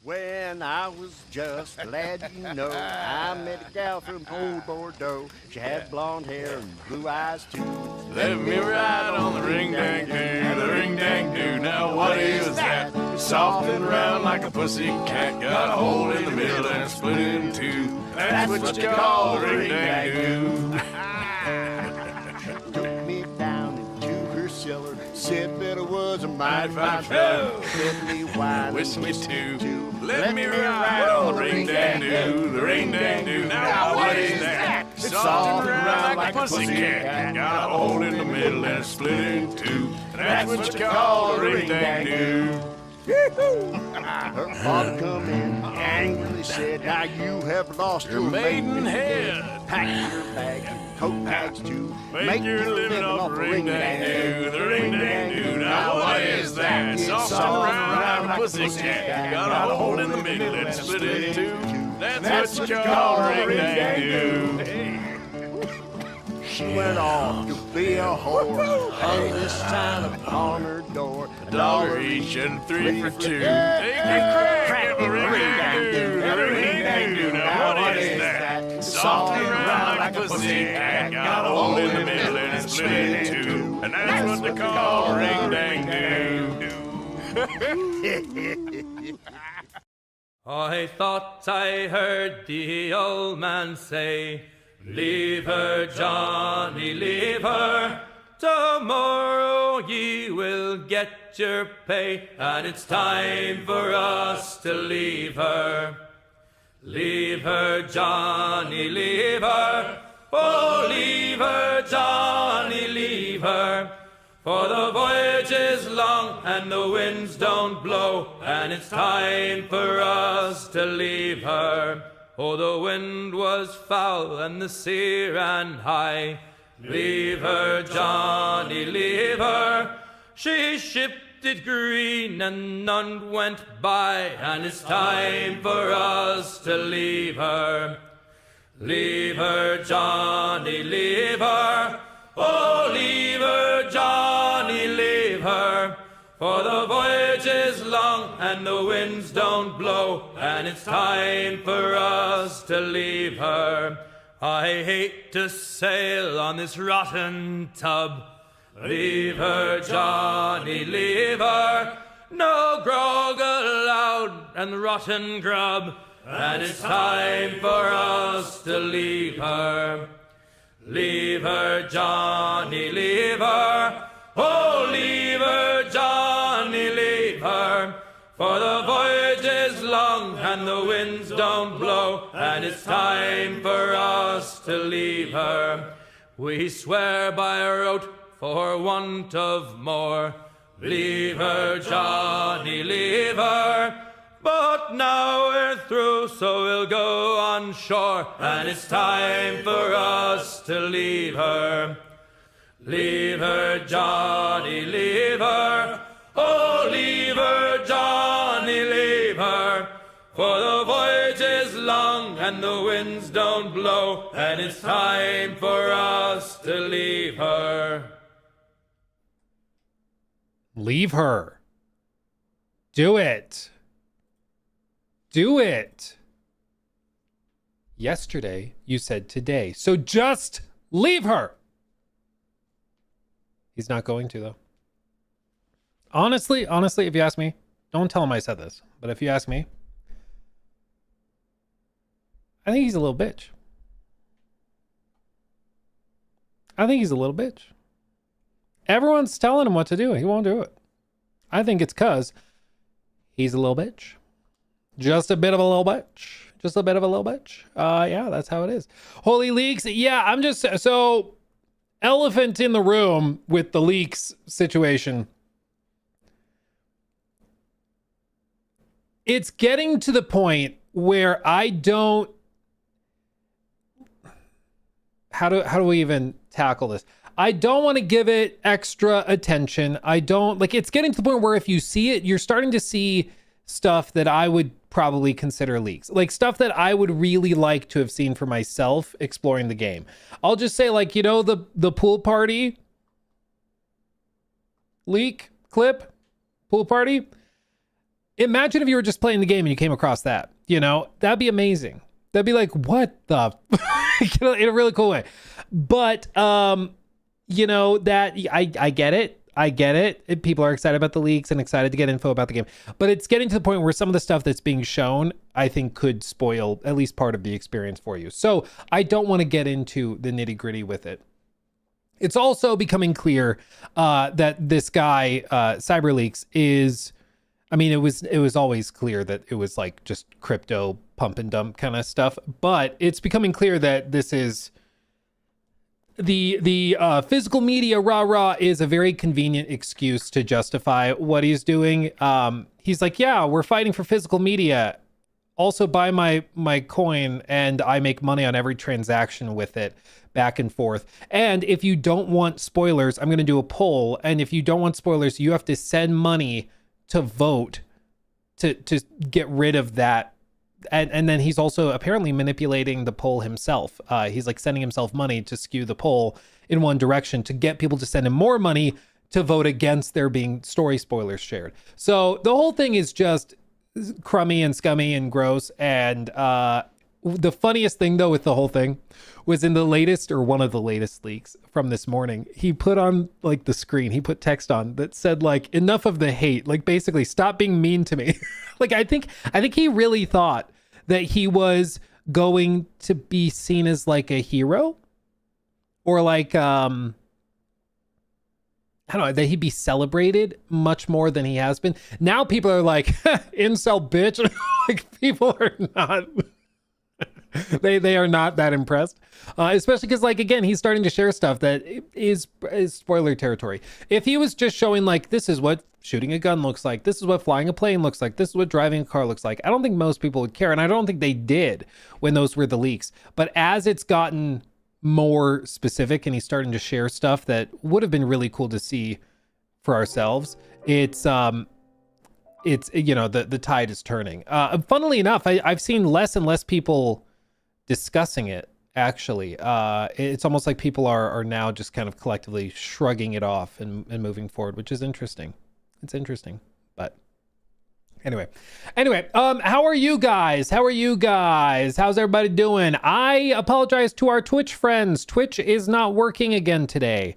When I was just glad you know, I met a gal from old Bordeaux. She had blonde hair and blue eyes too. Let me ride on the ring-dang-doo, the ring-dang-doo. Now what is that? Soft and round like a pussy cat. Got a hole in the middle and split in two. That's what you call the ring-dang-doo. Took me down into her cellar, said that it was a mighty fine fellow. Steadily wine Whiskey too. Let me ride on the ring-dang-doo, the ring-dang-doo. Now what is that? Soft and round like a pussy cat. Got a hole in the middle and split in two. That's what you call a ring-dang-doo. Her father come in, angrily said, now you have lost your maidenhead. Pack your bags and coat bags too. Make your living off the ring-dang-doo, the ring-dang-doo. Now what is that? Soft and round like a pussy cat. Got a hole in the middle and split in two. That's what you call a ring-dang-doo. She went off to be a whore, hung this sign upon her door. $1 each and 3 for 2. Take a crack at the ring-dang-doo, the ring-dang-doo. Now what is that? Soft and round like a pussy cat. Got a hole in the middle and split in two. And that's what they call a ring-dang-doo. I thought I heard the old man say, leave her, Johnny, leave her. Tomorrow ye will get your pay, and it's time for us to leave her. Leave her, Johnny, leave her. Oh, leave her, Johnny, leave her. For the voyage is long and the winds don't blow, and it's time for us to leave her. Oh, the wind was foul and the sea ran high. Leave her, Johnny, leave her. She shipped it green and none went by, and it's time for us to leave her. Leave her, Johnny, leave her. Oh, leave her, Johnny, leave her. For the voyage is long and the winds don't blow, and it's time for us to leave her. I hate to sail on this rotten tub. Leave her, Johnny, leave her. No grog allowed and rotten grub, and it's time for us to leave her. Leave her, Johnny, leave her. Oh, leave her, Johnny, leave her. For the voyage is long and the winds don't blow, and it's time for us to leave her. We swear by our oath for want of more. Leave her, Johnny, leave her. But now we're through, so we'll go on shore, and it's time for us to leave her. Leave her, Johnny, leave her. Oh, leave her, Johnny, leave her. For the voyage is long and the winds don't blow, and it's time for us to leave her. Leave her. Do it. Do it. Yesterday, you said today. So just leave her. He's not going to, though. Honestly, if you ask me, don't tell him I said this, but if you ask me, I think he's a little bitch. I think he's a little bitch. Everyone's telling him what to do. He won't do it. I think it's because he's a little bitch. Just a bit of a little bitch. Just a bit of a little bitch. Yeah, that's how it is. Holy leaks. Yeah, I'm just... So, elephant in the room with the leaks situation. It's getting to the point where I don't... How do we even tackle this? I don't want to give it extra attention. I don't... Like, it's getting to the point where if you see it, you're starting to see stuff that I would probably consider leaks. Like, stuff that I would really like to have seen for myself exploring the game. I'll just say, like, you know, the pool party leak clip? Pool party? Imagine if you were just playing the game and you came across that, you know, that'd be amazing. That'd be like, what the, in a really cool way. But, you know, that I get it. I get it. People are excited about the leaks and excited to get info about the game, but it's getting to the point where some of the stuff that's being shown, I think, could spoil at least part of the experience for you. So I don't want to get into the nitty gritty with it. It's also becoming clear that this guy, CyberLeaks, is, I mean, it was always clear that it was like just crypto pump and dump kind of stuff, but it's becoming clear that this is the physical media rah is a very convenient excuse to justify what he's doing. He's like, yeah, we're fighting for physical media. Also buy my coin and I make money on every transaction with it, back and forth. And if you don't want spoilers, I'm going to do a poll. And if you don't want spoilers, you have to send money to vote to get rid of that. And then he's also apparently manipulating the poll himself. He's like sending himself money to skew the poll in one direction to get people to send him more money to vote against there being story spoilers shared. So the whole thing is just crummy and scummy and gross. And the funniest thing though with the whole thing was in the latest, or one of the latest leaks from this morning, he put on like the screen, he put text on that said like, enough of the hate, like basically stop being mean to me. Like I think he really thought that he was going to be seen as like a hero, or like I don't know, that he'd be celebrated much more than he has been. Now people are like, incel bitch. Like people are not they are not that impressed, especially because, like, again, he's starting to share stuff that is spoiler territory. If he was just showing like, this is what shooting a gun looks like, this is what flying a plane looks like, this is what driving a car looks like, I don't think most people would care, and I don't think they did when those were the leaks. But as it's gotten more specific and he's starting to share stuff that would have been really cool to see for ourselves, it's you know, the tide is turning. Funnily enough, I've seen less and less people discussing it, actually. It's almost like people are now just kind of collectively shrugging it off and moving forward, which is interesting. It's interesting. But anyway, how are you guys? How's everybody doing? I apologize to our Twitch friends. Twitch is not working again today.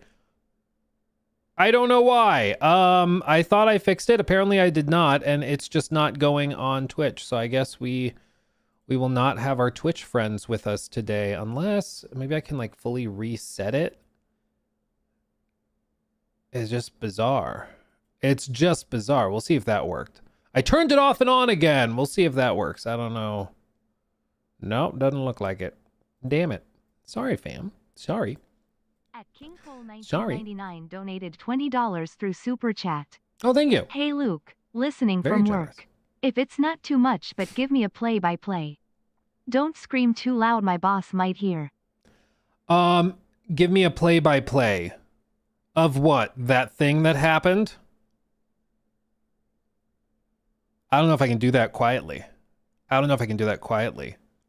I don't know why. I thought I fixed it. Apparently I did not, and it's just not going on Twitch. So I guess we will not have our Twitch friends with us today, unless maybe I can like fully reset it. It's just bizarre. We'll see if that worked. I turned it off and on again. We'll see if that works. I don't know. Nope, doesn't look like it. Damn it. Sorry, fam. Sorry. At KingCole1999 donated $20 through Super Chat. Oh, thank you. Hey Luke, listening Very from generous. work. If it's not too much, but give me a play-by-play. Don't scream too loud, my boss might hear. Give me a play-by-play. Of what? That thing that happened? I don't know if I can do that quietly.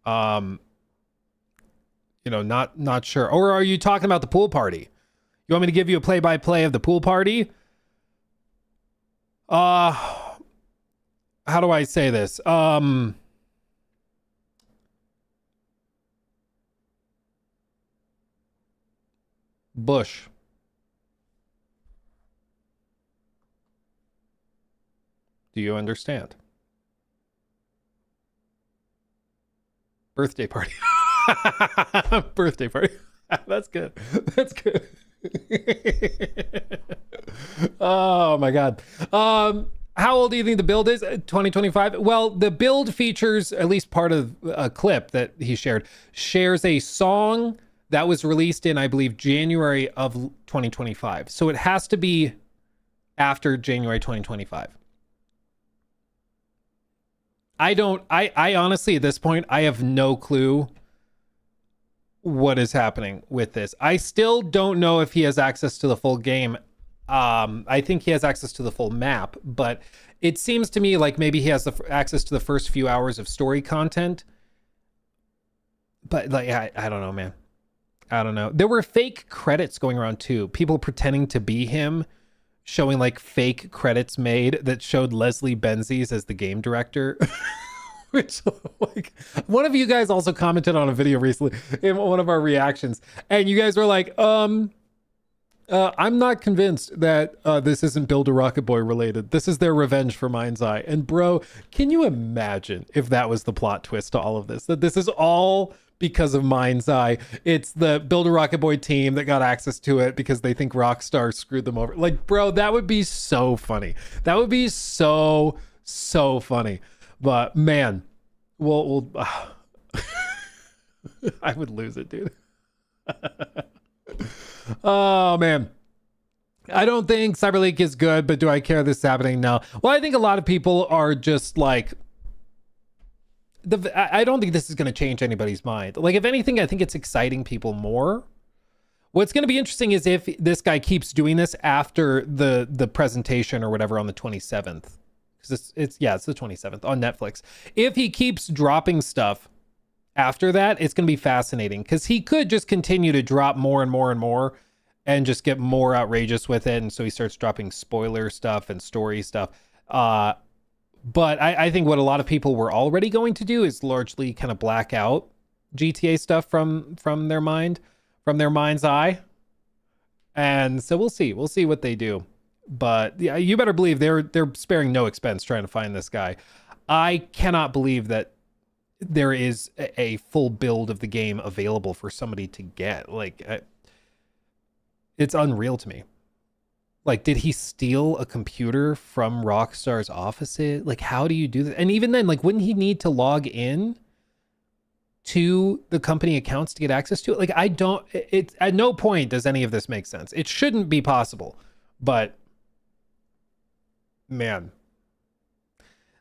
You know, not sure. Or are you talking about the pool party? You want me to give you a play-by-play of the pool party? How do I say this? Bush. Do you understand? Birthday party. Birthday party. That's good. Oh my God. How old do you think the build is? 2025? Well, the build features, at least part of a clip that he shares a song that was released in, I believe, January of 2025. So it has to be after January 2025. I honestly, at this point, I have no clue what is happening with this. I still don't know if he has access to the full game. I think he has access to the full map, but it seems to me like maybe he has access to the first few hours of story content. But like, I don't know, man. I don't know. There were fake credits going around too. People pretending to be him, showing like fake credits made that showed Leslie Benzies as the game director. Which, like, one of you guys also commented on a video recently in one of our reactions, and you guys were like, I'm not convinced that this isn't Build a Rocket Boy related. This is their revenge for Mind's Eye. And bro, can you imagine if that was the plot twist to all of this? That this is all because of Mind's Eye. It's the Build a Rocket Boy team that got access to it because they think Rockstar screwed them over. Like, bro, that would be so funny. That would be so funny. But man, we'll I would lose it, dude. Oh man, I don't think CyberLeak is good, but do I care this is happening? No. Well, I think a lot of people are just like, I don't think this is going to change anybody's mind. Like, if anything, I think it's exciting people more. What's going to be interesting is if this guy keeps doing this after the presentation or whatever on the 27th. Because it's the 27th on Netflix. If he keeps dropping stuff after that, it's going to be fascinating, because he could just continue to drop more and more and more and just get more outrageous with it. And so he starts dropping spoiler stuff and story stuff. But I think what a lot of people were already going to do is largely kind of black out GTA stuff from their mind, from their mind's eye. And so we'll see what they do. But yeah, you better believe they're sparing no expense trying to find this guy. I cannot believe that there is a full build of the game available for somebody to get. Like, it's unreal to me. Like, did he steal a computer from Rockstar's offices? Like, how do you do that? And even then, like, wouldn't he need to log in to the company accounts to get access to it? Like, it's at no point does any of this make sense. It shouldn't be possible, but man,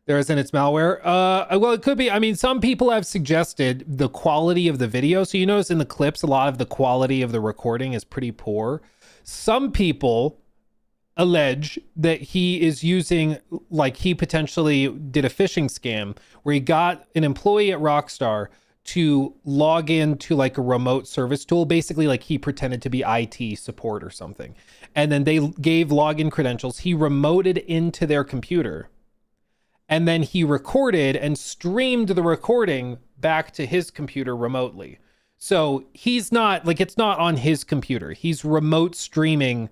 there isn't, it's malware. Well, it could be. I mean, some people have suggested the quality of the video. So you notice in the clips, a lot of the quality of the recording is pretty poor. Some people allege that he is using, like, he potentially did a phishing scam where he got an employee at Rockstar to log into like a remote service tool. Basically, like, he pretended to be IT support or something. And then they gave login credentials. He remoted into their computer. And then he recorded and streamed the recording back to his computer remotely. So he's not, like, it's not on his computer. He's remote streaming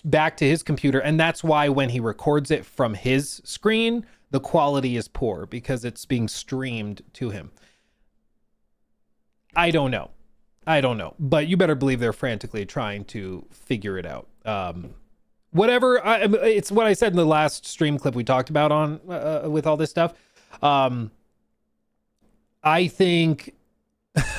back to his computer. And that's why when he records it from his screen, the quality is poor, because it's being streamed to him. I don't know. But you better believe they're frantically trying to figure it out. Whatever. It's what I said in the last stream clip we talked about on with all this stuff. I think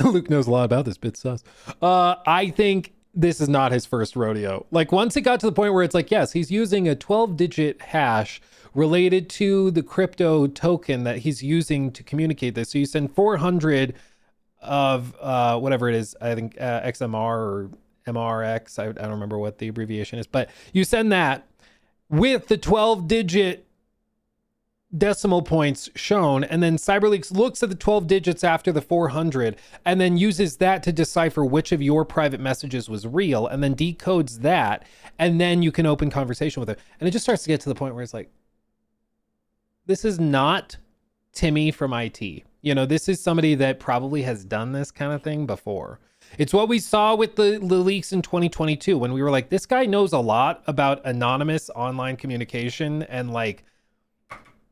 Luke knows a lot about this bit sus. I think this is not his first rodeo. Like, once it got to the point where it's like, yes, he's using a 12-digit hash related to the crypto token that he's using to communicate this. So you send 400 of whatever it is, I think XMR or MRX, I don't remember what the abbreviation is, but you send that with the 12-digit decimal points shown, and then CyberLeaks looks at the 12 digits after the 400 and then uses that to decipher which of your private messages was real, and then decodes that, and then you can open conversation with it. And it just starts to get to the point where it's like, this is not Timmy from IT. You know, this is somebody that probably has done this kind of thing before. It's what we saw with the leaks in 2022 when we were like, this guy knows a lot about anonymous online communication and like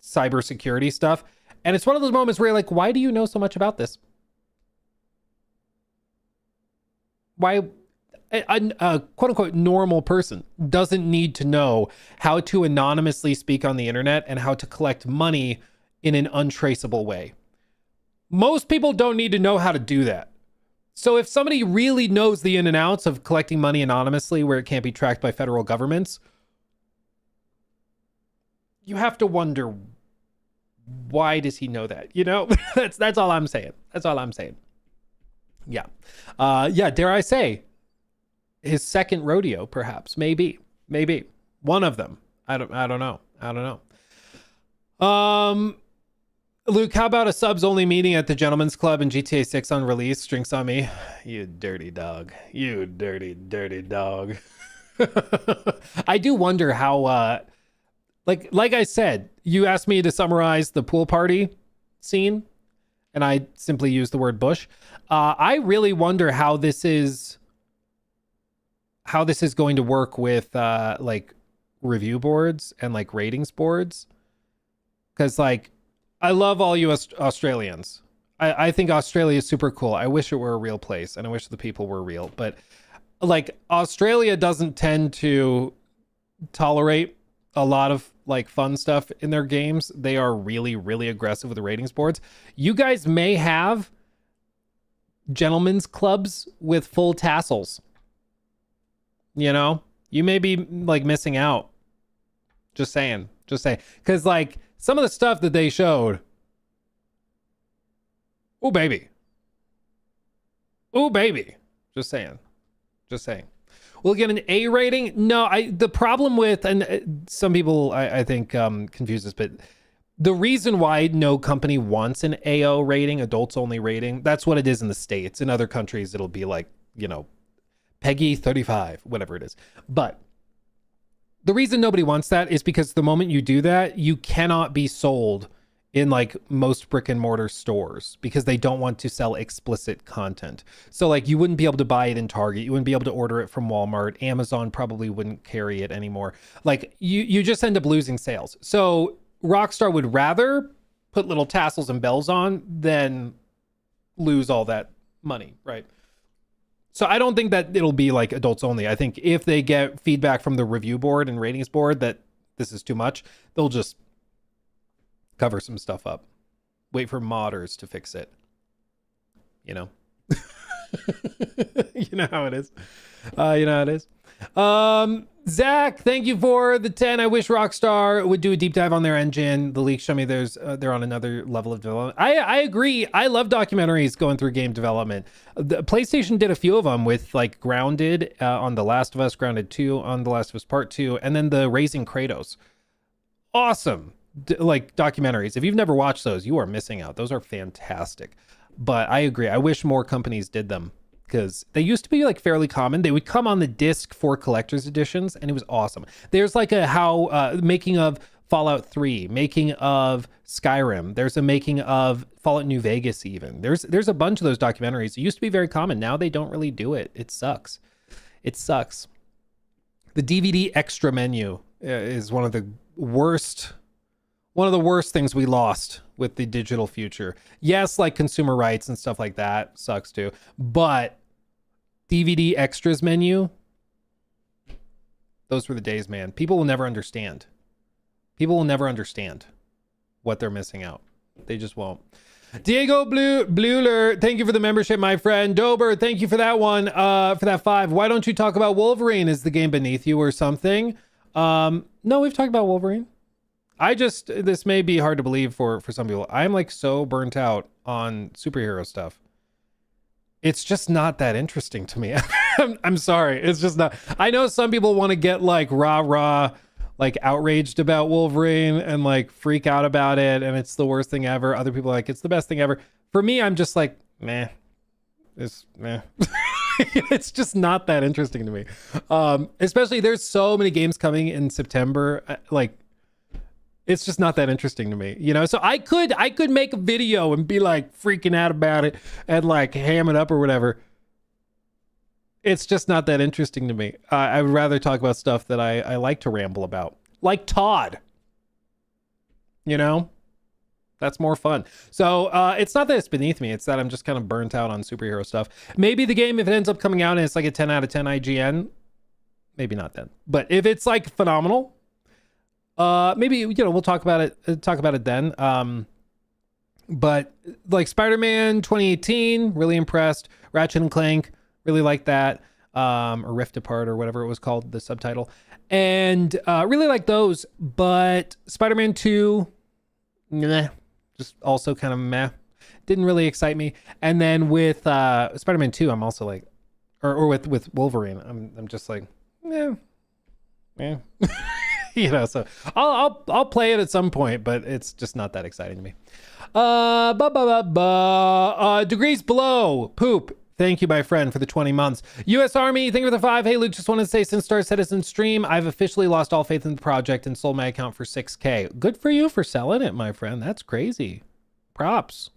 cybersecurity stuff. And it's one of those moments where you're like, why do you know so much about this? Why a quote unquote normal person doesn't need to know how to anonymously speak on the internet and how to collect money in an untraceable way. Most people don't need to know how to do that. So if somebody really knows the in and outs of collecting money anonymously where it can't be tracked by federal governments, you have to wonder, why does he know that? You know, that's all I'm saying. That's all I'm saying. Yeah. Dare I say his second rodeo, perhaps, maybe one of them. I don't know. Luke, how about a subs only meeting at the Gentleman's Club in GTA 6 on release? Drinks on me. You dirty dog. You dirty dog. I do wonder how, like I said, you asked me to summarize the pool party scene, and I simply used the word bush. I really wonder how this is going to work with like review boards and like ratings boards, because like I love all you Australians. I think Australia is super cool. I wish it were a real place, and I wish the people were real, but like Australia doesn't tend to tolerate a lot of like fun stuff in their games. They are really, really aggressive with the ratings boards. You guys may have gentlemen's clubs with full tassels. You know, you may be like missing out. Just saying. Because like some of the stuff that they showed. Oh, baby. Just saying. We'll get an A rating. No, the problem with, and some people I think confuse this, but the reason why no company wants an AO rating, adults only rating, that's what it is in the States. In other countries, it'll be like, you know, Peggy 35, whatever it is. But the reason nobody wants that is because the moment you do that, you cannot be sold in like most brick and mortar stores because they don't want to sell explicit content. So like you wouldn't be able to buy it in Target. You wouldn't be able to order it from Walmart. Amazon probably wouldn't carry it anymore. Like you just end up losing sales. So Rockstar would rather put little tassels and bells on than lose all that money, right? So I don't think that it'll be like adults only. I think if they get feedback from the review board and ratings board that this is too much, they'll just cover some stuff up. Wait for modders to fix it. You know? You know how it is. Zach, thank you for the 10. I wish Rockstar would do a deep dive on their engine. The leaks show me they're on another level of development. I agree. I love documentaries going through game development. The PlayStation did a few of them with like Grounded on The Last of Us, Grounded 2 on The Last of Us Part 2, and then the Raising Kratos. Awesome. Like documentaries. If you've never watched those, you are missing out. Those are fantastic. But I agree. I wish more companies did them because they used to be like fairly common. They would come on the disc for collector's editions, and it was awesome. There's like a making of Fallout 3, making of Skyrim. There's a making of Fallout New Vegas even. There's a bunch of those documentaries. It used to be very common. Now they don't really do it. It sucks. The DVD extra menu is one of the worst things we lost with the digital future. Yes, like consumer rights and stuff like that sucks too. But DVD extras menu, those were the days, man. People will never understand what they're missing out. They just won't. Diego Bluler, thank you for the membership, my friend. Dober, thank you for that one, for that 5. Why don't you talk about Wolverine? Is the game beneath you or something? No, we've talked about Wolverine. This may be hard to believe for some people. I'm like so burnt out on superhero stuff. It's just not that interesting to me. I'm sorry. It's just not. I know some people want to get like rah, like outraged about Wolverine and like freak out about it. And it's the worst thing ever. Other people are like, it's the best thing ever. For me, I'm just like, meh. It's meh. It's just not that interesting to me. Especially there's so many games coming in September. Like, it's just not that interesting to me, you know? So I could make a video and be like freaking out about it and like ham it up or whatever. It's just not that interesting to me. I would rather talk about stuff that I like to ramble about, like Todd, you know? That's more fun. So it's not that it's beneath me. It's that I'm just kind of burnt out on superhero stuff. Maybe the game, if it ends up coming out and it's like a 10 out of 10 IGN, maybe not then. But if it's like phenomenal, maybe, you know, we'll talk about it then. But like Spider-Man 2018, really impressed. Ratchet and Clank, really like that. Or Rift Apart or whatever it was called, the subtitle. And really like those. But Spider-Man 2, meh, just also kind of meh. Didn't really excite me. And then with Spider-Man 2, I'm also like, or with Wolverine, I'm just like, yeah. You know, so I'll play it at some point, but it's just not that exciting to me. Degrees Below, Poop, Thank you, my friend, for the 20 months. U.S. Army, thank you for the 5. Hey, Luke, just wanted to say, since Star Citizen stream, I've officially lost all faith in the project and sold my account for 6K. Good for you for selling it, my friend. That's crazy. Props.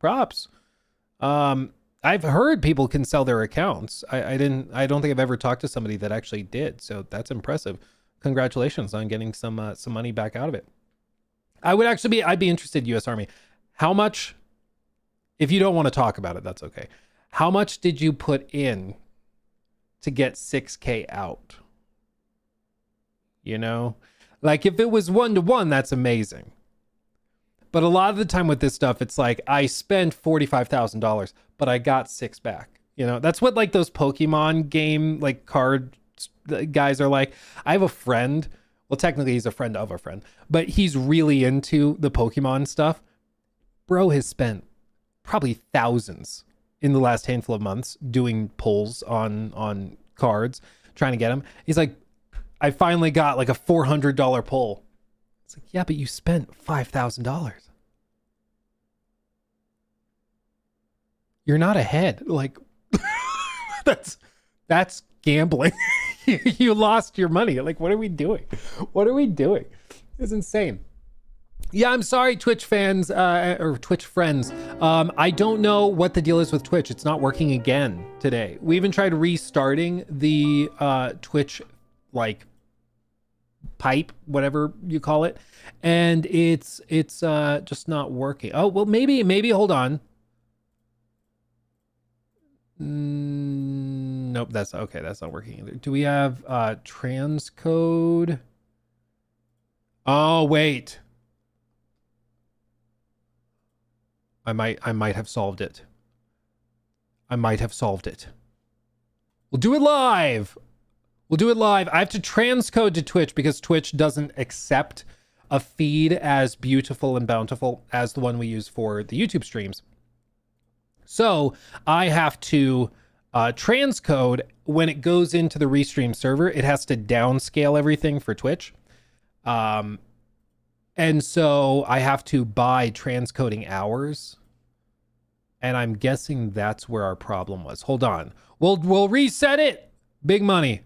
I've heard people can sell their accounts. I don't think I've ever talked to somebody that actually did. So that's impressive. Congratulations on getting some money back out of it. I'd be interested, U.S. Army. How much, if you don't want to talk about it, that's okay. How much did you put in to get 6K out? You know, like if it was 1-to-1, that's amazing. But a lot of the time with this stuff, it's like I spent $45,000, but I got 6 back. You know, that's what like those Pokemon game, like card guys are like. I have a friend. Well, technically he's a friend of a friend, but he's really into the Pokemon stuff. Bro has spent probably thousands in the last handful of months doing pulls on cards, trying to get them. He's like, I finally got like a $400 pull. It's like, yeah, but you spent $5,000. You're not ahead. Like, that's gambling. You lost your money. Like, what are we doing? It's insane. Yeah, I'm sorry, Twitch fans, or Twitch friends. I don't know what the deal is with Twitch. It's not working again today. We even tried restarting the Twitch, like, pipe, whatever you call it, and it's just not working. Oh, well, maybe hold on. Nope, that's okay. That's not working either. Do we have transcode? Oh, wait. I might have solved it. We'll do it live. I have to transcode to Twitch because Twitch doesn't accept a feed as beautiful and bountiful as the one we use for the YouTube streams. So I have to transcode when it goes into the Restream server. It has to downscale everything for Twitch. And so I have to buy transcoding hours. And I'm guessing that's where our problem was. Hold on. We'll reset it. Big money.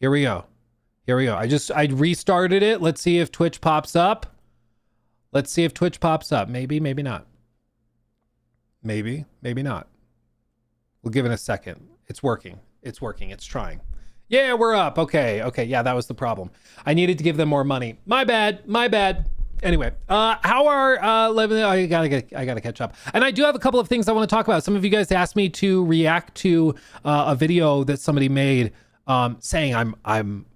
Here we go. I restarted it. Let's see if Twitch pops up. Maybe not. Maybe not. We'll give it a second. It's working. It's trying. Yeah, we're up. Okay. Yeah, that was the problem. I needed to give them more money. My bad. Anyway, how are living? I gotta catch up. And I do have a couple of things I want to talk about. Some of you guys asked me to react to a video that somebody made saying I'm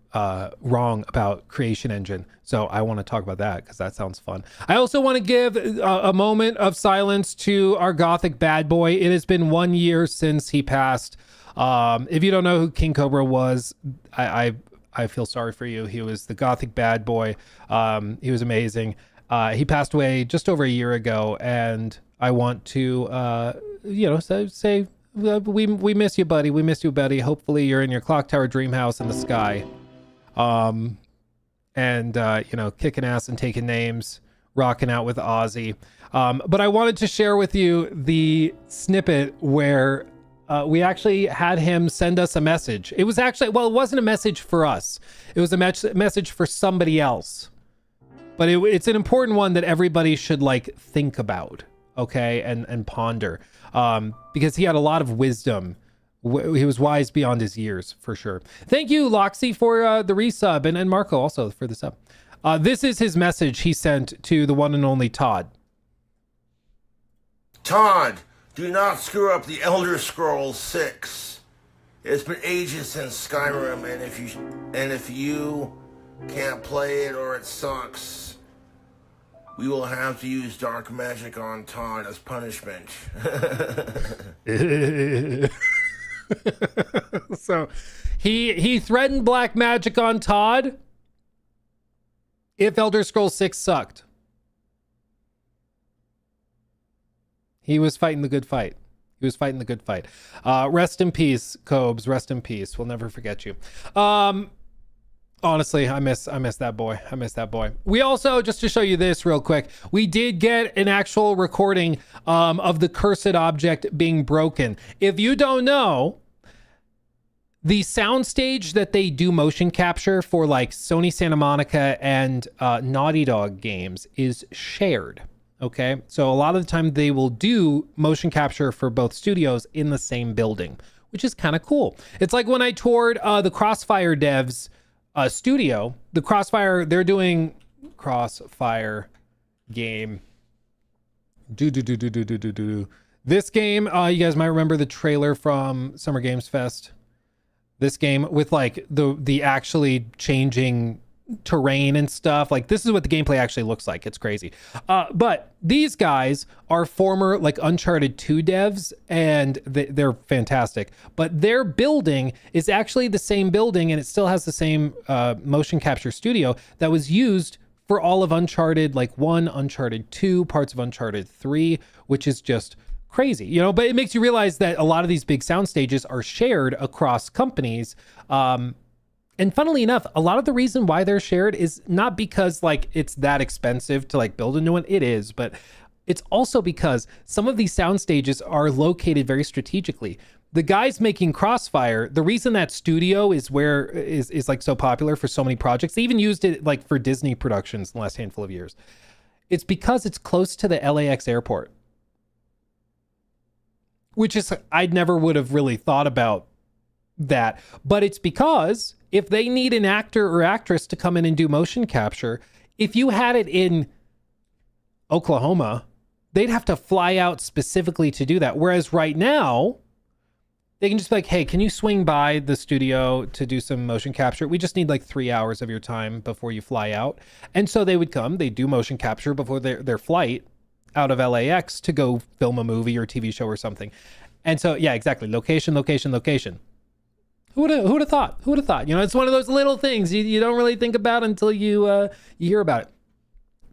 wrong about Creation Engine. So I want to talk about that because that sounds fun. I also want to give a moment of silence to our Gothic bad boy. It has been 1 year since he passed. If you don't know who King Cobra was, I feel sorry for you. He was the Gothic bad boy. He was amazing. He passed away just over a year ago, and I want to, say we miss you, buddy. We miss you, buddy. Hopefully, you're in your clock tower dream house in the sky, kicking ass and taking names, rocking out with Ozzy. But I wanted to share with you the snippet where we actually had him send us a message. It was actually, well, it wasn't a message for us. It was a message for somebody else. But it's an important one that everybody should think about, okay, and ponder, because he had a lot of wisdom. He was wise beyond his years, for sure. Thank you, Loxy, for the resub, and Marco also for the sub. This is his message he sent to the one and only Todd. Todd, do not screw up the Elder Scrolls 6. It's been ages since Skyrim, and if you can't play it or it sucks, we will have to use dark magic on Todd as punishment. So he threatened black magic on Todd if Elder Scrolls 6 sucked. He was fighting the good fight. Rest in peace, Cobes. Rest in peace. We'll never forget you. Honestly, I miss that boy. I miss that boy. We also, just to show you this real quick, we did get an actual recording of the cursed object being broken. If you don't know, the soundstage that they do motion capture for like Sony Santa Monica and Naughty Dog games is shared. Okay, so a lot of the time they will do motion capture for both studios in the same building, which is kind of cool. It's like when I toured the Crossfire devs studio. The Crossfire, they're doing Crossfire game. This game, you guys might remember the trailer from Summer Games Fest. This game with like the actually changing terrain and stuff. Like this is what the gameplay actually looks like. It's crazy. But these guys are former like Uncharted 2 devs, and they're fantastic. But their building is actually the same building, and it still has the same motion capture studio that was used for all of Uncharted, like 1, Uncharted 2, parts of Uncharted 3, which is just crazy, you know. But it makes you realize that a lot of these big sound stages are shared across companies. And funnily enough, a lot of the reason why they're shared is not because like it's that expensive to like build a new one. It is, but it's also because some of these sound stages are located very strategically. The guys making Crossfire, the reason that studio is where is like so popular for so many projects, they even used it like for Disney productions in the last handful of years. It's because it's close to the LAX airport, which is, I never would have really thought about that, but it's because if they need an actor or actress to come in and do motion capture, if you had it in Oklahoma, they'd have to fly out specifically to do that. Whereas right now, they can just be like, hey, can you swing by the studio to do some motion capture? We just need like 3 hours of your time before you fly out. And so they would come, they do motion capture before their flight out of LAX to go film a movie or TV show or something. And so, yeah, exactly. Location. Who would have thought? Who would have thought? You know, it's one of those little things you don't really think about until you hear about it.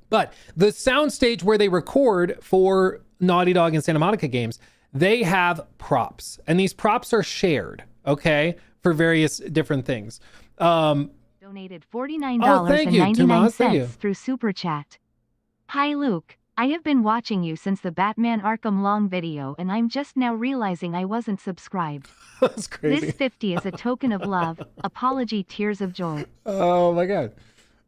But the soundstage where they record for Naughty Dog and Santa Monica games, they have props, and these props are shared, okay, for various different things. Donated $49.99 through Super Chat. Hi, Luke. I have been watching you since the Batman Arkham Long video, and I'm just now realizing I wasn't subscribed. That's crazy. This 50 is a token of love. Apology, tears of joy. Oh my God.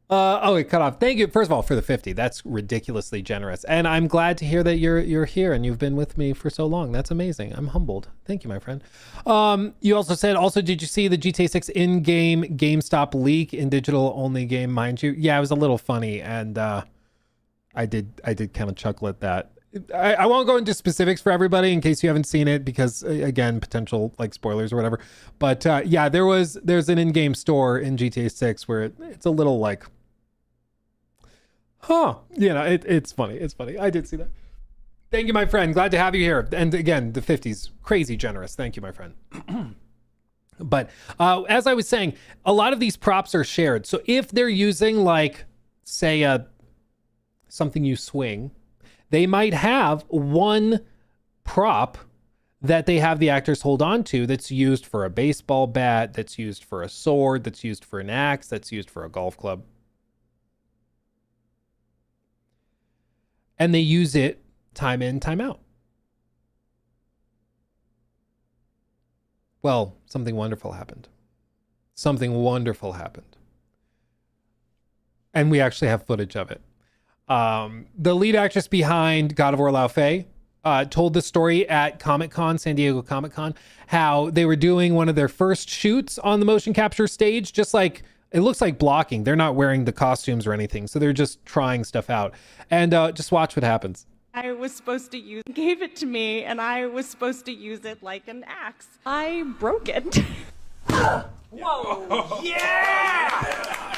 Oh, it cut off. Thank you, first of all, for the 50. That's ridiculously generous, and I'm glad to hear that you're here and you've been with me for so long. That's amazing. I'm humbled. Thank you, my friend. You also said, did you see the GTA 6 in-game GameStop leak in digital-only game, mind you? Yeah, it was a little funny, and I did kind of chuckle at that. I won't go into specifics for everybody in case you haven't seen it, because again, potential like spoilers or whatever. But yeah, there's an in-game store in GTA 6 where it's a little like, you know, it's funny. It's funny. I did see that. Thank you, my friend. Glad to have you here. And again, the 50's crazy generous. Thank you, my friend. But as I was saying, a lot of these props are shared. So if they're using like, say, something you swing, they might have one prop that they have the actors hold on to that's used for a baseball bat, that's used for a sword, that's used for an axe, that's used for a golf club. And they use it time in, time out. Well, something wonderful happened. Something wonderful happened. And we actually have footage of it. The lead actress behind God of War Lao Fei told the story at Comic-Con, San Diego Comic-Con, how they were doing one of their first shoots on the motion capture stage, just like, it looks like blocking. They're not wearing the costumes or anything, so they're just trying stuff out. And just watch what happens. I was supposed to gave it to me, and I was supposed to use it like an axe. I broke it. Whoa! Yeah!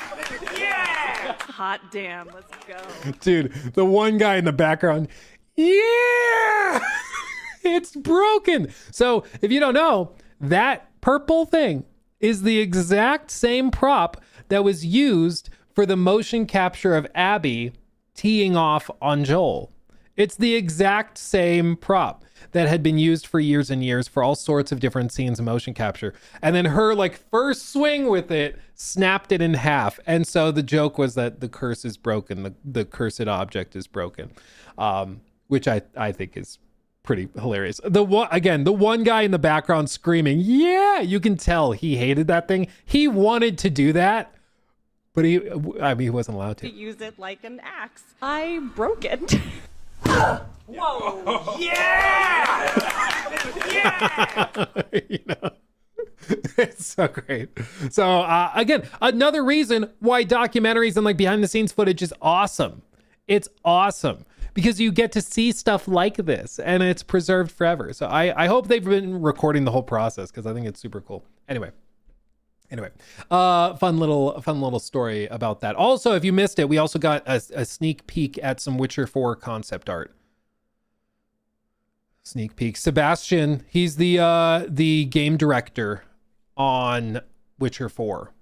Yeah! Hot damn, let's go. Dude, the one guy in the background, yeah! It's broken. So if you don't know, that purple thing is the exact same prop that was used for the motion capture of Abby teeing off on Joel It's the exact same prop that had been used for years and years for all sorts of different scenes and motion capture. And then her like first swing with it snapped it in half. And so the joke was that the curse is broken. The cursed object is broken, which I think is pretty hilarious. The one guy in the background screaming, yeah, you can tell he hated that thing. He wanted to do that, but he wasn't allowed to use it like an axe. I broke it. Whoa! Yeah! Yeah! You know, it's so great. So again, another reason why documentaries and like behind the scenes footage is awesome. It's awesome because you get to see stuff like this and it's preserved forever. So I hope they've been recording the whole process because I think it's super cool. Anyway, fun little story about that. Also, if you missed it, we also got a sneak peek at some Witcher 4 concept art. Sneak peek. Sebastian, he's the game director on Witcher 4.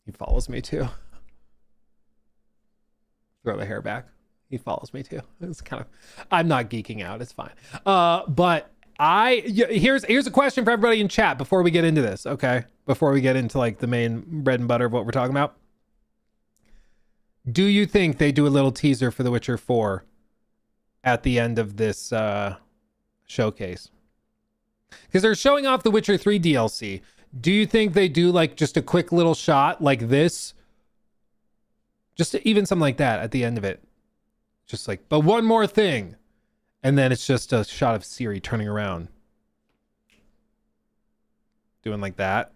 He follows me too. Throw the hair back. He follows me too. It's kind of, I'm not geeking out. It's fine. But here's a question for everybody in chat before we get into this. Okay. Before we get into like the main bread and butter of what we're talking about. Do you think they do a little teaser for The Witcher 4 at the end of this showcase? Because they're showing off the Witcher 3 DLC. Do you think they do like just a quick little shot like this? Just even something like that at the end of it. Just like, but one more thing. And then it's just a shot of Ciri turning around. Doing like that.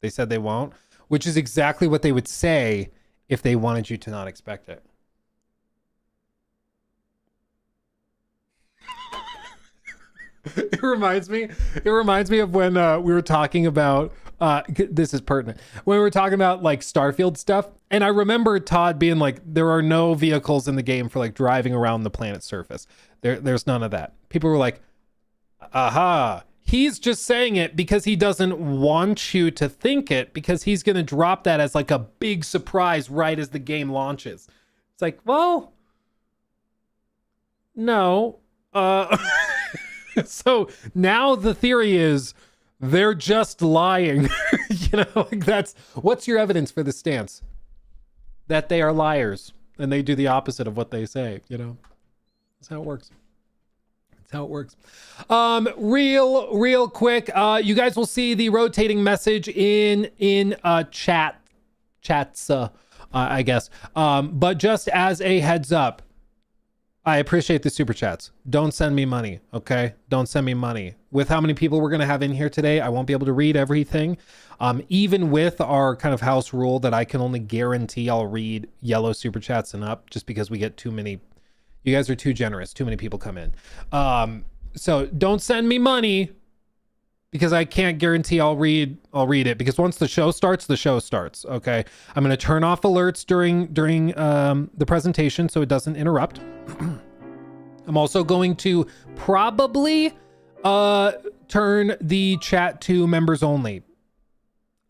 They said they won't. Which is exactly what they would say if they wanted you to not expect it. It reminds me of when we were talking about this is pertinent, when we were talking about like Starfield stuff, and I remember Todd being like, there are no vehicles in the game for like driving around the planet's surface. There's none of that. People were like, aha, he's just saying it because he doesn't want you to think it, because he's going to drop that as like a big surprise right as the game launches. It's like, well, no. So now the theory is they're just lying. You know, like that's, what's your evidence for this stance? That they are liars and they do the opposite of what they say, you know? That's how it works. That's how it works. Real quick, you guys will see the rotating message in chats, I guess. But just as a heads up, I appreciate the super chats. Don't send me money, okay? Don't send me money. With how many people we're going to have in here today, I won't be able to read everything. Even with our kind of house rule that I can only guarantee I'll read yellow super chats and up, just because we get too many. You guys are too generous. Too many people come in. So don't send me money, because I can't guarantee I'll read it, because once the show starts, okay? I'm going to turn off alerts during the presentation so it doesn't interrupt. I'm also going to probably turn the chat to members only.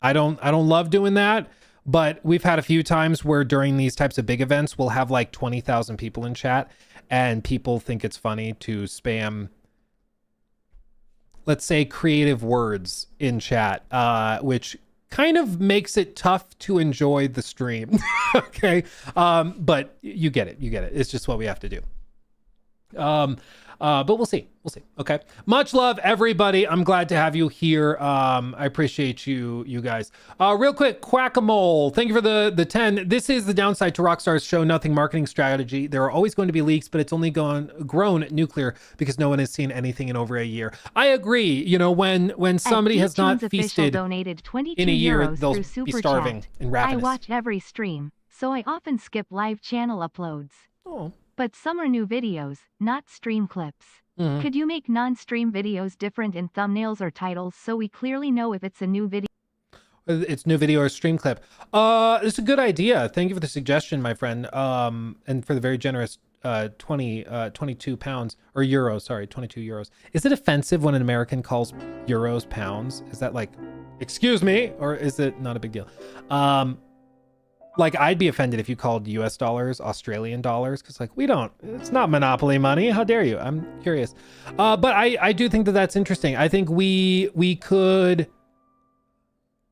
I don't love doing that, but we've had a few times where during these types of big events, we'll have like 20,000 people in chat, and people think it's funny to spam, let's say, creative words in chat, which kind of makes it tough to enjoy the stream. Okay. But you get it. It's just what we have to do. But we'll see. Okay. Much love, everybody. I'm glad to have you here. I appreciate you guys. Real quick, Quack-a-Mole, thank you for the 10. This is the downside to Rockstar's show nothing marketing strategy. There are always going to be leaks, but it's only grown nuclear because no one has seen anything in over a year. I agree. You know, when somebody has not feasted donated 22 in a year, euros they'll through be Super starving Chat. and ravenous. I watch every stream, so I often skip live channel uploads. Oh. But some are new videos, not stream clips. Mhm. Could you make non-stream videos different in thumbnails or titles so we clearly know if it's a new video? It's new video or stream clip. It's a good idea. Thank you for the suggestion, my friend. And for the very generous 22 pounds or euros. Sorry, 22 euros. Is it offensive when an American calls euros pounds? Is that like, excuse me, or is it not a big deal? Like, I'd be offended if you called US dollars Australian dollars, because, like, we don't, it's not monopoly money. How dare you? I'm curious. But I do think that that's interesting. I think we could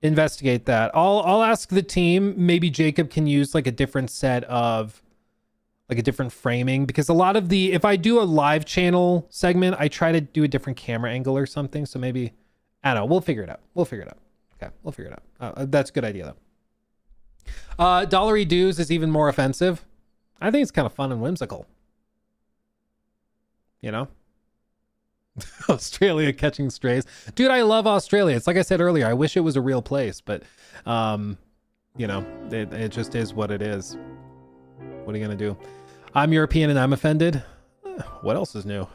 investigate that. I'll ask the team. Maybe Jacob can use like a different set of, like a different framing, because a lot of the, if I do a live channel segment, I try to do a different camera angle or something. So maybe, I don't know. We'll figure it out. Okay, we'll figure it out. That's a good idea, though. Dollary dues is even more offensive. I think it's kind of fun and whimsical. You know? Australia catching strays. Dude, I love Australia. It's like I said earlier, I wish it was a real place, but, you know, it just is what it is. What are you going to do? I'm European and I'm offended. What else is new?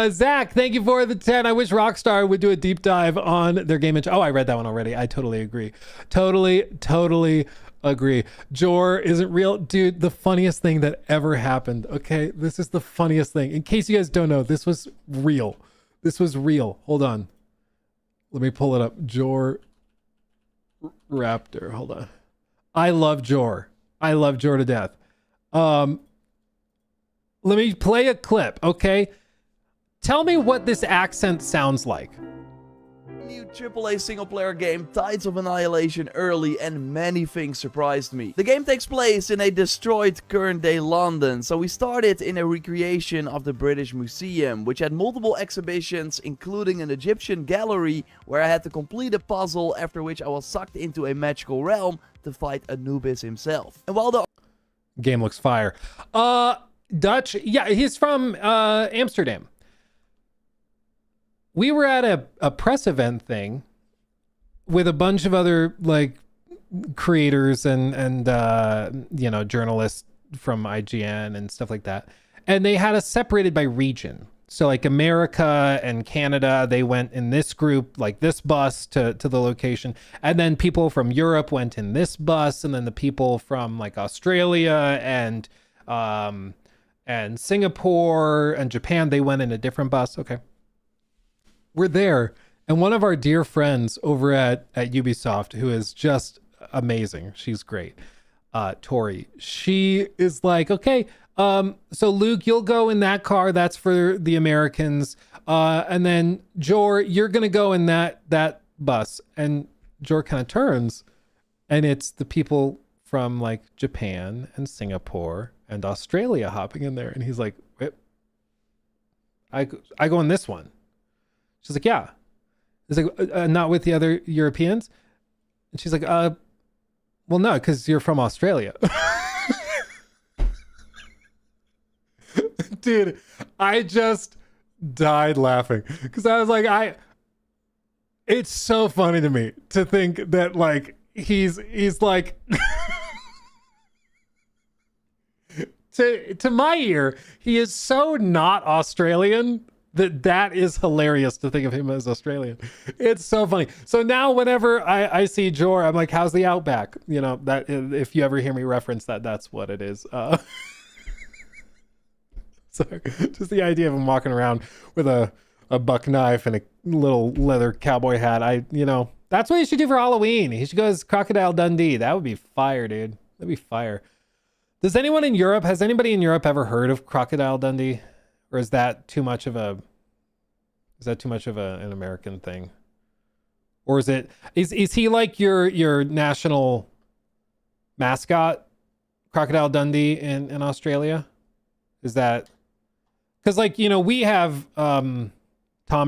Zach, thank you for the 10. I wish Rockstar would do a deep dive on their game. Oh, I read that one already. I totally agree. Totally agree. Jor isn't real. Dude, the funniest thing that ever happened. Okay, this is the funniest thing. In case you guys don't know, this was real. Hold on. Let me pull it up. Jor Raptor. Hold on. I love Jor to death. Let me play a clip, okay? Tell me what this accent sounds like. New AAA single-player game, Tides of Annihilation early, and many things surprised me. The game takes place in a destroyed current-day London, so we started in a recreation of the British Museum, which had multiple exhibitions, including an Egyptian gallery, where I had to complete a puzzle, after which I was sucked into a magical realm to fight Anubis himself. And while the game looks fire. Dutch, yeah, he's from Amsterdam. We were at a press event thing with a bunch of other like creators and you know, journalists from IGN and stuff like that, and they had us separated by region. So like America and Canada, they went in this group, like this bus to the location, and then people from Europe went in this bus, and then the people from like Australia and Singapore and Japan, they went in a different bus. Okay. We're there, and one of our dear friends over at Ubisoft, who is just amazing, she's great, Tori, she is like, okay, so Luke, you'll go in that car, that's for the Americans, and then Jor, you're gonna go in that bus. And Jor kind of turns, and it's the people from like Japan and Singapore and Australia hopping in there, and he's like, I go in this one. She's like, yeah. He's like, not with the other Europeans? And she's like, well, no, because you're from Australia. Dude, I just died laughing, because I was like, it's so funny to me to think that like he's like to my ear, he is so not Australian that is hilarious to think of him as Australian. It's so funny. So now whenever I see Jor, I'm like, how's the Outback? You know, that if you ever hear me reference that, that's what it is. Sorry, just the idea of him walking around with a buck knife and a little leather cowboy hat. You know, that's what he should do for Halloween. He should go as Crocodile Dundee. That would be fire, dude. That'd be fire. Has anybody in Europe ever heard of Crocodile Dundee? Or is that too much of an American thing? Or is he like your national mascot, Crocodile Dundee in Australia? Is that because, like, you know, we have Tom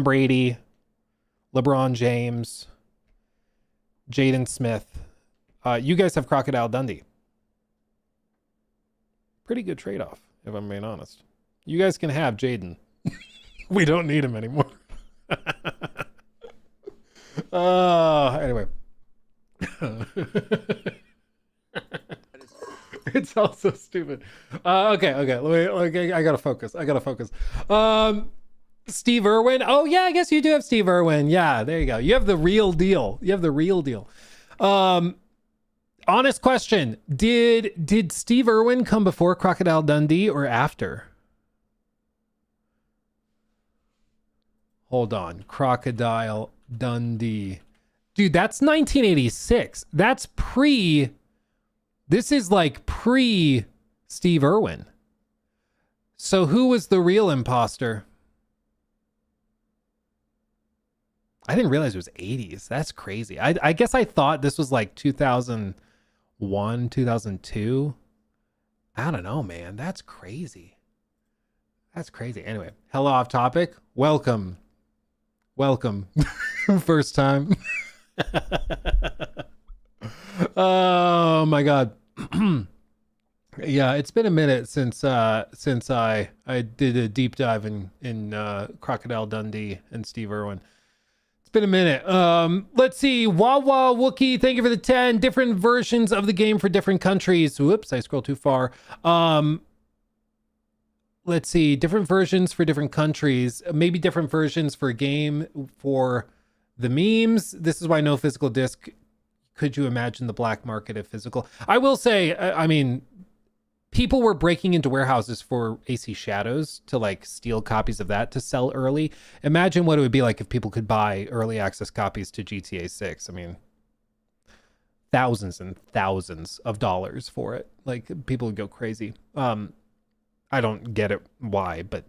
Brady, LeBron James, Jaden Smith. You guys have Crocodile Dundee. Pretty good trade-off, if I'm being honest. You guys can have Jaden. We don't need him anymore. Anyway. It's also stupid. Okay. I gotta focus. Steve Irwin. Oh yeah, I guess you do have Steve Irwin. Yeah, there you go. You have the real deal. Honest question. Did Steve Irwin come before Crocodile Dundee or after? Hold on. Crocodile Dundee. Dude, that's 1986. That's this is like pre Steve Irwin. So who was the real imposter? I didn't realize it was 80s. That's crazy. I guess I thought this was like 2001, 2002. I don't know, man. That's crazy. That's crazy. Anyway, hello off topic. Welcome. First time. Oh my God. Yeah, it's been a minute since I did a deep dive in Crocodile Dundee and Steve Irwin. It's been a minute. Let's see. Wawa Wookie, thank you for the 10. Different versions of the game for different countries. Whoops, I scrolled too far. Let's see. Different versions for different countries. Maybe different versions for a game for the memes. This is why no physical disc. Could you imagine the black market of physical? I will say, I mean, people were breaking into warehouses for AC Shadows to like steal copies of that to sell early. Imagine what it would be like if people could buy early access copies to GTA 6. I mean, thousands and thousands of dollars for it. Like, people would go crazy. I don't get it why, but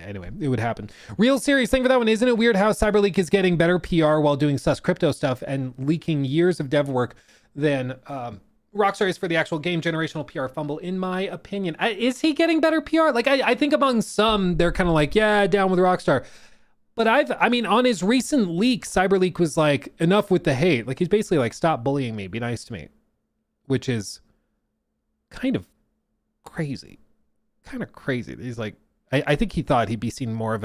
anyway, it would happen. Real serious thing for that one. Isn't it weird how CyberLeak is getting better PR while doing sus crypto stuff and leaking years of dev work than Rockstar is for the actual game? Generational PR fumble, in my opinion. Is he getting better PR? Like, I think among some, they're kind of like, yeah, down with Rockstar. But I mean, on his recent leak, CyberLeak was like, enough with the hate. Like, he's basically like, stop bullying me, be nice to me. Which is kind of crazy. He's like, I think he thought he'd be seen more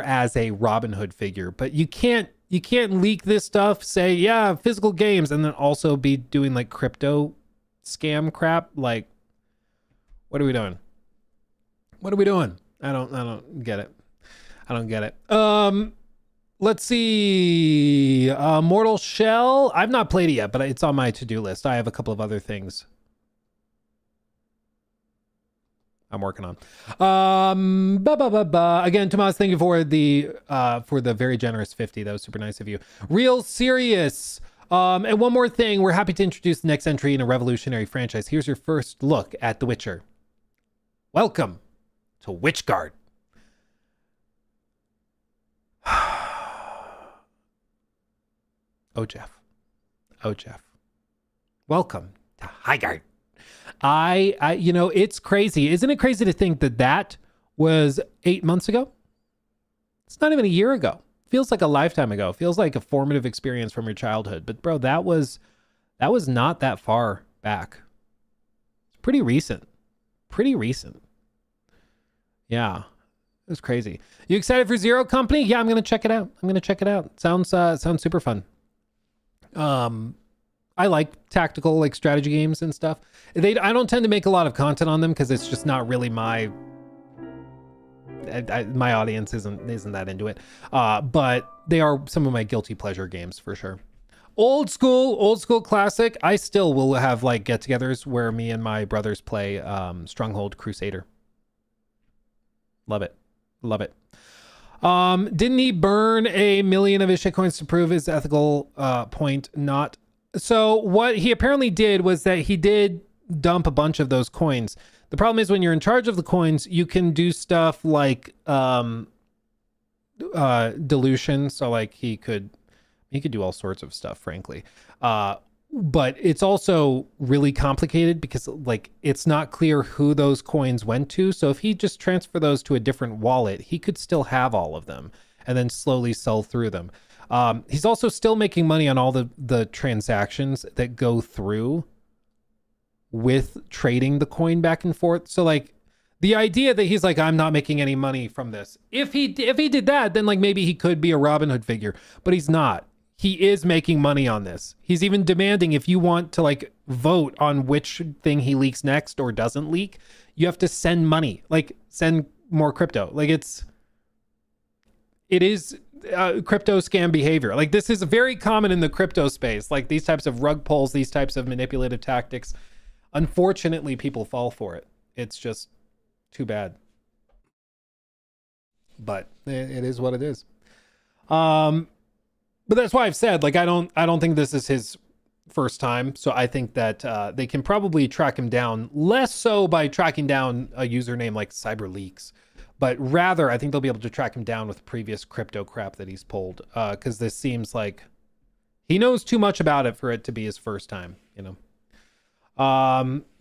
as a Robin Hood figure, but you can't leak this stuff, say, yeah, physical games, and then also be doing like crypto scam crap. Like, what are we doing? I don't get it. Let's see. Mortal Shell. I've not played it yet, but it's on my to-do list. I have a couple of other things I'm working on. Again, Tomas, thank you for the very generous 50. That was super nice of you. Real serious. And one more thing, we're happy to introduce the next entry in a revolutionary franchise. Here's your first look at The Witcher. Welcome to Witchguard. Oh, Jeff. Welcome to Highguard. I you know, it's crazy. Isn't it crazy to think that was 8 months ago? It's not even a year ago. Feels like a lifetime ago. Feels like a formative experience from your childhood. But bro, that was not that far back. It's pretty recent. Yeah. It was crazy. You excited for Zero Company? Yeah, I'm going to check it out. Sounds super fun. I like tactical, like, strategy games and stuff. I don't tend to make a lot of content on them because it's just not really my audience isn't that into it. But they are some of my guilty pleasure games for sure. Old school classic. I still will have like get-togethers where me and my brothers play Stronghold Crusader. Love it. Didn't he burn 1 million of his shitcoins to prove his ethical point? Not. So what he apparently did was that he did dump a bunch of those coins. The problem is when you're in charge of the coins, you can do stuff like dilution. So like he could do all sorts of stuff, frankly. But it's also really complicated because like it's not clear who those coins went to. So if he just transfer those to a different wallet, he could still have all of them and then slowly sell through them. He's also still making money on all the transactions that go through with trading the coin back and forth. So like the idea that he's like, I'm not making any money from this. If he did that, then like maybe he could be a Robin Hood figure, but he's not. He is making money on this. He's even demanding if you want to like vote on which thing he leaks next or doesn't leak, you have to send money, like send more crypto. Like it is crypto scam behavior. Like this is very common in the crypto space. Like these types of rug pulls, these types of manipulative tactics. Unfortunately, people fall for it. It's just too bad. But it is what it is. But that's why I've said, like, I don't think this is his first time. So I think that they can probably track him down, less so by tracking down a username like CyberLeaks, but rather I think they'll be able to track him down with previous crypto crap that he's pulled. Because this seems like he knows too much about it for it to be his first time, you know.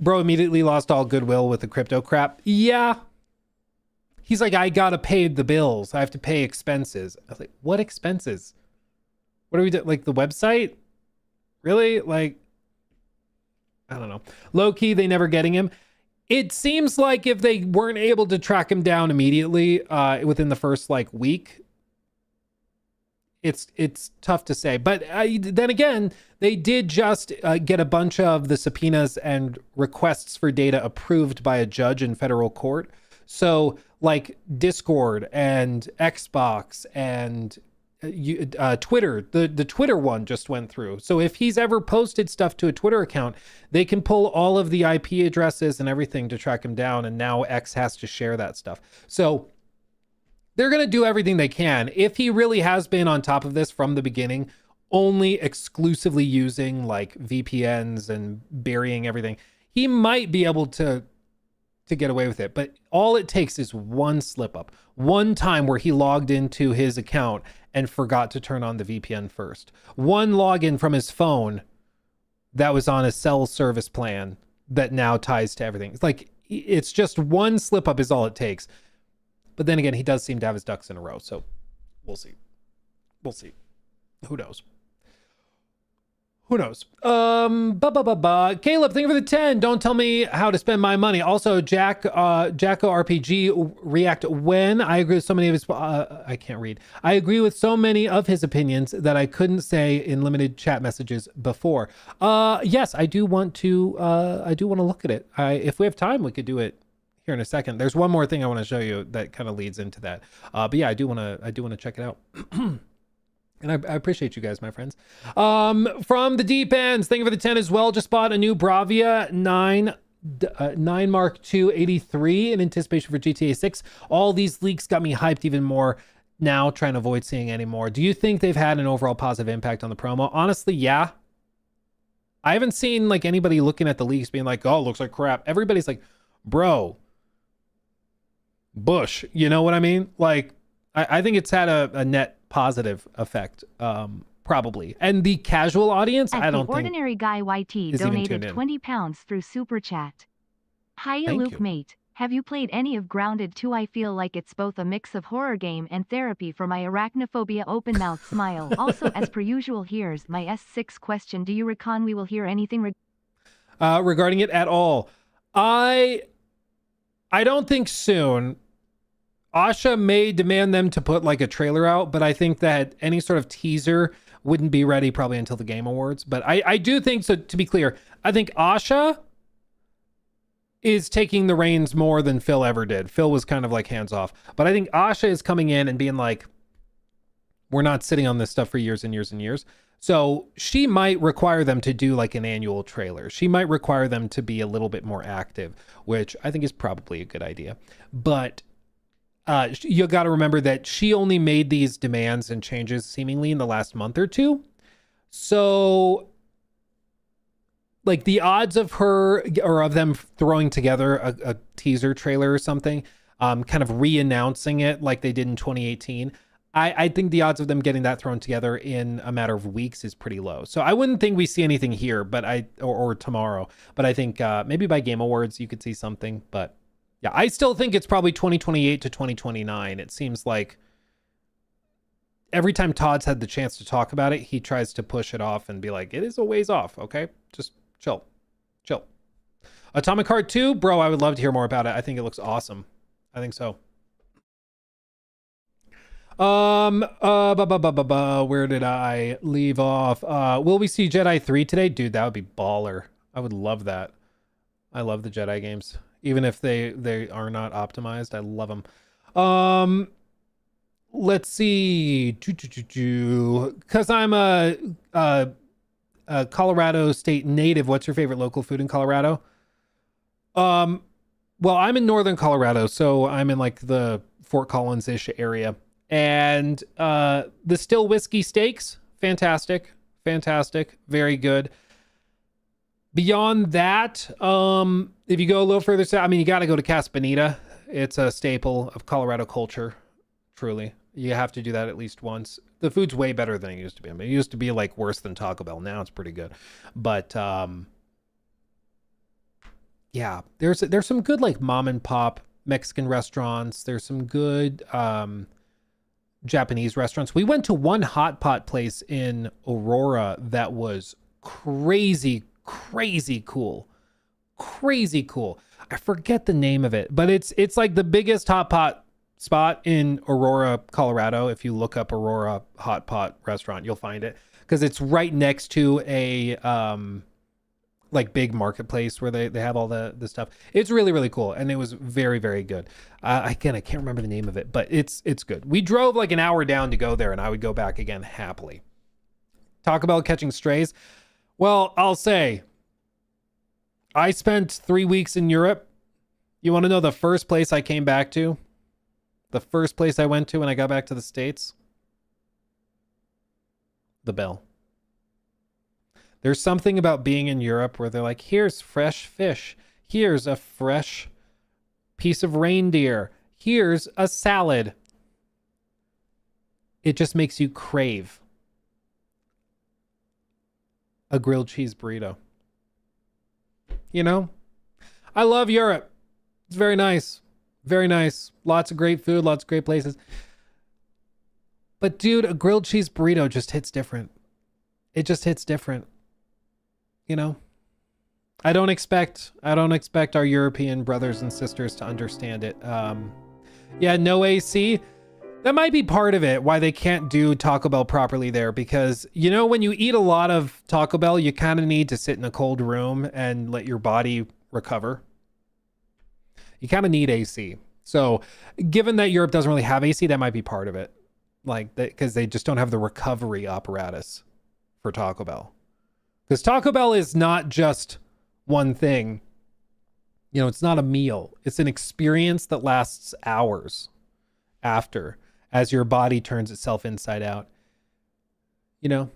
Bro immediately lost all goodwill with the crypto crap. Yeah. He's like, I gotta pay the bills. I have to pay expenses. I was like, what expenses? What are we doing? Like the website? Really? Like, I don't know. Low key, they never getting him. It seems like if they weren't able to track him down immediately within the first like week, it's tough to say. But then again, they did just get a bunch of the subpoenas and requests for data approved by a judge in federal court. So like Discord and Xbox and Twitter, the Twitter one just went through. So if he's ever posted stuff to a Twitter account, they can pull all of the IP addresses and everything to track him down. And now X has to share that stuff. So they're going to do everything they can. If he really has been on top of this from the beginning, only exclusively using like VPNs and burying everything, he might be able to get away with it. But all it takes is one slip up, one time where he logged into his account and forgot to turn on the VPN first, one login from his phone that was on a cell service plan that now ties to everything. It's like, it's just one slip up is all it takes. But then again, he does seem to have his ducks in a row. So we'll see. Who knows? Caleb, thank you for the 10. Don't tell me how to spend my money. Also, Jacko RPG react when I agree with so many of his I can't read. I agree with so many of his opinions that I couldn't say in limited chat messages before. Yes, I do want to look at it. If we have time, we could do it here in a second. There's one more thing I want to show you that kind of leads into that. But yeah, I do want to check it out. And I appreciate you guys, my friends. From the deep ends, thank you for the 10 as well. Just bought a new Bravia 9 Mark II 83 in anticipation for GTA 6. All these leaks got me hyped even more now, trying to avoid seeing any more. Do you think they've had an overall positive impact on the promo? Honestly, yeah. I haven't seen like anybody looking at the leaks being like, oh, it looks like crap. Everybody's like, bro, Bush, you know what I mean? Like, I think it's had a net positive effect, probably. And the casual audience, I don't think. Ordinary Guy YT donated 20 pounds through Super Chat. Hiya, Luke, mate. Have you played any of Grounded 2? I feel like it's both a mix of horror game and therapy for my arachnophobia. Open mouth smile. Also, as per usual, here's my S6 question. Do you reckon we will hear anything regarding it at all? I don't think soon. Asha may demand them to put like a trailer out, but I think that any sort of teaser wouldn't be ready probably until the Game Awards. But I do think, so to be clear, I think Asha is taking the reins more than Phil ever did. Phil was kind of like hands off. But I think Asha is coming in and being like, we're not sitting on this stuff for years and years and years. So she might require them to do like an annual trailer. She might require them to be a little bit more active, which I think is probably a good idea. But you got to remember that she only made these demands and changes seemingly in the last month or two. So like the odds of her or of them throwing together a teaser trailer or something, kind of re-announcing it like they did in 2018, I think the odds of them getting that thrown together in a matter of weeks is pretty low. So I wouldn't think we see anything here, but or tomorrow, but I think maybe by Game Awards you could see something. But yeah, I still think it's probably 2028 to 2029. It seems like every time Todd's had the chance to talk about it, he tries to push it off and be like, it is a ways off. Okay, just chill. Atomic Heart 2, bro, I would love to hear more about it. I think it looks awesome. I think so. Where did I leave off? Will we see Jedi 3 today? Dude, that would be baller. I would love that. I love the Jedi games. Even if they are not optimized, I love them. Let's see. Because I'm a Colorado State native, what's your favorite local food in Colorado? Well, I'm in northern Colorado, so I'm in like the Fort Collins-ish area. And the Still Whiskey Steaks, fantastic, very good. Beyond that, if you go a little further south, I mean, you got to go to Casa Bonita. It's a staple of Colorado culture, truly. You have to do that at least once. The food's way better than it used to be. I mean, it used to be like worse than Taco Bell. Now it's pretty good. But yeah, there's some good like mom and pop Mexican restaurants. There's some good Japanese restaurants. We went to one hot pot place in Aurora that was crazy cool. I forget the name of it, but it's like the biggest hot pot spot in Aurora, Colorado. If you look up Aurora hot pot restaurant, you'll find it because it's right next to a like big marketplace where they have all the stuff. It's really cool, and it was very good. Again, I can't remember the name of it, but it's good. We drove like an hour down to go there, and I would go back again happily. Talk about catching strays. Well, I'll say I spent 3 weeks in Europe. You want to know the first place I came back to? The first place I went to when I got back to the States? The Bell. There's something about being in Europe where they're like, here's fresh fish. Here's a fresh piece of reindeer. Here's a salad. It just makes you crave a grilled cheese burrito. You know? I love Europe. It's very nice. Very nice. Lots of great food, lots of great places. But dude, a grilled cheese burrito just hits different. It just hits different. You know? I don't expect our European brothers and sisters to understand it. Yeah, no AC. That might be part of it, why they can't do Taco Bell properly there, because, you know, when you eat a lot of Taco Bell, you kind of need to sit in a cold room and let your body recover. You kind of need AC. So given that Europe doesn't really have AC, that might be part of it. Like, because they just don't have the recovery apparatus for Taco Bell. Because Taco Bell is not just one thing. You know, it's not a meal. It's an experience that lasts hours after, as your body turns itself inside out. You know?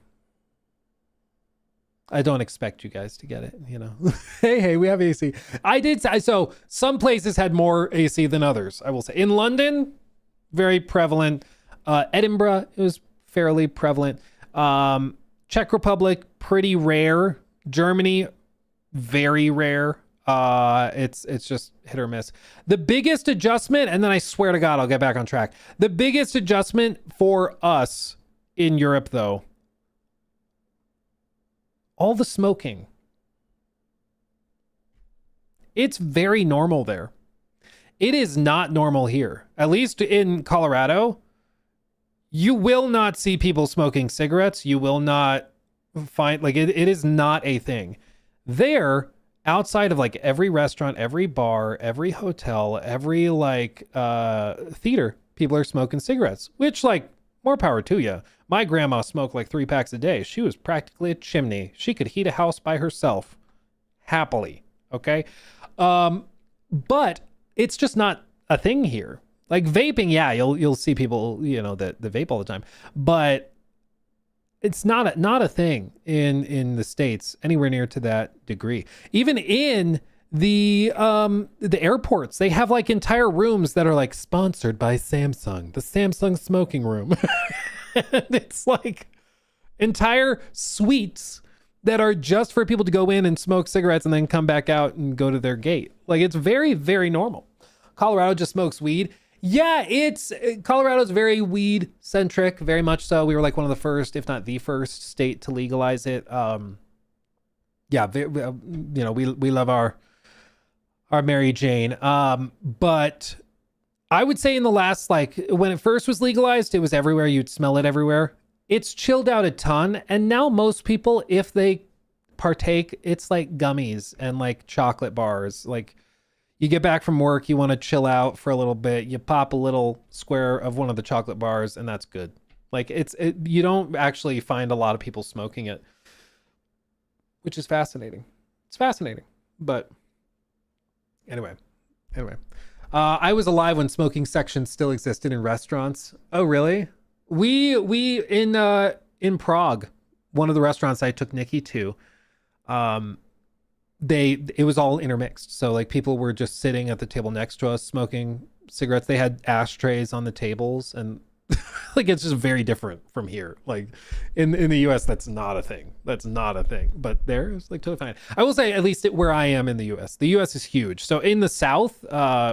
I don't expect you guys to get it, you know. hey, we have AC. So some places had more AC than others, I will say. In London, very prevalent. Edinburgh, it was fairly prevalent. Czech Republic, pretty rare. Germany, very rare. It's just hit or miss. The biggest adjustment, and then I swear to God, I'll get back on track. The biggest adjustment for us in Europe, though, all the smoking. It's very normal there. It is not normal here. At least in Colorado, you will not see people smoking cigarettes. You will not find, like, it is not a thing. There, outside of like every restaurant, every bar, every hotel, every like theater, people are smoking cigarettes, which, like, more power to you. My grandma smoked like 3 packs a day. She was practically a chimney. She could heat a house by herself happily. Okay. But it's just not a thing here. Like vaping, yeah, you'll see people, you know, that vape all the time, but it's not a thing in the States anywhere near to that degree. Even in the airports, they have like entire rooms that are like sponsored by Samsung, the Samsung smoking room. And it's like entire suites that are just for people to go in and smoke cigarettes and then come back out and go to their gate. Like, it's very, very normal. Colorado just smokes weed. Yeah, Colorado's very weed centric, very much so. We were like one of the first, if not the first state to legalize it. Yeah, you know, we love our Mary Jane. But I would say in the last, like, when it first was legalized, it was everywhere. You'd smell it everywhere. It's chilled out a ton. And now most people, if they partake, it's like gummies and like chocolate bars. Like, you get back from work, you want to chill out for a little bit, you pop a little square of one of the chocolate bars, and that's good. Like, you don't actually find a lot of people smoking it, which is fascinating. It's fascinating. But anyway. I was alive when smoking sections still existed in restaurants. Oh, really? We in in Prague, one of the restaurants I took Nikki to, it was all intermixed. So like people were just sitting at the table next to us smoking cigarettes. They had ashtrays on the tables, and like it's just very different from here. Like in the US, that's not a thing. That's not a thing. But there it's like totally fine. I will say, at least where I am in the US, the US is huge. So in the South,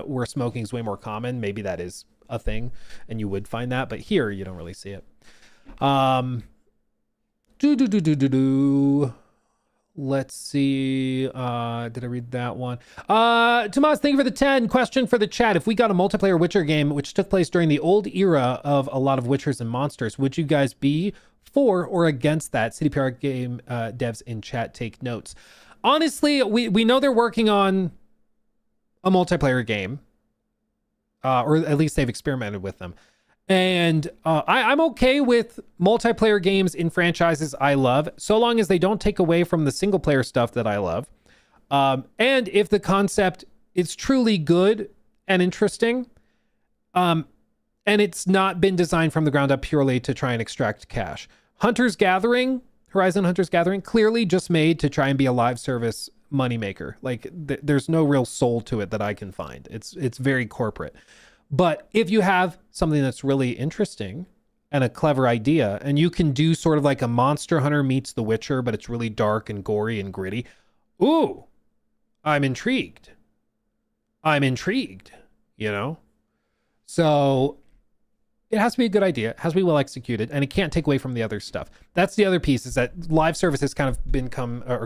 where smoking is way more common, maybe that is a thing and you would find that. But here you don't really see it. Let's see. Did I read that one? Tomas, thank you for the 10. Question for the chat. If we got a multiplayer Witcher game which took place during the old era of a lot of Witchers and monsters, would you guys be for or against that? CDPR game devs in chat take notes. Honestly, we know they're working on a multiplayer game, or at least they've experimented with them. And I'm okay with multiplayer games in franchises I love, so long as they don't take away from the single player stuff that I love. And if the concept is truly good and interesting, and it's not been designed from the ground up purely to try and extract cash. Horizon Hunter's Gathering, clearly just made to try and be a live service moneymaker. Like there's no real soul to it that I can find. It's very corporate. But if you have something that's really interesting and a clever idea, and you can do sort of like a Monster Hunter meets The Witcher, but it's really dark and gory and gritty. Ooh, I'm intrigued, you know? So it has to be a good idea. It has to be well executed, and it can't take away from the other stuff. That's the other piece, is that live service has kind of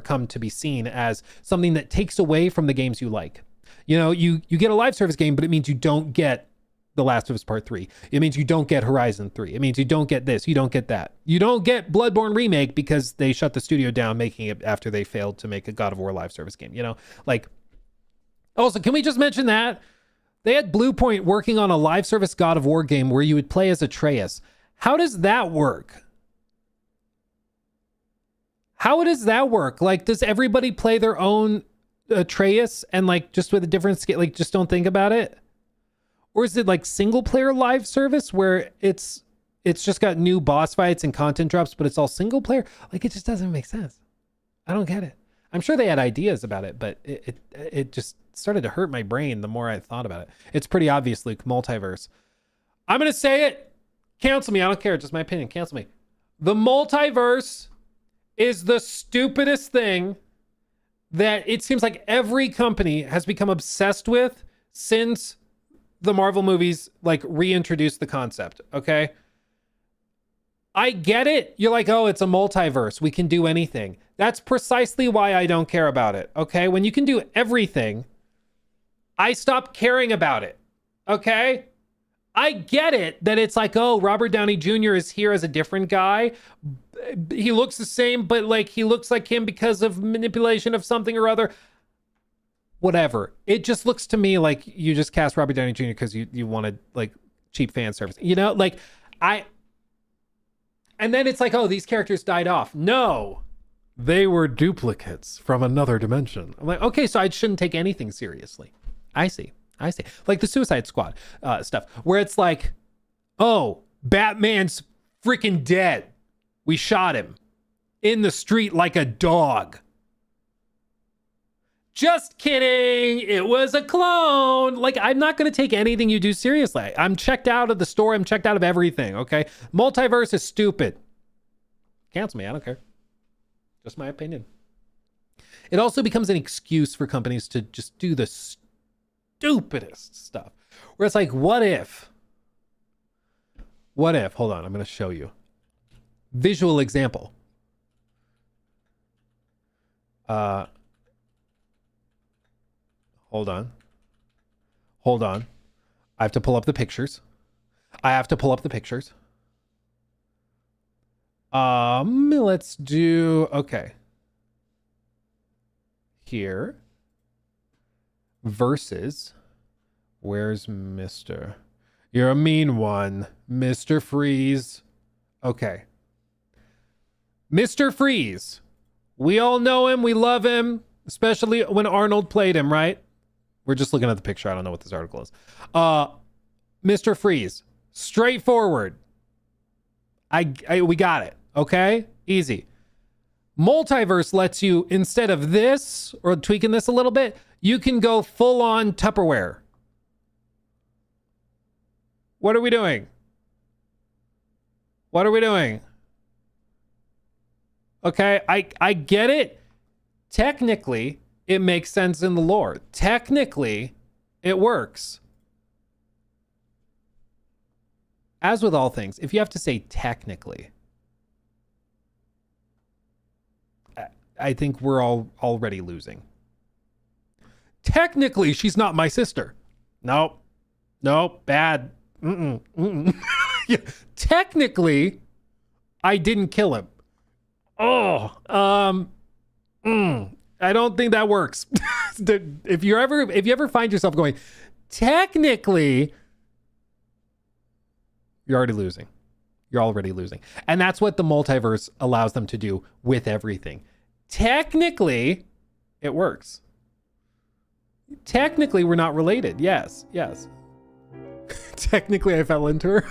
come to be seen as something that takes away from the games you like. You know, you get a live service game, but it means you don't get The Last of Us Part 3. It means you don't get Horizon 3. It means you don't get this. You don't get that. You don't get Bloodborne Remake because they shut the studio down making it after they failed to make a God of War live service game. You know, like, also, can we just mention that? They had Bluepoint working on a live service God of War game where you would play as Atreus. How does that work? How does that work? Like, does everybody play their own Atreus and like just with a different skill? Like, just don't think about it? Or is it like single player live service where it's just got new boss fights and content drops, but it's all single player? Like, it just doesn't make sense. I don't get it. I'm sure they had ideas about it, but it just started to hurt my brain the more I thought about it. It's pretty obvious, Luke, multiverse. I'm going to say it. Cancel me. I don't care. Just my opinion. Cancel me. The multiverse is the stupidest thing that it seems like every company has become obsessed with since the Marvel movies like reintroduced the concept. Okay, I get it. You're like, oh, it's a multiverse, we can do anything. That's precisely why I don't care about it. Okay, when you can do everything, I stop caring about it. Okay, I get it that it's like, oh, Robert Downey Jr. is here as a different guy. He looks the same, but like he looks like him because of manipulation of something or other. Whatever. It just looks to me like you just cast Robert Downey Jr. because you wanted like cheap fan service. You know, like and then it's like, oh, these characters died off. No, they were duplicates from another dimension. I'm like, okay, so I shouldn't take anything seriously. I see. Like the Suicide Squad stuff, where it's like, oh, Batman's freaking dead. We shot him in the street like a dog. Just kidding. It was a clone. Like, I'm not going to take anything you do seriously. I'm checked out of the story. I'm checked out of everything. Okay. Multiverse is stupid. Cancel me. I don't care. Just my opinion. It also becomes an excuse for companies to just do the stupidest stuff where it's like, what if, hold on, I'm going to show you visual example. Hold on. I have to pull up the pictures. Let's do, okay. Here. Versus. Where's Mr.? You're a mean one, Mr. Freeze. Okay. Mr. Freeze. We all know him. We love him. Especially when Arnold played him, right? We're just looking at the picture. I don't know what this article is. Mr. Freeze. Straightforward. We got it. Okay? Easy. Multiverse lets you, instead of this, or tweaking this a little bit, you can go full on Tupperware. What are we doing? What are we doing? Okay, I get it. Technically, it makes sense in the lore. Technically, it works. As with all things, if you have to say technically, I think we're all already losing. Technically, she's not my sister. Nope. Nope. Bad. Yeah. Technically, I didn't kill him. I don't think that works. If you ever find yourself going, technically, you're already losing. You're already losing. And that's what the multiverse allows them to do with everything. Technically, it works. Technically, we're not related. Yes. Technically, I fell into her.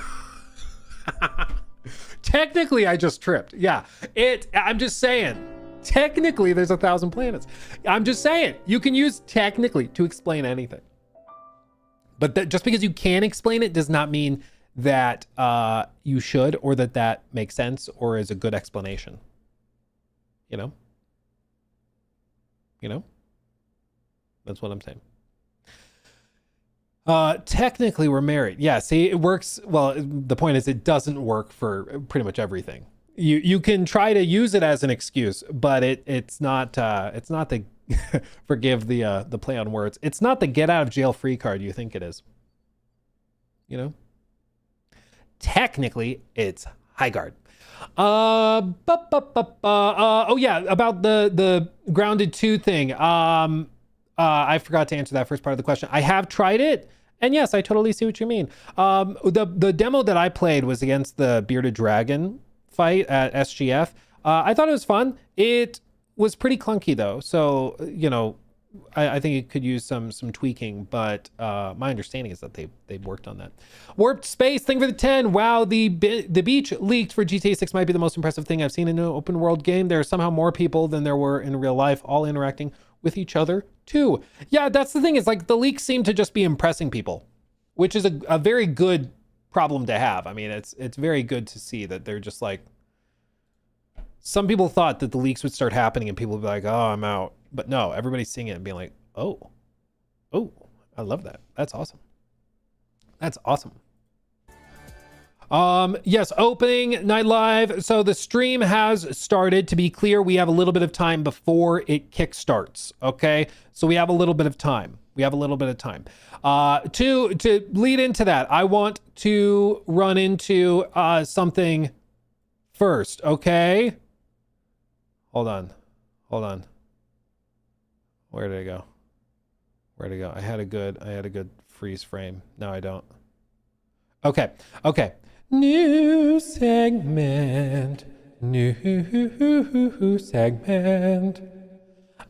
Technically, I just tripped. Yeah. I'm just saying. Technically, there's 1,000 planets. I'm just saying. You can use technically to explain anything. But just because you can explain it does not mean that you should, or that makes sense or is a good explanation. You know? That's what I'm saying. Technically we're married. Yeah, see, it works. Well, the point is it doesn't work for pretty much everything. You can try to use it as an excuse, but it's not the forgive the play on words. It's not the get out of jail free card you think it is. Technically it's high guard. Oh yeah, about the Grounded 2 thing. I forgot to answer that first part of the question. I have tried it, and yes, I totally see what you mean. The demo that I played was against the Bearded Dragon fight at SGF. I thought it was fun. It was pretty clunky though, so I think it could use some tweaking, but my understanding is that they've worked on that. Warped Space, thank you for the 10. Wow, the beach leaked for GTA 6 might be the most impressive thing I've seen in an open world game. There are somehow more people than there were in real life, all interacting with each other too. Yeah, that's the thing, is like the leaks seem to just be impressing people, which is a very good problem to have. I mean, it's very good to see that they're just like, some people thought that the leaks would start happening and people would be like, oh, I'm out. But no, everybody's seeing it and being like, oh, I love that. That's awesome. That's awesome. Yes, opening night live. So the stream has started. To be clear, we have a little bit of time before it kickstarts. Okay, so we have a little bit of time. To lead into that, I want to run into something first. Okay, hold on. Where did I go? I had a good freeze frame. No, I don't. Okay. New segment.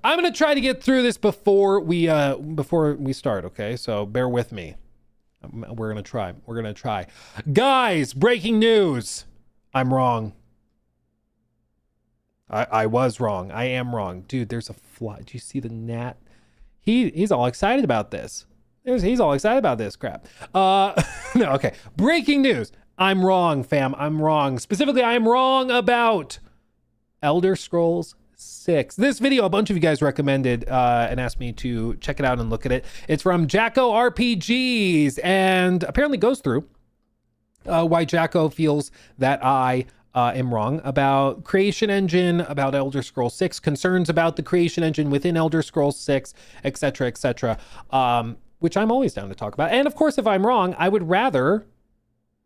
I'm gonna try to get through this before we start. Okay, so bear with me. We're gonna try. Guys, breaking news. I'm wrong. I was wrong. I am wrong. Dude, there's a fly. Do you see the gnat? He's all excited about this. He's all excited about this crap. No, okay. Breaking news. I'm wrong, fam. I'm wrong. Specifically, I am wrong about Elder Scrolls 6. This video, a bunch of you guys recommended and asked me to check it out and look at it. It's from Jacko RPGs and apparently goes through why Jacko feels that I am wrong about Creation Engine, about Elder Scrolls 6, concerns about the Creation Engine within Elder Scrolls 6, etc., which I'm always down to talk about. And of course, if I'm wrong, I would rather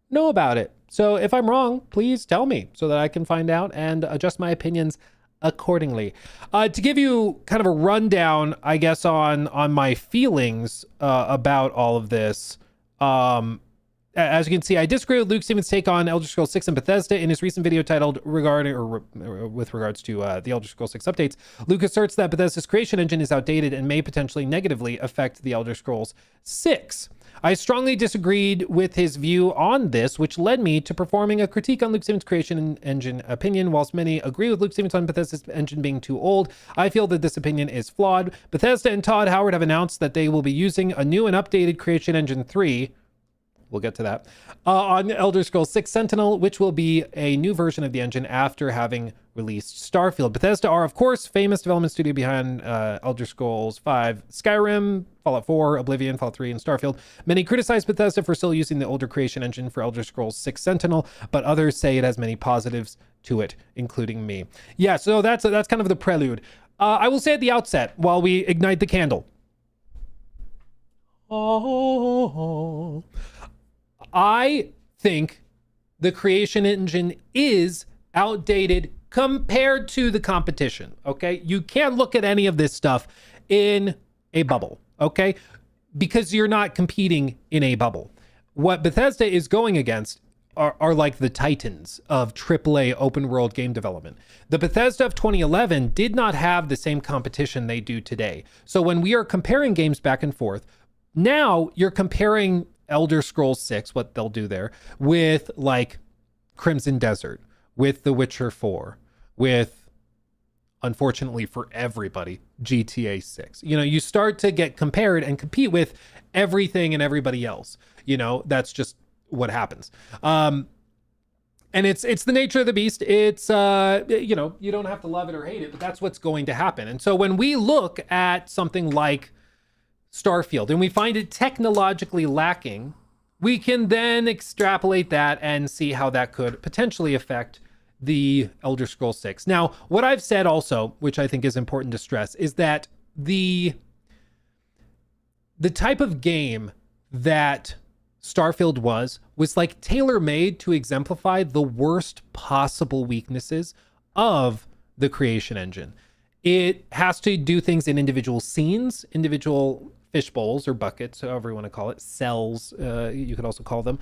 know about it. So if I'm wrong, please tell me so that I can find out and adjust my opinions accordingly. To give you kind of a rundown, I guess, on my feelings about all of this, as you can see, I disagree with Luke Stevens' take on Elder Scrolls 6 and Bethesda. In his recent video titled with regards to the Elder Scrolls 6 updates, Luke asserts that Bethesda's creation engine is outdated and may potentially negatively affect the Elder Scrolls 6. I strongly disagreed with his view on this, which led me to performing a critique on Luke Stevens' creation engine opinion. Whilst many agree with Luke Stevens on Bethesda's engine being too old, I feel that this opinion is flawed. Bethesda and Todd Howard have announced that they will be using a new and updated creation engine 3. We'll get to that, on Elder Scrolls 6 Sentinel, which will be a new version of the engine after having released Starfield. Bethesda are, of course, famous development studio behind Elder Scrolls 5, Skyrim, Fallout 4, Oblivion, Fallout 3, and Starfield. Many criticize Bethesda for still using the older creation engine for Elder Scrolls 6 Sentinel, but others say it has many positives to it, including me. Yeah, so that's kind of the prelude. I will say at the outset, while we ignite the candle, I think the creation engine is outdated compared to the competition, okay? You can't look at any of this stuff in a bubble, okay? Because you're not competing in a bubble. What Bethesda is going against are like the titans of AAA open world game development. The Bethesda of 2011 did not have the same competition they do today. So when we are comparing games back and forth, now you're comparing Elder Scrolls 6, what they'll do there, with like Crimson Desert, with The Witcher 4, with, unfortunately for everybody, GTA 6. You know, you start to get compared and compete with everything and everybody else. You know, that's just what happens. And it's the nature of the beast. It's, you know, you don't have to love it or hate it, but that's what's going to happen. And so when we look at something like Starfield and we find it technologically lacking, we can then extrapolate that and see how that could potentially affect the Elder Scrolls 6. Now, what I've said also, which I think is important to stress, is that the type of game that Starfield was like tailor-made to exemplify the worst possible weaknesses of the creation engine. It has to do things in individual scenes, individual fish bowls or buckets, however you want to call it, cells, you could also call them.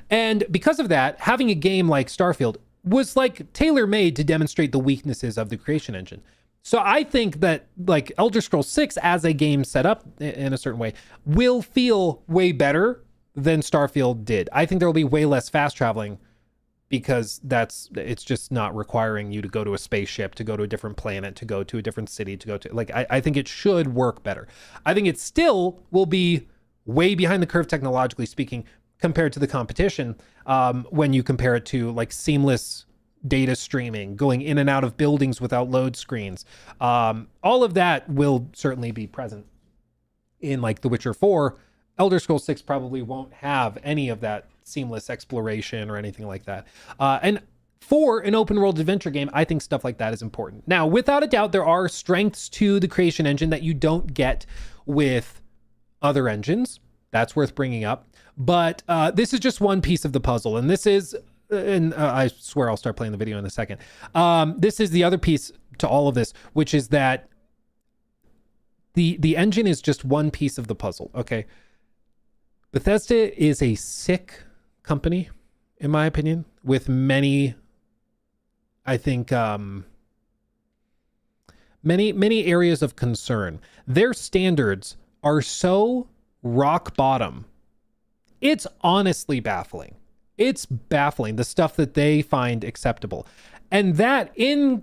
And because of that, having a game like Starfield was like tailor-made to demonstrate the weaknesses of the creation engine. So I think that like Elder Scrolls 6 as a game set up in a certain way will feel way better than Starfield did. I think there will be way less fast traveling because it's just not requiring you to go to a spaceship, to go to a different planet, to go to a different city, to go to, like, I think it should work better. I think it still will be way behind the curve technologically speaking compared to the competition, when you compare it to like seamless data streaming, going in and out of buildings without load screens. All of that will certainly be present in like The Witcher 4. Elder Scrolls 6 probably won't have any of that seamless exploration or anything like that. And for an open world adventure game, I think stuff like that is important. Now, without a doubt, there are strengths to the creation engine that you don't get with other engines. That's worth bringing up. But this is just one piece of the puzzle. And this is, I swear I'll start playing the video in a second. This is the other piece to all of this, which is that the engine is just one piece of the puzzle, okay? Bethesda is a sick company, in my opinion, with many, I think, many areas of concern. Their standards are so rock bottom. It's honestly baffling. It's baffling, the stuff that they find acceptable. And that in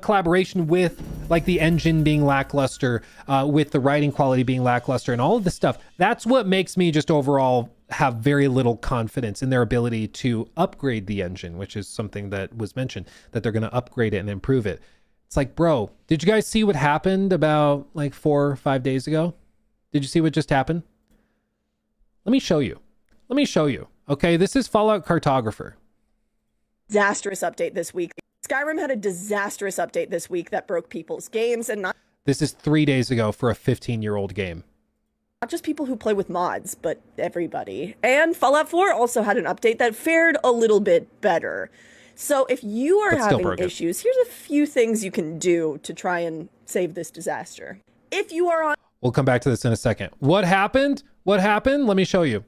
collaboration with like the engine being lackluster, with the writing quality being lackluster and all of this stuff, that's what makes me just overall have very little confidence in their ability to upgrade the engine, which is something that was mentioned, that they're going to upgrade it and improve it. It's like, bro, did you guys see what happened about like 4 or 5 days ago? Did you see what just happened? Let me show you. Okay, this is Fallout Cartographer. Disastrous update this week. Skyrim had a disastrous update this week that broke people's games, and not This is 3 days ago for a 15-year-old game. Not just people who play with mods, but everybody. And Fallout 4 also had an update that fared a little bit better. So if you are having issues, here's a few things you can do to try and save this disaster. If you are on... We'll come back to this in a second. What happened? Let me show you.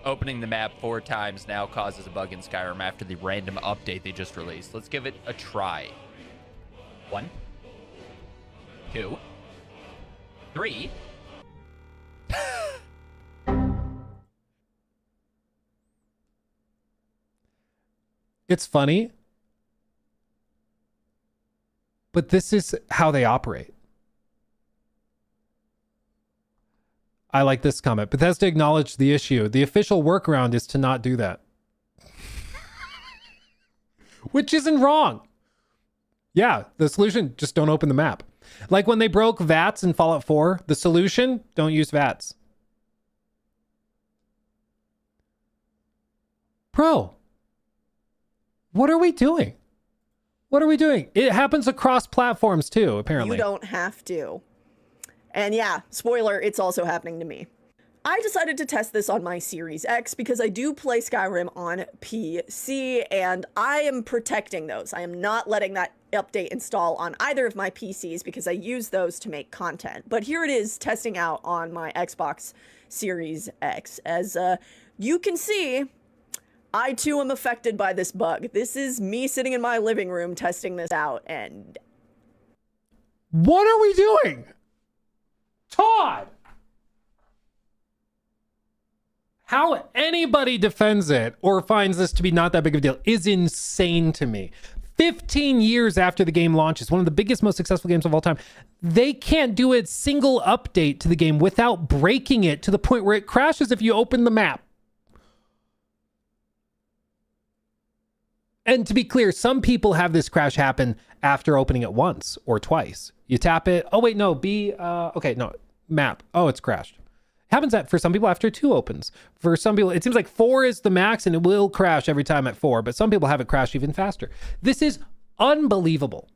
Opening the map 4 times now causes a bug in Skyrim after the random update they just released. Let's give it a try. 1, 2, 3. It's funny, but this is how they operate. I like this comment. Bethesda acknowledged the issue. The official workaround is to not do that. Which isn't wrong. Yeah, the solution, just don't open the map. Like when they broke VATS in Fallout 4, the solution, don't use VATS. Bro, what are we doing? What are we doing? It happens across platforms too, apparently. You don't have to. And yeah, spoiler, it's also happening to me. I decided to test this on my Series X because I do play Skyrim on PC, and I am protecting those. I am not letting that update install on either of my PCs because I use those to make content. But here it is testing out on my Xbox Series X. As you can see, I too am affected by this bug. This is me sitting in my living room testing this out, and... What are we doing? Todd! How anybody defends it or finds this to be not that big of a deal is insane to me. 15 years after the game launches, one of the biggest, most successful games of all time, they can't do a single update to the game without breaking it to the point where it crashes if you open the map. And to be clear, some people have this crash happen after opening it once or twice. You tap it. Oh, wait, no. Okay, no. Map. Oh, it's crashed. Happens for some people after 2 opens. For some people, it seems like 4 is the max and it will crash every time at 4. But some people have it crash even faster. This is unbelievable.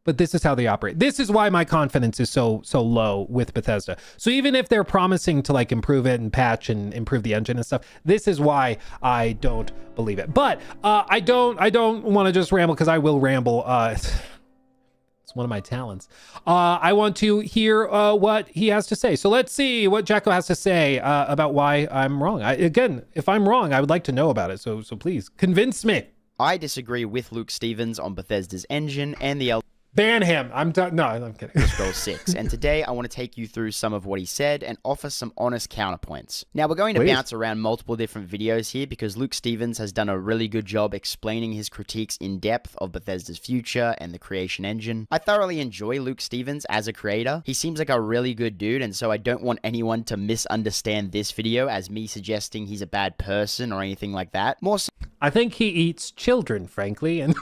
But this is how they operate. This is why my confidence is so low with Bethesda. So even if they're promising to like improve it and patch and improve the engine and stuff, this is why I don't believe it. But I don't want to just ramble, because I will ramble. It's one of my talents. I want to hear what he has to say. So let's see what Jacko has to say about why I'm wrong. Again, if I'm wrong, I would like to know about it. So please convince me. I disagree with Luke Stevens on Bethesda's engine and the Ban him. I'm done. No, I'm kidding. Scrolls 6. And today I want to take you through some of what he said and offer some honest counterpoints. Now we're going to bounce around multiple different videos here because Luke Stevens has done a really good job explaining his critiques in depth of Bethesda's future and the creation engine. I thoroughly enjoy Luke Stevens as a creator. He seems like a really good dude, and so I don't want anyone to misunderstand this video as me suggesting he's a bad person or anything like that. More so, I think he eats children, frankly, and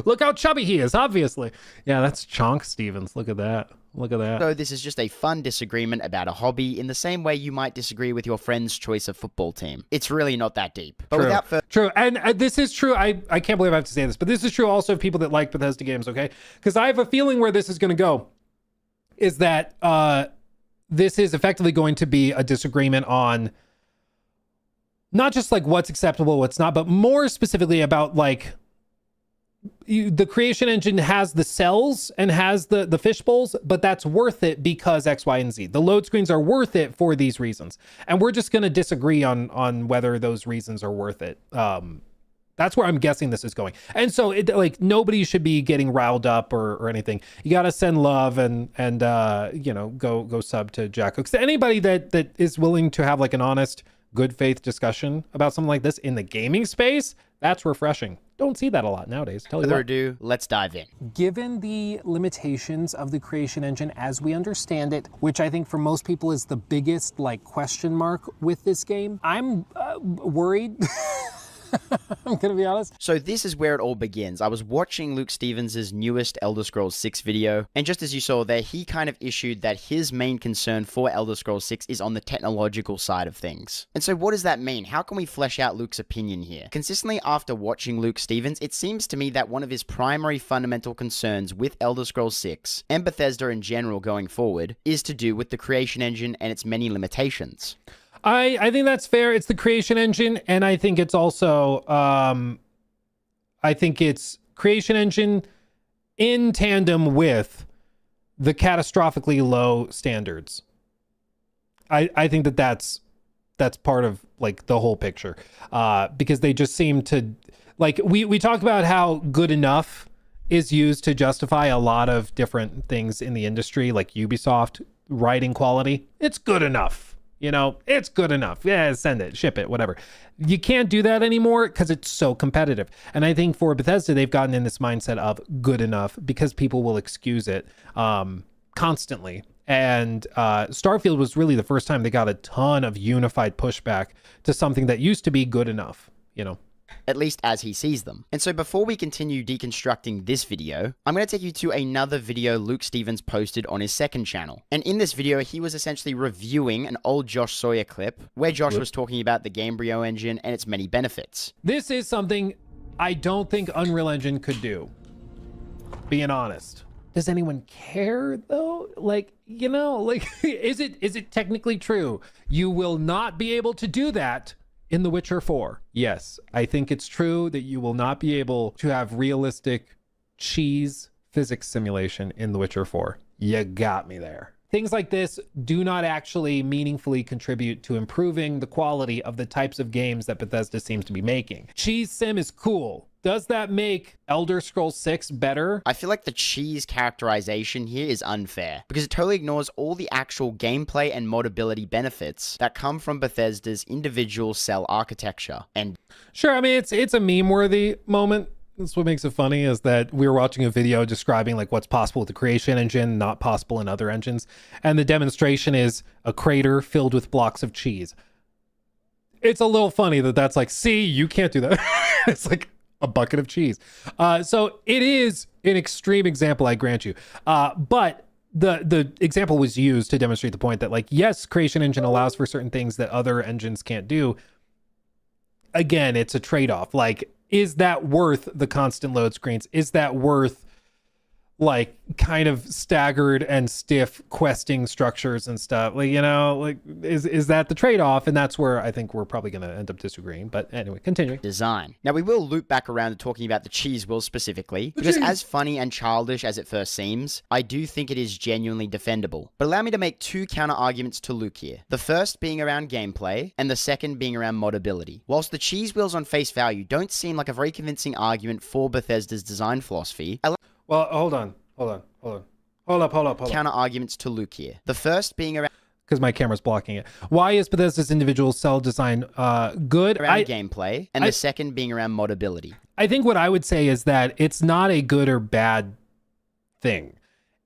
look how chubby he is, obviously. Yeah, that's Chonk Stevens. Look at that. Look at that. So this is just a fun disagreement about a hobby in the same way you might disagree with your friend's choice of football team. It's really not that deep. But without true. And this is true. I can't believe I have to say this, but this is true also of people that like Bethesda games, okay? Because I have a feeling where this is going to go is that this is effectively going to be a disagreement on not just like what's acceptable, what's not, but more specifically about like the creation engine has the cells and has the fish bowls, but that's worth it because X, Y, and Z. The load screens are worth it for these reasons. And we're just going to disagree on whether those reasons are worth it. That's where I'm guessing this is going. And so like nobody should be getting riled up or anything. You got to send love and you know, go sub to Jack Hooks. Anybody that is willing to have like an honest, good faith discussion about something like this in the gaming space, that's refreshing. Don't see that a lot nowadays. Without further ado, let's dive in. Given the limitations of the creation engine as we understand it, which I think for most people is the biggest like question mark with this game, I'm worried. I'm gonna be honest. So this is where it all begins. I was watching Luke Stevens' newest Elder Scrolls 6 video, and just as you saw there, he kind of issued that his main concern for Elder Scrolls 6 is on the technological side of things. And so what does that mean? How can we flesh out Luke's opinion here? Consistently after watching Luke Stevens, it seems to me that one of his primary fundamental concerns with Elder Scrolls 6, and Bethesda in general going forward, is to do with the creation engine and its many limitations. I think that's fair. It's the creation engine, and I think it's also I think it's creation engine in tandem with the catastrophically low standards. I think that's that's part of like the whole picture, because they just seem to like we talk about how good enough is used to justify a lot of different things in the industry, like Ubisoft writing quality. It's good enough. You know, it's good enough. Yeah, send it, ship it, whatever. You can't do that anymore because it's so competitive. And I think for Bethesda, they've gotten in this mindset of good enough because people will excuse it constantly. And Starfield was really the first time they got a ton of unified pushback to something that used to be good enough, you know. At least as he sees them. And so before we continue deconstructing this video, I'm going to take you to another video Luke Stevens posted on his second channel. And in this video, he was essentially reviewing an old Josh Sawyer clip where Josh was talking about the Gamebryo engine and its many benefits. This is something I don't think Unreal Engine could do, being honest. Does anyone care though? Like, you know, like, is it technically true? You will not be able to do that in The Witcher 4. Yes, I think it's true that you will not be able to have realistic cheese physics simulation in The Witcher 4. You got me there. Things like this do not actually meaningfully contribute to improving the quality of the types of games that Bethesda seems to be making. Cheese sim is cool. Does that make Elder Scrolls 6 better? I feel like the cheese characterization here is unfair because it totally ignores all the actual gameplay and modability benefits that come from Bethesda's individual cell architecture. And sure, I mean, it's a meme-worthy moment. That's what makes it funny, is that we were watching a video describing like what's possible with the creation engine, not possible in other engines. And the demonstration is a crater filled with blocks of cheese. It's a little funny that that's like, see, you can't do that. It's like a bucket of cheese. So it is an extreme example, I grant you. But the example was used to demonstrate the point that, like, yes, creation engine allows for certain things that other engines can't do. Again, it's a trade-off. Like, is that worth the constant load screens? Is that worth like kind of staggered and stiff questing structures and stuff? Like, you know, like is that the trade-off? And that's where I think we're probably going to end up disagreeing. But anyway, continuing. Design. Now we will loop back around to talking about the cheese wheels specifically, because as funny and childish as it first seems, I do think it is genuinely defendable. But allow me to make two counter arguments to Luke here. The first being around gameplay, and the second being around modability. Whilst the cheese wheels on face value don't seem like a very convincing argument for Bethesda's design philosophy, well, hold up. Counter arguments to Luke here. The first being around, because my camera's blocking it. Why is Bethesda's individual cell design good? Around gameplay, and the second being around modability. I think what I would say is that it's not a good or bad thing.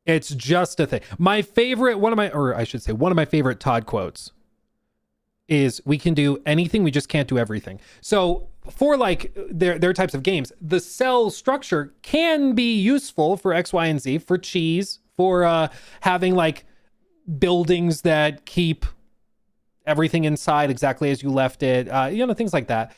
It's just a thing. One of my favorite Todd quotes is, "We can do anything, we just can't do everything." So for like their types of games, the cell structure can be useful for X, Y, and Z, for cheese, for having like buildings that keep everything inside exactly as you left it, things like that.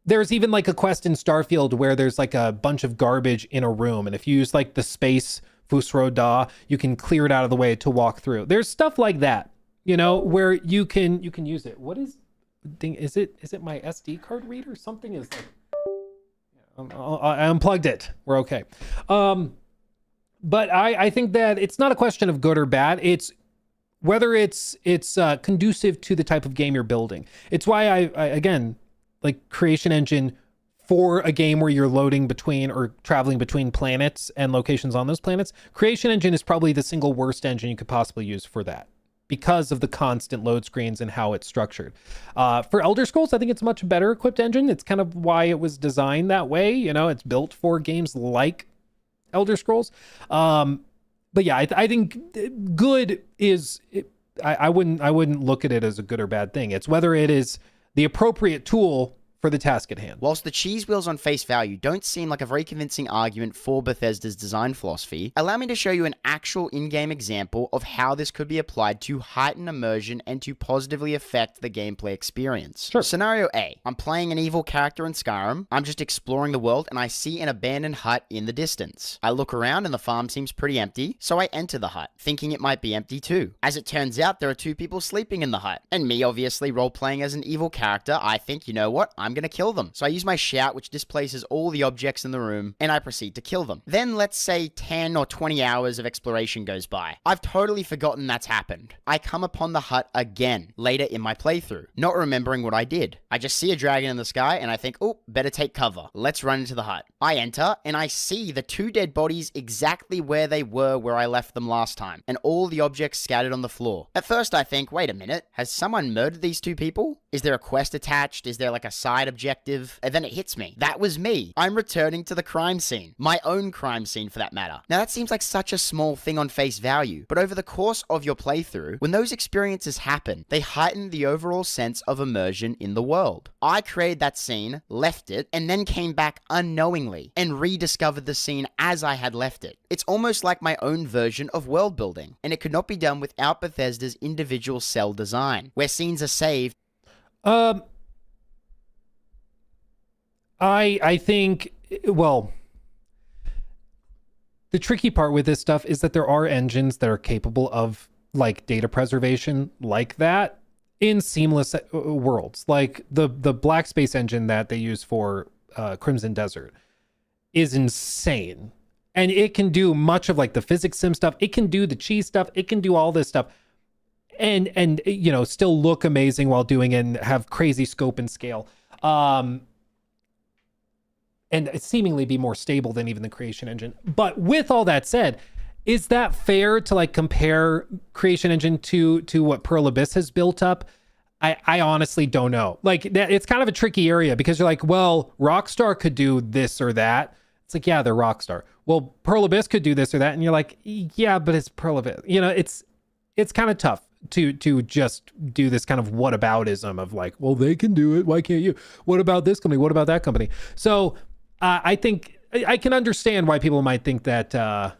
There's even like a quest in Starfield where there's like a bunch of garbage in a room, and if you use like the space Fusro Da, you can clear it out of the way to walk through. There's stuff like that, you know, where you can use it. What is thing? Is it my SD card reader? Something is like, I unplugged it. We're okay. But I think that it's not a question of good or bad. It's whether it's conducive to the type of game you're building. It's why I again, like, creation engine for a game where you're loading between or traveling between planets and locations on those planets, creation engine is probably the single worst engine you could possibly use for that, because of the constant load screens and how it's structured. For Elder Scrolls, I think it's a much better equipped engine. It's kind of why it was designed that way. You know, it's built for games like Elder Scrolls. But yeah, I think good is, I wouldn't look at it as a good or bad thing. It's whether it is the appropriate tool for the task at hand. Whilst the cheese wheels on face value don't seem like a very convincing argument for Bethesda's design philosophy, allow me to show you an actual in-game example of how this could be applied to heighten immersion and to positively affect the gameplay experience. Sure. Scenario A. I'm playing an evil character in Skyrim. I'm just exploring the world and I see an abandoned hut in the distance. I look around and the farm seems pretty empty, so I enter the hut, thinking it might be empty too. As it turns out, there are two people sleeping in the hut, and me obviously role-playing as an evil character, I think, you know what, I'm I'm gonna kill them. So I use my shout, which displaces all the objects in the room, and I proceed to kill them. Then let's say 10 or 20 hours of exploration goes by. I've totally forgotten that's happened. I come upon the hut again later in my playthrough, not remembering what I did. I just see a dragon in the sky and I think, oh, better take cover. Let's run into the hut. I enter and I see the 2 dead bodies exactly where they were where I left them last time, and all the objects scattered on the floor. At first I think, wait a minute, has someone murdered these 2 people? Is there a quest attached? Is there like a side objective? And then it hits me. That was me. I'm returning to the crime scene. My own crime scene for that matter. Now that seems like such a small thing on face value, but over the course of your playthrough, when those experiences happen, they heighten the overall sense of immersion in the world. I created that scene, left it, and then came back unknowingly and rediscovered the scene as I had left it. It's almost like my own version of world building, and it could not be done without Bethesda's individual cell design, where scenes are saved. I think, well, the tricky part with this stuff is that there are engines that are capable of like data preservation like that in seamless worlds. Like the Black Space engine that they use for Crimson Desert is insane. And it can do much of like the physics sim stuff. It can do the cheese stuff. It can do all this stuff. And you know, still look amazing while doing it and have crazy scope and scale. And seemingly be more stable than even the Creation Engine. But with all that said, is that fair to like compare Creation Engine to what Pearl Abyss has built up? I honestly don't know. Like it's kind of a tricky area because you're like, well, Rockstar could do this or that. It's like, yeah, they're Rockstar. Well, Pearl Abyss could do this or that. And you're like, yeah, but it's Pearl Abyss. You know, it's kind of tough to just do this kind of whataboutism of like, well, they can do it. Why can't you? What about this company? What about that company? So I think I can understand why people might think that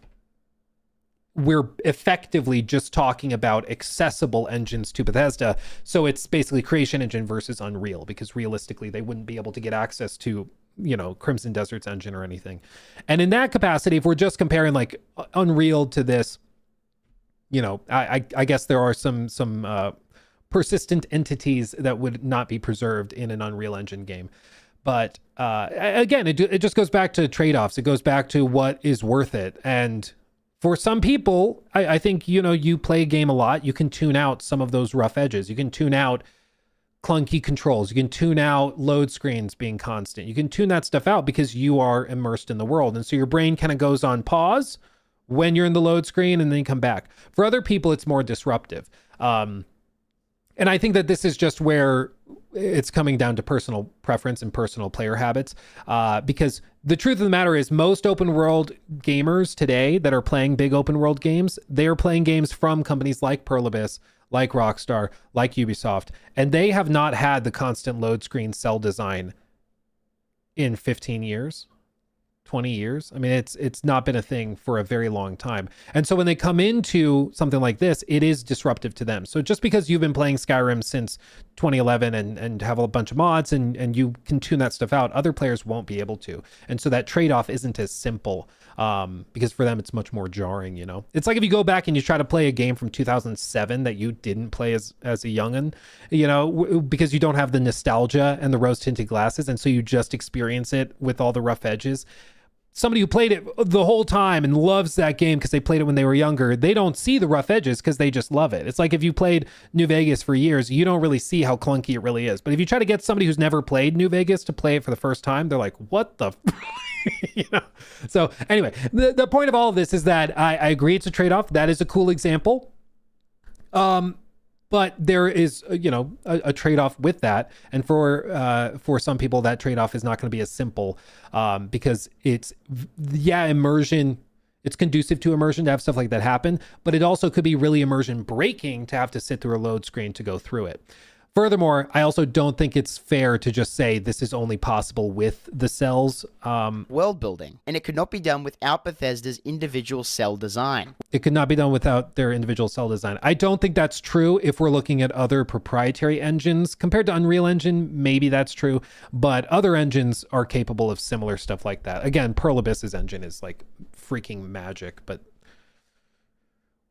we're effectively just talking about accessible engines to Bethesda. So it's basically Creation Engine versus Unreal, because realistically they wouldn't be able to get access to, you know, Crimson Desert's engine or anything. And in that capacity, if we're just comparing like Unreal to this, you know, I guess there are some persistent entities that would not be preserved in an Unreal Engine game. But again, it just goes back to trade-offs. It goes back to what is worth it. And for some people, I think, you know, you play a game a lot, you can tune out some of those rough edges. You can tune out clunky controls. You can tune out load screens being constant. You can tune that stuff out because you are immersed in the world. And so your brain kind of goes on pause when you're in the load screen and then you come back. For other people, it's more disruptive. And I think that this is just where it's coming down to personal preference and personal player habits. Because the truth of the matter is most open world gamers today that are playing big open world games, they are playing games from companies like Pearl Abyss, like Rockstar, like Ubisoft, and they have not had the constant load screen cell design in 15 years. 20 years. I mean, it's not been a thing for a very long time. And so when they come into something like this, it is disruptive to them. So just because you've been playing Skyrim since 2011 and have a bunch of mods and you can tune that stuff out, other players won't be able to. And so that trade-off isn't as simple because for them, it's much more jarring, you know? It's like if you go back and you try to play a game from 2007 that you didn't play as a youngin', you know, because you don't have the nostalgia and the rose-tinted glasses. And so you just experience it with all the rough edges. Somebody who played it the whole time and loves that game because they played it when they were younger, they don't see the rough edges because they just love it. It's like if you played New Vegas for years, you don't really see how clunky it really is. But if you try to get somebody who's never played New Vegas to play it for the first time, they're like, what the you know? So anyway, the point of all of this is that I agree it's a trade-off. That is a cool example. But there is, you know, a trade-off with that. And for some people, that trade-off is not going to be as simple because it's, immersion. It's conducive to immersion to have stuff like that happen. But it also could be really immersion breaking to have to sit through a load screen to go through it. Furthermore, I also don't think it's fair to just say this is only possible with the cells. World building, and it could not be done without Bethesda's individual cell design. It could not be done without their individual cell design. I don't think that's true if we're looking at other proprietary engines. Compared to Unreal Engine, maybe that's true, but other engines are capable of similar stuff like that. Again, Pearl Abyss's engine is like freaking magic, but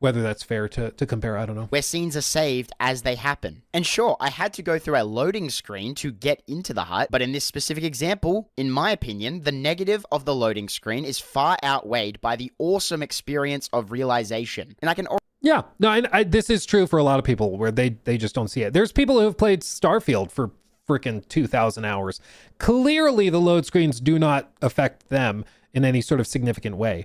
Whether that's fair to compare, I don't know. Where scenes are saved as they happen. And sure, I had to go through a loading screen to get into the hut, but in this specific example, in my opinion, the negative of the loading screen is far outweighed by the awesome experience of realization. And I can... Yeah, no, this is true for a lot of people where they just don't see it. There's people who have played Starfield for freaking 2,000 hours. Clearly, the load screens do not affect them in any sort of significant way.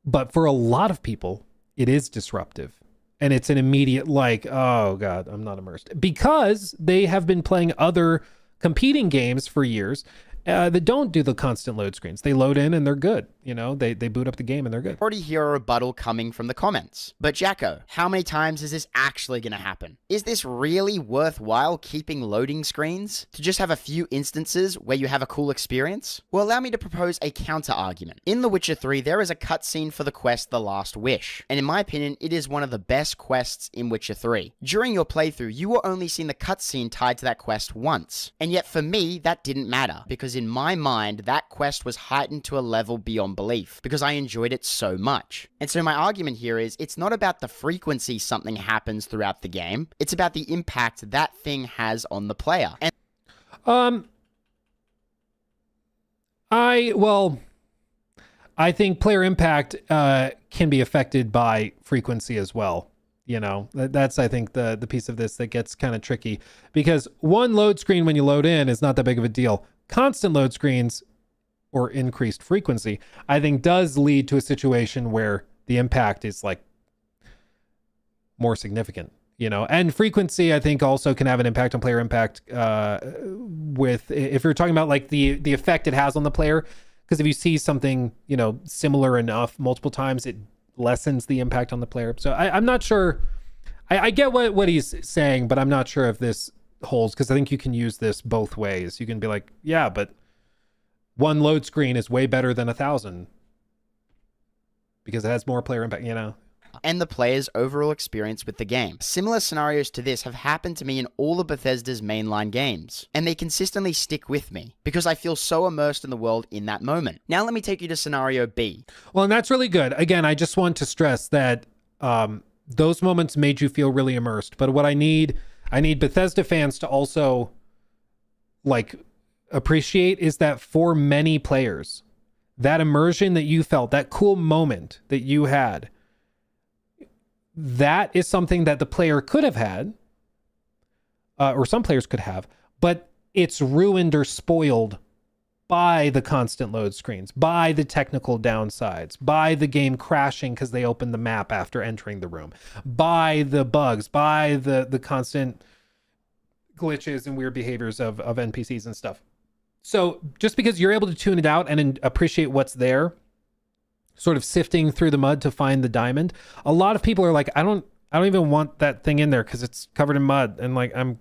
But for a lot of people, it is disruptive. And it's an immediate like, oh God, I'm not immersed. Because they have been playing other competing games for years that don't do the constant load screens. They load in and they're good. You know, they boot up the game and they're good. Already hear a rebuttal coming from the comments. But Jacko, how many times is this actually going to happen? Is this really worthwhile keeping loading screens to just have a few instances where you have a cool experience? Well, allow me to propose a counter argument. In The Witcher 3, there is a cutscene for the quest The Last Wish. And in my opinion, it is one of the best quests in Witcher 3. During your playthrough, you will only see the cutscene tied to that quest once. And yet for me, that didn't matter because in my mind, that quest was heightened to a level beyond belief because I enjoyed it so much. And so my argument here is it's not about the frequency something happens throughout the game. It's about the impact that thing has on the player. And I think player impact can be affected by frequency as well. You know, that's, I think, the piece of this that gets kind of tricky because one load screen when you load in is not that big of a deal. Constant load screens or increased frequency, I think, does lead to a situation where the impact is like more significant, you know, and frequency, I think, also can have an impact on player impact with, if you're talking about like the effect it has on the player, because if you see something, you know, similar enough multiple times, it lessens the impact on the player. So I'm not sure. I get what he's saying, but I'm not sure if this holds because I think you can use this both ways. You can be like, yeah, but one load screen is way better than 1,000 because it has more player impact, you know. And the player's overall experience with the game. Similar scenarios to this have happened to me in all of Bethesda's mainline games, and they consistently stick with me because I feel so immersed in the world in that moment. Now let me take you to scenario B. Well, and that's really good. Again, I just want to stress that those moments made you feel really immersed, but what I need Bethesda fans to also like appreciate is that for many players, that immersion that you felt, that cool moment that you had, that is something that the player could have had, or some players could have, but it's ruined or spoiled by the constant load screens, by the technical downsides, by the game crashing because they opened the map after entering the room, by the bugs, by the constant glitches and weird behaviors of NPCs and stuff. So just because you're able to tune it out and appreciate what's there, sort of sifting through the mud to find the diamond, a lot of people are like, I don't even want that thing in there because it's covered in mud, and like I'm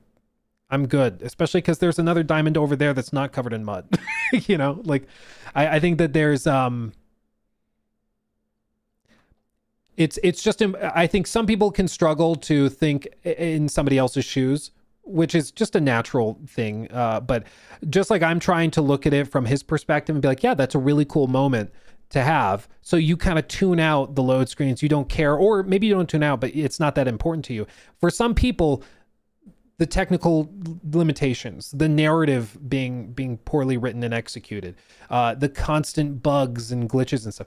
good, especially because there's another diamond over there that's not covered in mud. You know, like I think that there's it's just, I think some people can struggle to think in somebody else's shoes, which is just a natural thing. But just like I'm trying to look at it from his perspective and be like, yeah, that's a really cool moment to have. So you kind of tune out the load screens. You don't care, or maybe you don't tune out, but it's not that important to you. For some people, the technical limitations, the narrative being poorly written and executed, the constant bugs and glitches and stuff,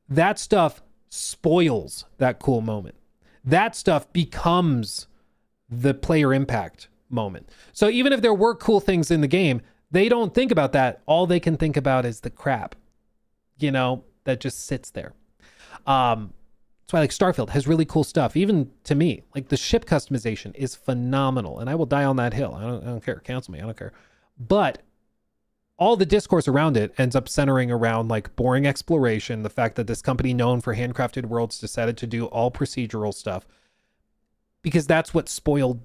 that stuff spoils that cool moment. That stuff becomes the player impact moment. So even if there were cool things in the game, they don't think about that. All they can think about is the crap, you know, that just sits there. That's why like Starfield has really cool stuff. Even to me, like the ship customization is phenomenal, and I will die on that hill. I don't care. Cancel me. I don't care. But all the discourse around it ends up centering around like boring exploration, the fact that this company known for handcrafted worlds decided to do all procedural stuff because that's what spoiled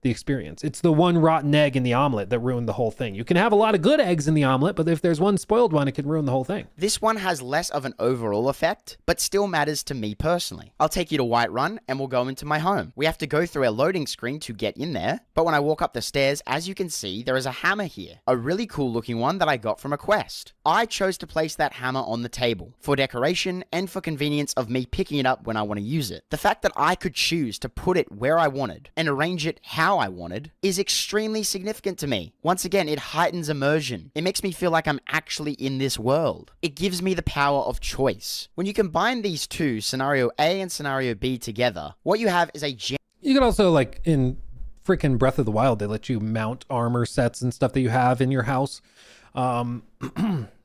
the experience. It's the one rotten egg in the omelet that ruined the whole thing. You can have a lot of good eggs in the omelet, but if there's one spoiled one, it can ruin the whole thing. This one has less of an overall effect, but still matters to me personally. I'll take you to Whiterun and we'll go into my home. We have to go through a loading screen to get in there, but when I walk up the stairs, as you can see, there is a hammer here. A really cool looking one that I got from a quest. I chose to place that hammer on the table for decoration and for convenience of me picking it up when I want to use it. The fact that I could choose to put it where I wanted and arrange it how I wanted is extremely significant to me. Once again, it heightens immersion. It makes me feel like I'm actually in this world. It gives me the power of choice. When you combine these two, scenario A and scenario B together, what you have is a You can also, like in freaking Breath of the Wild, they let you mount armor sets and stuff that you have in your house.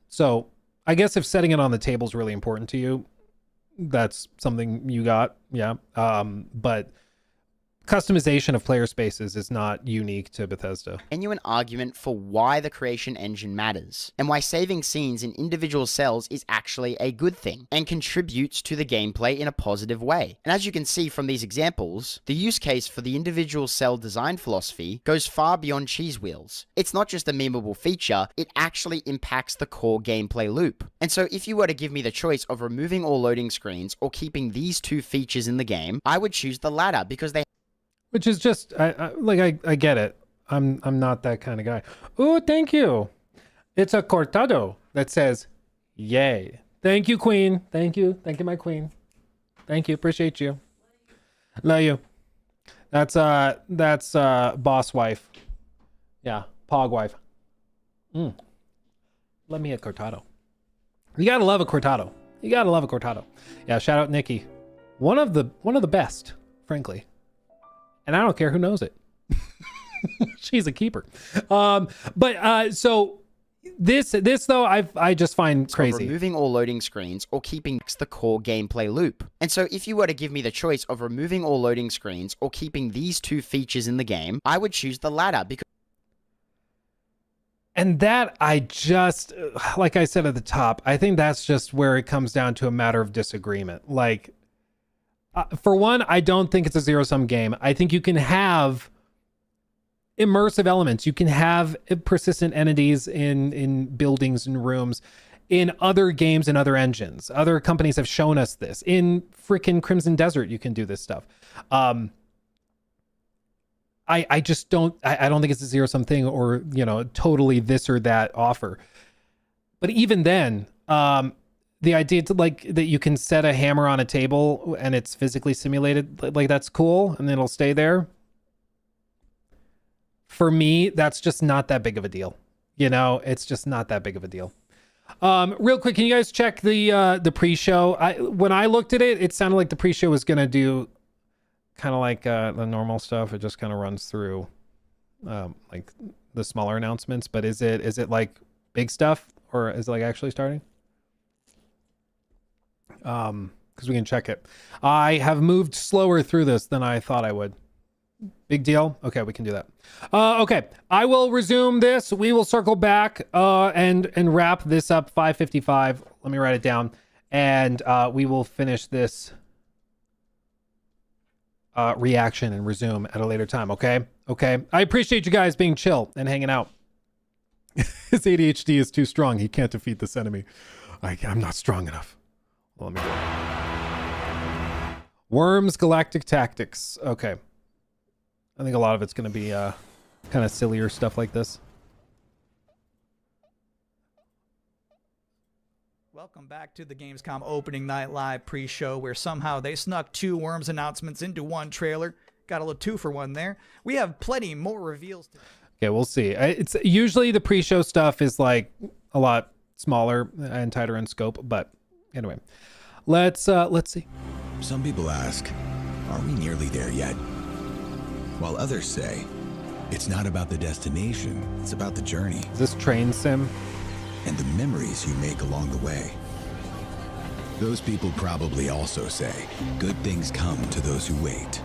So I guess if setting it on the table is really important to you, that's something you got. Yeah. But customization of player spaces is not unique to Bethesda. Genuine argument for why the creation engine matters, and why saving scenes in individual cells is actually a good thing, and contributes to the gameplay in a positive way. And as you can see from these examples, the use case for the individual cell design philosophy goes far beyond cheese wheels. It's not just a memeable feature, it actually impacts the core gameplay loop. And so if you were to give me the choice of removing all loading screens or keeping these two features in the game, I would choose the latter because they Which is just, I get it. I'm not that kind of guy. Oh, thank you. It's a cortado that says, yay. Thank you, queen. Thank you. Thank you, my queen. Thank you. Appreciate you. Love you. That's boss wife. Yeah, pog wife. Let me a cortado. You gotta love a cortado. You gotta love a cortado. Yeah, shout out Nikki. One of the best, frankly. And I don't care who knows it. She's a keeper. So this though, I just find crazy. Removing all loading screens or keeping the core gameplay loop. And so if you were to give me the choice of removing all loading screens or keeping these two features in the game, I would choose the latter because... And that I just, like I said at the top, I think that's just where it comes down to a matter of disagreement. Like, for one, I don't think it's a zero-sum game. I think you can have immersive elements. You can have persistent entities in buildings and rooms in other games and other engines. Other companies have shown us this. In freaking Crimson Desert, you can do this stuff. I just don't, I don't think it's a zero-sum thing or, totally this or that offer. But even then, the idea to that you can set a hammer on a table and it's physically simulated, like that's cool, and then it'll stay there. For me, that's just not that big of a deal. It's just not that big of a deal. Real quick, can you guys check the pre-show? When I looked at it, it sounded like the pre-show was gonna do kind of like the normal stuff. It just kind of runs through like the smaller announcements. But is it like big stuff, or is it like actually starting? Because we can check it. I have moved slower through this than I thought I would. Big deal. Okay, we can do that. Okay, I will resume this. We will circle back and wrap this up. 5:55. Let me write it down, and we will finish this reaction and resume at a later time. Okay. I appreciate you guys being chill and hanging out. His ADHD is too strong. He can't defeat this enemy. I'm not strong enough. Well, let me go. Worms Galactic Tactics. Okay. I think a lot of it's going to be kind of sillier stuff like this. Welcome back to the Gamescom opening night live pre-show, where somehow they snuck 2 Worms announcements into one trailer. Got a little 2-for-1 there. We have plenty more reveals. Okay, we'll see. It's usually the pre-show stuff is like a lot smaller and tighter in scope, but anyway, let's see. Some people ask, are we nearly there yet? While others say, it's not about the destination, it's about the journey. Is this train sim? And the memories you make along the way. Those people probably also say, good things come to those who wait.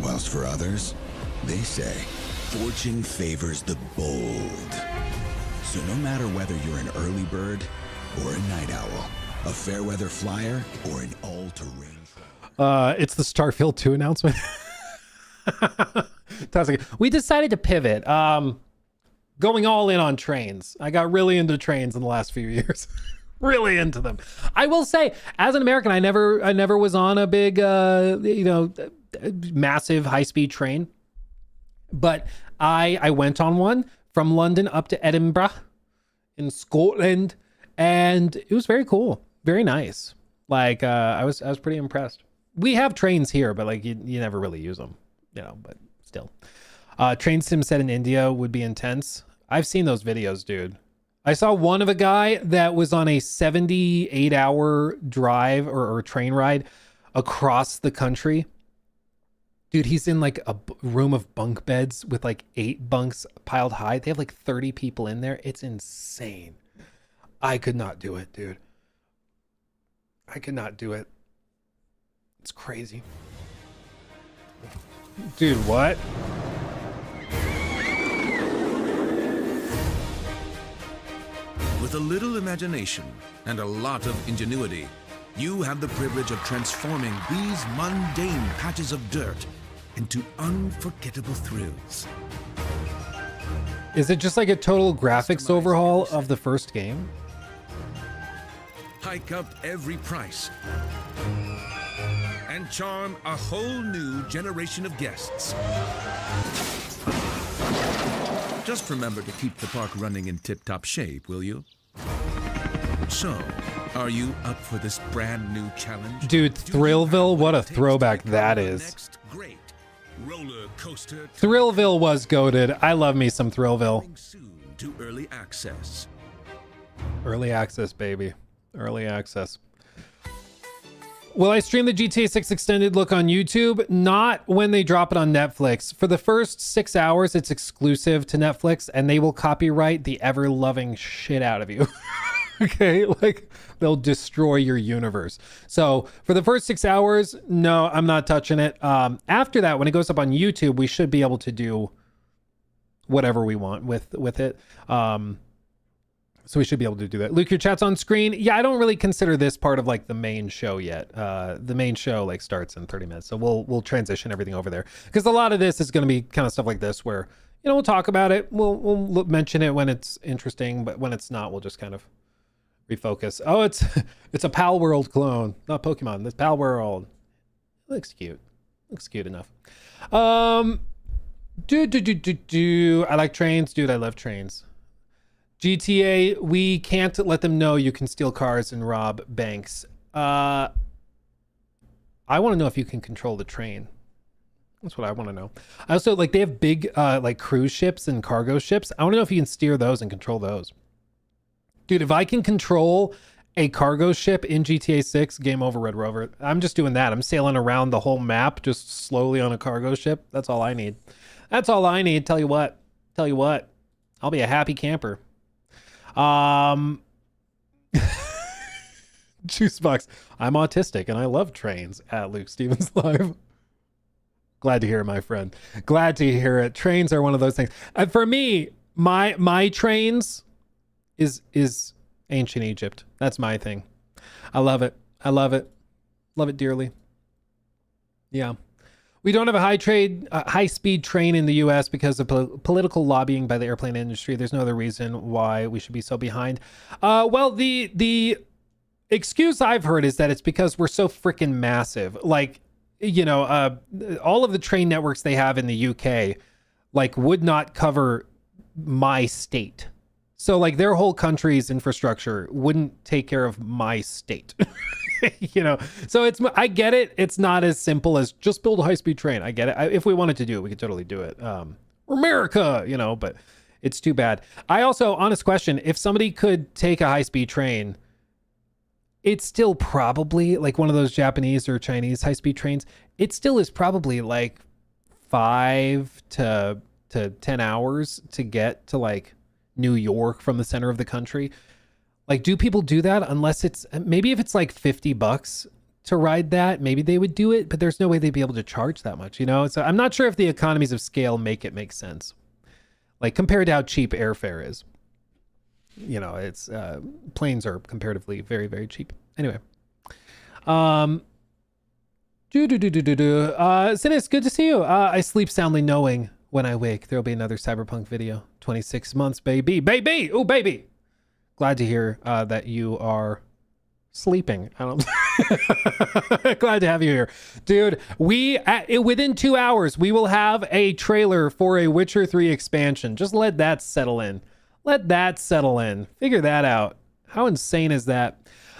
Whilst for others, they say, fortune favors the bold. So no matter whether you're an early bird or a night owl, a fair weather flyer or an all-terrain... It's the Starfield 2 announcement. We decided to pivot. Going all in on trains. I got really into trains in the last few years. Really into them. I will say, as an American, I never was on a big, massive high-speed train. But I went on one from London up to Edinburgh in Scotland, and it was very cool, very nice. Like I was pretty impressed. We have trains here, but like you never really use them, but still. Train sim set in India would be intense. I've seen those videos, dude. I saw one of a guy that was on a 78-hour drive or train ride across the country. Dude, he's in like a room of bunk beds with like 8 bunks piled high. They have like 30 people in there. It's insane. I could not do it, dude. I could not do it. It's crazy. Dude, what? With a little imagination and a lot of ingenuity, you have the privilege of transforming these mundane patches of dirt into unforgettable thrills. Is it just like a total graphics overhaul of the first game? Hike up every price and charm a whole new generation of guests. Just remember to keep the park running in tip-top shape, will you? So, are you up for this brand new challenge? Dude, Thrillville, what a throwback that is. Roller coaster Thrillville was goated. I love me some Thrillville. soon to early access. Early access, baby. Early access. Will I stream the GTA 6 extended look on YouTube? Not when they drop it on Netflix. For the first 6 hours, it's exclusive to Netflix, and they will copyright the ever-loving shit out of you. Okay? Like, they'll destroy your universe. So, for the first 6 hours, no, I'm not touching it. After that, when it goes up on YouTube, we should be able to do whatever we want with it. So we should be able to do that. Luke, your chat's on screen. Yeah, I don't really consider this part of like the main show yet. The main show like starts in 30 minutes. So we'll transition everything over there. Because a lot of this is going to be kind of stuff like this where, we'll talk about it. We'll mention it when it's interesting, but when it's not, we'll just kind of refocus. Oh, it's a Pal World clone, not Pokemon. This Pal World. It looks cute. Looks cute enough. I like trains. Dude, I love trains. GTA, we can't let them know you can steal cars and rob banks. I want to know if you can control the train. That's what I want to know. I also, like, they have big, like, cruise ships and cargo ships. I want to know if you can steer those and control those. Dude, if I can control a cargo ship in GTA 6, game over, Red Rover. I'm just doing that. I'm sailing around the whole map just slowly on a cargo ship. That's all I need. That's all I need. Tell you what. I'll be a happy camper. Juicebox. I'm autistic and I love trains at Luke Stevens Live. Glad to hear it, my friend. Glad to hear it. Trains are one of those things. For me, my trains is ancient Egypt. That's my thing. I love it. Love it dearly. Yeah. We don't have a high-speed train in the U.S. because of political lobbying by the airplane industry. There's no other reason why we should be so behind. Well, the excuse I've heard is that it's because we're so freaking massive. Like, all of the train networks they have in the UK, like, would not cover my state. So, like, their whole country's infrastructure wouldn't take care of my state. So I get it. It's not as simple as just build a high-speed train. I get it. If we wanted to do it, we could totally do it. We're America, but it's too bad. I also, honest question, if somebody could take a high-speed train, it's still probably like one of those Japanese or Chinese high-speed trains. It still is probably like 5 to 10 hours to get to like New York from the center of the country. Like, do people do that? Unless maybe if it's like $50 to ride that, maybe they would do it, but there's no way they'd be able to charge that much, So I'm not sure if the economies of scale make sense. Like, compared to how cheap airfare is. It's planes are comparatively very, very cheap. Anyway. Sinis, good to see you. I sleep soundly knowing when I wake there'll be another Cyberpunk video. 26 months, baby. Baby! Oh, baby! Glad to hear that you are sleeping. I don't... Glad to have you here. Dude, within 2 hours, we will have a trailer for a Witcher 3 expansion. Just let that settle in. Let that settle in. Figure that out. How insane is that?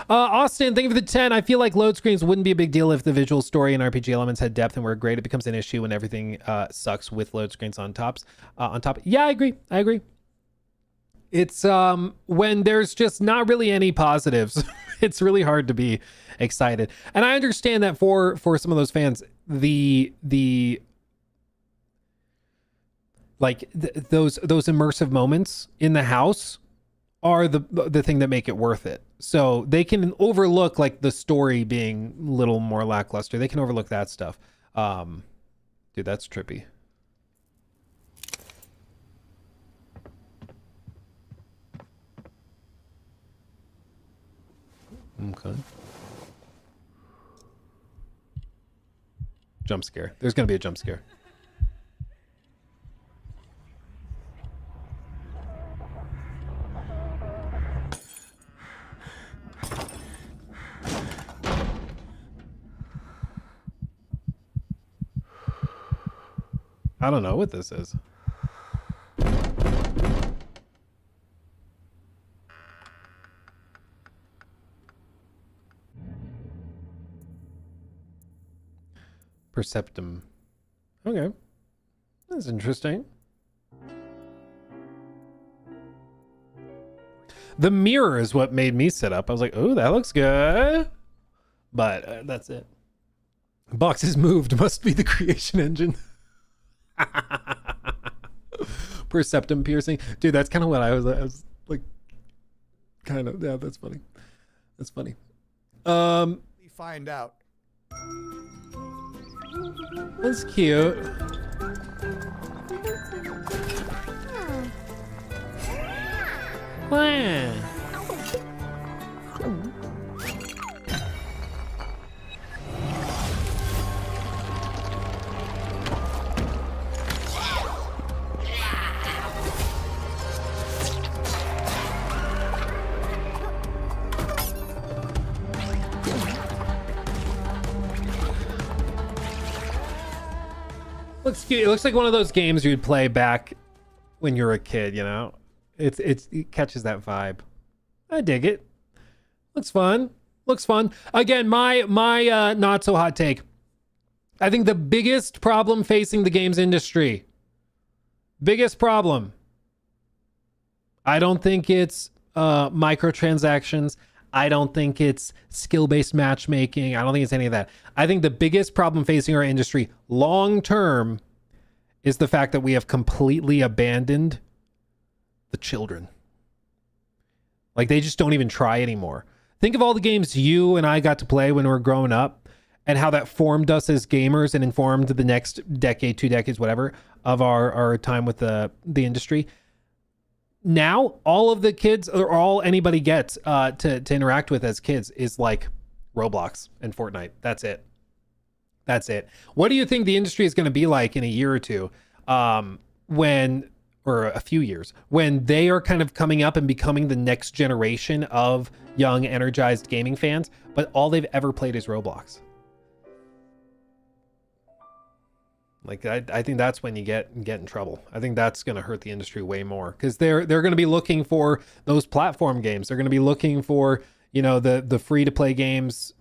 Austin, thank you for the 10. I feel like load screens wouldn't be a big deal if the visual story and RPG elements had depth and were great. It becomes an issue when everything sucks with load screens on top. Yeah, I agree. It's when there's just not really any positives. It's really hard to be excited. And I understand that for some of those fans, those immersive moments in the house are the thing that make it worth it. So they can overlook like the story being a little more lackluster. They can overlook that stuff. Dude, that's trippy. Okay. Jump scare. There's gonna be a jump scare. I don't know what this is. Perceptum. Okay. That's interesting. The mirror is what made me sit up. I was like, oh, that looks good. But that's it. Boxes moved. Must be the creation engine. Perceptum piercing. Dude, that's kind of what I was like, kind of. Yeah, that's funny. That's funny. We find out. That's cute. Wow. Looks cute. It looks like one of those games you'd play back when you were a kid, you know? It catches that vibe. I dig it. Looks fun. Looks fun. Again, my not so hot take. I think the biggest problem facing the games industry, biggest problem, I don't think it's microtransactions. I don't think it's skill-based matchmaking. I don't think it's any of that. I think the biggest problem facing our industry long-term is the fact that we have completely abandoned the children. Like, they just don't even try anymore. Think of all the games you and I got to play when we were growing up and how that formed us as gamers and informed the next decade, 2 decades, whatever, of our time with the industry. Now, all of the kids, or all anybody gets to interact with as kids is like Roblox and Fortnite. That's it. That's it. What do you think the industry is going to be like in a year or two or a few years, when they are kind of coming up and becoming the next generation of young, energized gaming fans, but all they've ever played is Roblox? Like, I think that's when you get in trouble. I think that's going to hurt the industry way more, because they're going to be looking for those platform games. They're going to be looking for, you know, the free to play games,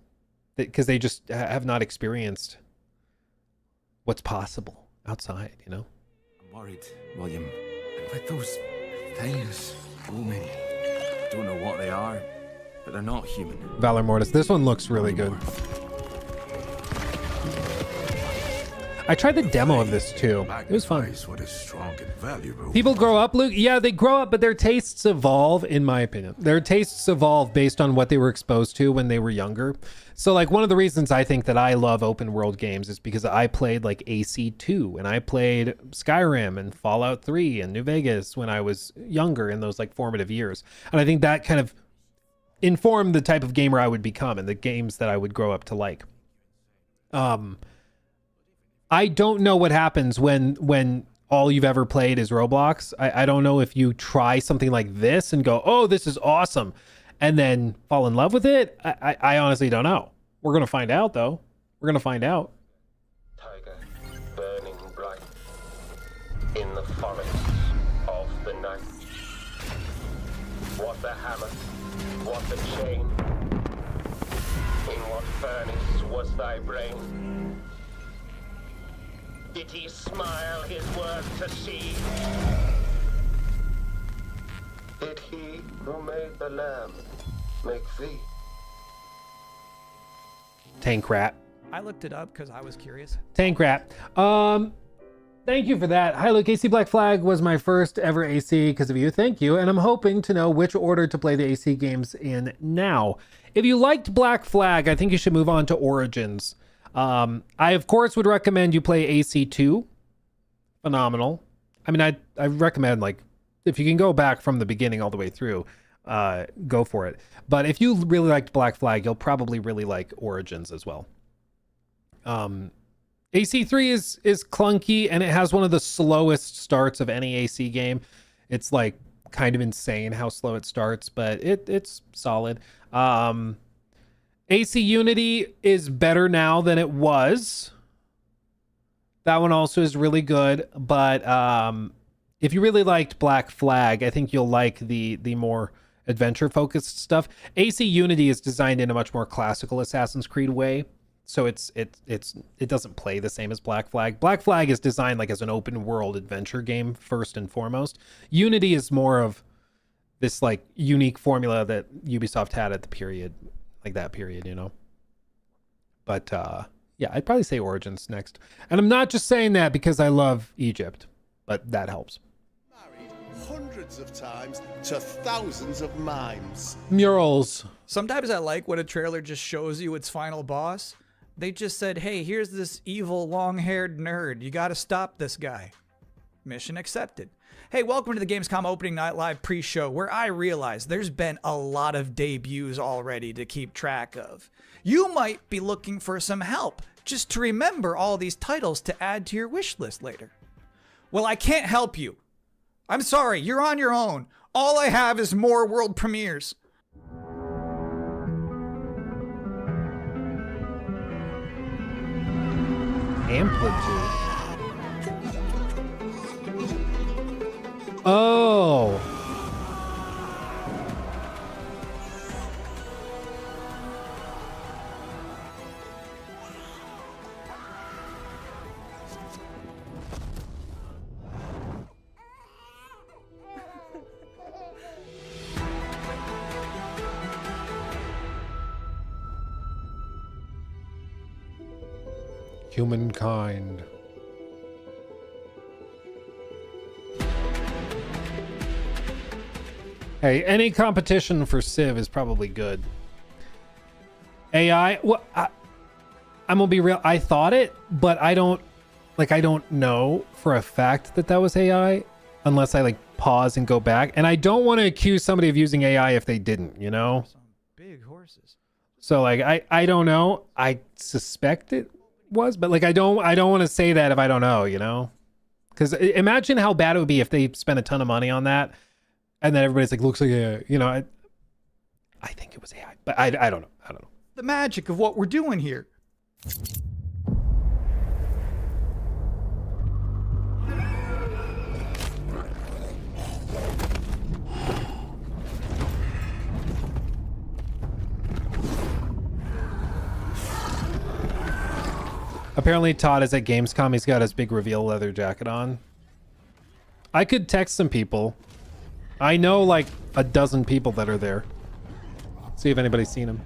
because they just have not experienced what's possible outside, you know? I'm worried, William. And with those things looming, don't know what they are, but they're not human. Valor Mortis. This one looks really good. I tried the demo of this too. It was fun. What is strong and valuable. People grow up, Luke. Yeah, they grow up, but their tastes evolve, in my opinion. Their tastes evolve based on what they were exposed to when they were younger. So, like, one of the reasons I think that I love open world games is because I played like AC2 and I played Skyrim and Fallout 3 and New Vegas when I was younger, in those like formative years. And I think that kind of informed the type of gamer I would become and the games that I would grow up to like. I don't know what happens when all you've ever played is Roblox. I don't know if you try something like this and go, oh, this is awesome, and then fall in love with it. I honestly don't know. We're going to find out, though. We're going to find out. Tiger, burning bright in the forests of the night. What the hammer, what the chain, in what furnace was thy brain? Did he smile his work to see? Did he who made the lamb make thee? Tank rat. I looked it up because I was curious. Tank rat. Thank you for that. Hi, Luke. AC Black Flag was my first ever AC because of you. Thank you. And I'm hoping to know which order to play the AC games in now. If you liked Black Flag, I think you should move on to Origins. I, of course, would recommend you play AC2. Phenomenal. I mean, I recommend, like, if you can go back from the beginning all the way through, go for it. But if you really liked Black Flag, you'll probably really like Origins as well. AC3 is clunky, and it has one of the slowest starts of any AC game. It's like kind of insane how slow it starts, but it's solid. AC Unity is better now than it was. That one also is really good, but if you really liked Black Flag, I think you'll like the more adventure focused stuff. AC Unity is designed in a much more classical Assassin's Creed way. So it doesn't play the same as Black Flag. Black Flag is designed like as an open world adventure game first and foremost. Unity is more of this like unique formula that Ubisoft had at the period, like that period, you know. But yeah, I'd probably say Origins next. And I'm not just saying that because I love Egypt, but that helps. Hundreds of times to thousands of mimes. Murals. Sometimes I like when a trailer just shows you its final boss. They just said, hey, here's this evil long-haired nerd. You got to stop this guy. Mission accepted. Hey, welcome to the Gamescom Opening Night Live pre-show, where I realize there's been a lot of debuts already to keep track of. You might be looking for some help just to remember all these titles to add to your wish list later. Well, I can't help you. I'm sorry, you're on your own. All I have is more world premieres. Amplitude. Oh. Humankind. Hey, any competition for Civ is probably good. AI, well, I'm gonna be real. I thought it, but I don't know for a fact that was AI unless I like pause and go back. And I don't want to accuse somebody of using AI if they didn't, you know? Some big horses. So like, I don't know. I suspect it was, but like I don't want to say that if I don't know, you know, because imagine how bad it would be if they spent a ton of money on that and then everybody's like, looks like AI, you know. I think it was AI, but I don't know. The magic of what we're doing here. Apparently Todd is at Gamescom. He's got his big reveal leather jacket on. I could text some people. I know like a dozen people that are there. See if anybody's seen him.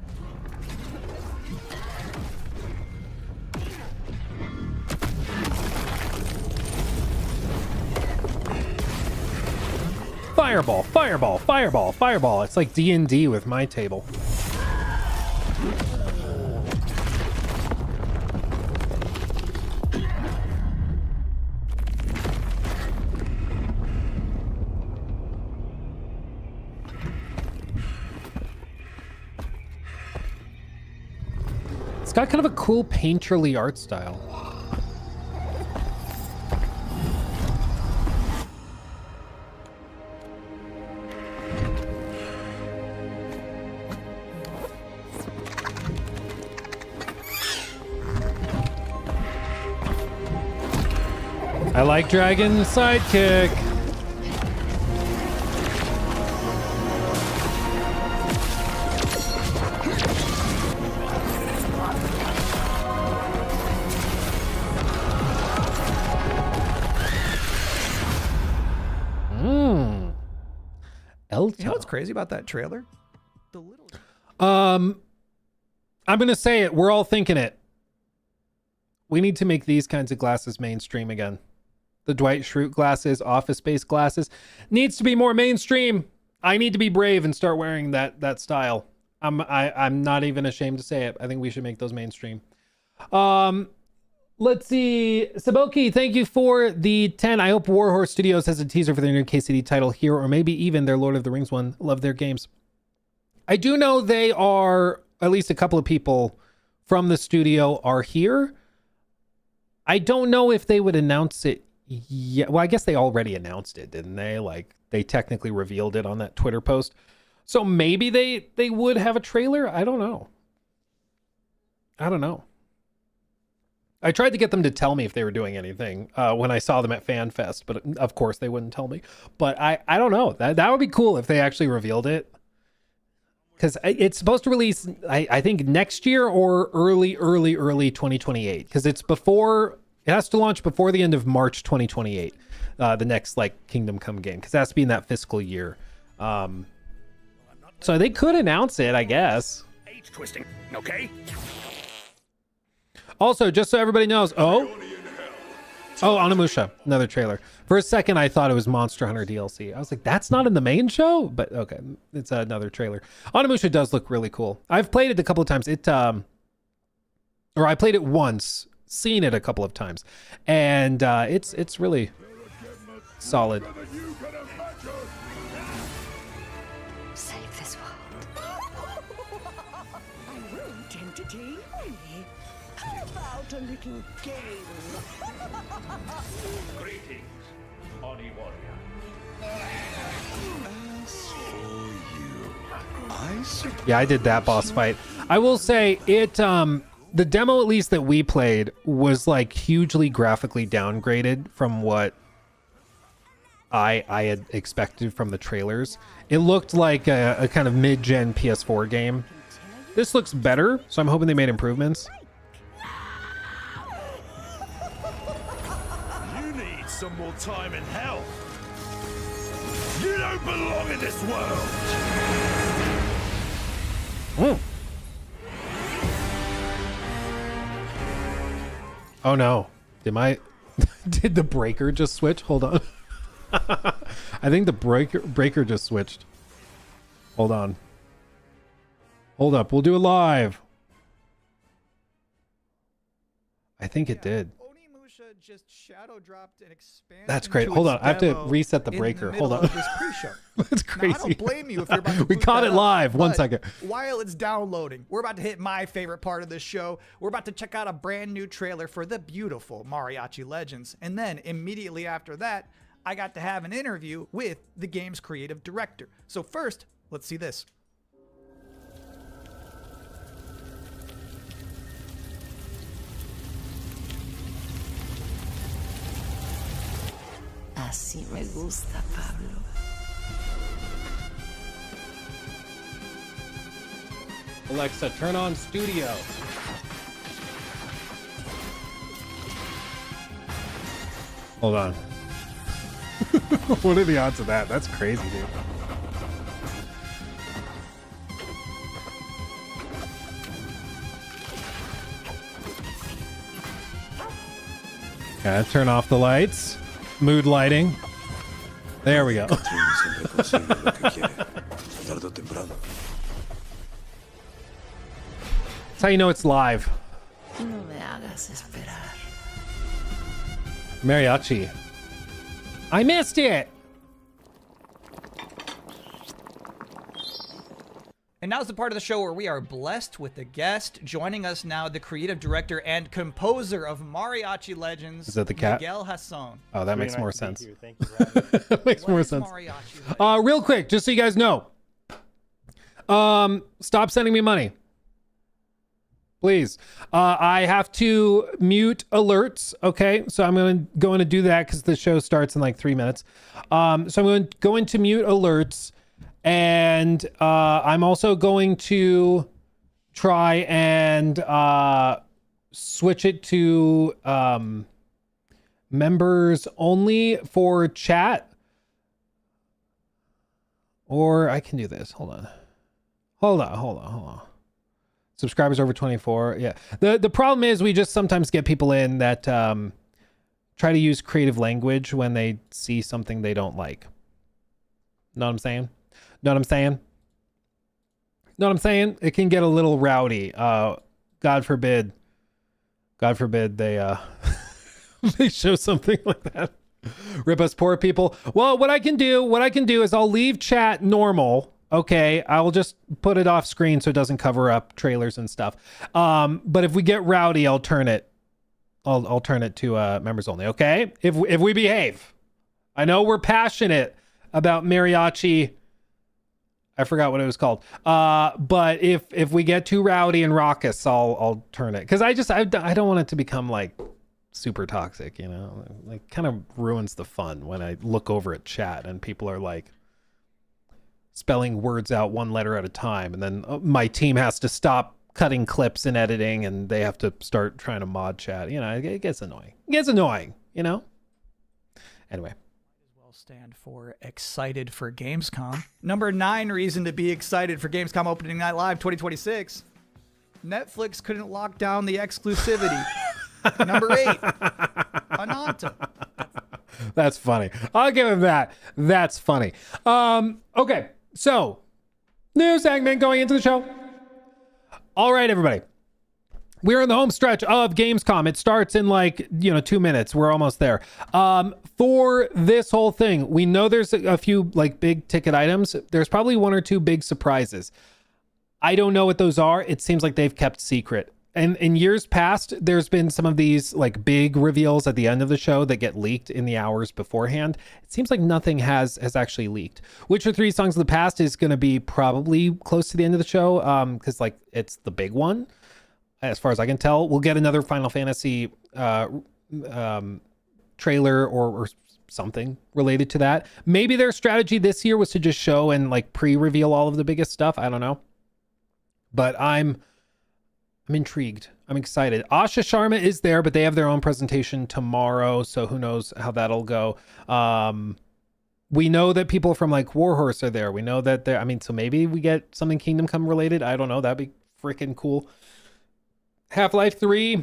Fireball, fireball, fireball, fireball. It's like D&D with my table. got kind of a cool painterly art style. I like Dragon Sidekick. You know what's crazy about that trailer? I'm gonna say it. We're all thinking it. We need to make these kinds of glasses mainstream again. The Dwight Schrute glasses, Office Space glasses, needs to be more mainstream. I need to be brave and start wearing that style. I'm not even ashamed to say it. I think we should make those mainstream. Let's see. Saboki, thank you for the 10. I hope Warhorse Studios has a teaser for their new KCD title here, or maybe even their Lord of the Rings one. Love their games. I do know they are, at least a couple of people from the studio are here. I don't know if they would announce it yet. Well, I guess they already announced it, didn't they? Like, they technically revealed it on that Twitter post. So maybe they would have a trailer. I don't know. I tried to get them to tell me if they were doing anything when I saw them at FanFest, but of course they wouldn't tell me. But I don't know. That would be cool if they actually revealed it. Because it's supposed to release, I think, next year or early 2028. Because it has to launch before the end of March 2028. The next, like, Kingdom Come game. Because it has to be in that fiscal year. So they could announce it, I guess. Age twisting, okay? Also, just so everybody knows, Onimusha, another trailer. For a second, I thought it was Monster Hunter DLC. I was like, that's not in the main show? But okay, it's another trailer. Onimusha does look really cool. I've played it a couple of times. I played it once, seen it a couple of times, and it's really solid. Save this world. I won't entertain me. How about a little game? Greetings, Oni Warrior. Yeah, I did that boss fight. I will say it, the demo at least that we played was like hugely graphically downgraded from what I had expected from the trailers. It looked like a kind of mid-gen PS4 game. This looks better, so I'm hoping they made improvements. You need some more time in hell. You don't belong in this world. Oh no. Did the breaker just switch? Hold on. I think the breaker just switched. Hold on. Hold up. We'll do it live. I think it did. Just shadow dropped and expanded. That's great. Hold on. I have to reset the breaker. Hold on. That's crazy. Now, I don't blame you if you're about to we caught it live. 1 second. While it's downloading, we're about to hit my favorite part of the show. We're about to check out a brand new trailer for the beautiful Mariachi Legends. And then immediately after that, I got to have an interview with the game's creative director. So first, let's see this. Así me gusta, Pablo. Alexa, turn on studio. Hold on. What are the odds of that? That's crazy, dude. Okay, turn off the lights. Mood lighting. There we go. That's how you know it's live. No me hagas esperar. Mariachi. I missed it. And now's the part of the show where we are blessed with a guest. Joining us now, the creative director and composer of Mariachi Legends, Is that the cat? Miguel Hasson. Oh, that makes more sense. That makes more sense. Real quick, just so you guys know, stop sending me money, please. I have to mute alerts. Okay, so I'm going to do that because the show starts in like 3 minutes. So I'm going to mute alerts. And I'm also going to try and switch it to members only for chat. Or I can do this. Hold on. Subscribers over 24. Yeah. The problem is we just sometimes get people in that try to use creative language when they see something they don't like. Know what I'm saying? Know what I'm saying? It can get a little rowdy. God forbid they they show something like that. Rip us poor people. Well, what I can do is I'll leave chat normal. Okay, I will just put it off screen so it doesn't cover up trailers and stuff. But if we get rowdy, I'll turn it to members only. Okay, if we behave. I know we're passionate about Mariachi. I forgot what it was called. But if we get too rowdy and raucous, I'll turn it. Because I don't want it to become like super toxic, you know? Like kind of ruins the fun when I look over at chat and people are like spelling words out one letter at a time. And then my team has to stop cutting clips and editing and they have to start trying to mod chat. You know, it gets annoying. You know? Anyway. Stand for excited for Gamescom. Number 9 reason to be excited for Gamescom Opening Night Live 2026. Netflix couldn't lock down the exclusivity. Number 8. Ananta. That's funny. I'll give him that. That's funny. Okay, so new segment going into the show. All right, everybody. We're in the home stretch of Gamescom. It starts in 2 minutes. We're almost there. For this whole thing, we know there's a few big ticket items. There's probably 1 or 2 big surprises. I don't know what those are. It seems like they've kept secret. And in years past, there's been some of these big reveals at the end of the show that get leaked in the hours beforehand. It seems like nothing has actually leaked. Witcher 3 Songs of the Past is going to be probably close to the end of the show because it's the big one. As far as I can tell, we'll get another Final Fantasy trailer or something related to that. Maybe their strategy this year was to just show and pre-reveal all of the biggest stuff. I don't know. But I'm intrigued. I'm excited. Asha Sharma is there, but they have their own presentation tomorrow, so who knows how that'll go. We know that people from Warhorse are there. We know that so maybe we get something Kingdom Come related. I don't know. That'd be freaking cool. Half-Life 3. I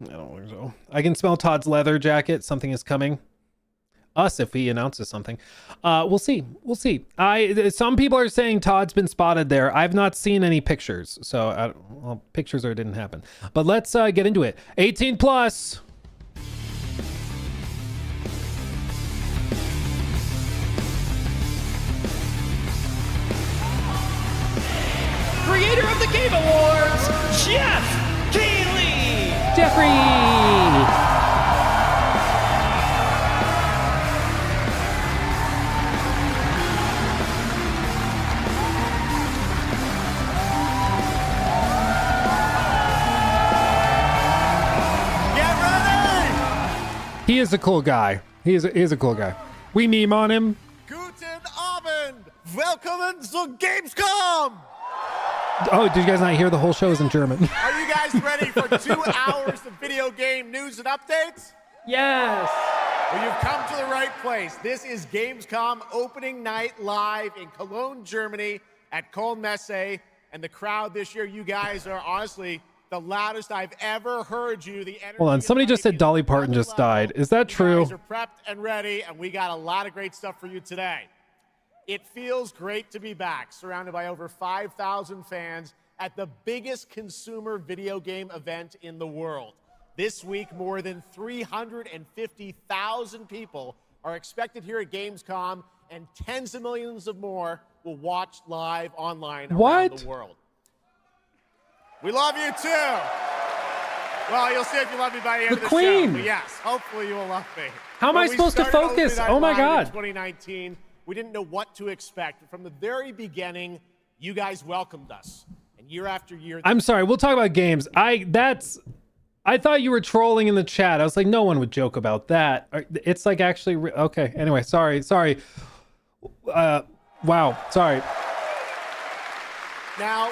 don't think so. I can smell Todd's leather jacket. Something is coming. Us if he announces something. We'll see. Some people are saying Todd's been spotted there. I've not seen any pictures. So pictures or it didn't happen. But let's get into it. 18 plus. Creator of the Game Awards, Jeff Keighley. Jeffrey. Get ready. He is a cool guy. He is a cool guy. We meme on him. Guten Abend. Welcome to Gamescom. Oh, did you guys not hear the whole show is in German? Are you guys ready for 2 hours of video game news and updates? Yes. Well, you've come to the right place. This is Gamescom Opening Night Live in Cologne, Germany at Köln-Messe. And the crowd this year, you guys are honestly the loudest I've ever heard you. Hold on, somebody just said Dolly Parton just died. Is that true? You guys are prepped and ready, and we got a lot of great stuff for you today. It feels great to be back, surrounded by over 5,000 fans at the biggest consumer video game event in the world. This week, more than 350,000 people are expected here at Gamescom, and tens of millions of more will watch live online around What? the world. We love you too. Well, you'll see if you love me by the end of the Queen. show. But yes, hopefully you will love me. How am I supposed to focus? Oh my God. In 2019, we didn't know what to expect. From the very beginning, you guys welcomed us. And year after year... I'm sorry, we'll talk about games. I thought you were trolling in the chat. I was like, no one would joke about that. It's like actually... Okay, anyway, sorry. Wow, sorry. Now,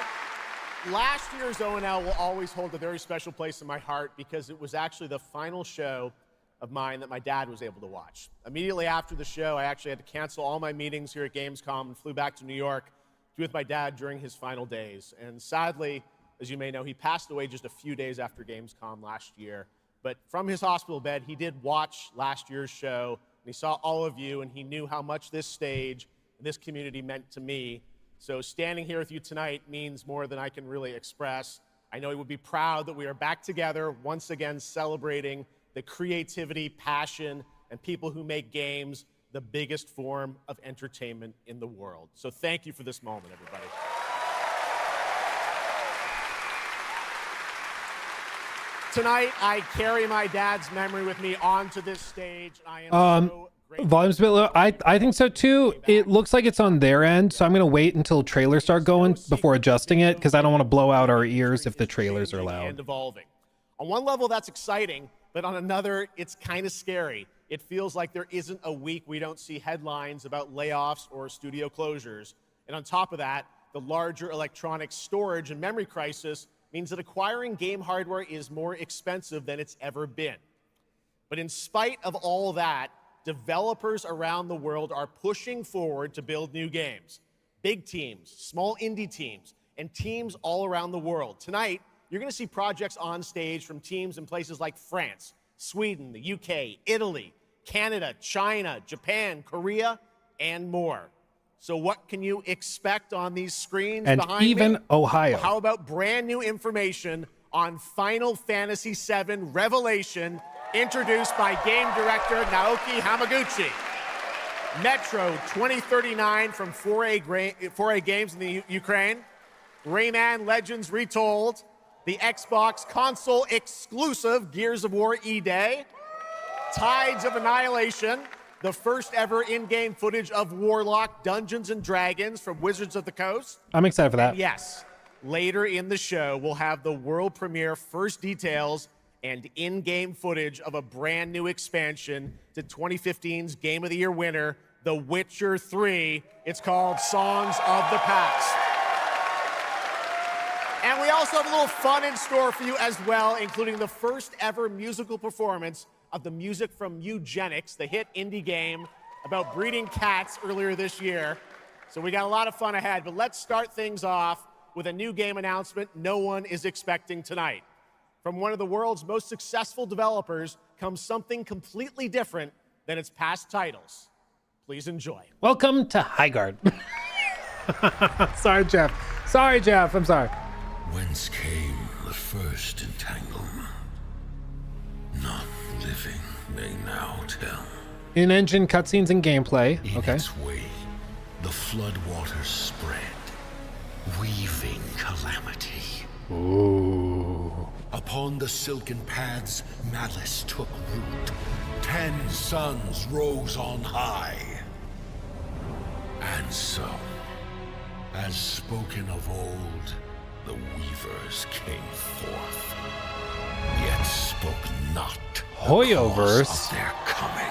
last year's O&L will always hold a very special place in my heart because it was actually the final show of mine that my dad was able to watch. Immediately after the show, I actually had to cancel all my meetings here at Gamescom and flew back to New York to be with my dad during his final days. And sadly, as you may know, he passed away just a few days after Gamescom last year. But from his hospital bed, he did watch last year's show, and he saw all of you, and he knew how much this stage and this community meant to me. So standing here with you tonight means more than I can really express. I know he would be proud that we are back together, once again celebrating the creativity, passion, and people who make games the biggest form of entertainment in the world. So thank you for this moment, everybody. Tonight, I carry my dad's memory with me onto this stage. I am so grateful. Volume's a bit low. I think so too. It looks like it's on their end, so I'm gonna wait until trailers start going before adjusting it because I don't want to blow out our ears if the trailers are loud. And evolving. On one level, that's exciting, but on another, it's kind of scary. It feels like there isn't a week we don't see headlines about layoffs or studio closures. And on top of that, the larger electronic storage and memory crisis means that acquiring game hardware is more expensive than it's ever been. But in spite of all that, developers around the world are pushing forward to build new games. Big teams, small indie teams, and teams all around the world. Tonight, you're going to see projects on stage from teams in places like France, Sweden, the UK, Italy, Canada, China, Japan, Korea, and more. So what can you expect on these screens and behind me? even Ohio. How about brand new information on Final Fantasy VII Revelation, introduced by game director Naoki Hamaguchi. Metro 2039 from 4A Games in the Ukraine. Rayman Legends Retold. The Xbox console exclusive Gears of War E-Day. Tides of Annihilation. The first ever in-game footage of Warlock Dungeons & Dragons from Wizards of the Coast. I'm excited for that. And yes, later in the show, we'll have the world premiere first details and in-game footage of a brand new expansion to 2015's Game of the Year winner, The Witcher 3. It's called Songs of the Past. And we also have a little fun in store for you as well, including the first ever musical performance of the music from Eugenics, the hit indie game about breeding cats earlier this year. So we got a lot of fun ahead, but let's start things off with a new game announcement no one is expecting tonight. From one of the world's most successful developers comes something completely different than its past titles. Please enjoy. Welcome to Highguard. Sorry, Jeff. I'm sorry. Whence came the first entanglement? None living may now tell. In-engine cutscenes and gameplay. Okay. In its way, the floodwaters spread, weaving calamity. Ooh. Upon the silken paths, malice took root. 10 suns rose on high. And so, as spoken of old, the weavers came forth, yet spoke not the Hoyoverse cause of their coming.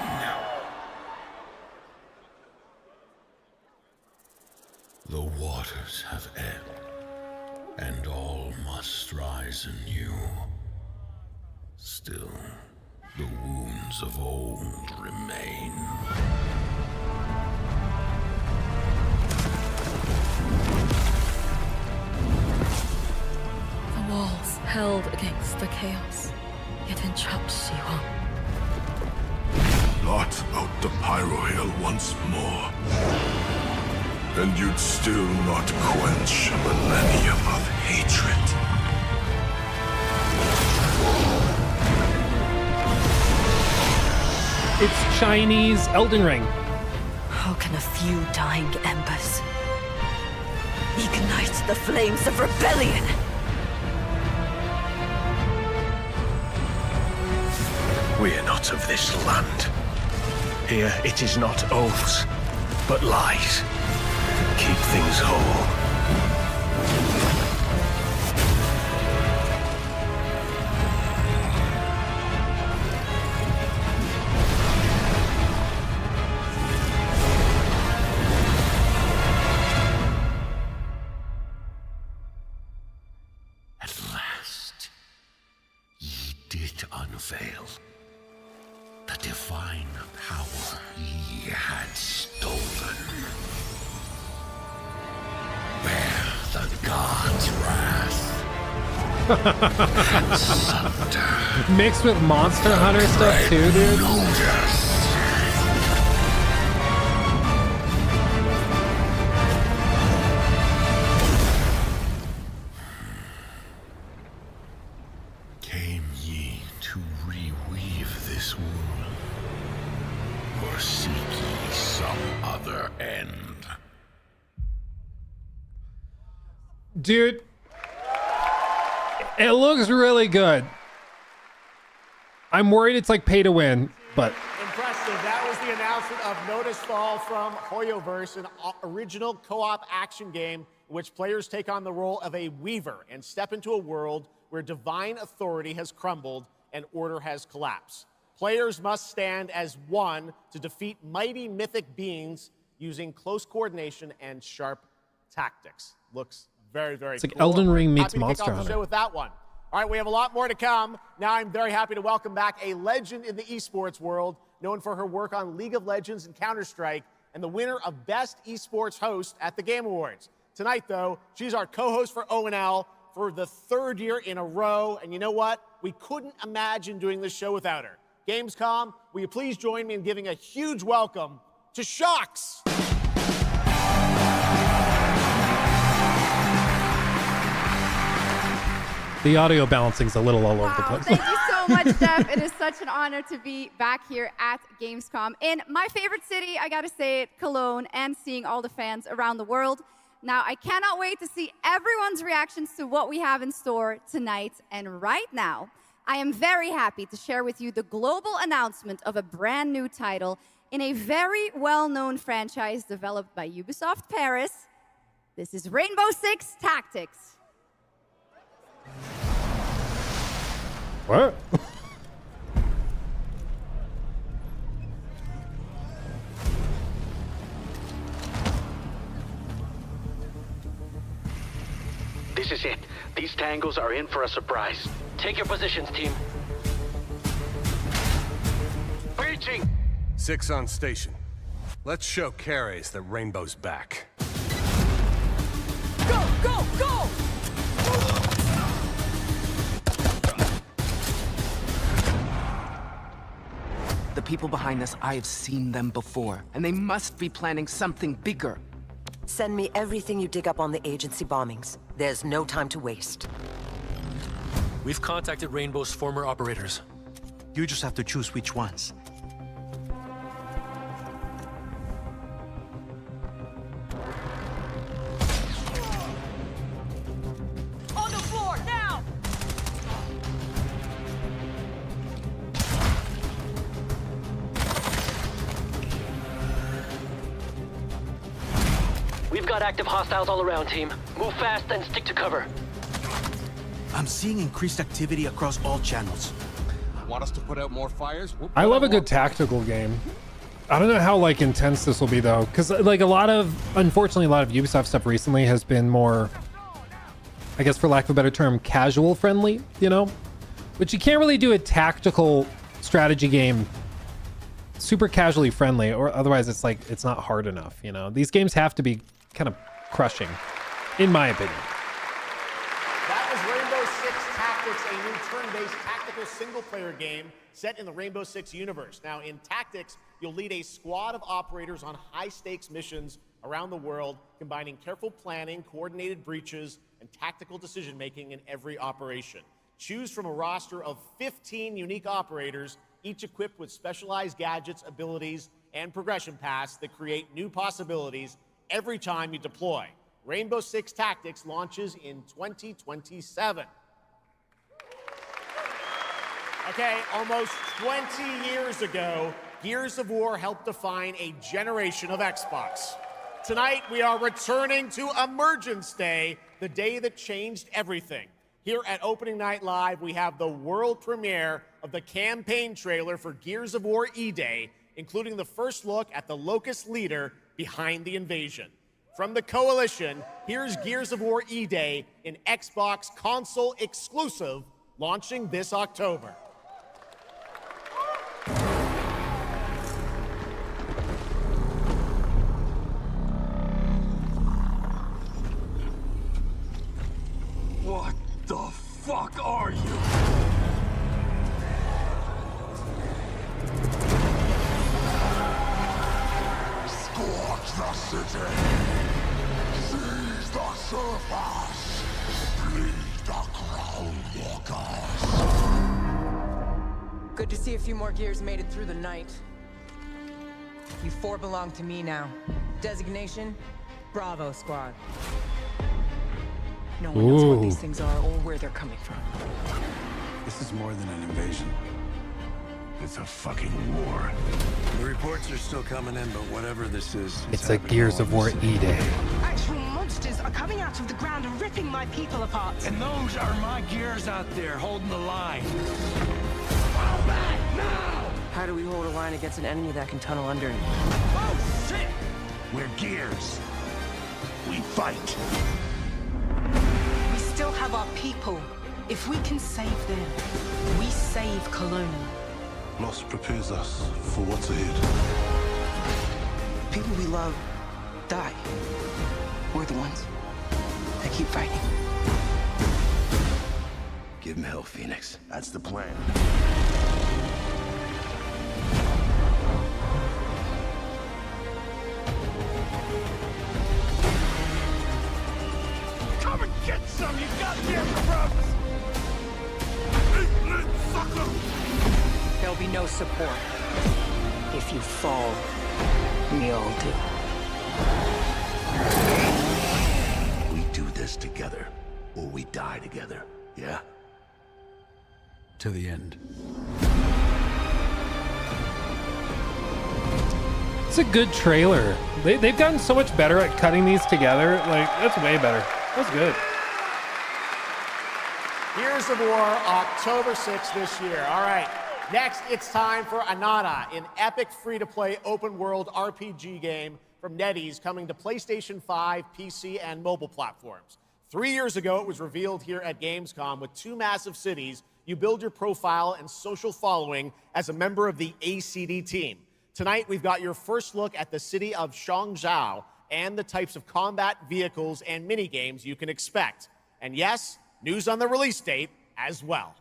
The waters have ebbed, and all must rise anew. Still, the wounds of old remain. The walls held against the chaos, yet entrapped Shiwan. Blot out the Pyro Hill once more, and you'd still not quench a millennium of hatred. It's Chinese Elden Ring. How can a few dying embers Ignite the flames of rebellion! We are not of this land. Here it is not oaths, but lies. Keep things whole. At last, ye did unveil the divine power ye had stolen. Bear the god's wrath. And sunder Mixed with Monster Hunter stuff too, dude. Came ye to reweave this world, or seek ye some other end? Dude, it looks really good. I'm worried it's like pay to win, but Impressive. That was the announcement of Notice Fall from Hoyoverse, an original co-op action game in which players take on the role of a weaver and step into a world where divine authority has crumbled and order has collapsed. Players must stand as one to defeat mighty mythic beings using close coordination and sharp tactics. Looks very, very it's like cool. Elden Ring meets Happy to kick Monster off the Hunter. show with that one. All right, we have a lot more to come. Now I'm very happy to welcome back a legend in the esports world, known for her work on League of Legends and Counter-Strike, and the winner of Best Esports Host at the Game Awards. Tonight, though, she's our co-host for ONL for the third year in a row, and you know what? We couldn't imagine doing this show without her. Gamescom, will you please join me in giving a huge welcome to Shocks? the audio balancing's a little all over the place. Thank you so much, Jeff. It is such an honor to be back here at Gamescom in my favorite city, I gotta say it, Cologne, and seeing all the fans around the world. Now, I cannot wait to see everyone's reactions to what we have in store tonight. And right now, I am very happy to share with you the global announcement of a brand new title in a very well-known franchise developed by Ubisoft Paris. This is Rainbow Six Tactics. What? This is it. These tangles are in for a surprise. Take your positions, team. Breaching! 6 on station. Let's show Cares that Rainbow's back. Go, go, go! The people behind this, I have seen them before, and they must be planning something bigger. Send me everything you dig up on the agency bombings. There's no time to waste. We've contacted Rainbow's former operators. You just have to choose which ones. On the floor, now! We've got active hostiles all around, team. Move fast and stick to cover. I'm seeing increased activity across all channels. Want us to put out more fires? I love a good tactical game. I don't know how like intense this will be though, because like unfortunately a lot of Ubisoft stuff recently has been more, I guess for lack of a better term, casual friendly, you know? Which you can't really do a tactical strategy game super casually friendly, or otherwise it's like, it's not hard enough, you know? These games have to be kind of crushing, in my opinion. That was Rainbow Six Tactics, a new turn-based tactical single-player game set in the Rainbow Six universe. Now, in Tactics, you'll lead a squad of operators on high-stakes missions around the world, combining careful planning, coordinated breaches, and tactical decision-making in every operation. Choose from a roster of 15 unique operators, each equipped with specialized gadgets, abilities, and progression paths that create new possibilities every time you deploy. Rainbow Six Tactics launches in 2027. Okay, almost 20 years ago, Gears of War helped define a generation of Xbox. Tonight, we are returning to Emergence Day, the day that changed everything. Here at Opening Night Live, we have the world premiere of the campaign trailer for Gears of War E-Day, including the first look at the Locust leader behind the invasion. From the Coalition, here's Gears of War E-Day, an Xbox console exclusive, launching this October. What the fuck are you? Scorch the city! Seize the surface! Bleed the ground walkers! Good to see a few more Gears made it through the night. You four belong to me now. Designation, Bravo Squad. No one knows what these things are or where they're coming from. This is more than an invasion. It's a fucking war. The reports are still coming in, but whatever this is, It's a Gears of War E-Day. Actual monsters are coming out of the ground and ripping my people apart. And those are my gears out there holding the line. Fall back now! How do we hold a line against an enemy that can tunnel underneath? Oh shit! We're gears. We fight. We still have our people. If we can save them, we save Cologne. Loss prepares us for what's ahead. People we love die. We're the ones that keep fighting. Give him hell, Phoenix. That's the plan. Come and get some, you goddamn grubs! Eat sucker! There'll be no support. If you fall, we all do. We do this together, or we die together, yeah? To the end. It's a good trailer. They've gotten so much better at cutting these together. Like, that's way better. That's good. Gears of War, October 6th this year. All right, next it's time for Anata, an epic free-to-play open-world RPG game from NetEase coming to PlayStation 5, PC, and mobile platforms. 3 years ago, it was revealed here at Gamescom. With 2 massive cities, you build your profile and social following as a member of the ACD team. Tonight, we've got your first look at the city of Shangzhou and the types of combat vehicles and minigames you can expect. And yes, news on the release date as well.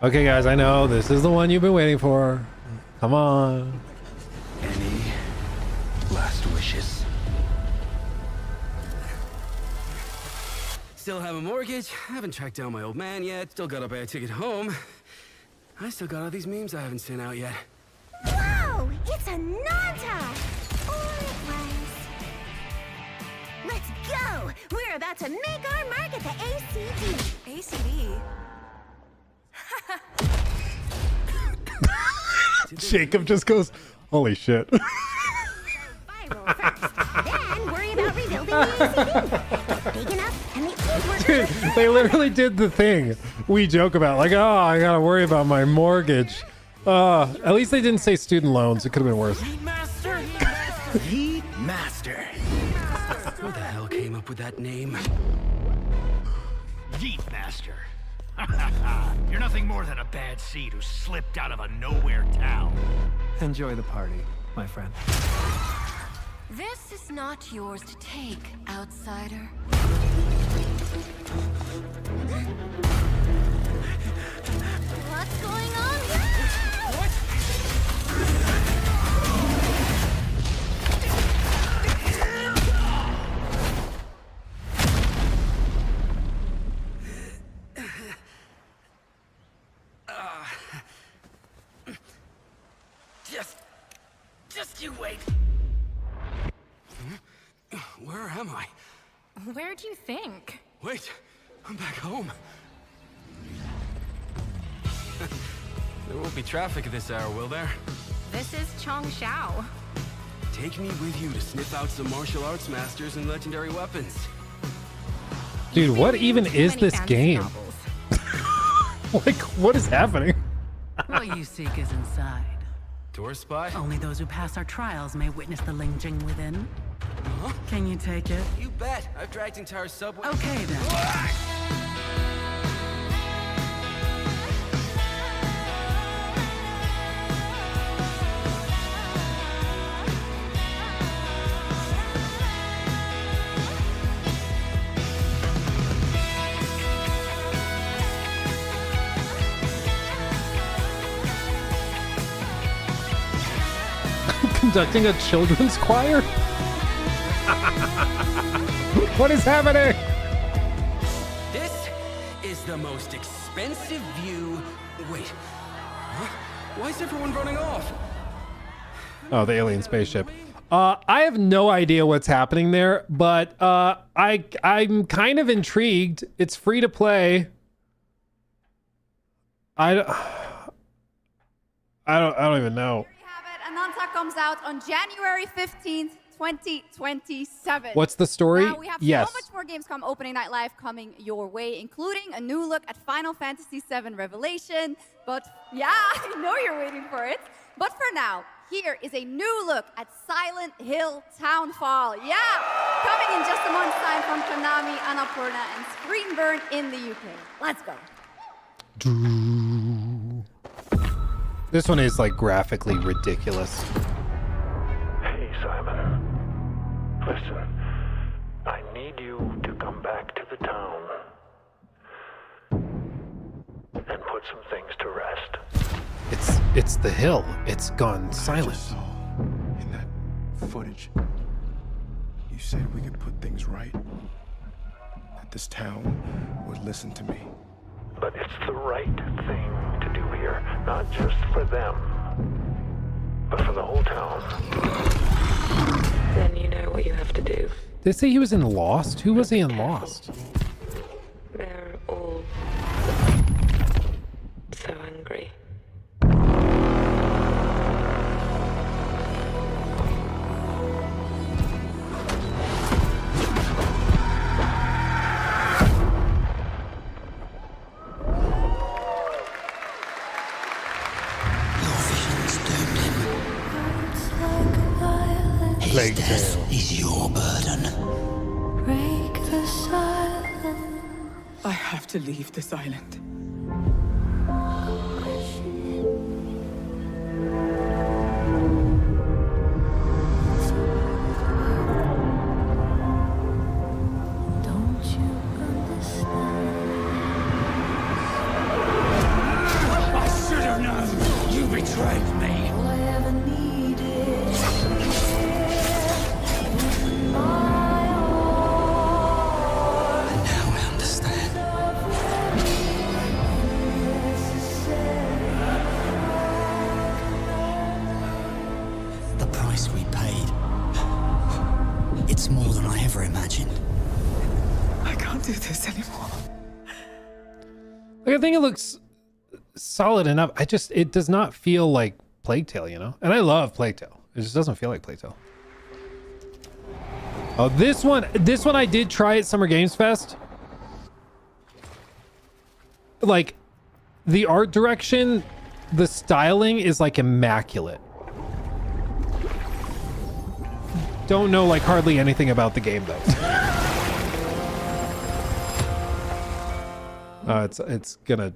Okay, guys, I know this is the one you've been waiting for. Come on. Any last wishes? Still have a mortgage. Haven't tracked down my old man yet. Still gotta buy a ticket home. I still got all these memes I haven't sent out yet. Whoa! It's a Nanta! Or it was. Let's go! We're about to make our mark at the ACD. ACD? Jacob just goes, holy shit. Then worry about rebuilding the ACD. Big enough, and the Dude, they literally did the thing we joke about. Like, oh, I gotta worry about my mortgage. At least they didn't say student loans. It could have been worse. Master! Heat Master. Who the hell came up with that name? Yeet Master. You're nothing more than a bad seed who slipped out of a nowhere town. Enjoy the party, my friend. This is not yours to take, outsider. What's going on here? Just you wait. Where do you think? Wait, I'm back home. There won't be traffic at this hour, will there? This is Chongshao. Take me with you to sniff out some martial arts masters and legendary weapons. Dude, what even is this game? Like, what is happening? What you seek is inside. Tourist spy? Only those who pass our trials may witness the Lingjing within. Huh? Can you take it? You bet. I've dragged entire subway. Okay then. Conducting a children's choir? What is happening? This is the most expensive view. Wait. Huh? Why is everyone running off? Oh, the alien spaceship. I have no idea what's happening there, but I'm kind of intrigued. It's free to play. I don't even know. Ananta comes out on January 15th, 2027. What's the story? Now we have so much more Gamescom opening night live coming your way, including a new look at Final Fantasy VII Revelation. But yeah, I know you're waiting for it. But for now, here is a new look at Silent Hill Townfall. Yeah, coming in just a month's time from Konami, Annapurna, and Screenburn in the UK. Let's go. This one is like graphically ridiculous. Hey, Simon. Listen, I need you to come back to the town and put some things to rest. It's the hill. It's gone silent. In that footage, you said we could put things right. That this town would listen to me. But it's the right thing to do here, not just for them, but for the whole town. Then you know what you have to do. Did they say he was in Lost? Who was he in Lost? They're all so angry. His death is your burden. Break the silence. I have to leave this island. Don't you understand? I should have known! You betrayed me! All I ever needed. The price we paid. It's more than I ever imagined. I can't do this anymore. Like, I think it looks solid enough. It does not feel like Plague Tale, you know? And I love Plague Tale. It just doesn't feel like Plague Tale. Oh, this one I did try at Summer Games Fest. Like, the art direction, the styling is like immaculate. Don't know like hardly anything about the game though. It's gonna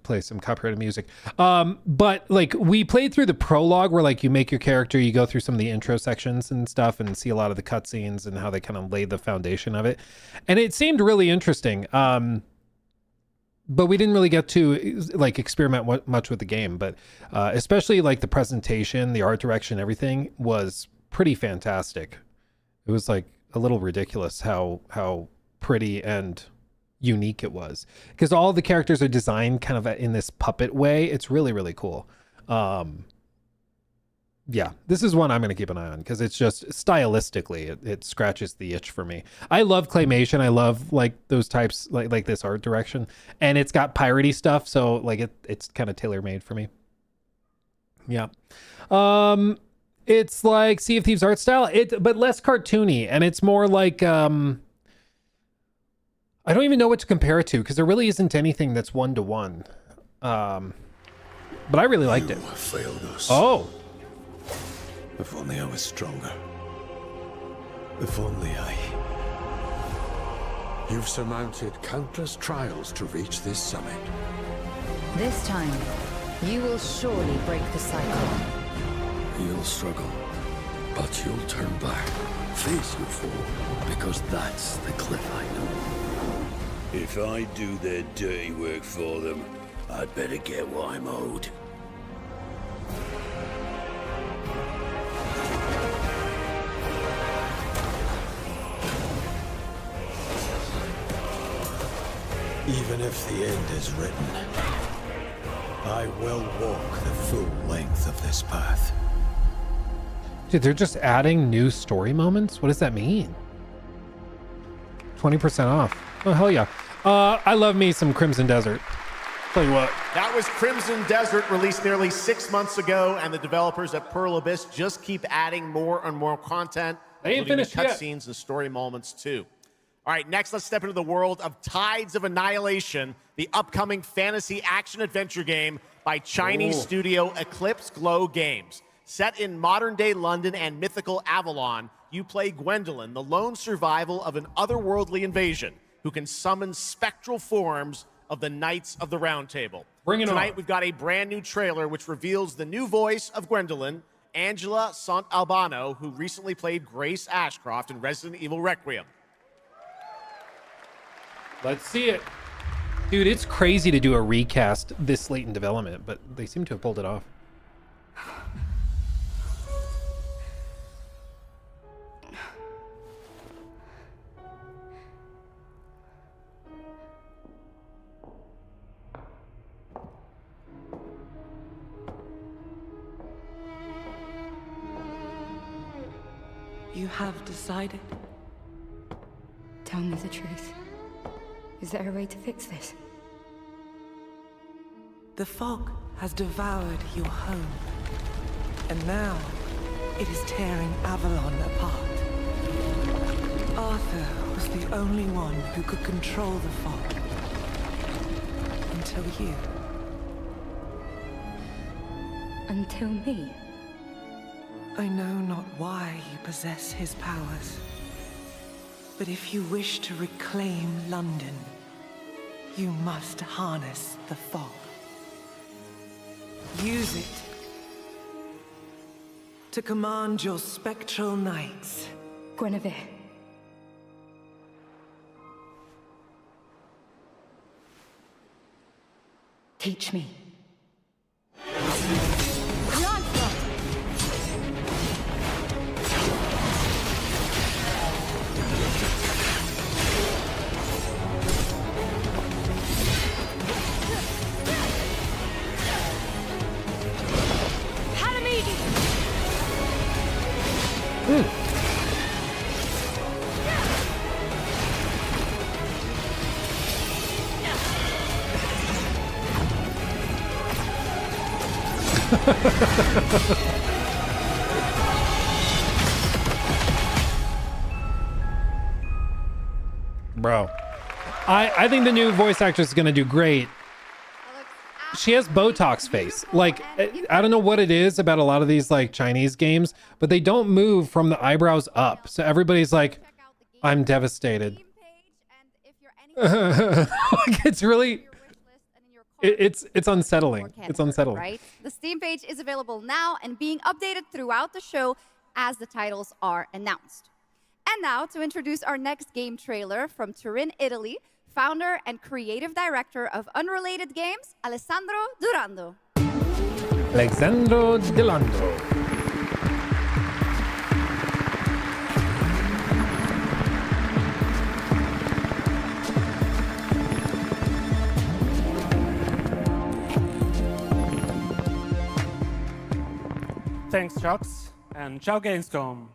play some copyrighted music. But like we played through the prologue where like you make your character, you go through some of the intro sections and stuff and see a lot of the cutscenes and how they kind of lay the foundation of it. And it seemed really interesting. But we didn't really get to like experiment much with the game, but especially like the presentation, the art direction, everything was pretty fantastic. It was like a little ridiculous how pretty and unique it was, because all the characters are designed kind of in this puppet way. It's really, really cool. yeah, this is one I'm going to keep an eye on because it's just stylistically, it scratches the itch for me. I love claymation. I love like those types, like this art direction, and it's got piratey stuff. So like it's kind of tailor made for me. Yeah. It's like Sea of Thieves art style, but less cartoony, and it's more like, I don't even know what to compare it to because there really isn't anything that's one-to-one. But I really liked it. You failed us. Oh. If only I was stronger. If only I... You've surmounted countless trials to reach this summit. This time, you will surely break the cycle. You'll struggle, but you'll turn back. Face your foe, because that's the cliff I know. If I do their dirty work for them, I'd better get what I'm owed. Even if the end is written, I will walk the full length of this path. Dude, they're just adding new story moments? What does that mean? 20% off. Oh, hell yeah. I love me some Crimson Desert. Tell you what. That was Crimson Desert, released nearly 6 months ago, and the developers at Pearl Abyss just keep adding more and more content. They ain't finished yet. Cutscenes and story moments, too. All right, next let's step into the world of Tides of Annihilation, the upcoming fantasy action-adventure game by Chinese studio Eclipse Glow Games. Set in modern-day London and mythical Avalon, you play Gwendolyn, the lone survival of an otherworldly invasion who can summon spectral forms of the Knights of the Round Table. Bring it Tonight, on. we've got a brand new trailer which reveals the new voice of Gwendolyn, Angela Sant Albano, who recently played Grace Ashcroft in Resident Evil Requiem. Let's see it. Dude, it's crazy to do a recast this late in development, but they seem to have pulled it off. You have decided? Tell me the truth. Is there a way to fix this? The fog has devoured your home. And now, it is tearing Avalon apart. Arthur was the only one who could control the fog. Until you. Until me? I know not why you possess his powers. But if you wish to reclaim London, you must harness the fog. Use it to command your spectral knights. Guinevere. Teach me. Bro, I think the new voice actress is gonna do great. She has Botox face. Like, I don't know what it is about a lot of these like Chinese games, but they don't move from the eyebrows up. So everybody's like, I'm devastated. It's really, it's unsettling. It's unsettling. Right? The Steam page is available now and being updated throughout the show as the titles are announced. And now to introduce our next game trailer from Turin, Italy, founder and creative director of Unrelated Games, Alessandro Durando. Alessandro Durando. Thanks, Chucks. And ciao, Gamescom.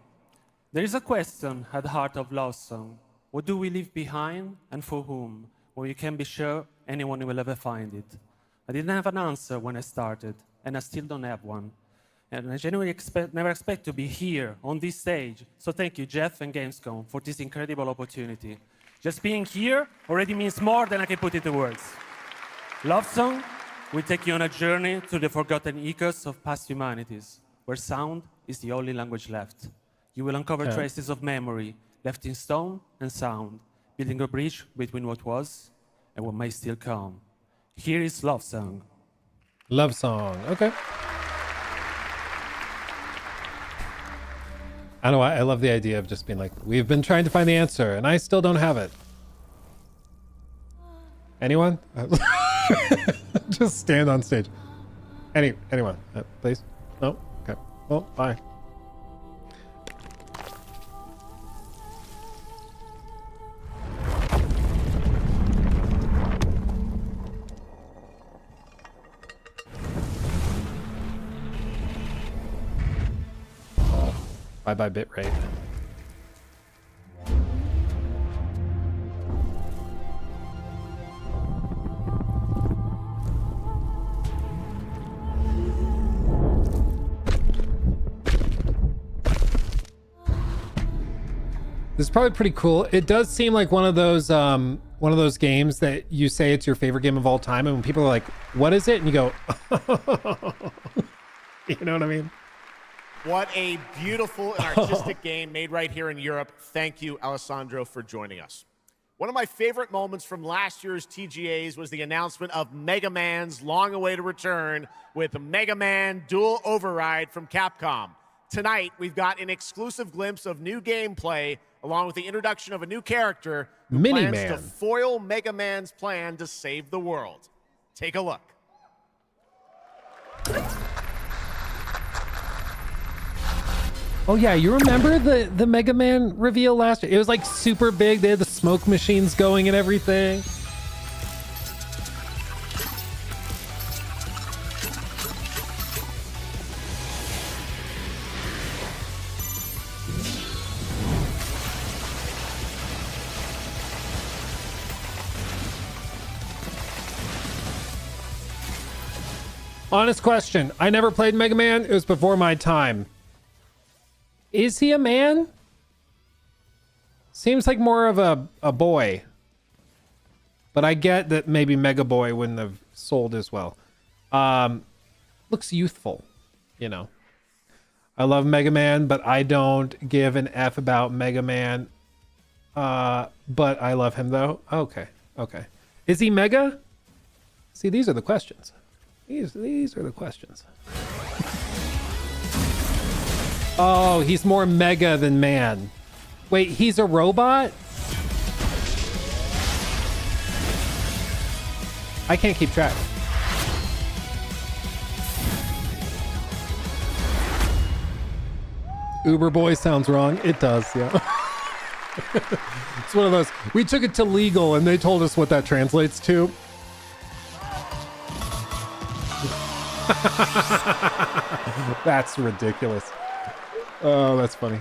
There is a question at the heart of Love Song. What do we leave behind and for whom? Well, you can be sure anyone will ever find it. I didn't have an answer when I started, and I still don't have one. And I genuinely never expect to be here on this stage. So thank you, Jeff and Gamescom, for this incredible opportunity. Just being here already means more than I can put into words. Love Song will take you on a journey to the forgotten echoes of past humanities, where sound is the only language left. You will uncover traces of memory left in stone and sound, building a bridge between what was and what may still come. Here is Love Song. Love Song. Okay. I don't know why I love the idea of just being like, we've been trying to find the answer and I still don't have it. Anyone? Just stand on stage. Anyone, please? No? Okay. Well, bye. Bye-bye bitrate. This is probably pretty cool. It does seem like one of those games that you say it's your favorite game of all time, and when people are like, "What is it?" and you go, you know what I mean? What a beautiful and artistic game made right here in Europe. Thank you, Alessandro, for joining us. One of my favorite moments from last year's TGAs was the announcement of Mega Man's long-awaited return with Mega Man Dual Override from Capcom. Tonight, we've got an exclusive glimpse of new gameplay, along with the introduction of a new character who plans to foil Mega Man's plan to save the world. Take a look. Oh yeah, you remember the Mega Man reveal last year? It was like super big. They had the smoke machines going and everything. Honest question. I never played Mega Man. It was before my time. Is he a man? Seems like more of a boy. But I get that maybe Mega Boy wouldn't have sold as well. Looks youthful, you know. I love Mega Man, but I don't give an F about Mega Man. But I love him though. Okay, okay. Is he Mega? See, these are the questions. These are the questions. Oh, he's more mega than man. Wait, he's a robot? I can't keep track. Uber boy sounds wrong. It does, yeah. It's one of those. We took it to legal and they told us what that translates to. That's ridiculous. Oh, that's funny.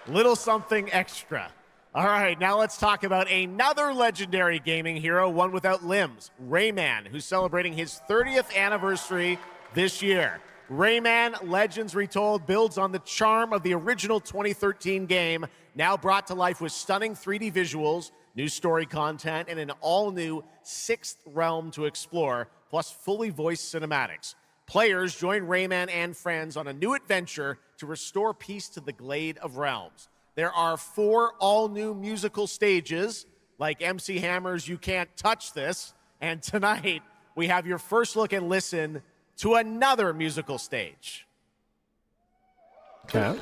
Little something extra. All right, now let's talk about another legendary gaming hero, one without limbs, Rayman, who's celebrating his 30th anniversary this year. Rayman Legends Retold builds on the charm of the original 2013 game, now brought to life with stunning 3D visuals, new story content, and an all-new sixth realm to explore, plus fully voiced cinematics. Players join Rayman and friends on a new adventure to restore peace to the Glade of Realms. There are 4 all-new musical stages, like MC Hammer's You Can't Touch This, and tonight we have your first look and listen to another musical stage. Okay.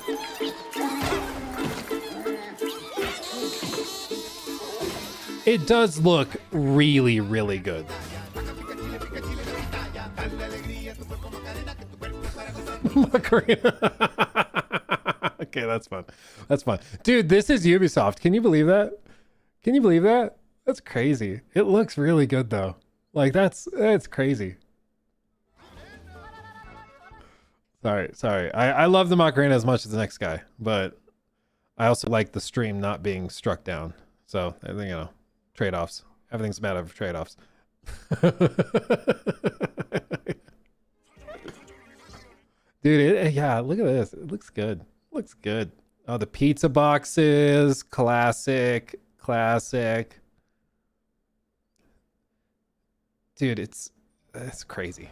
It does look really, really good. Okay, that's fun. That's fun. Dude, this is Ubisoft. Can you believe that? Can you believe that? That's crazy. It looks really good though. Like that's crazy. Sorry. I love the Macarena as much as the next guy, but I also like the stream not being struck down. So, I think, you know, trade-offs. Everything's a matter of trade-offs. Dude, yeah, look at this. It looks good. Looks good. Oh, the pizza boxes. Classic. Dude, it's crazy.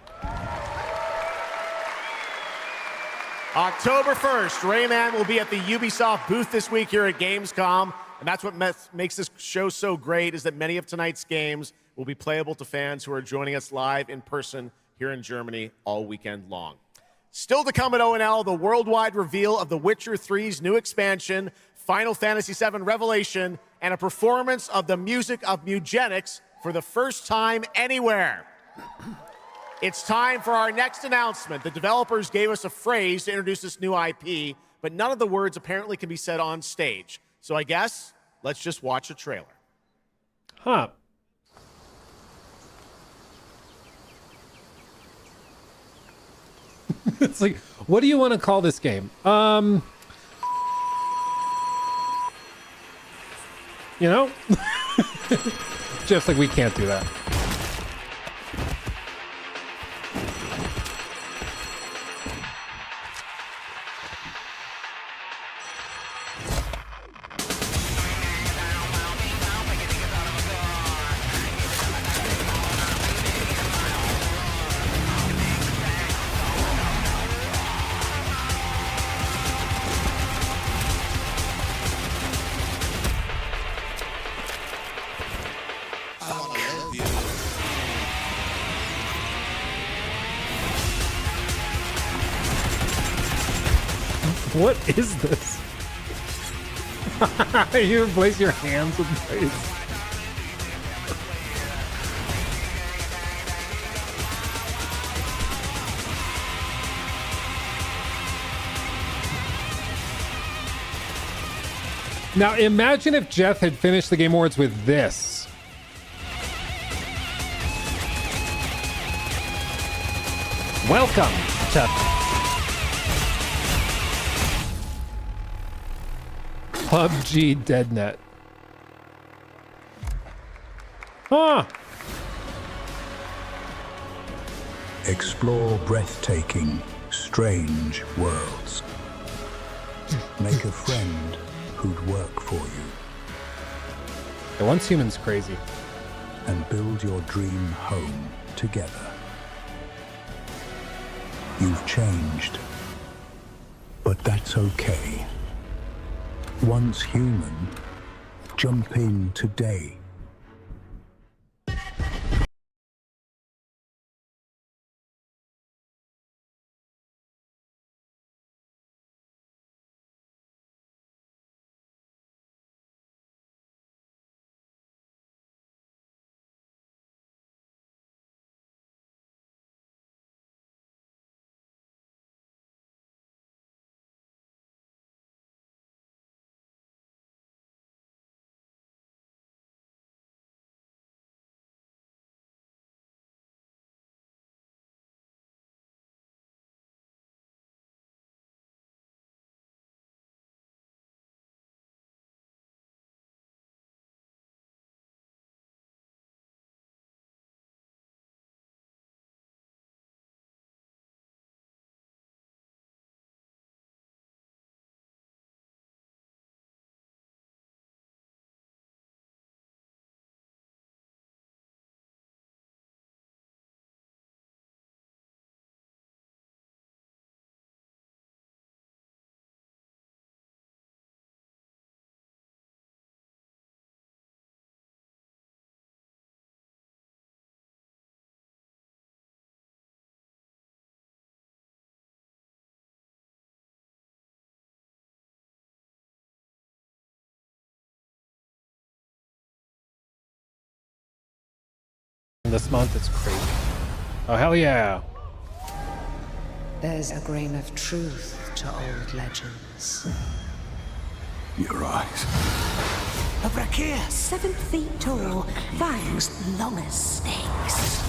October 1st, Rayman will be at the Ubisoft booth this week here at Gamescom. And that's what makes this show so great, is that many of tonight's games will be playable to fans who are joining us live in person here in Germany all weekend long. Still to come at ONL, the worldwide reveal of The Witcher 3's new expansion, Final Fantasy VII Revelation, and a performance of the music of Mugenics for the first time anywhere. It's time for our next announcement. The developers gave us a phrase to introduce this new IP, but none of the words apparently can be said on stage. So I guess let's just watch a trailer. Huh. It's like, what do you want to call this game? You know? Jeff's like, we can't do that. What is this? You replace your hands with blades. Now imagine if Jeff had finished the Game Awards with this. Welcome to PUBG Deadnet. Huh. Explore breathtaking, strange worlds. Make a friend who'd work for you. The once human's crazy. And build your dream home together. You've changed, but that's okay. Once human, jump in today. This month it's crazy. Oh hell yeah. There's a grain of truth to old legends. Your eyes. A Brachias, 7 feet tall, fangs long as snakes.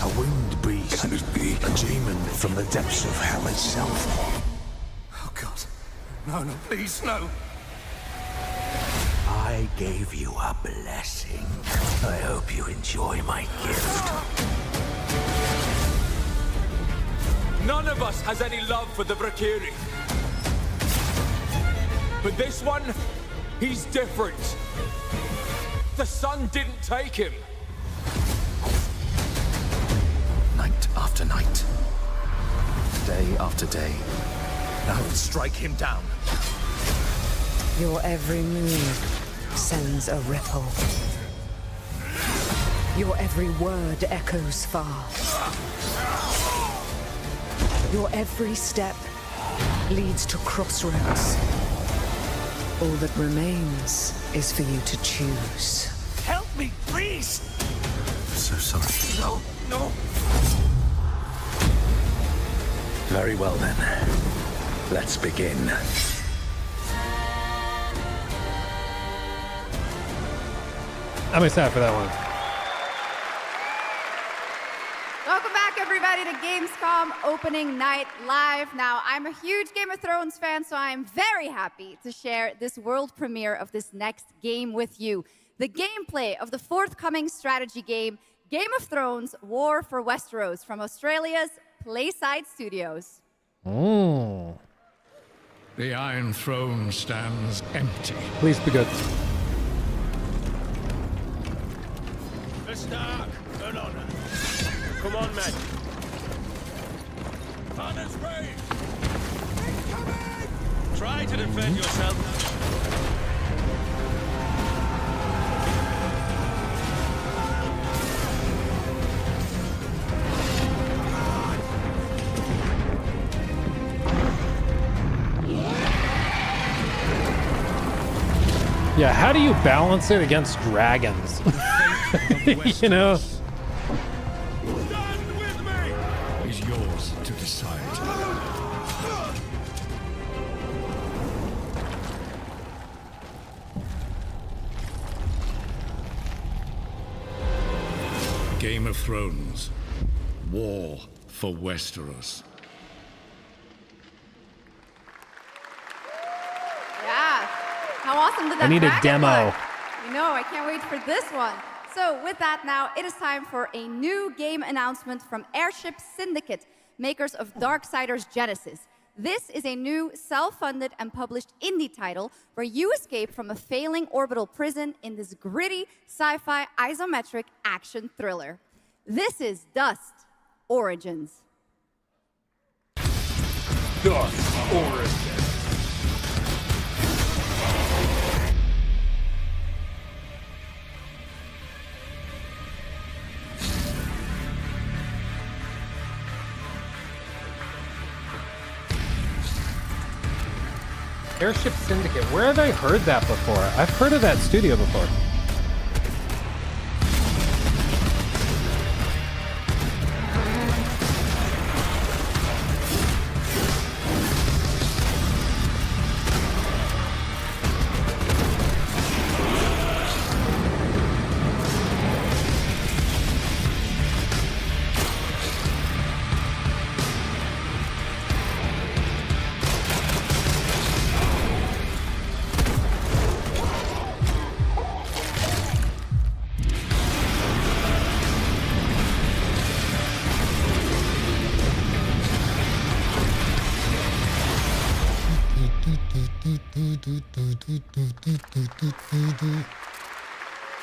A winged beast. can it be? A demon from the depths of hell itself. Oh, God. No, no, please, no. I gave you a blessing. I hope you enjoy my gift. None of us has any love for the Valkyrie. But this one, he's different. The sun didn't take him. Night after night. Day after day. I will strike him down. Your every move sends a ripple. Your every word echoes far. Your every step leads to crossroads. All that remains is for you to choose. Help me, please! I'm so sorry. No, no. Very well then. Let's begin. I'm excited for that one. Welcome back, everybody, to Gamescom opening night live. Now, I'm a huge Game of Thrones fan, so I am very happy to share this world premiere of this next game with you. The gameplay of the forthcoming strategy game, Game of Thrones War for Westeros, from Australia's Playside Studios. Mm. The Iron Throne stands empty. Please be good. The Stark, an honor. Come on, men. On its way. Try to defend yourself. Yeah, how do you balance it against dragons? You know? Is yours to decide. Game of Thrones. War for Westeros. Yeah. How awesome did that I need a dragon demo. look? You know, I can't wait for this one. So with that now, it is time for a new game announcement from Airship Syndicate, makers of Darksiders Genesis. This is a new self-funded and published indie title where you escape from a failing orbital prison in this gritty sci-fi isometric action thriller. This is Dust Origins. Dust Origins. Airship Syndicate. Where have I heard that before? I've heard of that studio before.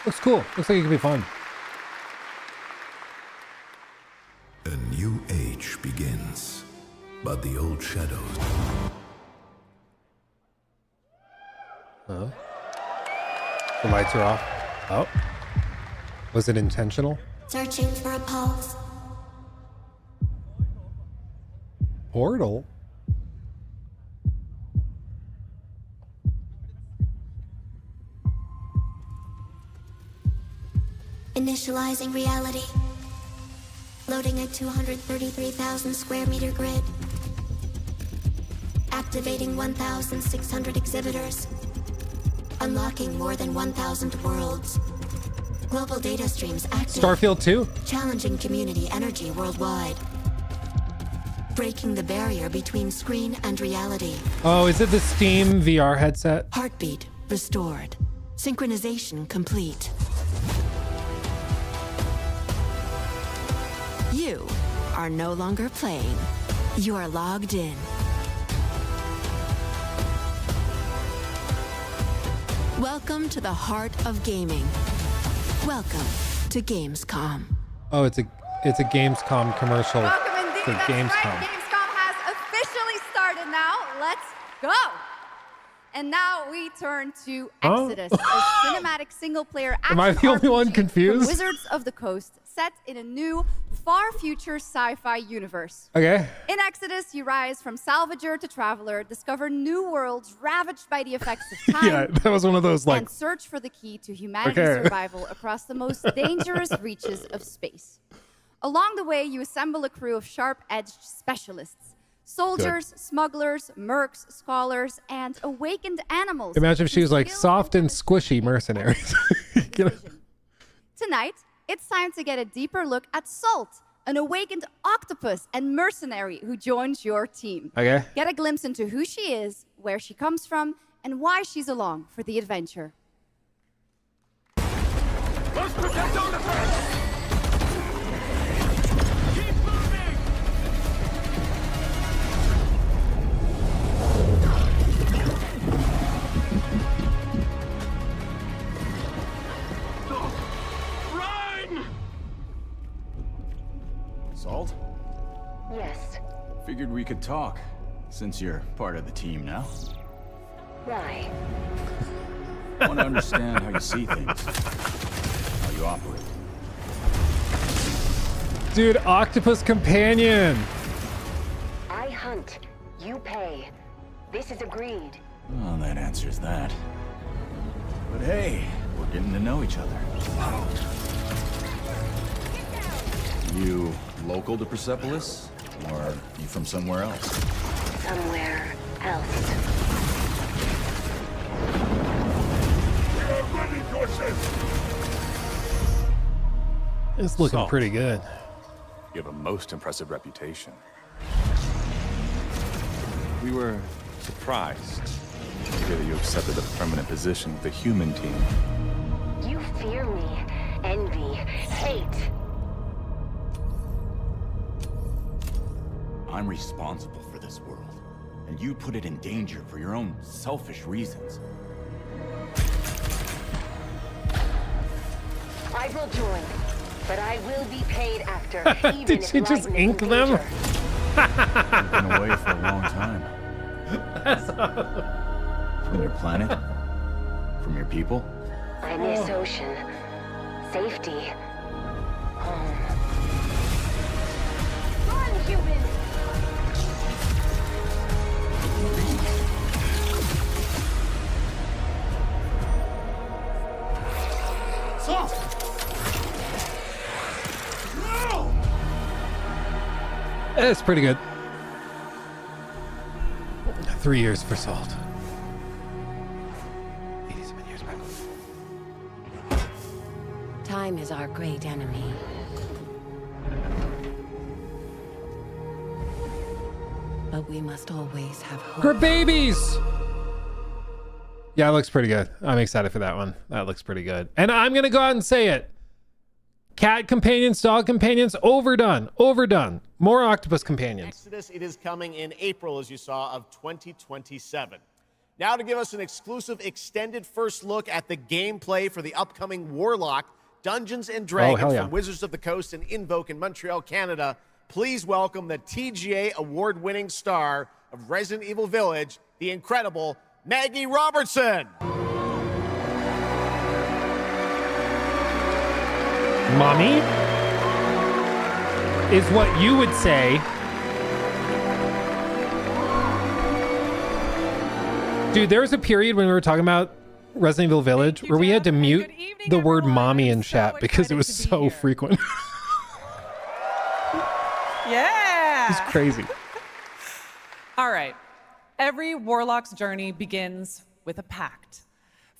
Looks cool. Looks like it could be fun. A new age begins, but the old shadows. Oh. The lights are off. Oh. Was it intentional? Searching for a pulse. Portal? Initializing reality. Loading a 233,000 square meter grid. Activating 1,600 exhibitors. Unlocking more than 1,000 worlds. Global data streams active. Starfield 2? Challenging community energy worldwide. Breaking the barrier between screen and reality. Oh, is it the Steam VR headset? Heartbeat restored. Synchronization complete. You are no longer playing. You are logged in. Welcome to the heart of gaming. Welcome to Gamescom. Oh, it's a Gamescom commercial. Welcome indeed. For That's Gamescom. right. Gamescom has officially started now. Let's go. And now we turn to Exodus, a cinematic single-player action Am I the only one RPG confused? from Wizards of the Coast, set in a new, far-future sci-fi universe. Okay. In Exodus, you rise from salvager to traveler, discover new worlds ravaged by the effects of time, Yeah, that was one of those, like... and search for the key to humanity's Okay. survival across the most dangerous reaches of space. Along the way, you assemble a crew of sharp-edged specialists. Soldiers, smugglers, mercs, scholars, and awakened animals. Imagine if she whose was like skills soft and squishy mercenaries. You know? Tonight, it's time to get a deeper look at Salt, an awakened octopus and mercenary who joins your team. Okay. Get a glimpse into who she is, where she comes from, and why she's along for the adventure. Let's protect our defense! Salt? Yes. Figured we could talk, since you're part of the team now. Why? I want to understand how you see things, how you operate. Dude, octopus companion. I hunt. You pay. This is agreed. Well, that answers that. But hey, we're getting to know each other. You local to Persepolis? Or you from somewhere else? Somewhere else. It's looking Salt. pretty good. You have a most impressive reputation. We were surprised to hear that you accepted a permanent position with the human team. You fear me, envy, hate. I'm responsible for this world, and you put it in danger for your own selfish reasons. I will join, but I will be paid after. Even Did if she just lightning ink in them? danger. You've been away for a long time. From your planet? From your people? I miss ocean, safety, home. Run, human! Salt! No! It's pretty good. 3 years for Salt. 87 years back. Time is our great enemy. But we must always have hope. Her babies! Yeah, it looks pretty good. I'm excited for that one. That looks pretty good. And I'm going to go out and say it. Cat companions, dog companions, overdone. Overdone. More octopus companions. Exodus, it is coming in April, as you saw, of 2027. Now to give us an exclusive extended first look at the gameplay for the upcoming Warlock Dungeons & Dragons hell yeah. from Wizards of the Coast and Invoke in Montreal, Canada, please welcome the TGA award-winning star of Resident Evil Village, the incredible Maggie Robertson. Mommy is what you would say. Dude, there was a period when we were talking about Resident Evil Village where we had to mute the word mommy in chat because it was so frequent. Yeah. It's crazy. All right. Every warlock's journey begins with a pact.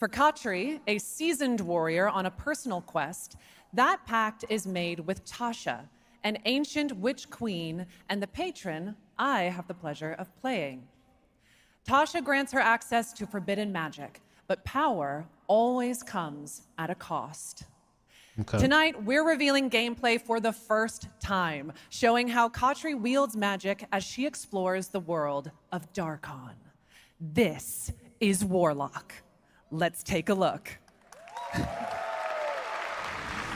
For Katri, a seasoned warrior on a personal quest, that pact is made with Tasha, an ancient witch queen and the patron I have the pleasure of playing. Tasha grants her access to forbidden magic, but power always comes at a cost. Okay. Tonight, we're revealing gameplay for the first time, showing how Katri wields magic as she explores the world of Darkon. This is Warlock. Let's take a look.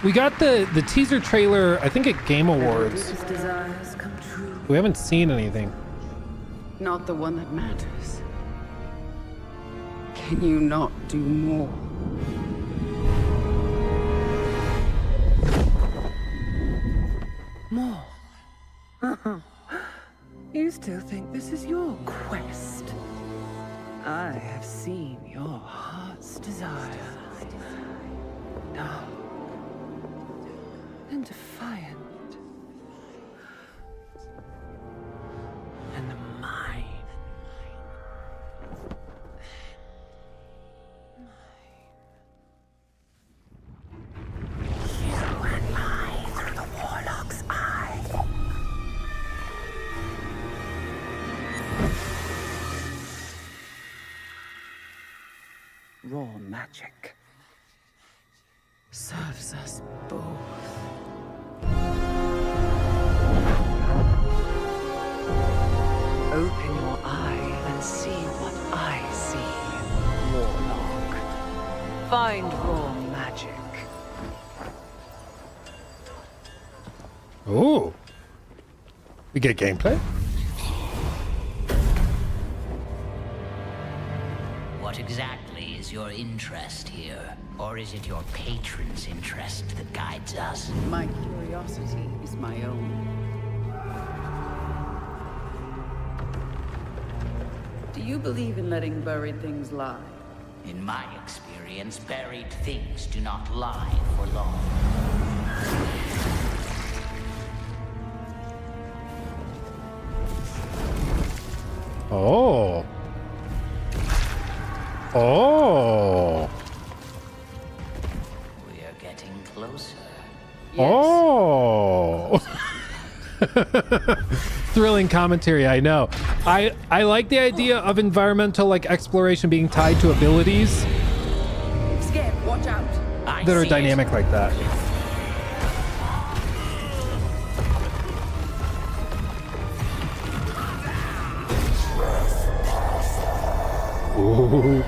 We got the teaser trailer, I think, at Game Awards. Desires come true. We haven't seen anything. Not the one that matters. Can you not do more? More? You still think this is your quest? I have seen your heart's desire. Dark and defiant. And mine. You and I through the Warlock's eye. Raw magic serves us both. Open your eye and see what I see, Warlock. Find raw magic. Ooh. We get gameplay? What exactly is your interest here? Or is it your patron's interest that guides us? My curiosity is my own. Do you believe in letting buried things lie? In my experience, buried things do not lie for long. Oh. Oh. We are getting closer. Oh. Thrilling commentary, I know. I like the idea of environmental like exploration being tied to abilities Skip, watch out. that are dynamic like that. Ooh.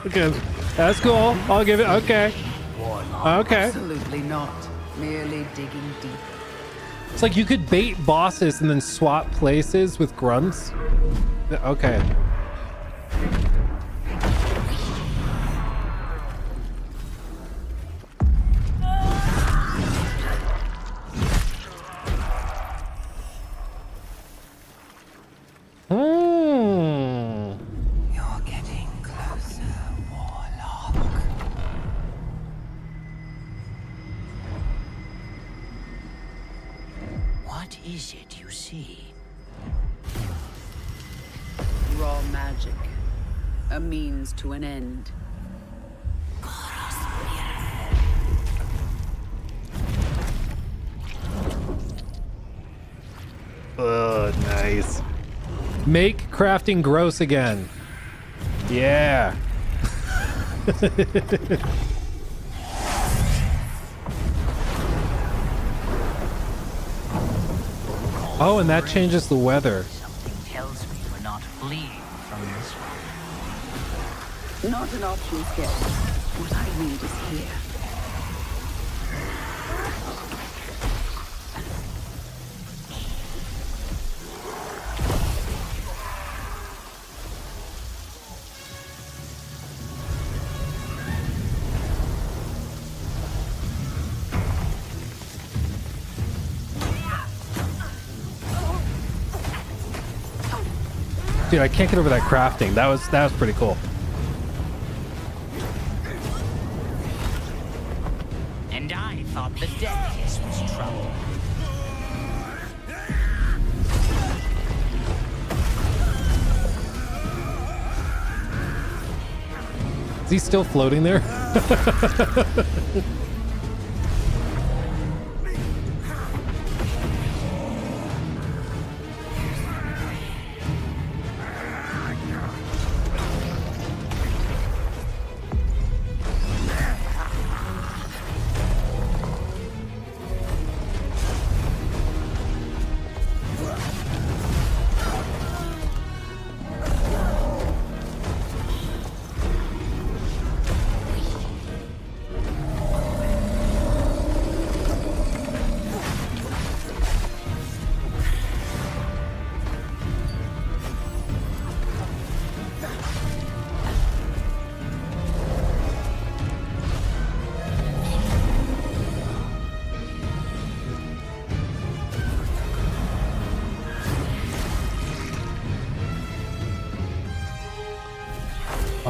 Okay, that's cool. I'll give it. Okay. Okay. Absolutely not. Merely digging deeper. It's like you could bait bosses and then swap places with grunts. Okay. You're getting closer, Warlock. What is it you see? Raw magic. A means to an end. Oh, nice. Make crafting gross again. Yeah. Oh, and that changes the weather. Something tells me we're not fleeing from this one. Not an option, Skip. What I need is here. Dude, I can't get over that crafting. That was pretty cool. And I thought the dead kiss was trouble. Is he still floating there?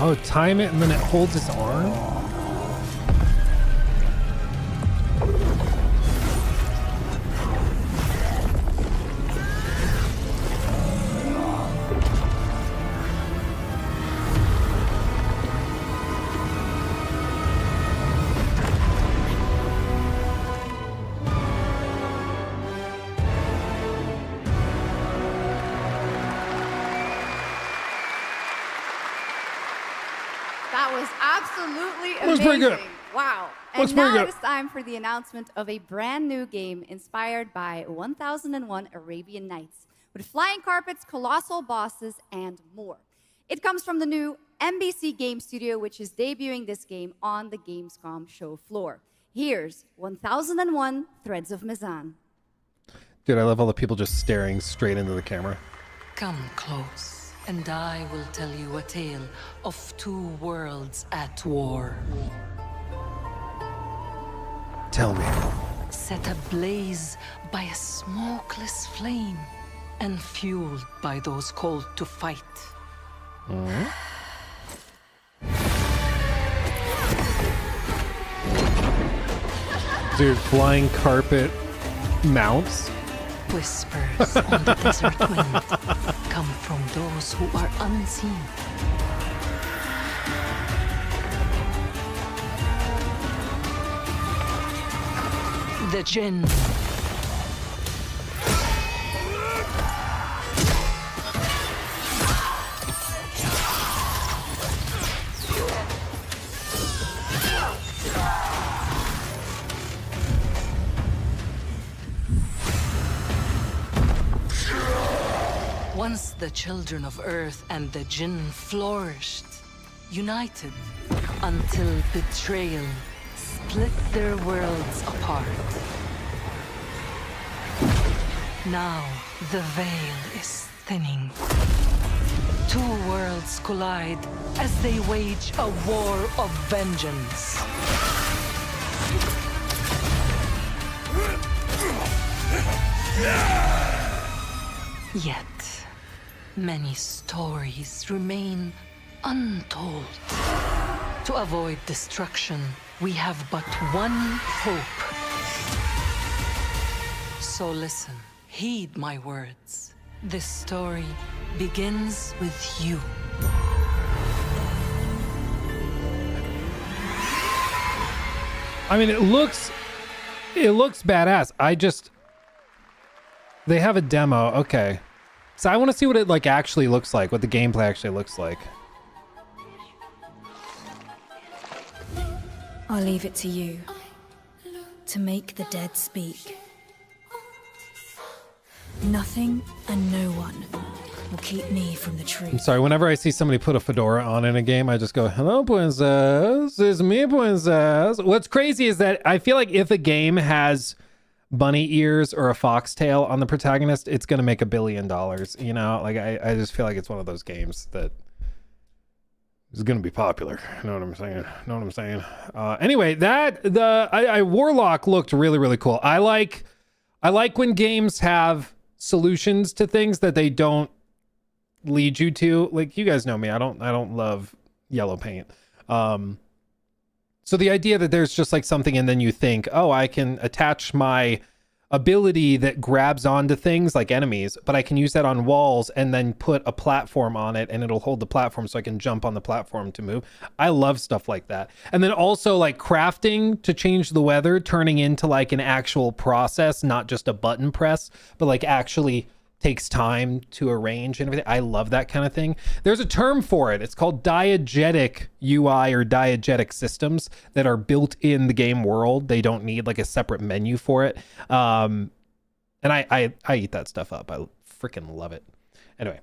Oh, time it and then it holds his arm? That was absolutely amazing. Looks pretty good. Wow. Looks And pretty now good. it is time for the announcement of a brand new game inspired by 1001 Arabian Nights, with flying carpets, colossal bosses, and more. It comes from the new NBC Game Studio, which is debuting this game on the Gamescom show floor. Here's 1001 Threads of Mizan. Dude, I love all the people just staring straight into the camera. Come close, and I will tell you a tale of two worlds at war. Tell me. Set ablaze by a smokeless flame, and fueled by those called to fight. Dude, flying carpet mounts. Whispers on the desert wind come from those who are unseen. The Jinn. Once the children of Earth and the Jinn flourished, united, until betrayal split their worlds apart. Now the veil is thinning. Two worlds collide as they wage a war of vengeance. Yet, many stories remain untold. To avoid destruction, we have but one hope. So listen, heed my words. This story begins with you. I mean, it looks badass. They have a demo. Okay. So I want to see what it like actually looks like, what the gameplay actually looks like. I'll leave it to you to make the dead speak. Nothing and no one will keep me from the truth. I'm sorry, whenever I see somebody put a fedora on in a game, I just go, hello, princess. It's me, princess. What's crazy is that I feel like if a game has bunny ears or a foxtail on the protagonist, it's going to make $1 billion. You know, like I just feel like it's one of those games that is going to be popular. You know what I'm saying? Anyway, Warlock looked really, really cool. I like when games have solutions to things that they don't lead you to. Like, you guys know me, I don't love yellow paint. So So the idea that there's just like something and then you think, oh, I can attach my ability that grabs onto things like enemies, but I can use that on walls and then put a platform on it and it'll hold the platform so I can jump on the platform to move. I love stuff like that. And then also like crafting to change the weather, turning into like an actual process, not just a button press, but like actually takes time to arrange and everything. I love that kind of thing. There's a term for it. It's called diegetic UI or diegetic systems that are built in the game world. They don't need like a separate menu for it. And I eat that stuff up. I freaking love it. Anyway.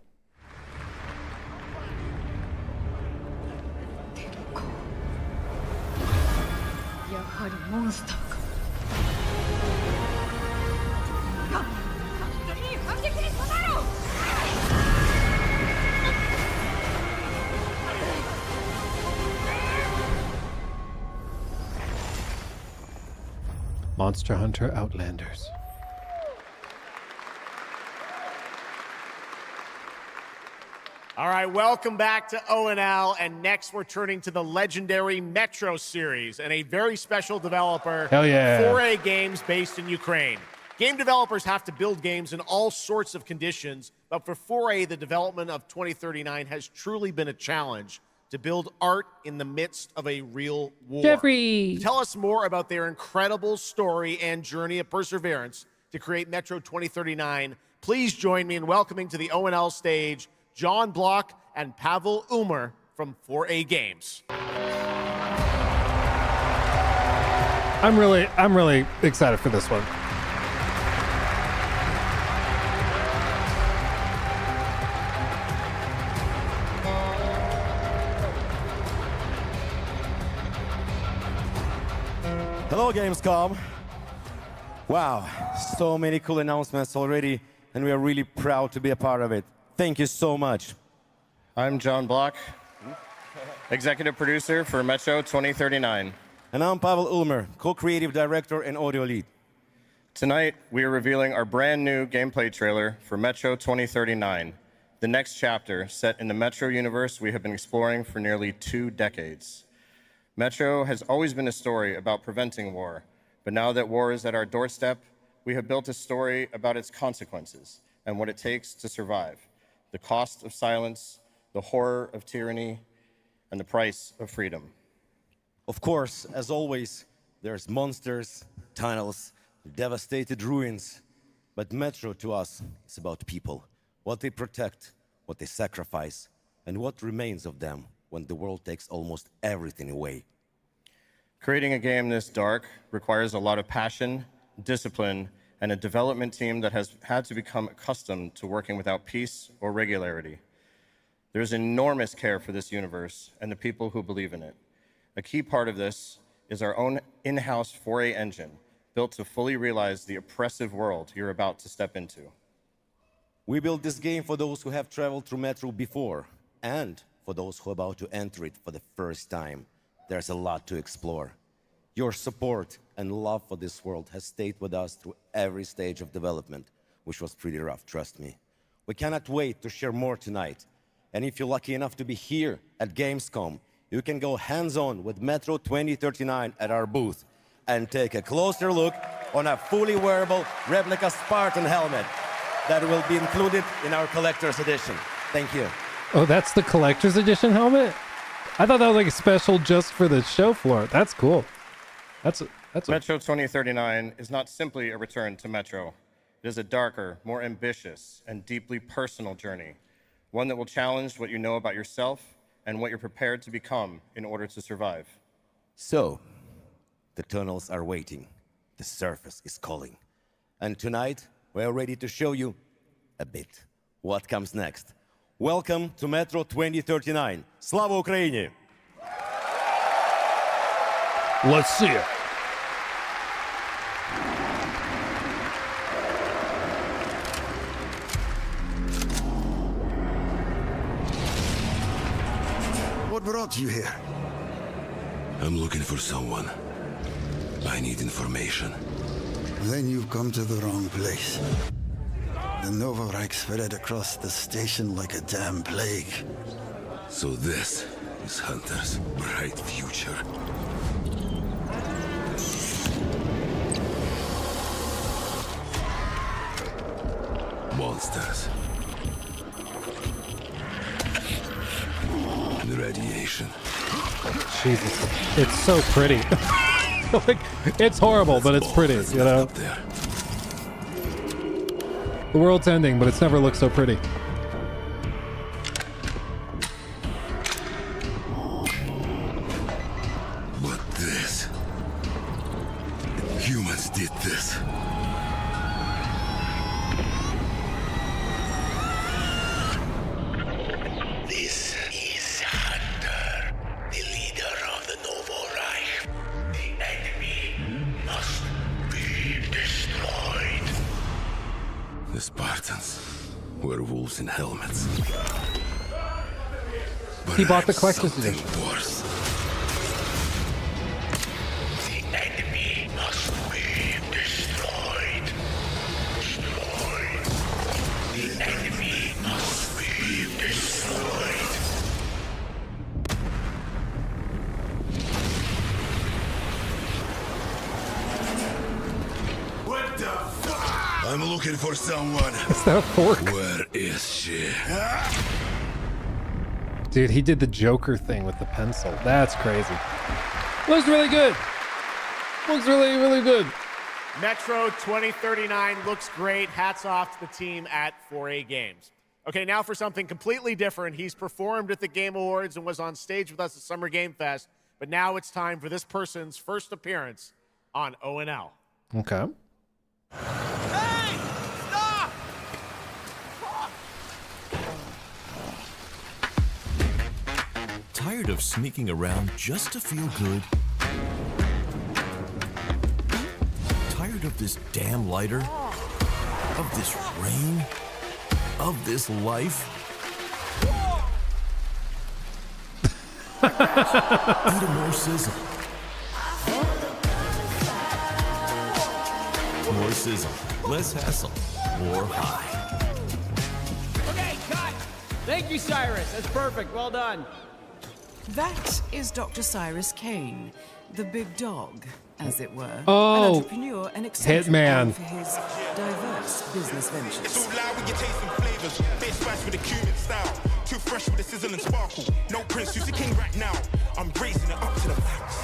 Monster Hunter Outlanders. All right, welcome back to ONL, and next we're turning to the legendary Metro series and a very special developer, Hell yeah. 4A Games, based in Ukraine. Game developers have to build games in all sorts of conditions, but for 4A, the development of 2039 has truly been a challenge to build art in the midst of a real war. Jeffrey! To tell us more about their incredible story and journey of perseverance to create Metro 2039, please join me in welcoming to the ONL stage John Block and Pavel Umer from 4A Games. I'm really excited for this one. Hello, Gamescom. Wow, so many cool announcements already, and we are really proud to be a part of it. Thank you so much. I'm John Block, executive producer for Metro 2039. And I'm Pavel Ulmer, co-creative director and audio lead. Tonight, we are revealing our brand new gameplay trailer for Metro 2039, the next chapter set in the Metro universe we have been exploring for nearly 2 decades. Metro has always been a story about preventing war, but now that war is at our doorstep, we have built a story about its consequences and what it takes to survive, the cost of silence, the horror of tyranny, and the price of freedom. Of course, as always, there's monsters, tunnels, devastated ruins, but Metro to us is about people, what they protect, what they sacrifice, and what remains of them when the world takes almost everything away. Creating a game this dark requires a lot of passion, discipline, and a development team that has had to become accustomed to working without peace or regularity. There's enormous care for this universe and the people who believe in it. A key part of this is our own in-house 4A engine, built to fully realize the oppressive world you're about to step into. We built this game for those who have traveled through Metro before, and for those who are about to enter it for the first time. There's a lot to explore. Your support and love for this world has stayed with us through every stage of development, which was pretty rough, trust me. We cannot wait to share more tonight. And if you're lucky enough to be here at Gamescom, you can go hands-on with Metro 2039 at our booth and take a closer look on a fully wearable replica Spartan helmet that will be included in our collector's edition. Thank you. Oh, that's the collector's edition helmet? I thought that was like a special just for the show floor. That's cool. That's Metro 2039 is not simply a return to Metro. It is a darker, more ambitious, and deeply personal journey. One that will challenge what you know about yourself and what you're prepared to become in order to survive. So, the tunnels are waiting. The surface is calling. And tonight, we're ready to show you a bit what comes next. Welcome to Metro 2039. Slava Ukraini! Let's see it. What brought you here? I'm looking for someone. I need information. Then you've come to the wrong place. The Novorite spread across the station like a damn plague. So this is Hunter's bright future. Monsters. The radiation. Jesus, it's so pretty. Like, it's horrible, but it's pretty, you know? The world's ending, but it's never looked so pretty. But this... Humans did this. This is Hunter, the leader of the Novo Reich. The enemy must be destroyed. The Spartans were wolves in helmets. He bought the collector's edition. Worse. The enemy must be destroyed. Destroyed. The enemy must be destroyed. What the fuck? I'm looking for someone. Is that a fork? Where is she? Dude, he did the Joker thing with the pencil. That's crazy. Looks really good. Looks really, really good. Metro 2039 looks great. Hats off to the team at 4A Games. Okay, now for something completely different. He's performed at the Game Awards and was on stage with us at Summer Game Fest, but now it's time for this person's first appearance on ONL. Okay. Hey! Stop! Tired of sneaking around just to feel good? Tired of this damn lighter? Of this rain? Of this life? Eat a more sizzle. More sizzle, less hassle, more high. Okay, cut! Thank you, Cyrus. That's perfect. Well done. That is Dr. Cyrus Kane, the big dog, as it were. Oh, an entrepreneur and eccentric Hitman. for his diverse business ventures. It's all loud with your taste and flavors. Face smash with a cumin style. Too fresh with a sizzle and sparkle. No prince, who's the king right now? I'm raising it up to the max.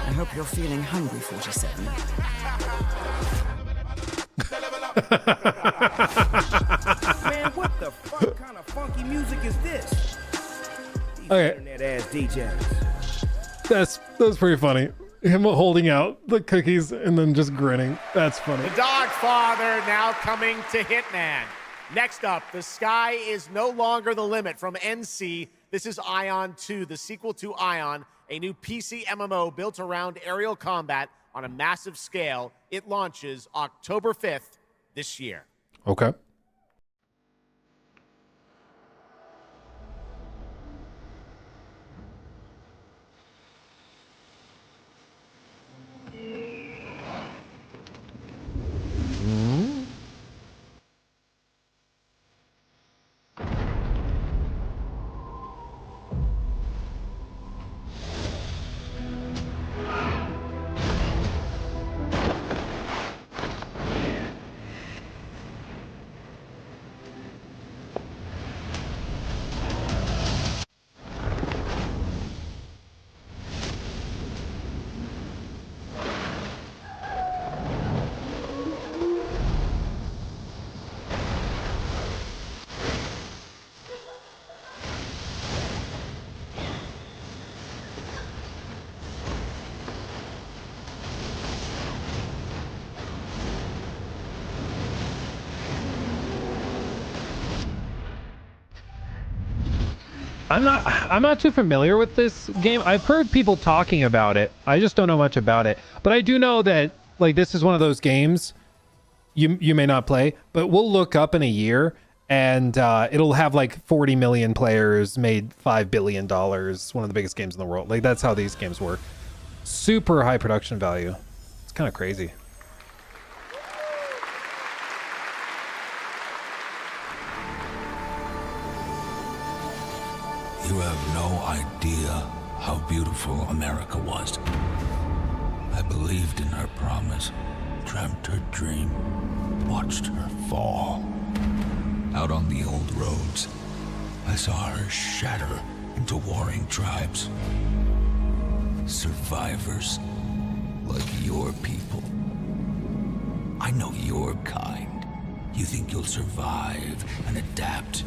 I hope you're feeling hungry, 47. Man, what the fuck kind of funky music is this? These Okay. internet ass DJs. That's pretty funny. Him holding out the cookies and then just grinning. That's funny. The Dog Father now coming to Hitman. Next up, the sky is no longer the limit from NC. This is Ion 2, the sequel to Ion, a new PC MMO built around aerial combat on a massive scale. It launches October 5th this year. Okay. I'm not too familiar with this game. I've heard people talking about it. I just don't know much about it. But I do know that like this is one of those games you may not play, but we'll look up in a year and it'll have like 40 million players, made $5 billion, one of the biggest games in the world. Like that's how these games work. super high production value. It's kind of crazy. You have no idea how beautiful America was. I believed in her promise, dreamt her dream, watched her fall. Out on the old roads, I saw her shatter into warring tribes. Survivors like your people. I know your kind. You think you'll survive and adapt.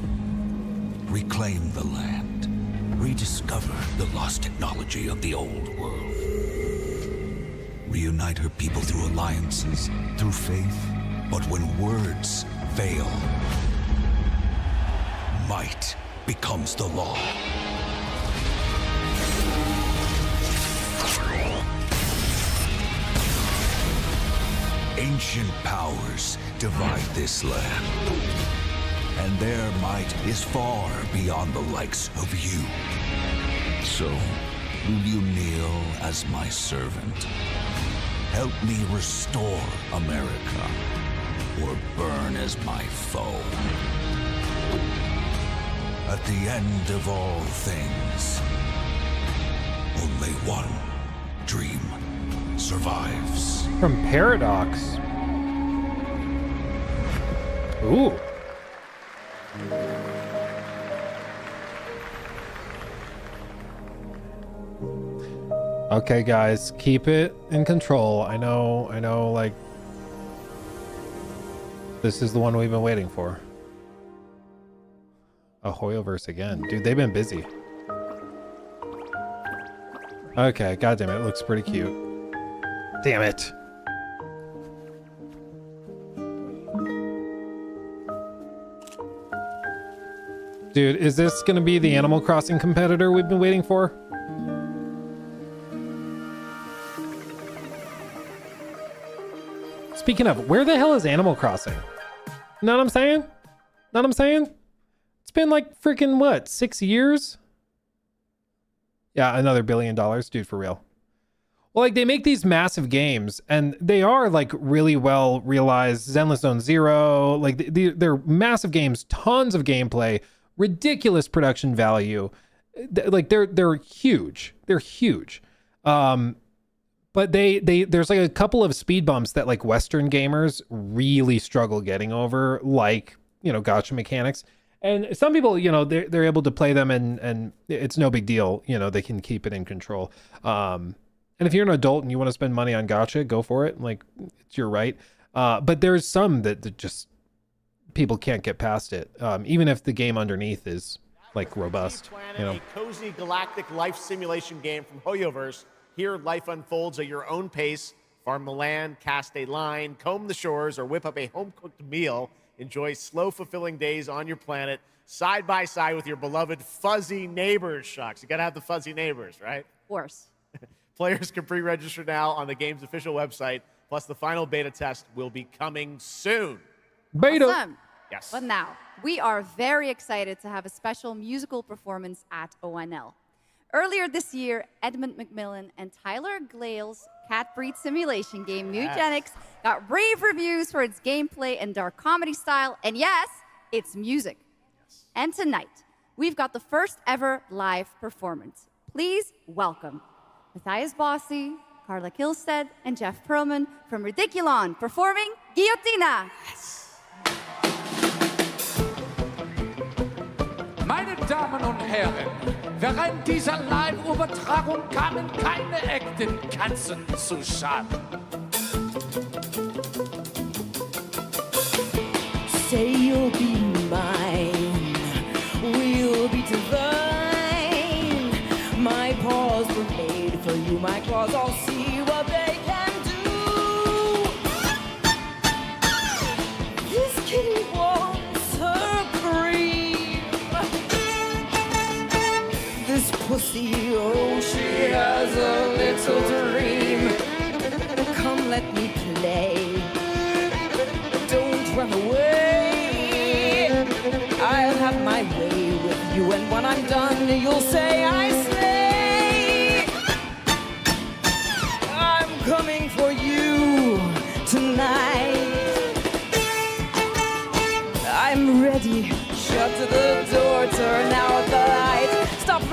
Reclaim the land. Rediscover the lost technology of the old world. Reunite her people through alliances, through faith. But when words fail, might becomes the law. Ancient powers divide this land, and their might is far beyond the likes of you. So, will you kneel as my servant? Help me restore America, or burn as my foe. At the end of all things, only one dream survives. From Paradox. Ooh. Okay, guys, keep it in control. I know, like, this is the one we've been waiting for. A Hoyoverse again. Dude, they've been busy. Okay, goddamn it, looks pretty cute. Damn it. Dude, is this gonna be the Animal Crossing competitor we've been waiting for? Speaking of, where the hell is Animal Crossing? Know what I'm saying? Know what I'm saying? It's been like freaking what, 6 years? Yeah, another $1 billion, dude, for real. Well, like, they make these massive games, and they are like really well realized. Zenless Zone Zero, like they're massive games, tons of gameplay, ridiculous production value. Like they're huge. They're huge. But there's like a couple of speed bumps that like Western gamers really struggle getting over, like, you know, gacha mechanics. And some people, you know, they're able to play them and it's no big deal. You know, they can keep it in control. And if you're an adult and you want to spend money on gacha, go for it. Like, it's your right. But there's some that just people can't get past it, even if the game underneath is like robust. You know, a cozy galactic life simulation game from Hoyoverse. Here, life unfolds at your own pace. Farm the land, cast a line, comb the shores, or whip up a home-cooked meal. Enjoy slow, fulfilling days on your planet, side by side with your beloved fuzzy neighbors. Shucks, you gotta have the fuzzy neighbors, right? Of course. Players can pre-register now on the game's official website. Plus, the final beta test will be coming soon. Beta. Awesome. Yes. But now, we are very excited to have a special musical performance at ONL. Earlier this year, Edmund McMillan and Tyler Glale's cat breed simulation game, Mutagenics, got rave reviews for its gameplay and dark comedy style, and yes, its music. Yes. And tonight, we've got the first ever live performance. Please welcome Matthias Bossi, Carla Kilstead, and Jeff Perlman from Ridiculon performing Guillotina. Yes. Meine Damen und Herren, während dieser Live-Übertragung kamen keine echten Katzen zu Schaden. Say you'll be mine, we'll be divine. My paws were made for you, my claws all see what they can do. This kitty wants her cream. This pussy, oh, she has a little dream. Come, let me play. Don't run away. I'll have my way with you, and when I'm done, you'll say I slay.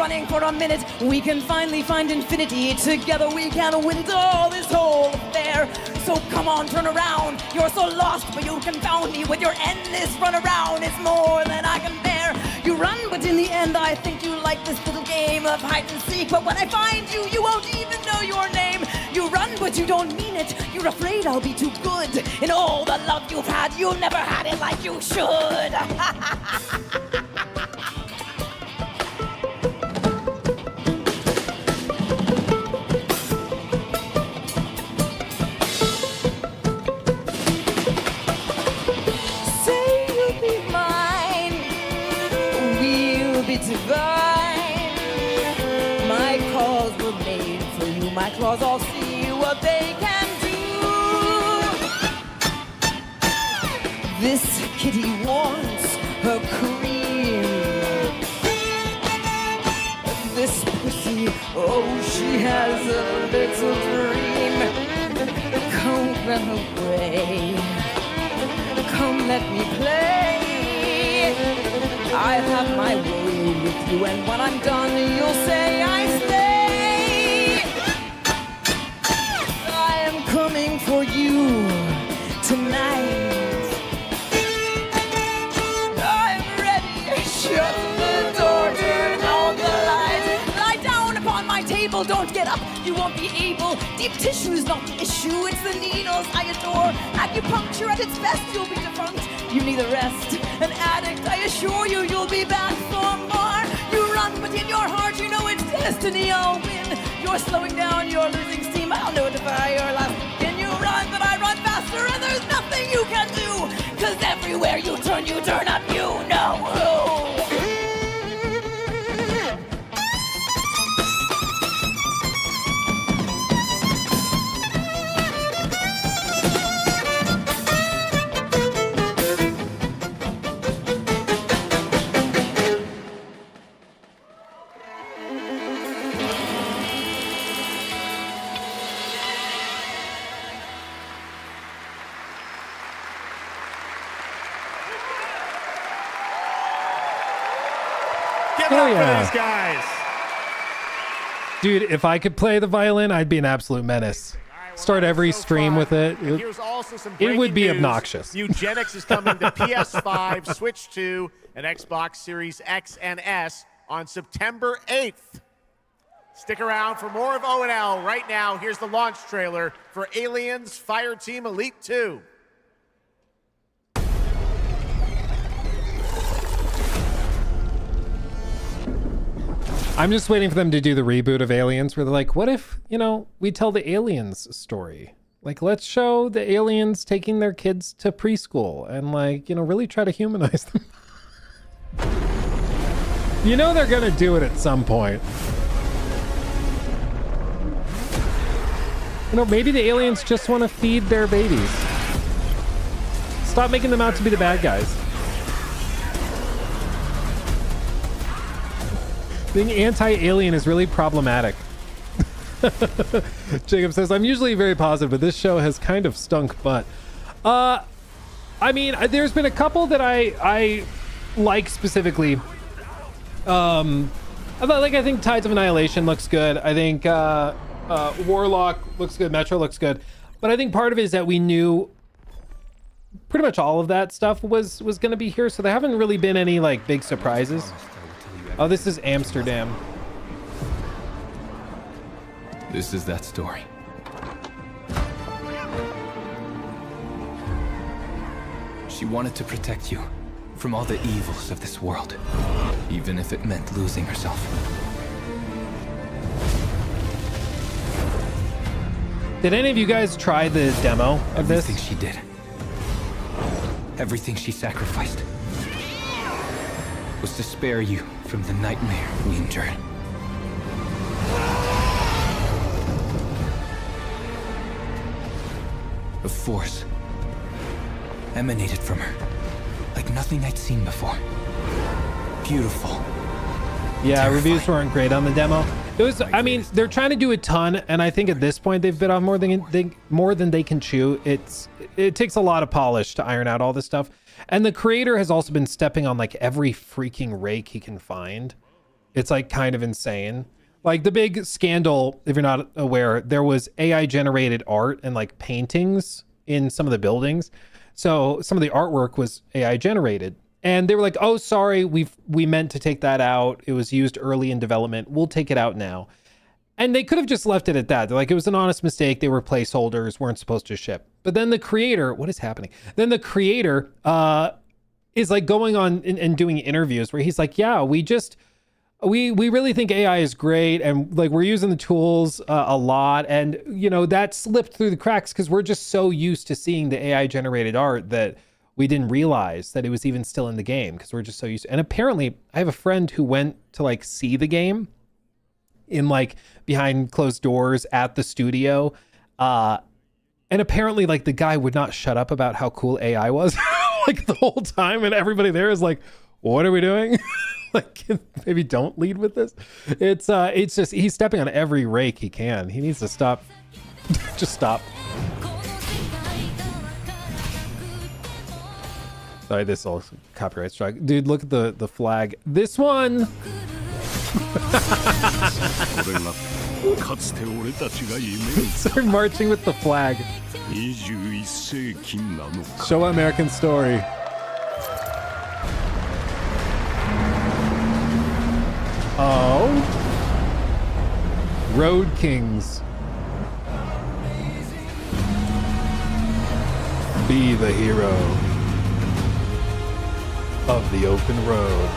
running for a minute. We can finally find infinity. Together we can win it all, this whole affair. So come on, turn around. You're so lost, but you confound me with your endless run around. It's more than I can bear. You run, but in the end, I think you like this little game of hide and seek. But when I find you, you won't even know your name. You run, but you don't mean it. You're afraid I'll be too good. In all the love you've had, you never had it like you should. Say you'll be mine. We'll be divine. My claws were made for you. My claws all see what they can do. This kitty wants her cream. This pussy, oh, she has a little dream. Come run away. Come let me play. I'll have my way with you, and when I'm done, you'll say I stay. I am coming for you tonight. I'm ready. Shut the door, turn on the light. Lie down upon my table, don't get up. You won't be able. Deep tissue is not the issue, it's the needles I adore. Acupuncture at its best, you'll be defunct. You need a rest, an addict. I assure you, you'll be back for more. You run, but in your heart, you know it's destiny. I'll win. You're slowing down, you're losing steam. I'll notify your last. Can you run? But I run faster, and there's nothing you can do. 'Cause everywhere you turn up, you know who. Give it up for these guys. Dude, if I could play the violin, I'd be an absolute menace. Start every stream with it. Here's also some It would be breaking news. obnoxious. Eugenics is coming to PS5, Switch 2, and Xbox Series X and S on September 8th. Stick around for more of O&L. Right now, here's the launch trailer for Aliens Fireteam Elite 2. I'm just waiting for them to do the reboot of Aliens where they're like, what if, we tell the aliens story? Like, let's show the aliens taking their kids to preschool and really try to humanize them. They're going to do it at some point. Maybe the aliens just want to feed their babies. Stop making them out to be the bad guys. Being anti-alien is really problematic. Jacob says, I'm usually very positive, but this show has kind of stunk butt. There's been a couple that I like specifically. I think Tides of Annihilation looks good. I think Warlock looks good. Metro looks good. But I think part of it is that we knew pretty much all of that stuff was going to be here, so there haven't really been any big surprises. Oh, this is Amsterdam. This is that story. She wanted to protect you from all the evils of this world, even if it meant losing herself. Did any of you guys try the demo of this? Everything she did. Everything she sacrificed was to spare you from the nightmare we endured. A force emanated from her, like nothing I'd seen before. Beautiful. Yeah, reviews weren't great on the demo. It was, they're trying to do a ton, and I think at this point they've bit off more than they can chew. It takes a lot of polish to iron out all this stuff. And the creator has also been stepping on every freaking rake he can find. It's like kind of insane. Like the big scandal, if you're not aware, there was AI generated art and like paintings in some of the buildings. So some of the artwork was AI generated. And they were like, oh, sorry, we meant to take that out. It was used early in development. We'll take it out now. And they could have just left it at that. They're like, it was an honest mistake. They were placeholders, weren't supposed to ship. But then the creator, what is happening? Then the creator is like going on and doing interviews where he's like, yeah, we really think AI is great. And like, we're using the tools a lot. And, you know, that slipped through the cracks because we're just so used to seeing the AI generated art that we didn't realize that it was even still in the game because we're just so used to. And apparently I have a friend who went to like see the game in like behind closed doors at the studio. And apparently like the guy would not shut up about how cool AI was like the whole time. And everybody there is like, what are we doing? Like, maybe don't lead with this. It's just, he's stepping on every rake he can. He needs to stop. Just stop. Sorry, this is all copyright strike. Dude, look at the flag. This one. Start marching with the flag. Show American story. Oh. Road Kings. Be the hero of the open road.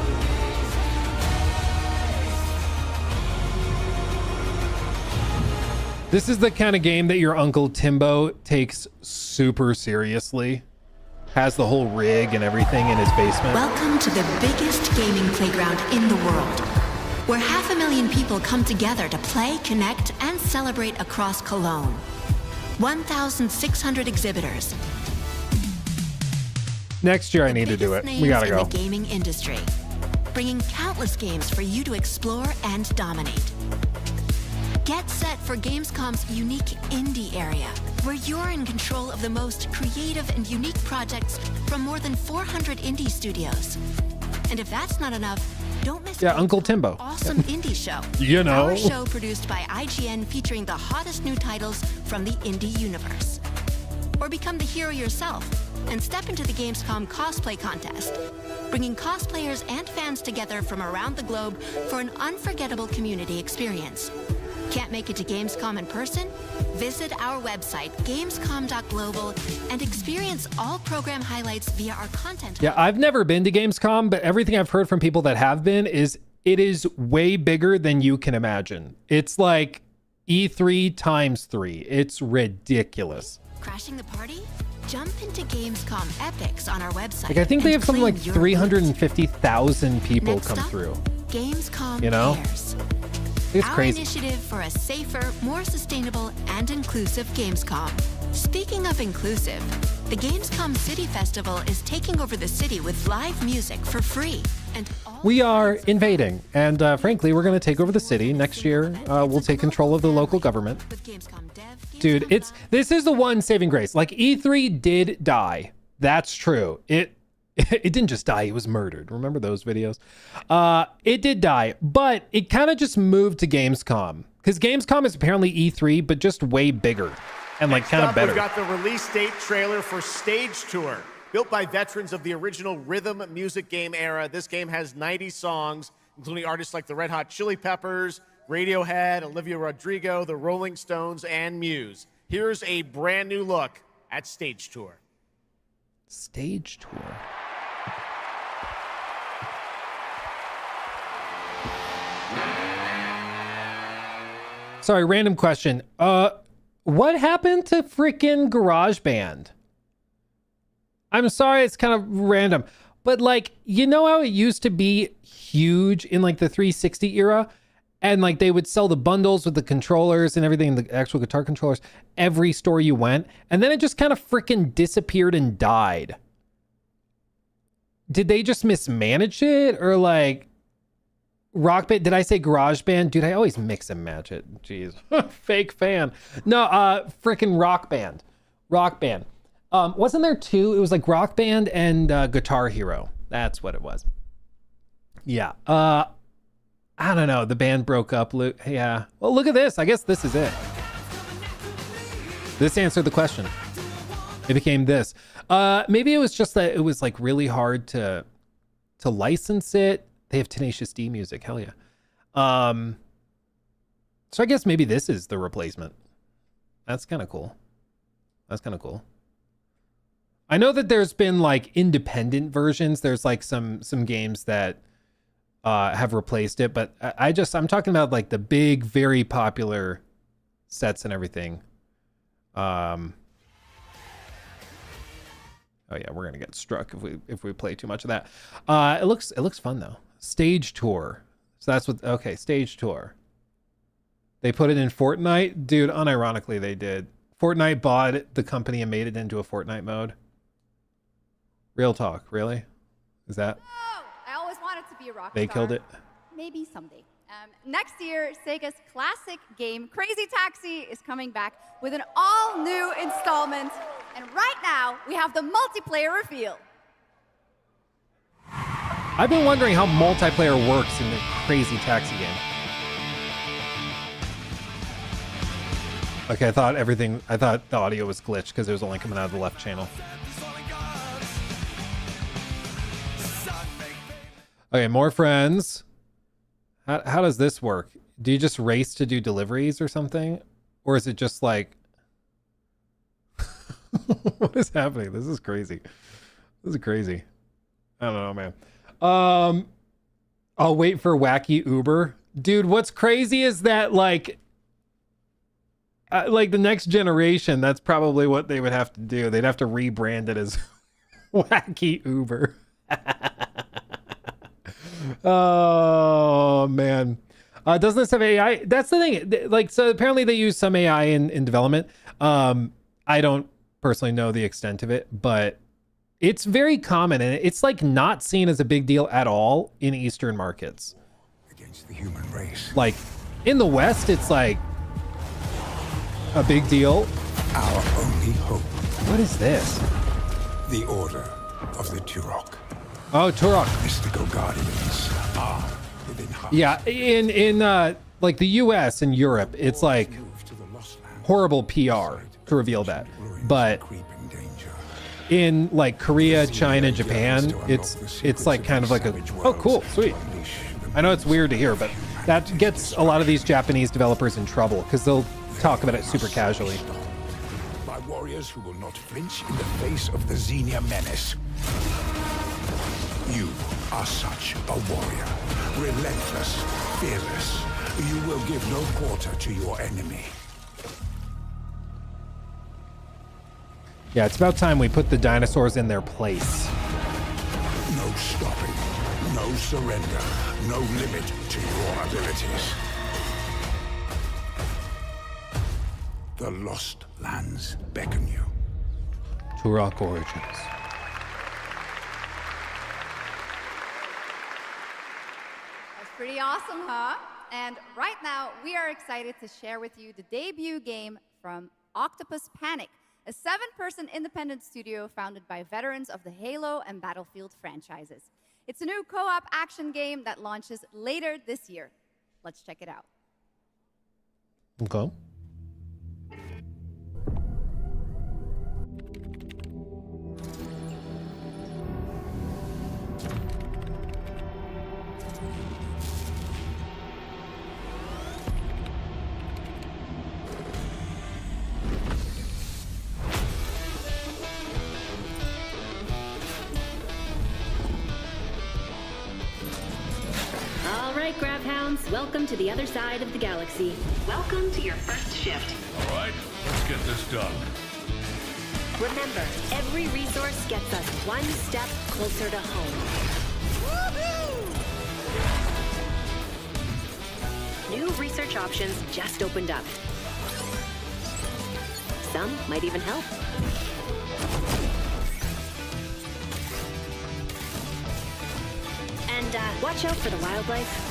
This is the kind of game that your Uncle Timbo takes super seriously. Has the whole rig and everything in his basement. Welcome to the biggest gaming playground in the world, where 500,000 people come together to play, connect, and celebrate across Cologne. 1,600 exhibitors. Next year I need to do it. We gotta go. In the gaming industry, bringing countless games for you to explore and dominate. Get set for Gamescom's unique indie area, where you're in control of the most creative and unique projects from more than 400 indie studios. And if that's not enough, don't miss Uncle Timbo. Awesome indie show. You know. Our show produced by IGN featuring the hottest new titles from the indie universe. Or become the hero yourself and step into the Gamescom cosplay contest, bringing cosplayers and fans together from around the globe for an unforgettable community experience. Can't make it to Gamescom in person? Visit our website, gamescom.global, and experience all program highlights via our content. Yeah, I've never been to Gamescom, but everything I've heard from people that have been is it is way bigger than you can imagine. It's like E3 times 3. It's ridiculous. Crashing the party? Jump into Gamescom Epics on our website. Like I think they have something like claim your 350,000 people Next come up, through. Gamescom You know? Cares. It's Our crazy. initiative for a safer, more sustainable, and inclusive Gamescom. Speaking of inclusive, the Gamescom City Festival is taking over the city with live music for free. And We are invading, and frankly, we're going to take over the city next year. We'll take control of the local government. Dude, this is the one saving grace. Like E3 did die. That's true. It didn't just die, it was murdered. Remember those videos? It did die, but it kind of just moved to Gamescom. Because Gamescom is apparently E3, but just way bigger. And like kind of better. We've got the release date trailer for Stage Tour. Built by veterans of the original rhythm music game era, this game has 90 songs, including artists like the Red Hot Chili Peppers, Radiohead, Olivia Rodrigo, the Rolling Stones, and Muse. Here's a brand new look at Stage Tour. Stage Tour. Sorry, random question. What happened to freaking GarageBand? I'm sorry, it's kind of random, but like, you know how it used to be huge in like the 360 era? And like they would sell the bundles with the controllers and everything, the actual guitar controllers, every store you went. And then it just kind of freaking disappeared and died. Did they just mismanage it? Or like Rock Band? Did I say Garage Band? Dude, I always mix and match it. Jeez. Fake fan. No, freaking Rock Band. Rock Band. Wasn't there two? It was like Rock Band and Guitar Hero. That's what it was. Yeah. I don't know. The band broke up. Yeah. Well, look at this. I guess this is it. This answered the question. It became this. Maybe it was just that it was like really hard to license it. They have Tenacious D music. Hell yeah. So I guess maybe this is the replacement. That's kind of cool. That's kind of cool. I know that there's been like independent versions. There's like some games that have replaced it, but I'm talking about like the big, very popular sets and everything. Oh yeah, we're gonna get struck if we play too much of that. It looks fun though. Stage tour. So that's what. Okay, stage tour. They put it in Fortnite, dude. Unironically, they did. Fortnite bought the company and made it into a Fortnite mode. Real talk, really? Is that? Oh, I always wanted to be a rock They star. killed it. Maybe someday. Next year, Sega's classic game, Crazy Taxi, is coming back with an all-new installment. And right now, we have the multiplayer reveal. I've been wondering how multiplayer works in the Crazy Taxi game. Okay, I thought the audio was glitched because it was only coming out of the left channel. Okay, more friends. How does this work? Do you just race to do deliveries or something? Or is it just like... What is happening? This is crazy. This is crazy. I don't know, man. I'll wait for wacky Uber. Dude, what's crazy is that like the next generation, that's probably what they would have to do. They'd have to rebrand it as wacky Uber. Oh man. Doesn't this have AI? That's the thing. Like, so apparently they use some AI in development. I don't personally know the extent of it, but it's very common and it's like not seen as a big deal at all in Eastern markets. Against the human race. Like in the West, it's like a big deal. Our only hope. What is this? The Order of the Turok. Oh, Turok. Mystical guardians are within heart. Yeah, in like the US and Europe, it's like horrible PR to reveal that. But in like Korea, China, Japan, it's like kind of like a, oh cool, sweet. I know it's weird to hear, but that gets a lot of these Japanese developers in trouble because they'll talk about it super casually. By warriors who will not flinch in the face of the Xenia menace. You are such a warrior. Relentless, fearless. You will give no quarter to your enemy. Yeah, it's about time we put the dinosaurs in their place. No stopping, no surrender, no limit to your abilities. The Lost Lands beckon you. Turok Origins. That's pretty awesome, huh? And right now, we are excited to share with you the debut game from Octopus Panic, a 7-person independent studio founded by veterans of the Halo and Battlefield franchises. It's a new co-op action game that launches later this year. Let's check it out. Okay. All right, Grab Hounds, welcome to the other side of the galaxy. Welcome to your first shift. All right, let's get this done. Remember, every resource gets us one step closer to home. New research options just opened up. Some might even help. And watch out for the wildlife.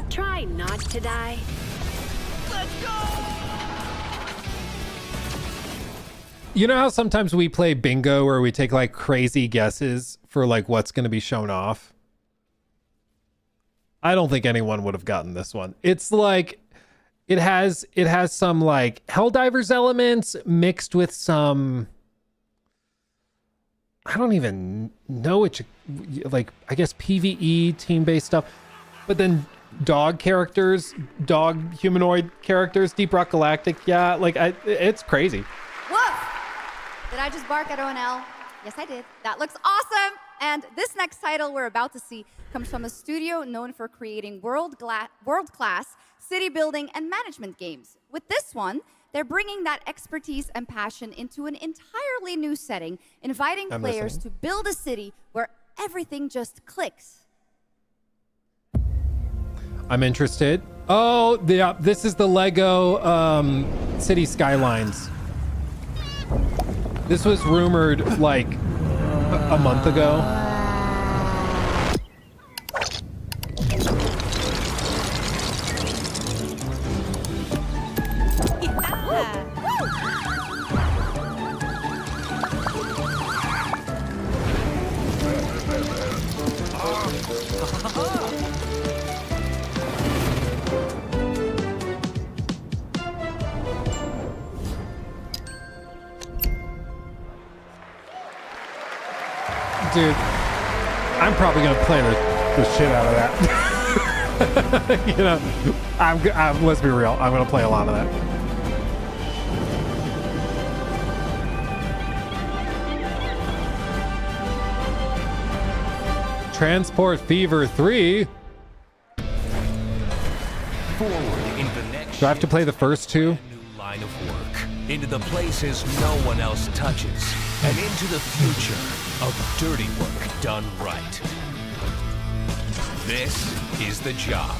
Try not to die. Let's go! You know how sometimes we play bingo where we take like crazy guesses for like what's going to be shown off? I don't think anyone would have gotten this one. It's like it has some like Helldivers elements mixed with some, I don't even know which, like I guess PvE team-based stuff, but then dog characters, dog humanoid characters, Deep Rock Galactic. Yeah, like it's crazy. Woof! Did I just bark at ONL? Yes, I did. That looks awesome. And this next title we're about to see comes from a studio known for creating world-class city building and management games. With this one, they're bringing that expertise and passion into an entirely new setting, inviting players to build a city where everything just clicks. I'm interested. Oh, this is the Lego City Skylines. This was rumored like a month ago. Dude, I'm probably gonna play the shit out of that. You know, I'm let's be real. I'm gonna play a lot of that. Transport Fever 3. Forward into the next. Do I have to play the first two? New line of work into the places no one else touches, and into the future of dirty work done right. This is the job.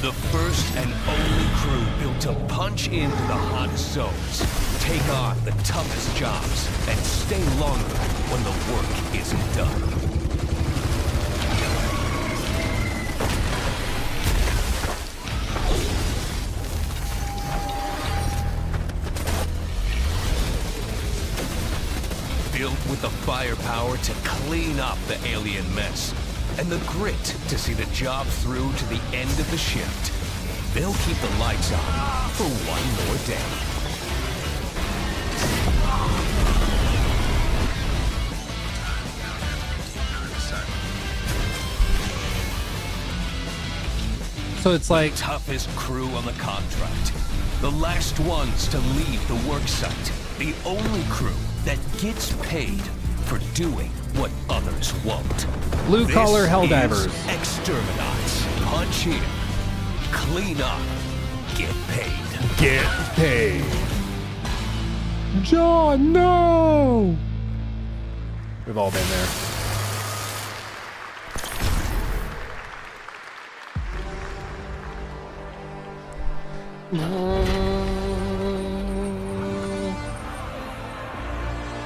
The first and only crew built to punch into the hottest zones, take on the toughest jobs, and stay longer when the work isn't done. Built with the firepower to clean up the alien mess, and the grit to see the job through to the end of the shift. They'll keep the lights on for one more day. So it's like toughest crew on the contract. The last ones to leave the work site. The only crew that gets paid for doing what others won't. Blue collar Helldivers. Exterminate. Punch in. Clean up. Get paid. Get paid. John, no! We've all been there.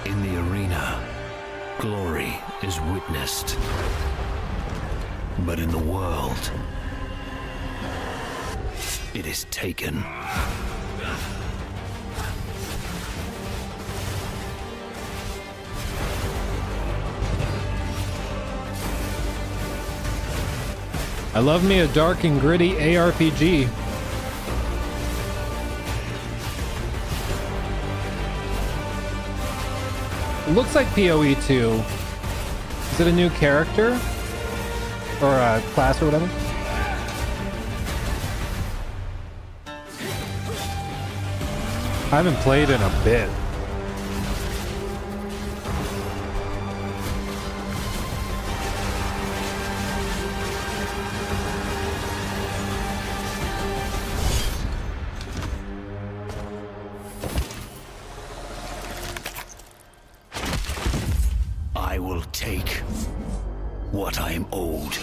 In the arena, glory is witnessed. But in the world, it is taken. I love me a dark and gritty ARPG. It looks like PoE 2. Is it a new character? Or a class or whatever? I haven't played in a bit. I will take what I am owed.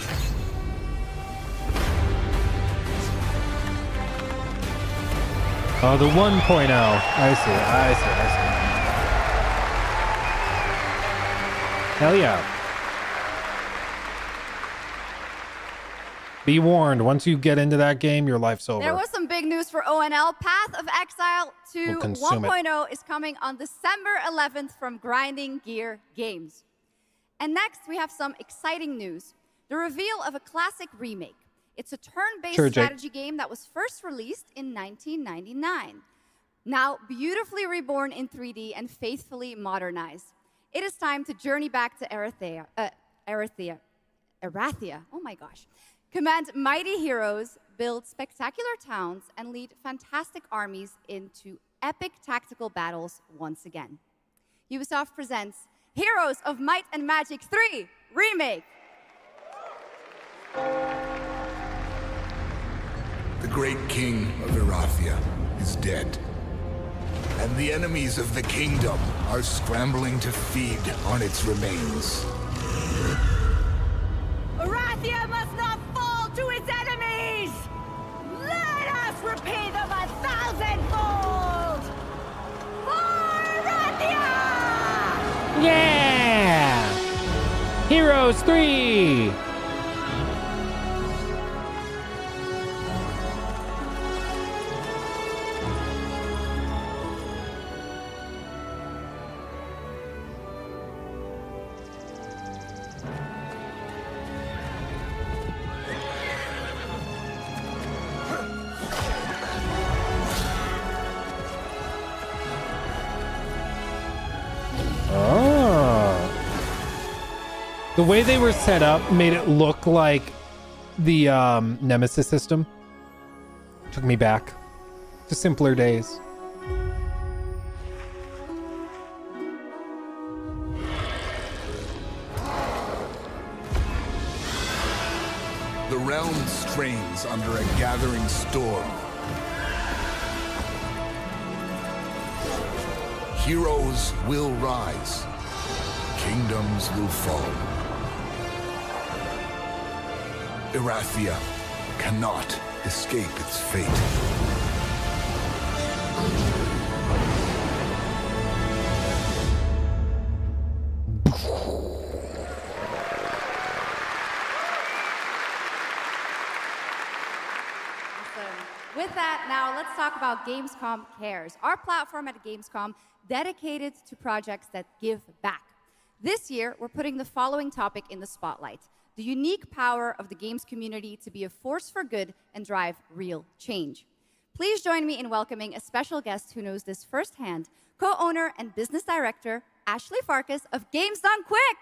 Oh, the 1.0. I see. Hell yeah. Be warned, once you get into that game, your life's over. There was some big news for ONL. Path of Exile 2 1.0 is coming on December 11th from Grinding Gear Games. And next, we have some exciting news. The reveal of a classic remake. It's a turn-based strategy game that was first released in 1999. Now beautifully reborn in 3D and faithfully modernized. It is time to journey back to Erathia. Oh my gosh. Command mighty heroes, build spectacular towns, and lead fantastic armies into epic tactical battles once again. Ubisoft presents Heroes of Might and Magic 3 Remake. The great king of Erathia is dead. And the enemies of the kingdom are scrambling to feed on its remains. Erathia must not fall to its enemies! Let us repay them 1,000-fold! For Erathia! Yeah! Heroes 3! The way they were set up made it look like the Nemesis system. Took me back to simpler days. The realm strains under a gathering storm. Heroes will rise. Kingdoms will fall. Erathia cannot escape its fate. With that, now let's talk about Gamescom Cares, our platform at Gamescom dedicated to projects that give back. This year, we're putting the following topic in the spotlight: the unique power of the games community to be a force for good and drive real change. Please join me in welcoming a special guest who knows this firsthand, co-owner and business director, Ashley Farkas of Games Done Quick.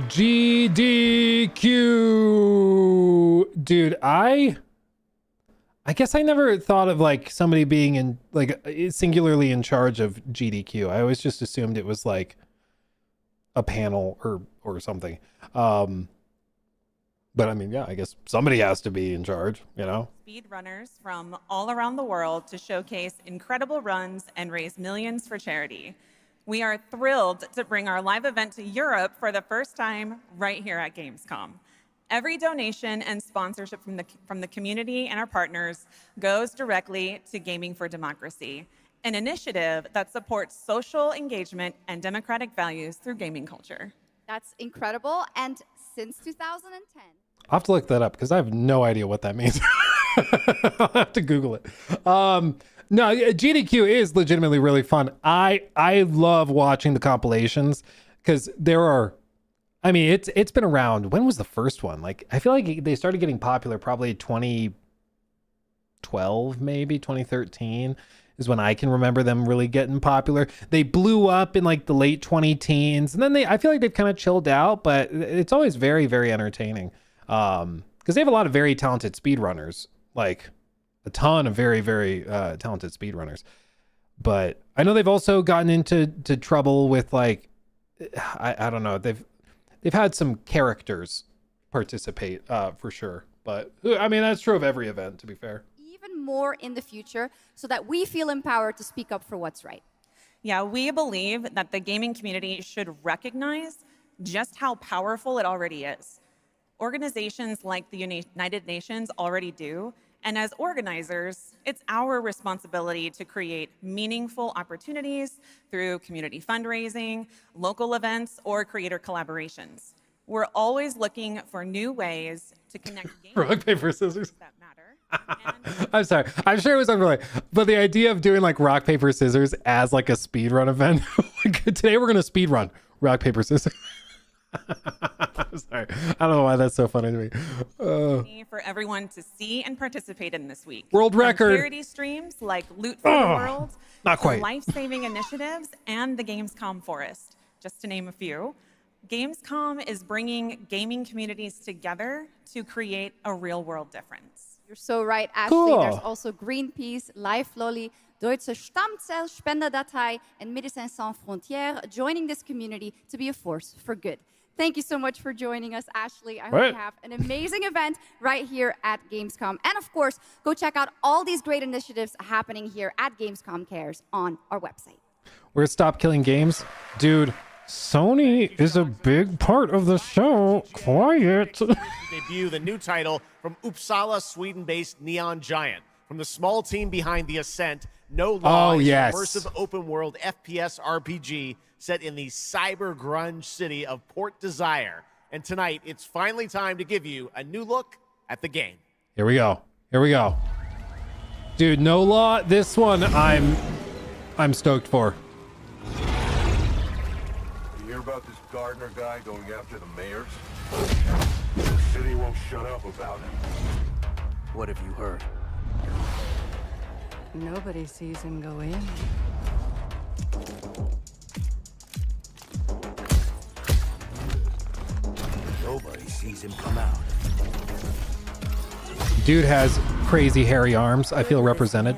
GDQ. Dude, I guess I never thought of like somebody being in like singularly in charge of GDQ. I always just assumed it was like a panel or something. But I mean, yeah, I guess somebody has to be in charge, you know? Speedrunners from all around the world to showcase incredible runs and raise millions for charity. We are thrilled to bring our live event to Europe for the first time right here at Gamescom. Every donation and sponsorship from the community and our partners goes directly to Gaming for Democracy, an initiative that supports social engagement and democratic values through gaming culture. That's incredible. And since 2010... I'll have to look that up because I have no idea what that means. I'll have to Google it. No, GDQ is legitimately really fun. I love watching the compilations because there are... I mean, it's been around. When was the first one? Like, I feel like they started getting popular probably 2012, maybe 2013 is when I can remember them really getting popular. They blew up in like the late 2010s, and then I feel like they've kind of chilled out, but it's always very, very entertaining. Because they have a lot of very talented speedrunners, like a ton of very, very talented speedrunners. But I know they've also gotten into trouble with like, I don't know, they've had some characters participate for sure. But I mean, that's true of every event, to be fair. Even more in the future so that we feel empowered to speak up for what's right. Yeah, we believe that the gaming community should recognize just how powerful it already is. Organizations like the United Nations already do, and as organizers, it's our responsibility to create meaningful opportunities through community fundraising, local events, or creator collaborations. We're always looking for new ways to connect games Rock, paper, scissors. that matter. I'm sorry. I'm sure it was unrelated, but the idea of doing like rock, paper, scissors as like a speed run event. Today we're going to speed run rock, paper, scissors. I'm sorry. I don't know why that's so funny to me. For everyone to see and participate in this week. World From record. charity streams like Loot for the World, not to quite. life-saving initiatives, and the Gamescom Forest, just to name a few. Gamescom is bringing gaming communities together to create a real-world difference. You're so right, Ashley. Cool. There's also Greenpeace, Life Lolly, Deutsche Stammzellspenderdatei, and Médecins Sans Frontières joining this community to be a force for good. Thank you so much for joining us, Ashley. I hope you have an amazing event right here at Gamescom. And of course, go check out all these great initiatives happening here at Gamescom Cares on our website. Where's Stop Killing Games? Dude, Sony is a big part of the show. Quiet. Debut the new title from Uppsala, Sweden-based Neon Giant. From the small team behind The Ascent, No Law is an immersive open-world FPS RPG set in the cyber grunge city of Port Desire. And tonight, it's finally time to give you a new look at the game. Here we go. Here we go. Dude, No Law, this one I'm stoked for. You hear about this Gardner guy going after the mayors? The city won't shut up about him. What have you heard? Nobody sees him go in. Nobody sees him come out. Dude has crazy hairy arms. I feel represented.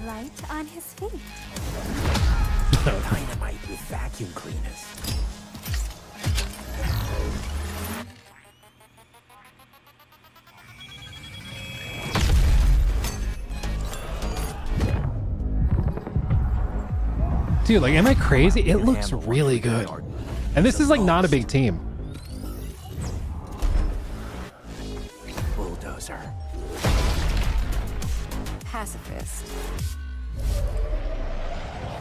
Right on his feet. Dynamite with vacuum cleaners. Dude, like, am I crazy? It looks really good. And this is like not a big team. Bulldozer. Pacifist.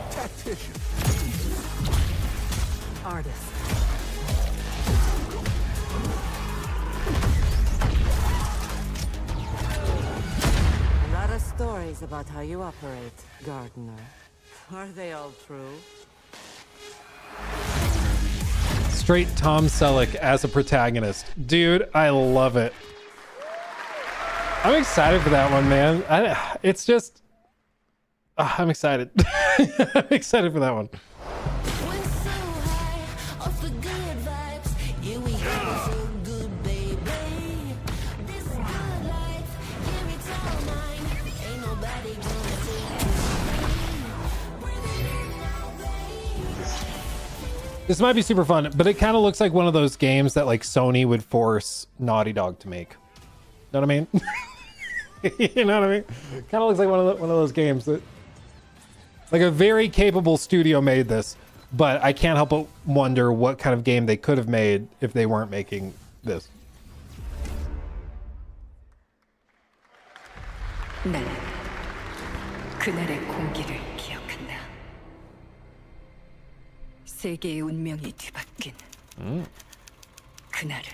Tactician. Artist. A lot of stories about how you operate, Gardner. Are they all true? Straight Tom Selleck as a protagonist. Dude, I love it. I'm excited for that one, man. It's just... I'm excited. I'm excited for that one. This might be super fun, but it kind of looks like one of those games that like Sony would force Naughty Dog to make. Know what I mean? You know what I mean? Kind of looks like one of those games that, like, a very capable studio made this, but I can't help but wonder what kind of game they could have made if they weren't making this. 난 그날의 공기를 기억한다. 세계의 운명이 뒤바뀐 그날을.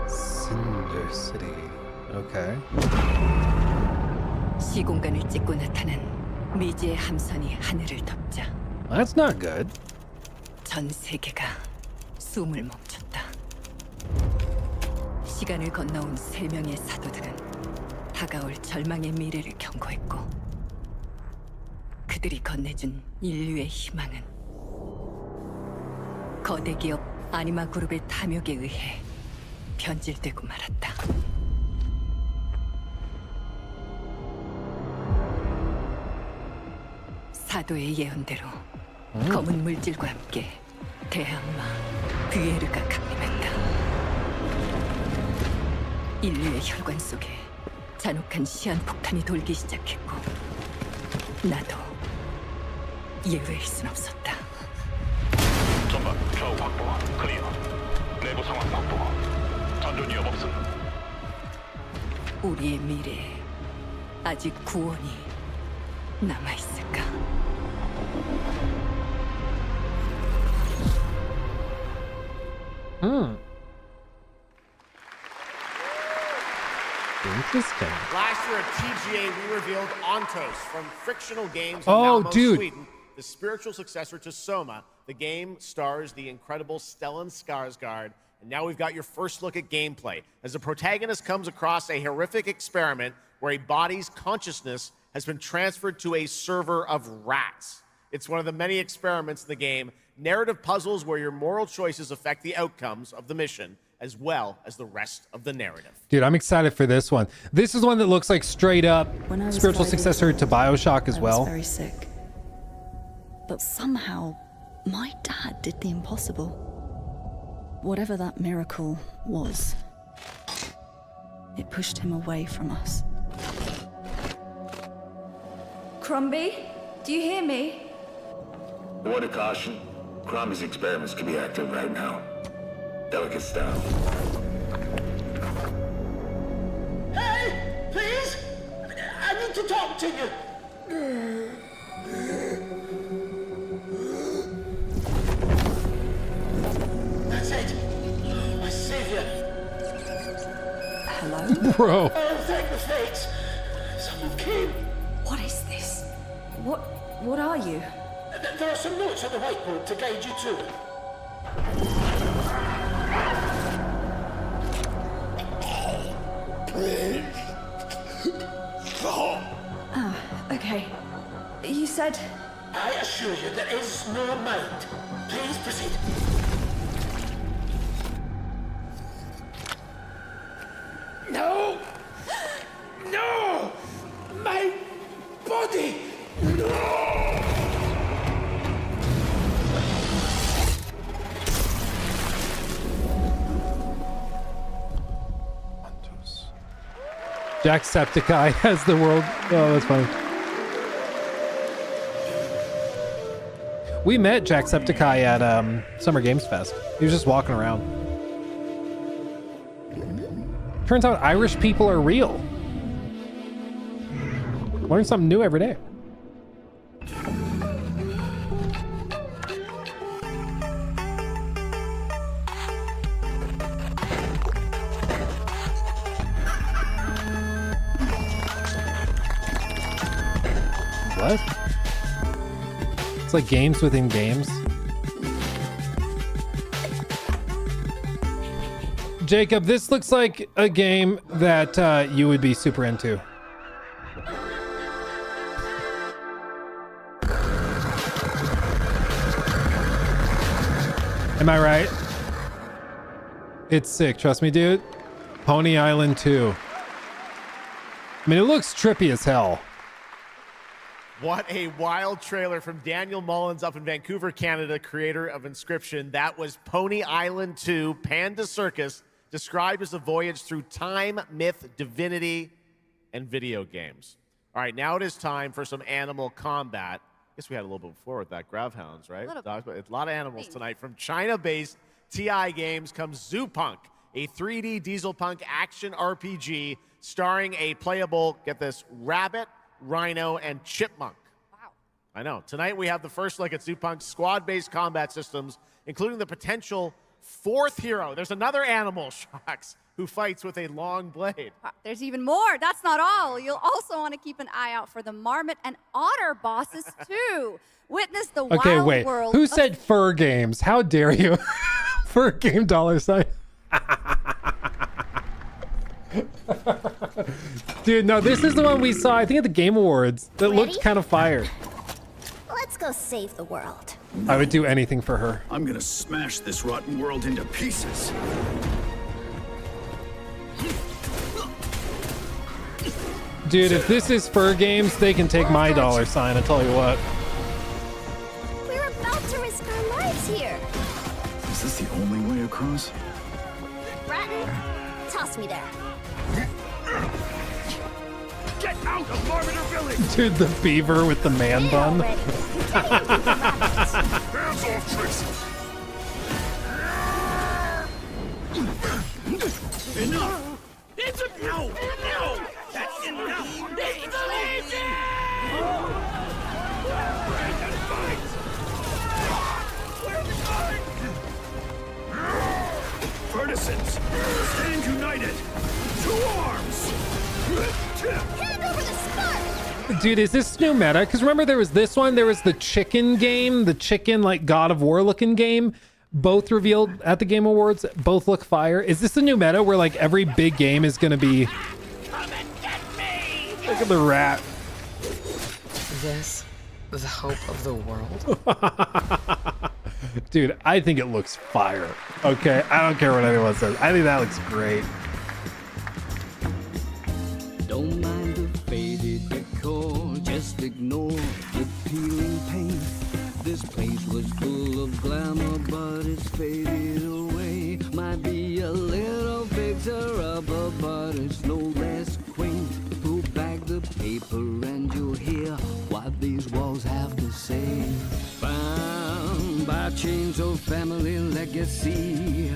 Cinder City. Okay. 시공간을 찍고 나타난 미지의 함선이 하늘을 덮자. That's not good. 전 세계가 숨을 멈췄다. 시간을 건너온 3명의 사도들은 다가올 절망의 미래를 경고했고, 그들이 건네준 인류의 희망은 거대 기업 아니마 그룹의 탐욕에 의해 변질되고 말았다. 사도의 예언대로 검은 물질과 함께 대항마 뷰에르가 강림했다. 인류의 혈관 속에 잔혹한 시한폭탄이 돌기 시작했고, 나도 예외일 순 없었다. 전방 좌우 확보 클리어. 내부 상황 확보. 전전 위협 없음. 우리의 미래에 아직 구원이 남아있을까? Just kidding. Last year at TGA, we revealed Ontos from Frictional Games in Oh, Malmo, dude. Sweden, the spiritual successor to Soma. The game stars the incredible Stellan Skarsgård, and now we've got your first look at gameplay as the protagonist comes across a horrific experiment where a body's consciousness has been transferred to a server of rats. It's one of the many experiments in the game, narrative puzzles where your moral choices affect the outcomes of the mission, as well as the rest of the narrative. Dude, I'm excited for this one. This is one that looks like straight up When I was spiritual 5 years successor to old, BioShock as I well. was very sick. But somehow, my dad did the impossible. Whatever that miracle was, it pushed him away from us. Crumby, do you hear me? A word of caution. Crombie's experiments can be active right now. Delicate style. Hey, please! I need to talk to you. That's it. My savior. Hello? Bro. Oh, thank the fates. Someone came. What is this? What are you? There are some notes on the whiteboard to guide you to it. Ah, okay. You said... I assure you there is no mind. Please proceed. No! No! My body! No! Jacksepticeye has the world. Oh, that's funny. We met Jacksepticeye at Summer Games Fest. He was just walking around. Turns out Irish people are real. Learn something new every day. What? It's like games within games. Jacob, this looks like a game that you would be super into. Am I right? It's sick, trust me, dude. Pony Island 2. I mean, it looks trippy as hell. What a wild trailer from Daniel Mullins up in Vancouver, Canada, creator of Inscription. That was Pony Island 2, Panda Circus, described as a voyage through time, myth, divinity, and video games. All right, now it is time for some animal combat. I guess we had a little bit before with that Gravhounds, right? A lot of animals tonight. From China-based TI Games comes Zoopunk, a 3D diesel punk action RPG starring a playable, get this, rabbit, rhino, and chipmunk. Wow. I know. Tonight we have the first look at Zoopunk's squad-based combat systems, including the potential fourth hero. There's another animal, Shocks, who fights with a long blade. There's even more. That's not all. You'll also want to keep an eye out for the marmot and otter bosses too. Witness the Okay, wild wait. world. Who said fur games? How dare you? Fur game $sign. Dude, no, this is the one we saw, I think, at the Game Awards. That looked kind of fire. Let's go save the world. I would do anything for her. I'm gonna smash this rotten world into pieces. Dude, if this is fur games, they can take my $sign, I tell you what. We're about to risk our lives here. Is this the only way across? Bratton, toss me there. Get out of Marmiter Village! Dude, the beaver with the man bun. Hands off, Trix! Enough! It's a no! No! That's enough! It's amazing! Partisans, stand united! To arms! Dude, is this new meta? Because remember there was this one, there was the chicken game, the chicken like God of War looking game, both revealed at the Game Awards, both look fire. Is this the new meta where like every big game is gonna be... Look at the rat. This, the hope of the world. Dude, I think it looks fire. Okay, I don't care what anyone says. I think that looks great. Don't mind the faded decor, just ignore the peeling paint. This place was full of glamour, but it's faded away. Might be a little fixer-upper, but it's no less quaint. Pull back the paper and you'll hear what these walls have to say. Bound by chains of family legacy,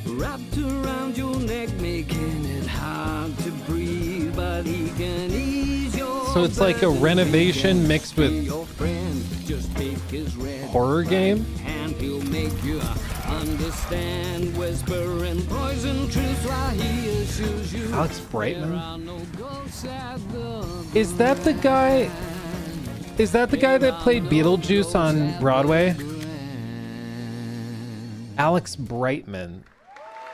wrapped around your neck, making it hard to breathe, but he can ease your... So it's like a renovation mixed with horror game? And he'll make you understand, whisper and poison truths while he assures you. Alex Brightman? Is that the guy... Is that the guy that played Beetlejuice on Broadway? Alex Brightman.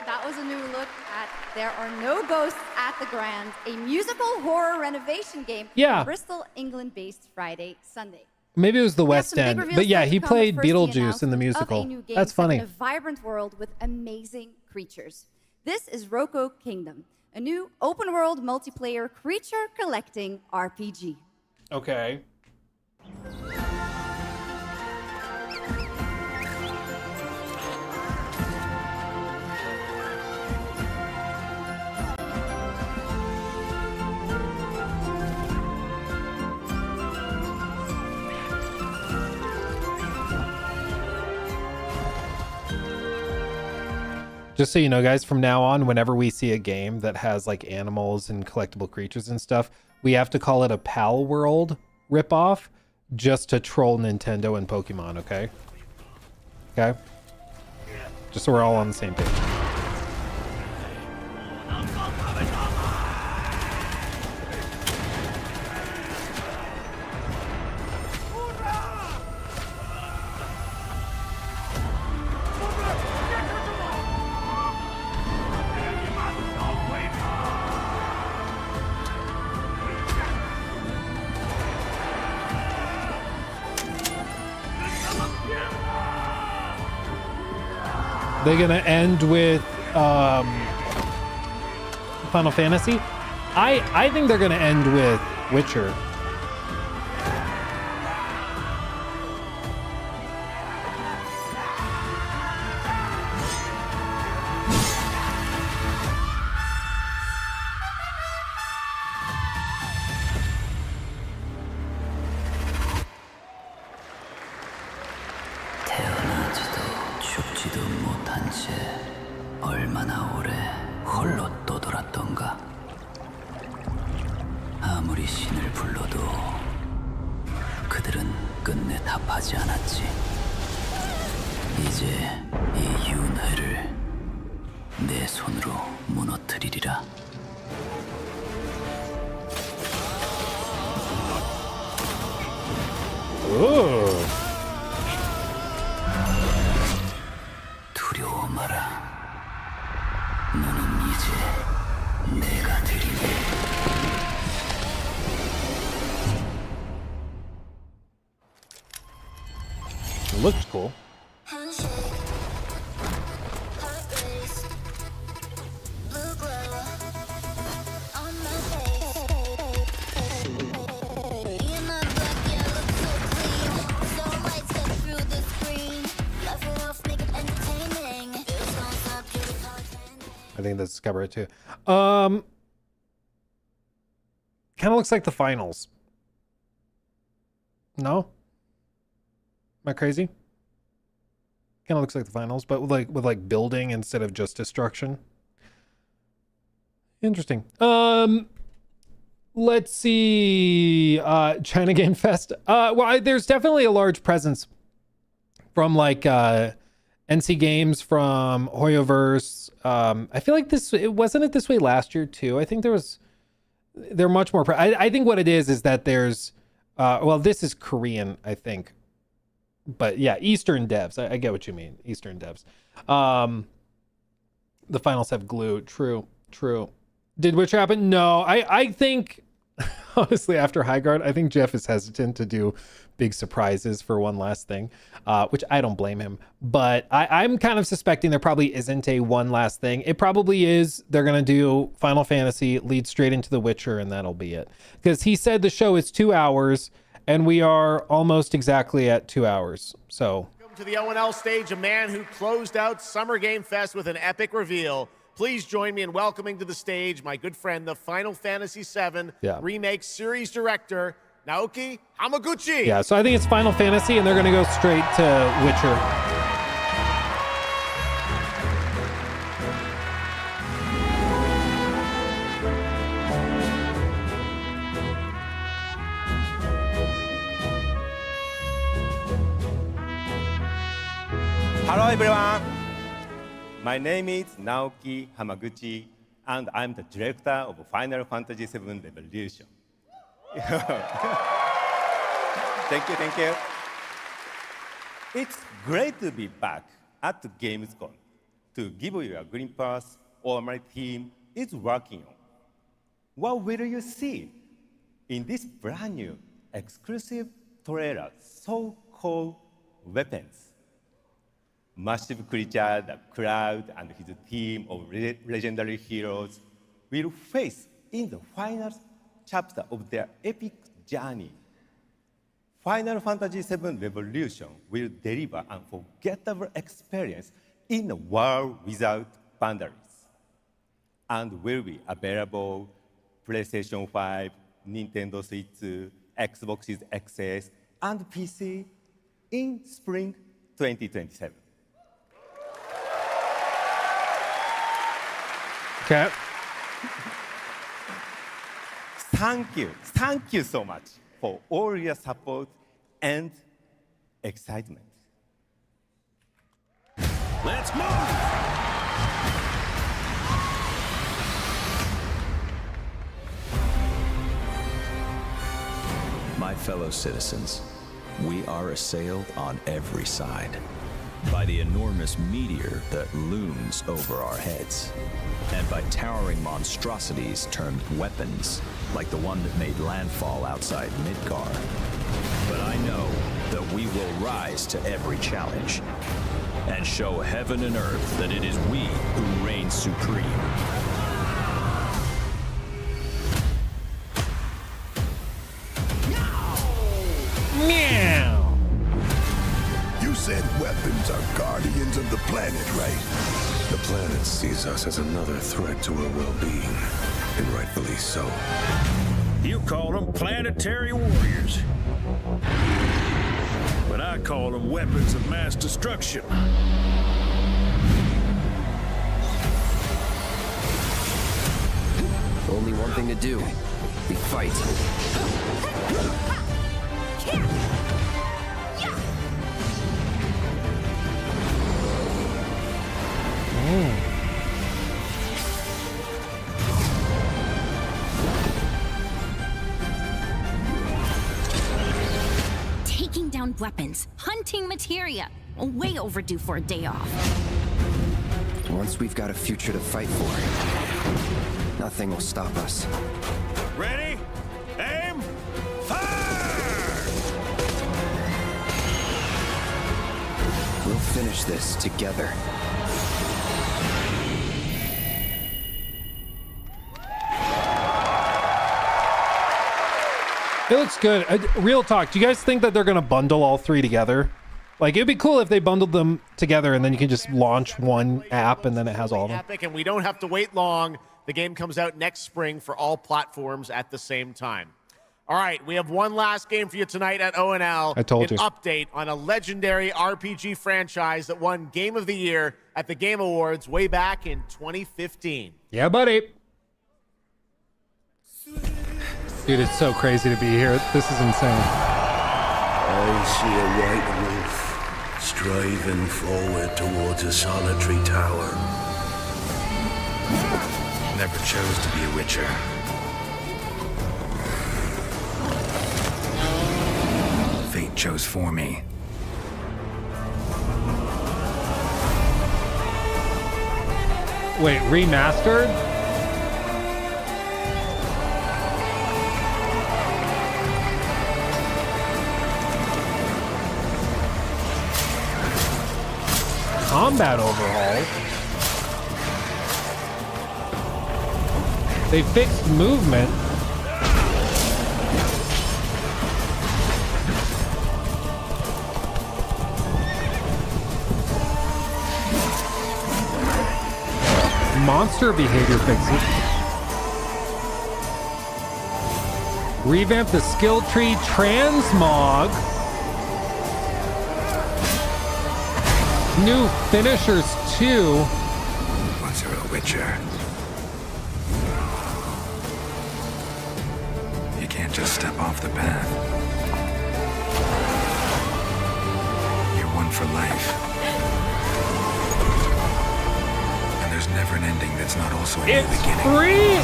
That was a new look at There Are No Ghosts at the Grand, a musical horror renovation game. Yeah. Bristol, England-based Friday, Sunday. Maybe it was the We have West some big End. reveals But yeah, still he to come, played but first, the Beetlejuice in the announcement of a musical. new game That's set in funny. a vibrant world with amazing creatures. This is Roko Kingdom, a new open-world multiplayer creature collecting RPG. Okay. Just so you know, guys, from now on, whenever we see a game that has like animals and collectible creatures and stuff, we have to call it a Pal World ripoff just to troll Nintendo and Pokemon, okay? Okay? Just so we're all on the same page. They're gonna end with Final Fantasy. I think they're gonna end with Witcher. 태어나지도 죽지도 못한 채 얼마나 오래 홀로 떠돌았던가. 아무리 신을 불러도 그들은 끝내 답하지 않았지. 이제 이 윤회를 내 손으로 무너뜨리리라. Ooh. 두려워 마라. 너는 이제 내가 되리니. It looks cool. I think that's cover it too. Kind of looks like the finals. No? Am I crazy? Kind of looks like the finals, but with like building instead of just destruction. Interesting. Let's see. China Game Fest. There's definitely a large presence from like NC Games, from Hoyoverse. I feel like it wasn't this way last year too. I think there was they're much more. I think what it is that there's, well, this is Korean, I think, but yeah, Eastern devs. I get what you mean, Eastern devs. The finals have glue. True. Did Witcher happen? No, I think honestly after Highguard, I think Jeff is hesitant to do big surprises for one last thing, which I don't blame him. But I'm kind of suspecting there probably isn't a one last thing. It probably is. They're going to do Final Fantasy, lead straight into The Witcher, and that'll be it. Because he said the show is 2 hours, and we are almost exactly at 2 hours. So Welcome to the O&L stage, a man who closed out Summer Game Fest with an epic reveal. Please join me in welcoming to the stage my good friend, the Final Fantasy VII Remake Series Director, Naoki Hamaguchi. Yeah, so I think it's Final Fantasy, and they're going to go straight to Witcher. Hello everyone, my name is Naoki Hamaguchi and I'm the director of Final Fantasy VII Revolution. Thank you. It's great to be back at the GAMESCOM to give you a glimpse what my team is working on. What will you see in this brand new exclusive trailer so-called Weapons? Massive creature, the Cloud, and his team of legendary heroes will face in the final chapter of their epic journey. Final Fantasy VII Revolution will deliver an unforgettable experience in a world without boundaries, and will be available PlayStation 5, Nintendo Switch 2, Xbox XS, and PC in spring 2027. Okay. Thank you so much for all your support and excitement. Let's move! My fellow citizens, we are assailed on every side by the enormous meteor that looms over our heads, and by towering monstrosities termed weapons, like the one that made landfall outside Midgar. But I know that we will rise to every challenge and show heaven and earth that it is we who reign supreme. Meow. You said weapons are guardians of the planet, right? The planet sees us as another threat to our well-being, and rightfully so. You call them planetary warriors. But I call them weapons of mass destruction. Only one thing to do. We fight. Taking down weapons, hunting materia. Way overdue for a day off. Once we've got a future to fight for, nothing will stop us. Ready? Aim! Fire! We'll finish this together. It looks good. Real talk. Do you guys think that they're going to bundle all three together? Like, it'd be cool if they bundled them together and then you can just launch one app and then it has all of them. Epic, and we don't have to wait long. The game comes out next spring for all platforms at the same time. All right, we have one last game for you tonight at O&L. I told you. An update on a legendary RPG franchise that won Game of the Year at the Game Awards way back in 2015. Yeah, buddy. Dude, it's so crazy to be here. This is insane. I see a white wolf striving forward towards a solitary tower. Never chose to be a witcher. chose for me. Wait, remastered? Combat overhaul? They fixed movement. Monster behavior fixes. Revamp the skill tree transmog. New finishers too. Once you're a Witcher, you can't just step off the path. You're one for life. And there's never an ending that's not also a new beginning. Free!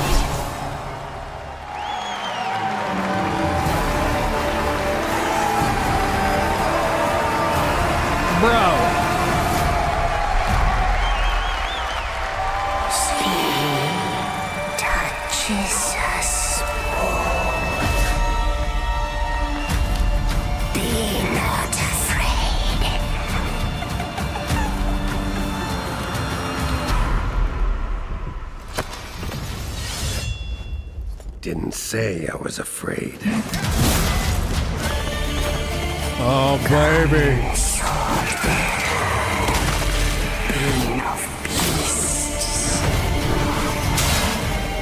Bro. Touches us all. Be not afraid. Didn't say I was afraid. Oh, baby. Being of beasts.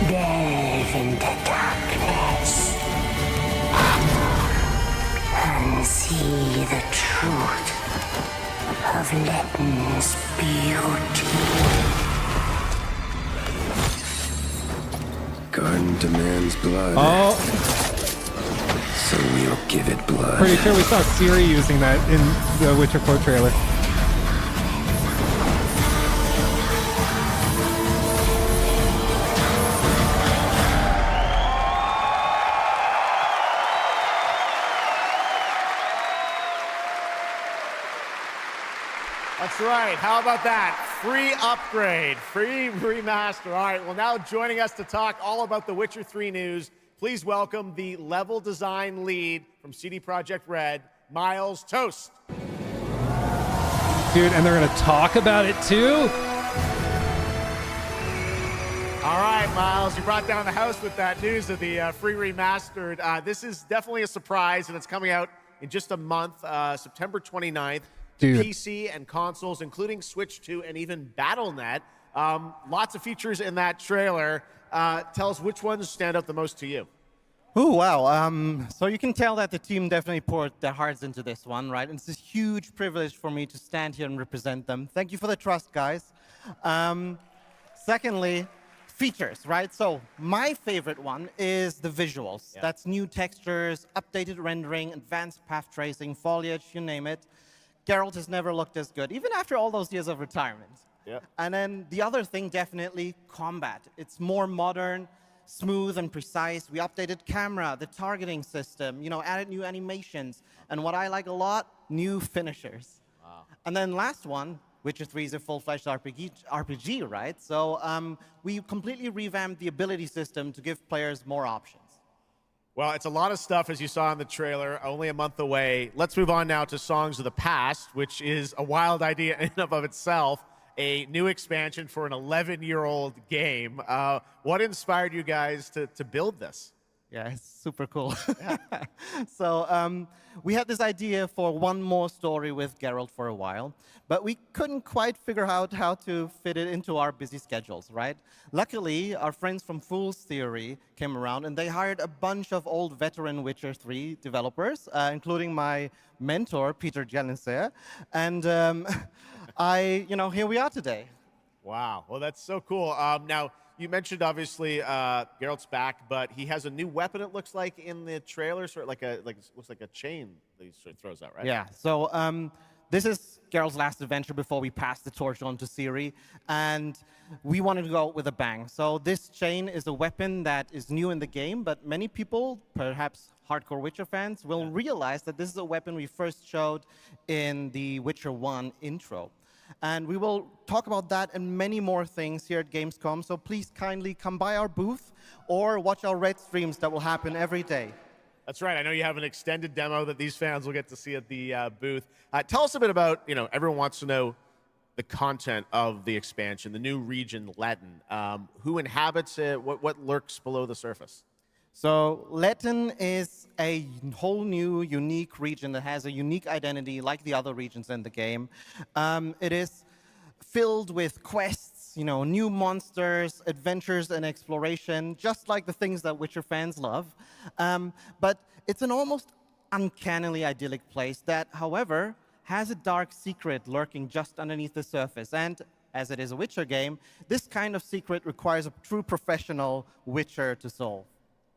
Delve into darkness and see the truth of Letton's beauty. Garden demands blood. Oh. So we'll give it blood. Pretty sure we saw Siri using that in the Witcher 4 trailer. That's right. How about that? Free upgrade, free remaster. All right, well, now joining us to talk all about the Witcher 3 news, please welcome the level design lead from CD Projekt Red, Miles Toast. Dude, and they're going to talk about it too? All right, Miles, you brought down the house with that news of the free remastered. This is definitely a surprise, and it's coming out in just a month, September 29th. Dude. PC and consoles, including Switch 2 and even BattleNet. Lots of features in that trailer. Tell us which ones stand out the most to you. Oh, wow. So you can tell that the team definitely poured their hearts into this one, right? And it's a huge privilege for me to stand here and represent them. Thank you for the trust, guys. Secondly, features, right? So my favorite one is the visuals. Yeah. That's new textures, updated rendering, advanced path tracing, foliage, you name it. Geralt has never looked as good, even after all those years of retirement. Yeah. And then the other thing, definitely combat. It's more modern, smooth and precise. We updated camera, the targeting system, you know, added new animations. And what I like a lot, new finishers. Wow. And then last one, Witcher 3 is a full-fledged RPG, right? So we completely revamped the ability system to give players more options. Well, it's a lot of stuff, as you saw in the trailer, only a month away. Let's move on now to Songs of the Past, which is a wild idea in and of itself, a new expansion for an 11-year-old game. What inspired you guys to build this? Yeah, it's super cool. So we had this idea for one more story with Geralt for a while, but we couldn't quite figure out how to fit it into our busy schedules, right? Luckily, our friends from Fool's Theory came around, and they hired a bunch of old veteran Witcher 3 developers, including my mentor, Peter Jelenser, and here we are today. Wow, well, that's so cool. Now, you mentioned, obviously, Geralt's back, but he has a new weapon, it looks like, in the trailer, sort of looks like a chain that he sort of throws out, right? Yeah, so this is Geralt's last adventure before we pass the torch on to Ciri, and we wanted to go out with a bang. So this chain is a weapon that is new in the game, but many people, perhaps hardcore Witcher fans, will realize that this is a weapon we first showed in the Witcher 1 intro. And we will talk about that and many more things here at Gamescom, so please kindly come by our booth or watch our Red streams that will happen every day. That's right. I know you have an extended demo that these fans will get to see at the booth. Tell us a bit about, everyone wants to know the content of the expansion, the new region, Letten. Who inhabits it? What lurks below the surface? So Letten is a whole new, unique region that has a unique identity like the other regions in the game. It is filled with quests, new monsters, adventures, and exploration, just like the things that Witcher fans love. But it's an almost uncannily idyllic place that, however, has a dark secret lurking just underneath the surface. And as it is a Witcher game, this kind of secret requires a true professional Witcher to solve.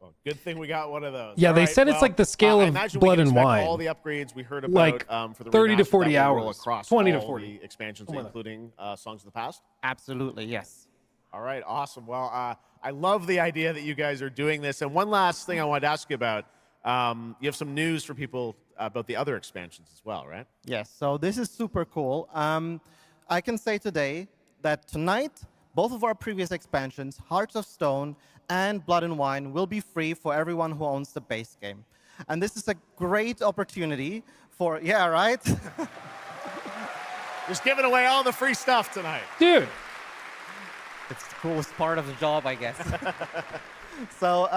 Well, good thing we got one of those. Yeah, they said it's like the scale of Blood and Wine. All the upgrades we heard about, like for the 30 to remaster 40 that will roll hours, across 20 to all 40 the expansions, including Songs of the Past. Absolutely, yes. All right, awesome. Well, I love the idea that you guys are doing this. And one last thing I wanted to ask you about. You have some news for people about the other expansions as well, right? Yes, so this is super cool. I can say today that tonight, both of our previous expansions, Hearts of Stone and Blood and Wine, will be free for everyone who owns the base game. And this is a great opportunity for, yeah, right? Just giving away all the free stuff tonight. Dude. It's the coolest part of the job, I guess. So,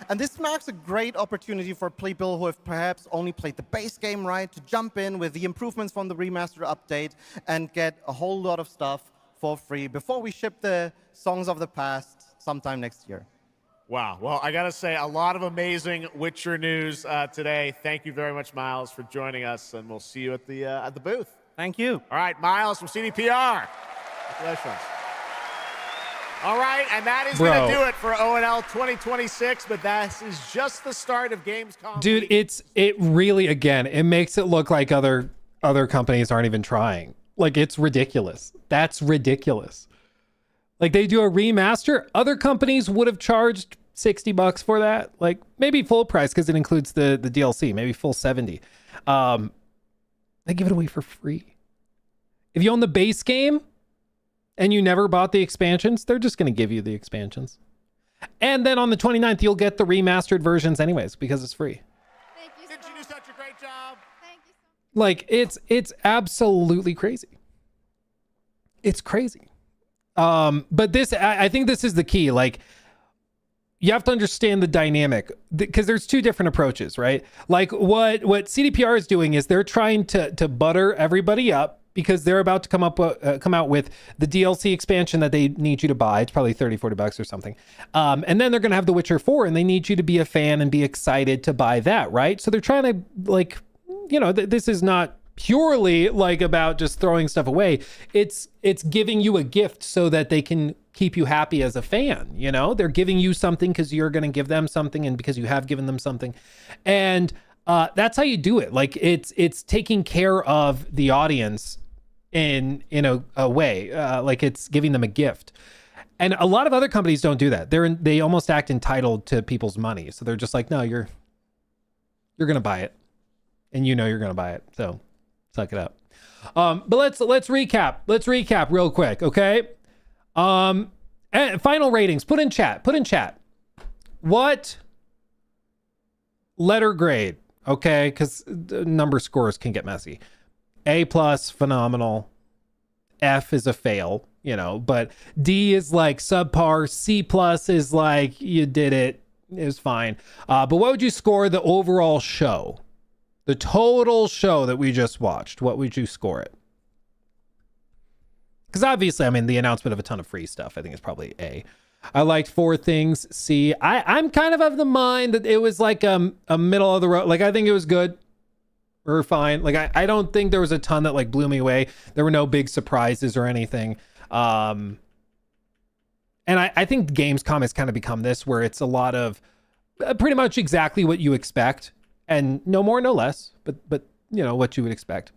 and this marks a great opportunity for people who have perhaps only played the base game, right, to jump in with the improvements from the remaster update and get a whole lot of stuff for free before we ship the Songs of the Past sometime next year. Wow. Well, I got to say, a lot of amazing Witcher news today. Thank you very much, Miles, for joining us, and we'll see you at the booth. Thank you. All right, Miles from CDPR. Congratulations. All right, and that is going to do it for ONL 2026, but that is just the start of Gamescom. Dude, it really, again, it makes it look like other companies aren't even trying. Like, it's ridiculous. That's ridiculous. Like, they do a remaster. Other companies would have charged $60 for that. Like, maybe full price because it includes the DLC, maybe full 70. They give it away for free. If you own the base game and you never bought the expansions, they're just going to give you the expansions. And then on the 29th, you'll get the remastered versions anyways because it's free. Thank you Did you do such a great job? Thank you so Like, it's absolutely crazy. It's crazy. But this, I think this is the key. Like, you have to understand the dynamic because there's two different approaches, right? Like what CDPR is doing is they're trying to butter everybody up because they're about to come out with the DLC expansion that they need you to buy. It's probably $30-$40 or something. And then they're going to have The Witcher 4 and they need you to be a fan and be excited to buy that, right? So they're trying to, like, this is not purely like about just throwing stuff away. It's giving you a gift so that they can keep you happy as a fan. They're giving you something because you're going to give them something and because you have given them something. And that's how you do it. Like, it's taking care of the audience in a way, like it's giving them a gift. And a lot of other companies don't do that. They almost act entitled to people's money. So they're just like, no, you're going to buy it. And you're going to buy it. So suck it up. But let's recap. Let's recap real quick. Okay. And final ratings, put in chat. What letter grade? Okay. Cause number scores can get messy. A+, phenomenal. F is a fail, but D is like subpar. C+ is like, you did it. It was fine. But what would you score the overall show? The total show that we just watched, what would you score it? Because obviously, the announcement of a ton of free stuff, I think is probably A. I liked 4 things. C. I'm kind of the mind that it was like a middle of the road. Like, I think it was good or fine. Like, I don't think there was a ton that like blew me away. There were no big surprises or anything. And I think Gamescom has kind of become this where it's a lot of pretty much exactly what you expect and no more, no less, but what you would expect.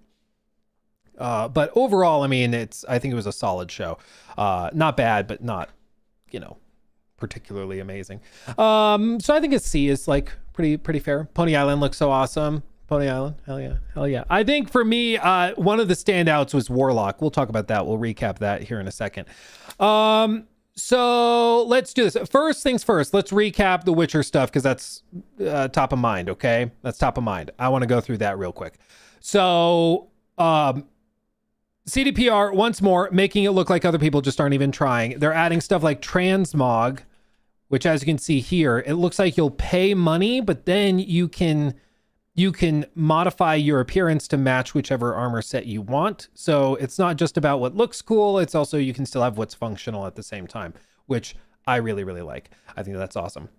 But overall, I mean, I think it was a solid show. Not bad, but not, particularly amazing. So I think a C is like pretty fair. Pony Island looks so awesome. Pony Island, hell yeah. I think for me, one of the standouts was Warlock. We'll talk about that. We'll recap that here in a second. So let's do this. First things first, let's recap the Witcher stuff because that's top of mind, okay? That's top of mind. I want to go through that real quick. So CDPR, once more, making it look like other people just aren't even trying. They're adding stuff like transmog, which as you can see here, it looks like you'll pay money, but then you can modify your appearance to match whichever armor set you want. So it's not just about what looks cool. It's also, you can still have what's functional at the same time, which I really, really like. I think that's awesome.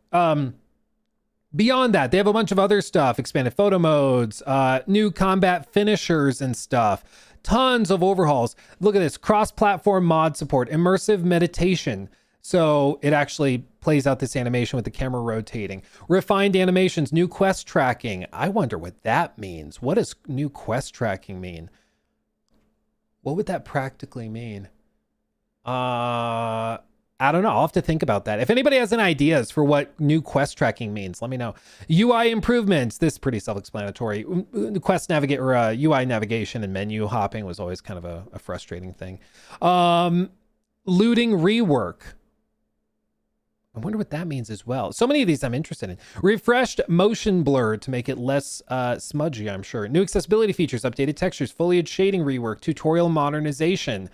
Beyond that, they have a bunch of other stuff, expanded photo modes, new combat finishers and stuff, tons of overhauls. Look at this, cross-platform mod support, immersive meditation. So it actually plays out this animation with the camera rotating. Refined animations, new quest tracking. I wonder what that means. What does new quest tracking mean? What would that practically mean? I don't know. I'll have to think about that. If anybody has any ideas for what new quest tracking means, let me know. UI improvements. This is pretty self-explanatory. Quest navigate or UI navigation and menu hopping was always kind of a frustrating thing. Looting rework. I wonder what that means as well. So many of these I'm interested in. Refreshed motion blur to make it less smudgy, I'm sure. New accessibility features, updated textures, foliage shading rework, tutorial modernization.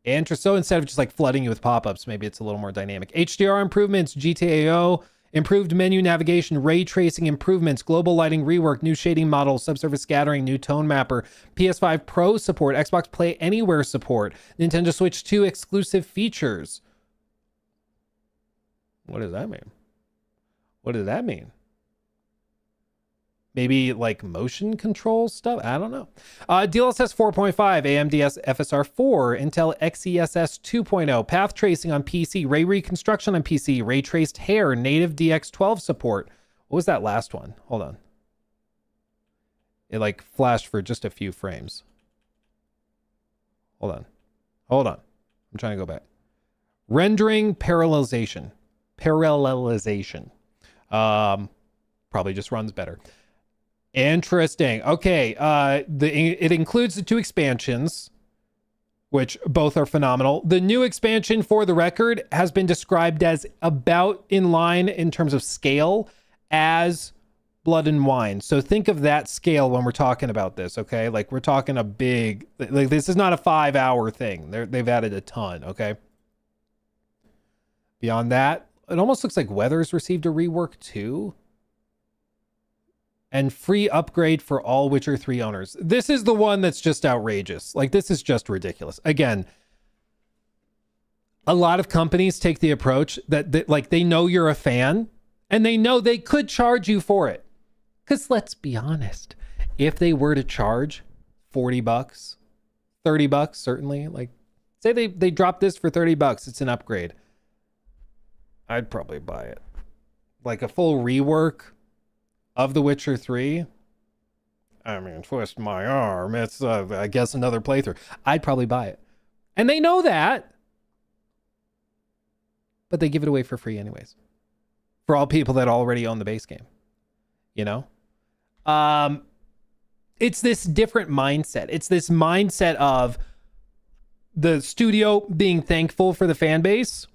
So instead of just like flooding you with pop-ups, maybe it's a little more dynamic. HDR improvements, GTAO, improved menu navigation, ray tracing improvements, global lighting rework, new shading model, subsurface scattering, new tone mapper, PS5 Pro support, Xbox Play Anywhere support, Nintendo Switch 2 exclusive features. What does that mean? What does that mean? Maybe like motion control stuff? I don't know. DLSS 4.5, AMD FSR 4, Intel XeSS 2.0, path tracing on PC, ray reconstruction on PC, ray traced hair, native DX12 support. What was that last one? Hold on. It like flashed for just a few frames. Hold on. I'm trying to go back. Rendering parallelization. Probably just runs better. Interesting. Okay. It includes the 2 expansions, which both are phenomenal. The new expansion, for the record, has been described as about in line in terms of scale as Blood and Wine. So think of that scale when we're talking about this, okay? Like we're talking a big, like this is not a 5-hour thing. They've added a ton, okay? Beyond that, it almost looks like Weathers received a rework too. And free upgrade for all Witcher 3 owners. This is the one that's just outrageous. Like, this is just ridiculous. Again, a lot of companies take the approach that like they know you're a fan and they know they could charge you for it. Because let's be honest, if they were to charge $40, $30, certainly, like say they drop this for $30, it's an upgrade. I'd probably buy it. Like a full rework of The Witcher 3. I mean, twist my arm. It's, I guess, another playthrough. I'd probably buy it. And they know that. But they give it away for free anyways. For all people that already own the base game. You know? It's this different mindset. It's this mindset of the studio being thankful for the fan base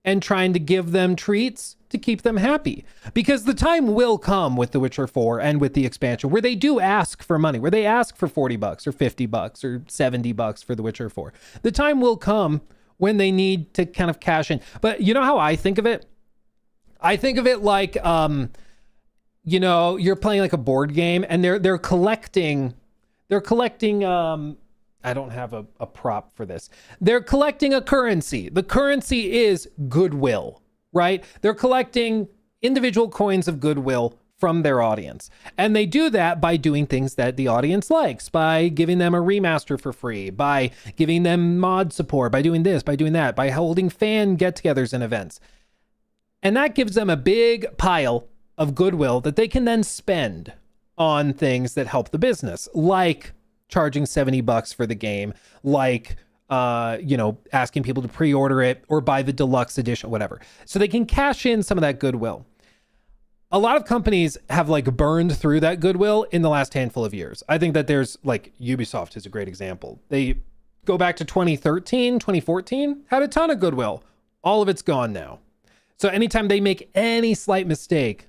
and trying to give them treats to keep them happy. Because the time will come with The Witcher 4 and with the expansion where they do ask for money, where they ask for $40 or $50 or $70 for The Witcher 4. The time will come when they need to kind of cash in. But you know how I think of it? I think of it like, you know, you're playing like a board game and they're collecting, I don't have a prop for this. They're collecting a currency. The currency is goodwill, right? They're collecting individual coins of goodwill from their audience. And they do that by doing things that the audience likes, by giving them a remaster for free, by giving them mod support, by doing this, by doing that, by holding fan get-togethers and events. And that gives them a big pile of goodwill that they can then spend on things that help the business, like charging $70 for the game, like asking people to pre-order it or buy the deluxe edition, whatever. So they can cash in some of that goodwill. A lot of companies have like burned through that goodwill in the last handful of years. I think that there's like Ubisoft is a great example. They go back to 2013, 2014, had a ton of goodwill. All of it's gone now. So anytime they make any slight mistake,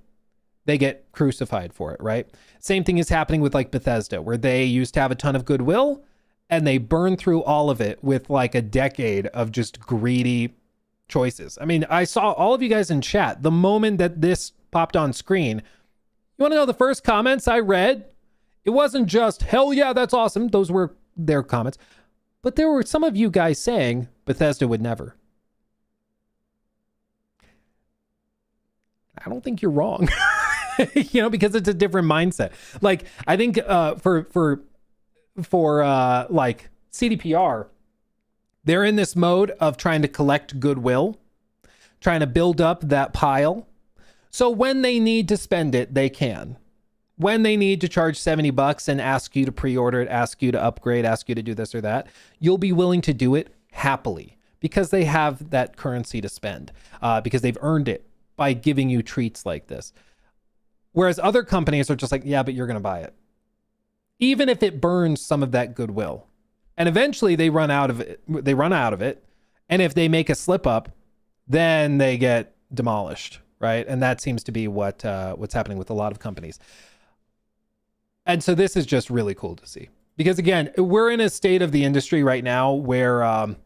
they get crucified for it, right? Same thing is happening with like Bethesda, where they used to have a ton of goodwill and they burn through all of it with like a decade of just greedy choices. I mean, I saw all of you guys in chat. The moment that this popped on screen, you want to know the first comments I read? It wasn't just, hell yeah, that's awesome. Those were their comments. But there were some of you guys saying Bethesda would never. I don't think you're wrong. Because it's a different mindset. Like, I think for like CDPR, they're in this mode of trying to collect goodwill, trying to build up that pile. So when they need to spend it, they can. When they need to charge $70 and ask you to pre-order it, ask you to upgrade, ask you to do this or that, you'll be willing to do it happily because they have that currency to spend, because they've earned it by giving you treats like this. Whereas other companies are just like, yeah, but you're going to buy it. Even if it burns some of that goodwill. And eventually they run out of it. And if they make a slip up, then they get demolished, right? And that seems to be what's happening with a lot of companies. And so this is just really cool to see. Because again, we're in a state of the industry right now where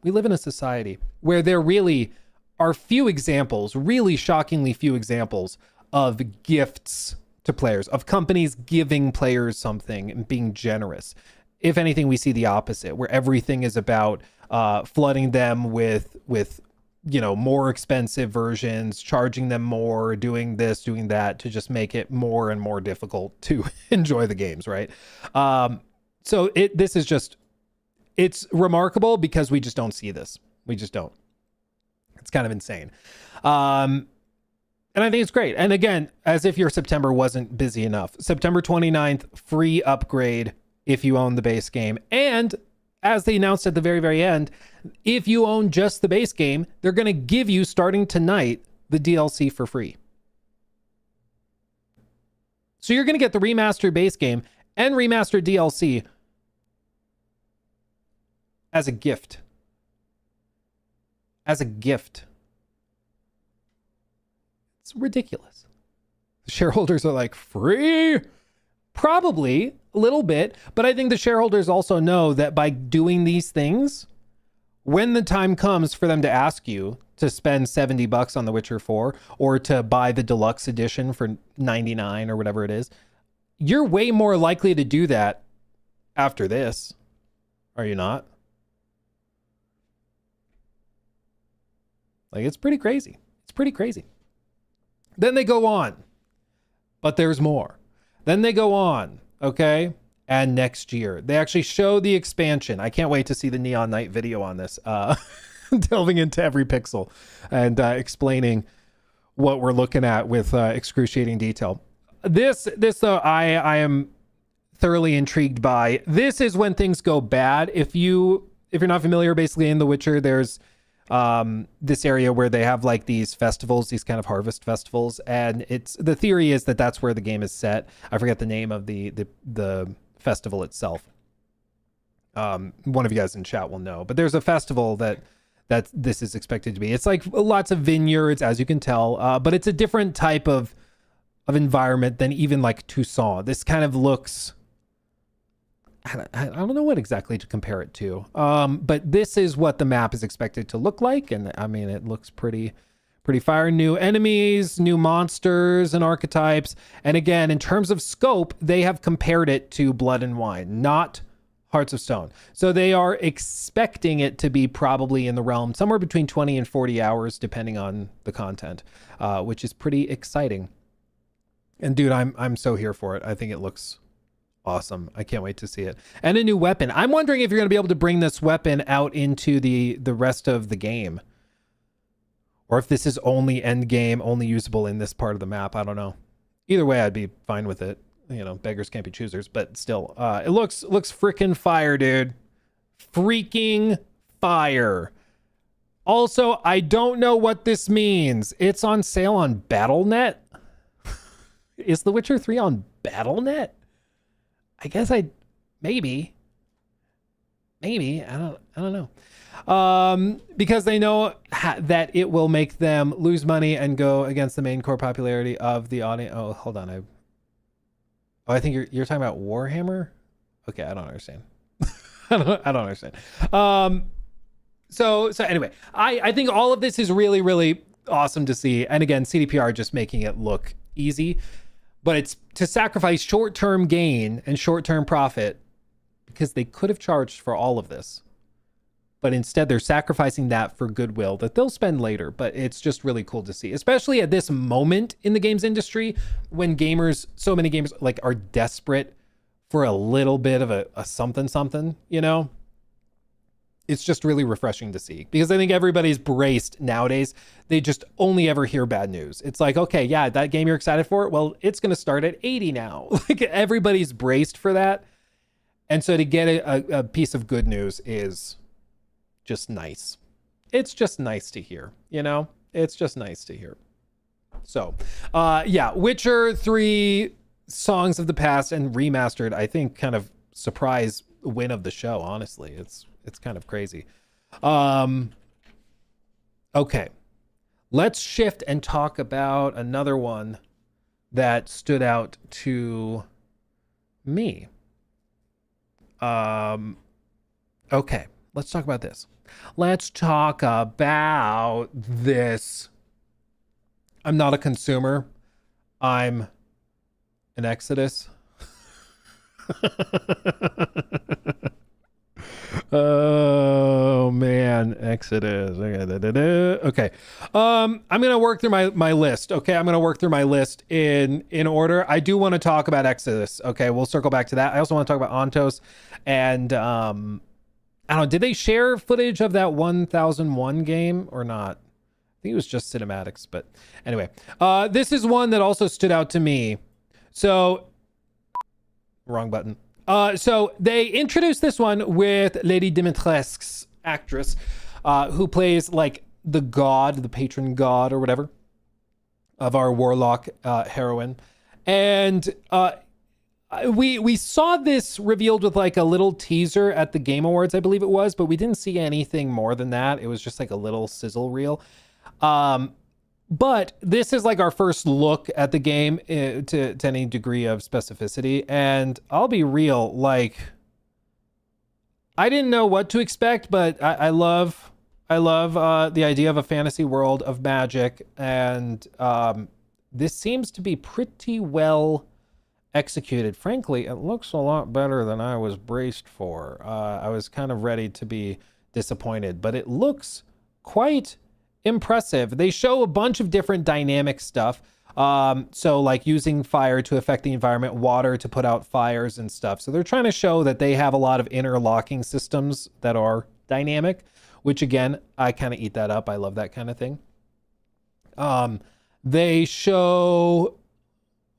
we live in a society where there really are few examples, really shockingly few examples of gifts to players, of companies giving players something and being generous. If anything, we see the opposite, where everything is about flooding them with more expensive versions, charging them more, doing this, doing that, to just make it more and more difficult to enjoy the games, right? So it's remarkable because we just don't see this. We just don't. It's kind of insane. And I think it's great. And again, as if your September wasn't busy enough. September 29th, free upgrade if you own the base game. And as they announced at the very, very end, if you own just the base game, they're going to give you, starting tonight, the DLC for free. So you're going to get the remastered base game and remastered DLC as a gift. As a gift. It's ridiculous. The shareholders are like, free? Probably a little bit, but I think the shareholders also know that by doing these things, when the time comes for them to ask you to spend $70 on The Witcher 4 or to buy the deluxe edition for $99 or whatever it is, you're way more likely to do that after this. Are you not? Like, it's pretty crazy. It's pretty crazy. Then they go on, but there's more. Then they go on, okay? And next year, they actually show the expansion. I can't wait to see the Neon Knight video on this, delving into every pixel and explaining what we're looking at with excruciating detail. This though, I am thoroughly intrigued by. This is when things go bad. If you're not familiar, basically in The Witcher, there's this area where they have like these festivals, these kind of harvest festivals, and the theory is that that's where the game is set. I forget the name of the festival itself. One of you guys in chat will know, but there's a festival that this is expected to be. It's like lots of vineyards, as you can tell, but it's a different type of environment than even like Toussaint. This kind of looks, I don't know what exactly to compare it to, but this is what the map is expected to look like, and I mean, it looks pretty fire. New enemies, new monsters and archetypes, and again, in terms of scope, they have compared it to Blood and Wine, not Hearts of Stone. So they are expecting it to be probably in the realm somewhere between 20 and 40 hours, depending on the content, which is pretty exciting. And dude, I'm so here for it. I think it looks awesome. I can't wait to see it. And a new weapon. I'm wondering if you're going to be able to bring this weapon out into the rest of the game, or if this is only end game, only usable in this part of the map. I don't know. Either way, I'd be fine with it. you know, beggars can't be choosers, but still, it looks freaking fire, dude. Freaking fire. Also, I don't know what this means. It's on sale on BattleNet. Is The Witcher 3 on BattleNet? I guess maybe. I don't know. Because they know that it will make them lose money and go against the main core popularity of the audience. Oh, hold on. I think you're talking about Warhammer. Okay, I don't understand. I don't understand. So anyway, I think all of this is really, really awesome to see. And again, CDPR just making it look easy, but it's to sacrifice short-term gain and short-term profit because they could have charged for all of this. But instead they're sacrificing that for goodwill that they'll spend later. But it's just really cool to see, especially at this moment in the games industry when so many gamers like are desperate for a little bit of a something, you know? It's just really refreshing to see because I think everybody's braced nowadays. They just only ever hear bad news. It's like, okay, yeah, that game you're excited for, well, it's going to start at 80 now. Like everybody's braced for that. And so to get a piece of good news is just nice. It's just nice to hear, you know? It's just nice to hear. So, yeah, Witcher 3 Songs of the Past and remastered, I think kind of surprise win of the show, honestly. It's kind of crazy. Okay. Let's shift and talk about another one that stood out to me. Okay, let's talk about this. Let's talk about this. I'm not a consumer. I'm an Exodus. Oh man, Exodus. Okay. I'm gonna work through my list. Okay, I'm gonna work through my list in order. I do want to talk about Exodus. Okay, we'll circle back to that. I also want to talk about Ontos and I don't know, did they share footage of that 1001 game or not? I think it was just cinematics, but anyway. This is one that also stood out to me. So, wrong button. So they introduced this one with Lady Dimitrescu's actress, who plays like the god, the patron god or whatever of our warlock heroine. And we saw this revealed with like a little teaser at the Game Awards, I believe it was, but we didn't see anything more than that. It was just like a little sizzle reel. But this is like our first look at the game to any degree of specificity. And I'll be real, like, I didn't know what to expect, but I love the idea of a fantasy world of magic. And this seems to be pretty well executed. Frankly, it looks a lot better than I was braced for. I was kind of ready to be disappointed, but it looks quite impressive. They show a bunch of different dynamic stuff. So like using fire to affect the environment, water to put out fires and stuff. So they're trying to show that they have a lot of interlocking systems that are dynamic, which again, I kind of eat that up. I love that kind of thing. They show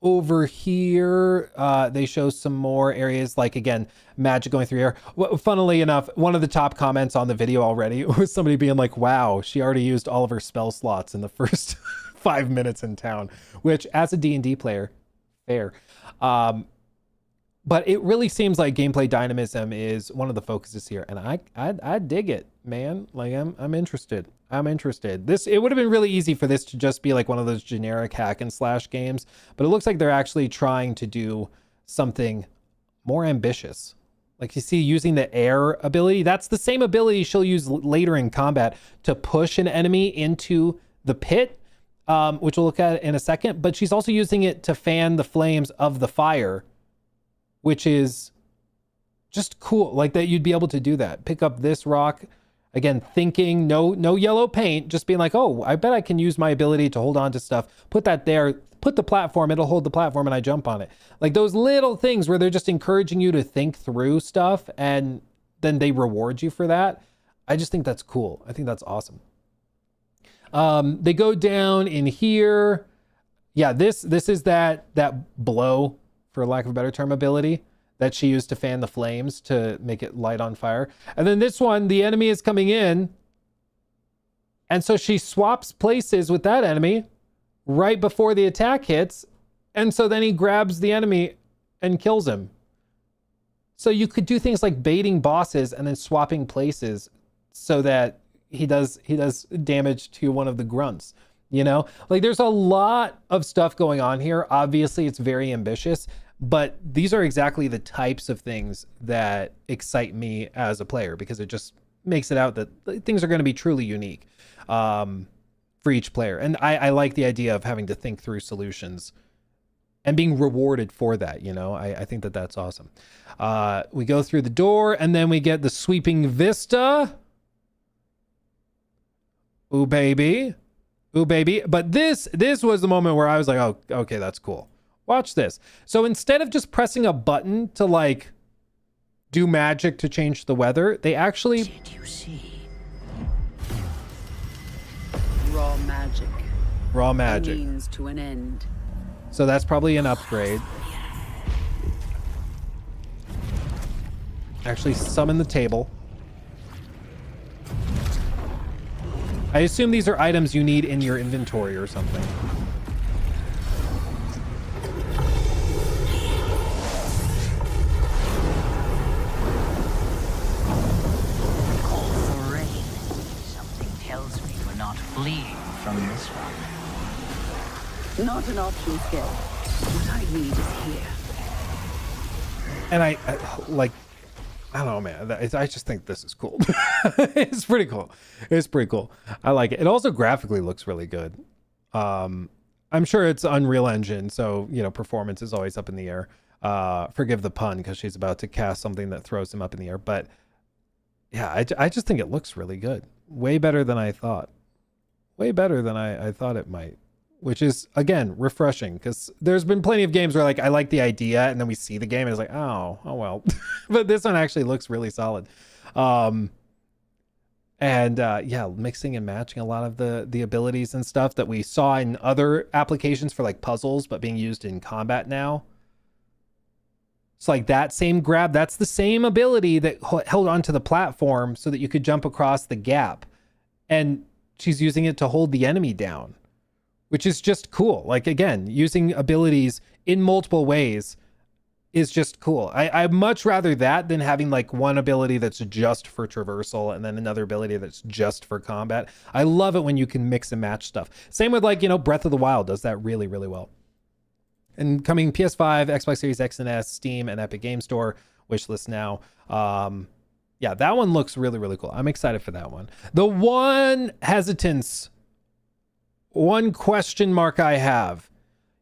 over here, they show some more areas like, again, magic going through here. Funnily enough, one of the top comments on the video already was somebody being like, wow, she already used all of her spell slots in the first 5 minutes in town, which as a D&D player, fair. But it really seems like gameplay dynamism is one of the focuses here. And I dig it, man. Like I'm interested. It would have been really easy for this to just be like one of those generic hack and slash games, but it looks like they're actually trying to do something more ambitious. Like you see, using the air ability, that's the same ability she'll use later in combat to push an enemy into the pit, which we'll look at in a second, but she's also using it to fan the flames of the fire, which is just cool. Like that you'd be able to do that. Pick up this rock. Again, thinking, no yellow paint, just being like, oh, I bet I can use my ability to hold on to stuff. Put that there, put the platform, it'll hold the platform and I jump on it. Like those little things where they're just encouraging you to think through stuff and then they reward you for that. I just think that's cool. I think that's awesome. They go down in here. Yeah, this is that blow for lack of a better term, ability that she used to fan the flames to make it light on fire. And then this one, the enemy is coming in. And so she swaps places with that enemy right before the attack hits. And so then he grabs the enemy and kills him. So you could do things like baiting bosses and then swapping places so that he does damage to one of the grunts. You know, like there's a lot of stuff going on here. Obviously, it's very ambitious, but these are exactly the types of things that excite me as a player, because it just makes it out that things are going to be truly unique for each player. And I like the idea of having to think through solutions and being rewarded for that. You know, I think that that's awesome. We go through the door and then we get the sweeping vista. Ooh, baby. Ooh, baby. But this was the moment where I was like, oh, okay, that's cool. Watch this. So instead of just pressing a button to like do magic to change the weather, they actually... Did you see? Raw magic. Raw magic. A means to an end. So that's probably an upgrade. Actually summon the table. I assume these are items you need in your inventory or something. Call for rain. Something tells me we're not fleeing from this one. Not an option skill. What I need is here. And I like, I don't know, man. I just think this is cool. It's pretty cool. It's pretty cool. I like it. It also graphically looks really good. I'm sure it's Unreal Engine, so, you know, performance is always up in the air. Forgive the pun, because she's about to cast something that throws him up in the air. But yeah, I just think it looks really good. Way better than I thought. Way better than I thought it might. Which is, again, refreshing, because there's been plenty of games where like I like the idea and then we see the game and it's like, oh well. But this one actually looks really solid. Yeah, mixing and matching a lot of the abilities and stuff that we saw in other applications for like puzzles, but being used in combat now. It's like that same grab, that's the same ability that held onto the platform so that you could jump across the gap. And she's using it to hold the enemy down, which is just cool. Like, again, using abilities in multiple ways is just cool. I'd much rather that than having like one ability that's just for traversal and then another ability that's just for combat. I love it when you can mix and match stuff. Same with like, you know, Breath of the Wild does that really, really well. And coming PS5, Xbox Series X and S, Steam, and Epic Game Store, wishlist now. Yeah, that one looks really, really cool. I'm excited for that one. The one hesitance, one question mark I have,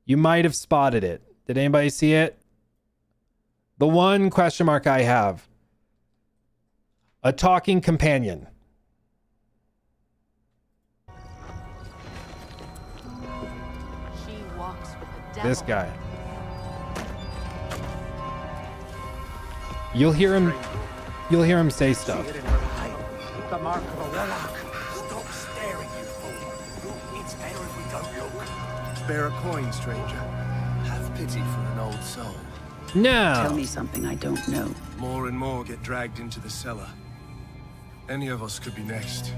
you might have spotted it. Did anybody see it? The one question mark I have, a talking companion. She walks with the devil. This guy. You'll hear him say stuff. The mark of a warlock. Stop staring, you fool. It's better if we don't look. Spare a coin, stranger. Have pity for an old soul. No. Tell me something I don't know. More and more get dragged into the cellar. Any of us could be next.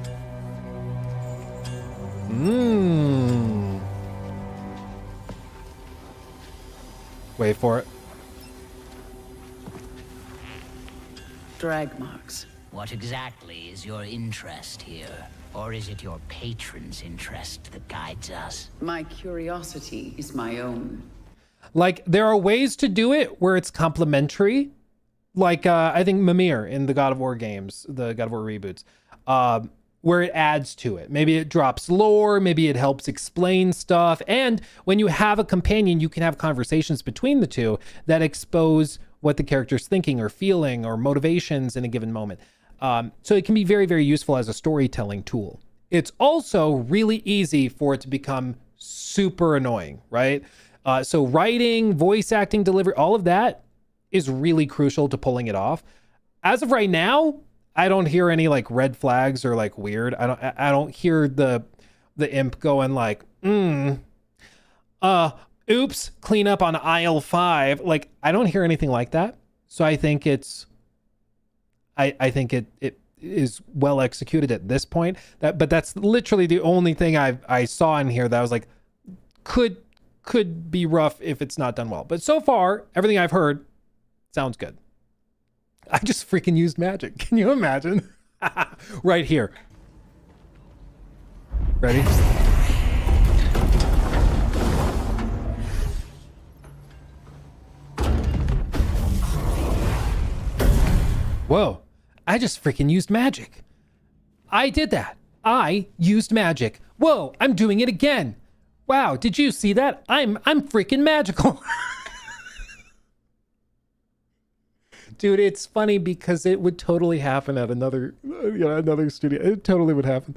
Wait for it. Drag marks. What exactly is your interest here? Or is it your patron's interest that guides us? My curiosity is my own. Like, there are ways to do it where it's complementary. Like, I think Mimir in the God of War games, the God of War reboots, where it adds to it. Maybe it drops lore, maybe it helps explain stuff. And when you have a companion, you can have conversations between the two that expose what the character's thinking or feeling or motivations in a given moment. So it can be very, very useful as a storytelling tool. It's also really easy for it to become super annoying, right? So writing, voice acting, delivery, all of that is really crucial to pulling it off. As of right now, I don't hear any like red flags or like weird. I don't hear the imp going like, oops, clean up on aisle 5. Like, I don't hear anything like that. So I think it's, I think it is well executed at this point. But that's literally the only thing I saw in here that I was like, could be rough if it's not done well. But so far, everything I've heard sounds good. I just freaking used magic. Can you imagine? Right here. Ready? Whoa. I just freaking used magic. I did that. I used magic. Whoa, I'm doing it again. Wow, did you see that? I'm freaking magical. Dude, it's funny because it would totally happen at another studio. It totally would happen.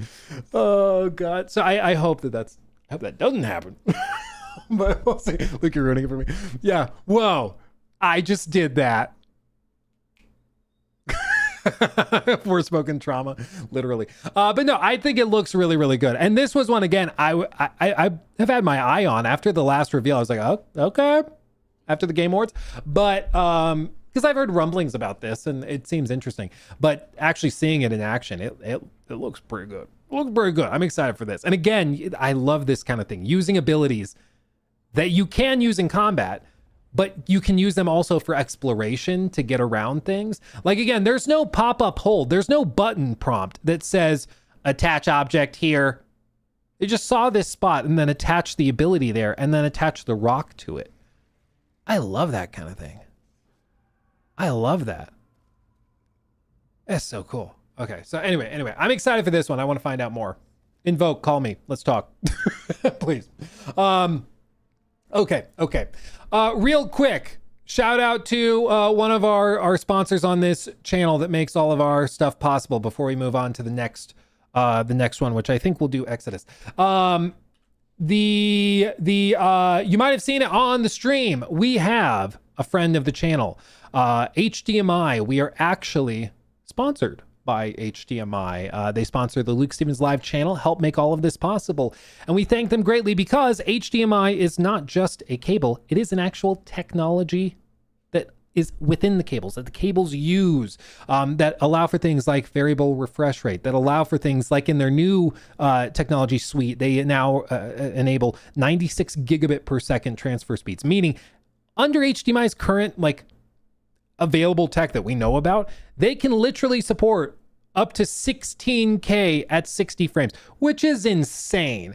Oh God. So I hope I hope that doesn't happen. But we'll see. Look, you're ruining it for me. Yeah. Whoa. I just did that. Forspoken trauma, literally. But no, I think it looks really, really good. And this was one, again, I have had my eye on after the last reveal. I was like, oh, okay. After the Game Awards. But, because I've heard rumblings about this and it seems interesting. But actually seeing it in action, it looks pretty good. It looks pretty good. I'm excited for this. And again, I love this kind of thing. Using abilities that you can use in combat, but you can use them also for exploration to get around things. Like, again, there's no pop-up hold. There's no button prompt that says attach object here. They just saw this spot and then attach the ability there and then attach the rock to it. I love that kind of thing. I love that. That's so cool. Okay, so anyway, I'm excited for this one. I want to find out more. Invoke, call me. Let's talk. Please. Okay. Real quick, shout out to one of our sponsors on this channel that makes all of our stuff possible before we move on to the next one, which I think we'll do Exodus. You might have seen it on the stream. We have a friend of the channel, HDMI. We are actually sponsored by HDMI. They sponsor the Luke Stevens Live channel, help make all of this possible. And we thank them greatly because HDMI is not just a cable, it is an actual technology that is within the cables, that the cables use, that allow for things like variable refresh rate, that allow for things like in their new technology suite, they now enable 96 gigabit per second transfer speeds, meaning under HDMI's current available tech that we know about, they can literally support up to 16K at 60 frames, which is insane.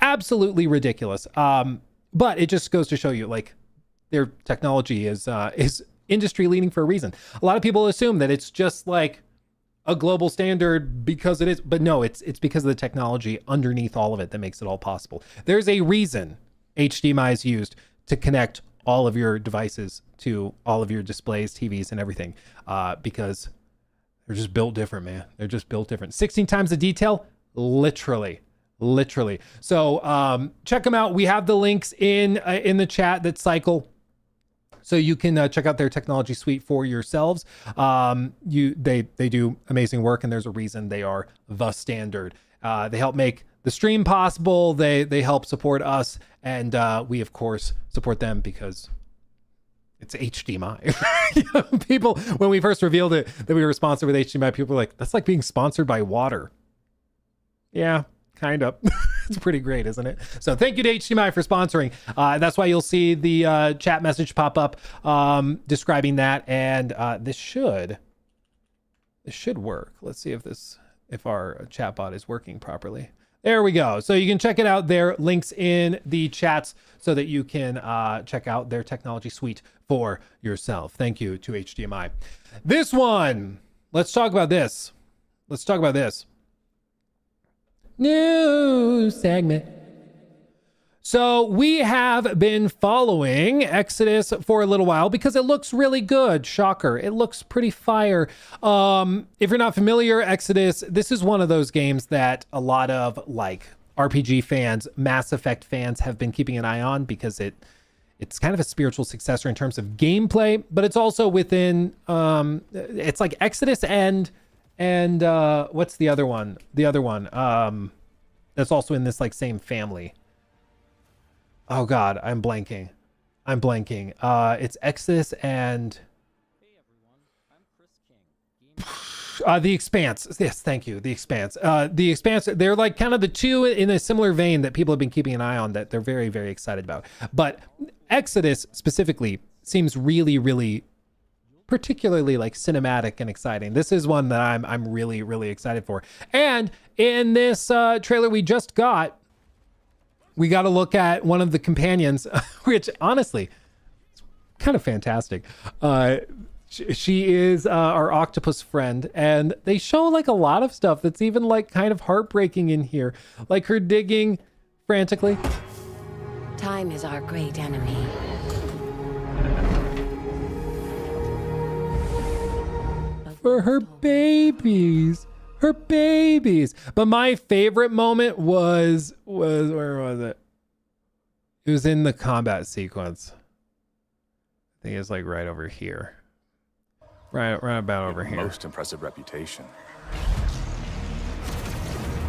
Absolutely ridiculous. But it just goes to show you, their technology is industry leading for a reason. A lot of people assume that it's just like a global standard because it is, but no, it's because of the technology underneath all of it that makes it all possible. There's a reason HDMI is used to connect all of your devices to all of your displays, TVs, and everything, because they're just built different, man. They're just built different. 16 times the detail, literally. So check them out. We have the links in the chat that cycle, so you can check out their technology suite for yourselves. They do amazing work, and there's a reason they are the standard. They help make the stream possible. They help support us, and we of course support them because it's HDMI. People, when we first revealed it that we were sponsored with HDMI, people were like, that's like being sponsored by water. Yeah, kind of. It's pretty great, isn't it? So thank you to HDMI for sponsoring. That's why you'll see the chat message pop up describing that, and this should work. Let's see if our chatbot is working properly. There we go. So you can check it out there. Links in the chats so that you can check out their technology suite for yourself. Thank you to HDMI. This one, let's talk about this. New segment. So we have been following Exodus for a little while because it looks really good. Shocker. It looks pretty fire. If you're not familiar, Exodus, this is one of those games that a lot of RPG fans, Mass Effect fans have been keeping an eye on because it's kind of a spiritual successor in terms of gameplay, but it's also within, it's like Exodus and what's the other one? That's also in this same family. Oh God, I'm blanking. It's Exodus and The Expanse. Yes, thank you. The Expanse. The Expanse, they're like kind of the two in a similar vein that people have been keeping an eye on that they're very, very excited about. But Exodus specifically seems really, really particularly like cinematic and exciting. This is one that I'm really, really excited for. And in this trailer we just got, we got to look at one of the companions, which honestly, it's kind of fantastic. She is our octopus friend, and they show like a lot of stuff that's even like kind of heartbreaking in here, like her digging frantically. Time is our great enemy. For her babies. But my favorite moment was where was it? It was in the combat sequence. I think it's like right over here. Right about over here. Most impressive reputation.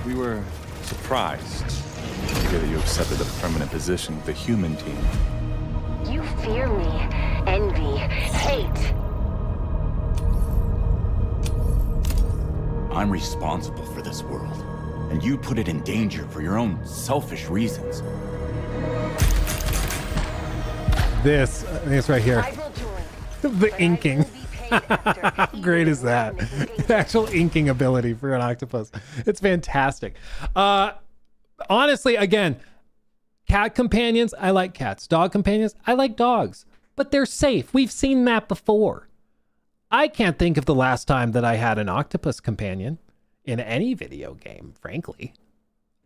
We were surprised to hear that you accepted a permanent position with the human team. You fear me, envy, hate. I'm responsible for this world, and you put it in danger for your own selfish reasons. This right here. The inking. How great is that? The actual inking ability for an octopus. It's fantastic. Honestly, again, cat companions, I like cats. Dog companions, I like dogs. But they're safe. We've seen that before. I can't think of the last time that I had an octopus companion in any video game, frankly.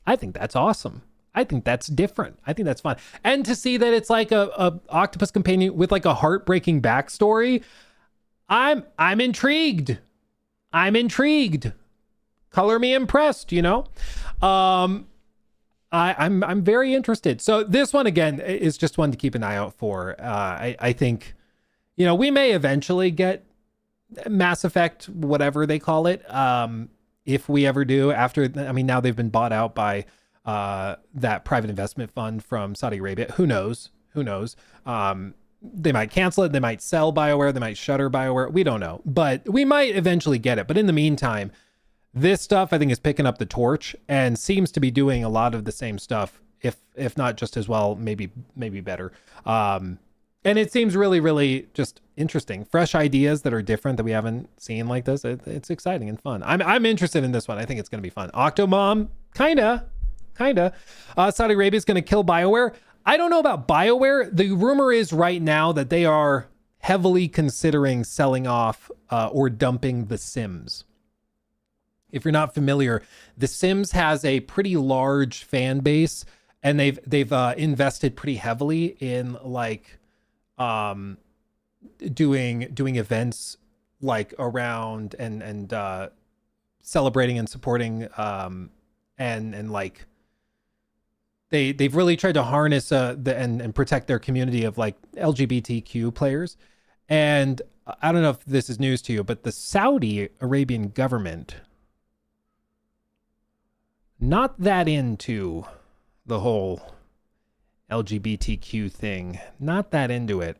I think that's awesome. I think that's different. I think that's fun. And to see that it's like a octopus companion with like a heartbreaking backstory, I'm intrigued. Color me impressed, you know? I'm very interested. So this one again is just one to keep an eye out for. I think, you know, we may eventually get Mass Effect, whatever they call it. If we ever do, after, I mean, now they've been bought out by that private investment fund from Saudi Arabia. Who knows? They might cancel it. They might sell BioWare. They might shutter BioWare. We don't know, but we might eventually get it. But in the meantime, this stuff I think is picking up the torch and seems to be doing a lot of the same stuff, if not just as well, maybe better. And it seems really, really just interesting. Fresh ideas that are different that we haven't seen like this. It's exciting and fun. I'm interested in this one. I think it's going to be fun. Octomom, kinda. Saudi Arabia is going to kill BioWare. I don't know about BioWare. The rumor is right now that they are heavily considering selling off or dumping The Sims. If you're not familiar, The Sims has a pretty large fan base, and they've invested pretty heavily in like doing events like around and celebrating and supporting and like they've really tried to harness and protect their community of like LGBTQ players. And I don't know if this is news to you, but the Saudi Arabian government not that into the whole LGBTQ thing, not that into it.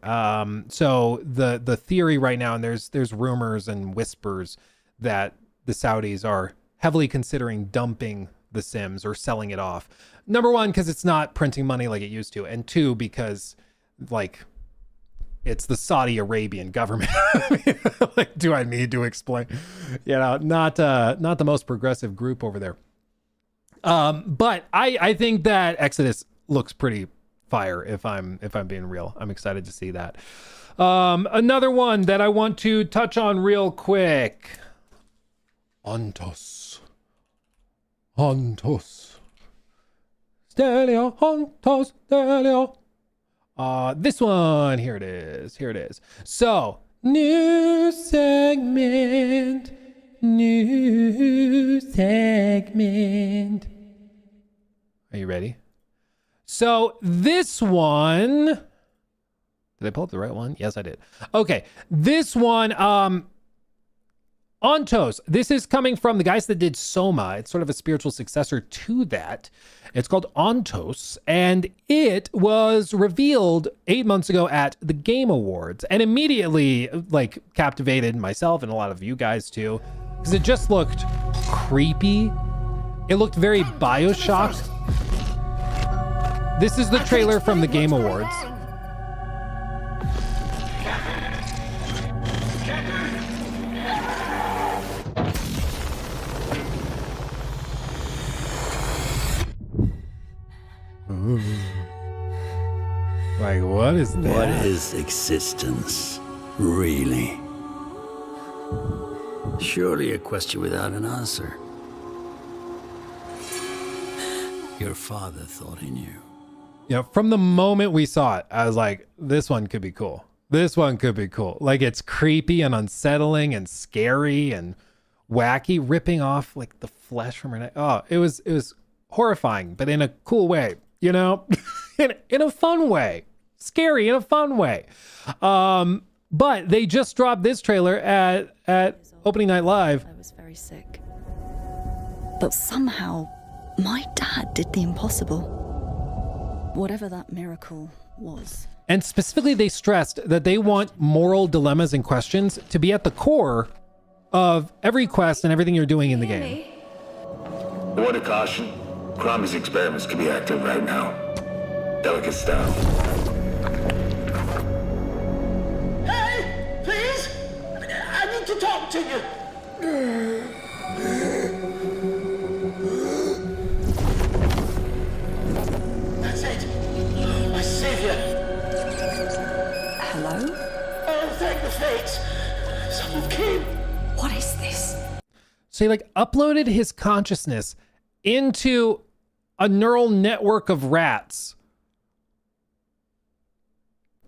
So the theory right now, and there's rumors and whispers that the Saudis are heavily considering dumping The Sims or selling it off. Number one, because it's not printing money like it used to, and two, because like it's the Saudi Arabian government. Like, do I need to explain? You know, not the most progressive group over there. But I think that Exodus looks pretty fire. If I'm being real, I'm excited to see that. Another one that I want to touch on real quick. Ontos. Stelio. This one, here it is. So, new segment. Are you ready? So, this one, did I pull up the right one? Yes, I did. Okay, this one, Ontos. This is coming from the guys that did Soma. It's sort of a spiritual successor to that. It's called Ontos, and it was revealed 8 months ago at the Game Awards, and immediately like captivated myself and a lot of you guys too, because it just looked creepy. It looked very BioShock. This is the trailer from the Game Awards. Ooh. Like, what is that? What is existence, really? Surely a question without an answer. Your father thought he knew. You know, from the moment we saw it, I was like, this one could be cool. This one could be cool. Like, it's creepy and unsettling and scary and wacky, ripping off like the flesh from her neck. Oh, it was horrifying, but in a cool way, you know, in a fun way, scary in a fun way. But they just dropped this trailer at opening night live. I was very sick, but somehow my dad did the impossible. Whatever that miracle was. And specifically, they stressed that they want moral dilemmas and questions to be at the core of every quest and everything you're doing in the game. Word of caution. Crombie's experiments could be active right now. Delicate style. Hey, please! I need to talk to you. That's it. My savior. Hello? Oh, thank the fates. Someone came. What is this? So he like uploaded his consciousness into a neural network of rats,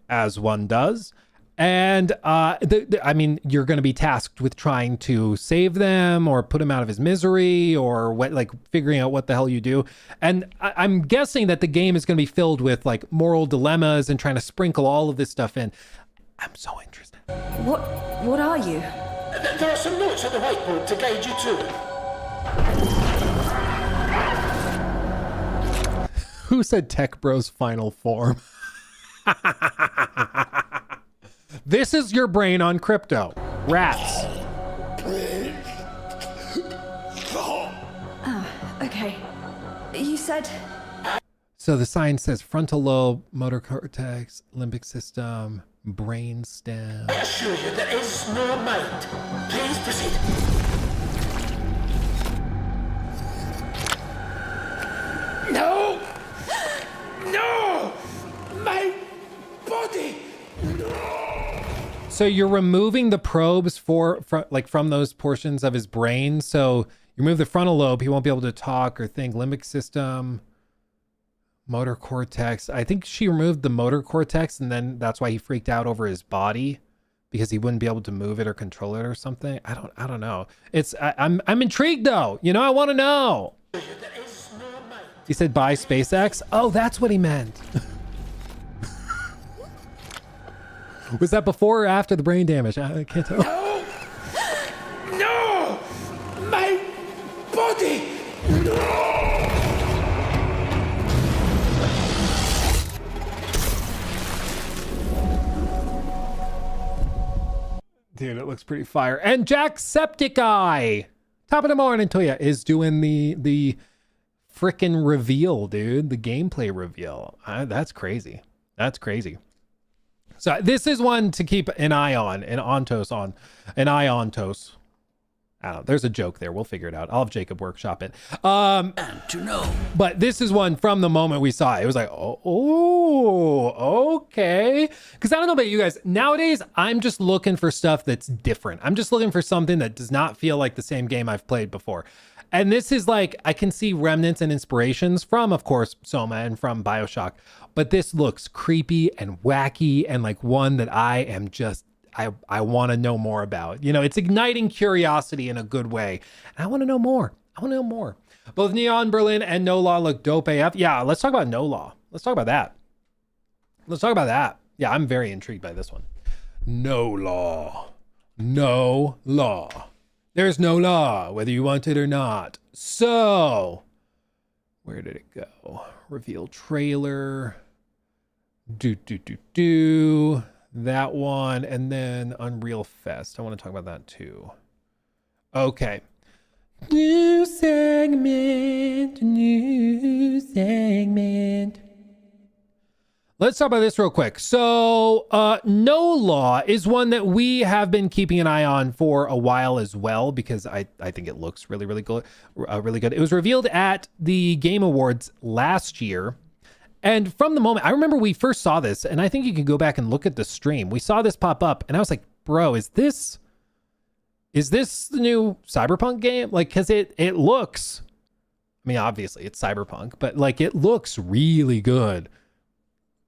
as one does. And I mean, you're going to be tasked with trying to save them or put him out of his misery or what, like figuring out what the hell you do. And I'm guessing that the game is going to be filled with like moral dilemmas and trying to sprinkle all of this stuff in. I'm so interested. What are you? There are some notes on the whiteboard to guide you to it. Who said Tech Bros final form? This is your brain on crypto. Rats. Okay. You said... So the sign says frontal lobe, motor cortex, limbic system, brain stem. I assure you there is no mind. Please proceed. No! No! My body! So you're removing the probes from those portions of his brain. So you remove the frontal lobe, he won't be able to talk or think. Limbic system, motor cortex. I think she removed the motor cortex, and then that's why he freaked out over his body, because he wouldn't be able to move it or control it or something. I don't know. I'm intrigued though. You know, I want to know. He said buy SpaceX. Oh, that's what he meant. Was that before or after the brain damage? I can't tell. No! No! My body! No! Dude, it looks pretty fire. And Jacksepticeye, top of the morning to you, is doing the frickin' reveal, dude. The gameplay reveal. That's crazy. That's crazy. So this is one to keep an eye on, an eye on Tos. I don't know. There's a joke there. We'll figure it out. I'll have Jacob workshop it. To know. But this is one from the moment we saw it. It was like, oh, okay. Because I don't know about you guys. Nowadays, I'm just looking for stuff that's different. I'm just looking for something that does not feel like the same game I've played before. And this is like, I can see remnants and inspirations from, of course, Soma and from BioShock. But this looks creepy and wacky and like one that I am just, I want to know more about. You know, it's igniting curiosity in a good way. And I want to know more. I want to know more. Both Neon Berlin and No Law look dope AF. Yeah, let's talk about No Law. Let's talk about that. Let's talk about that. Yeah, I'm very intrigued by this one. No Law. No Law. There's no law, whether you want it or not. So, where did it go? Reveal trailer. That one, and then Unreal Fest. I want to talk about that too. Okay. New segment. Let's talk about this real quick. So, No Law is one that we have been keeping an eye on for a while as well, because I think it looks really, really good. It was revealed at the Game Awards last year. And from the moment, I remember we first saw this, and I think you can go back and look at the stream. We saw this pop up, and I was like, bro, is this the new Cyberpunk game? Like, because it looks, I mean, obviously it's Cyberpunk, but like it looks really good.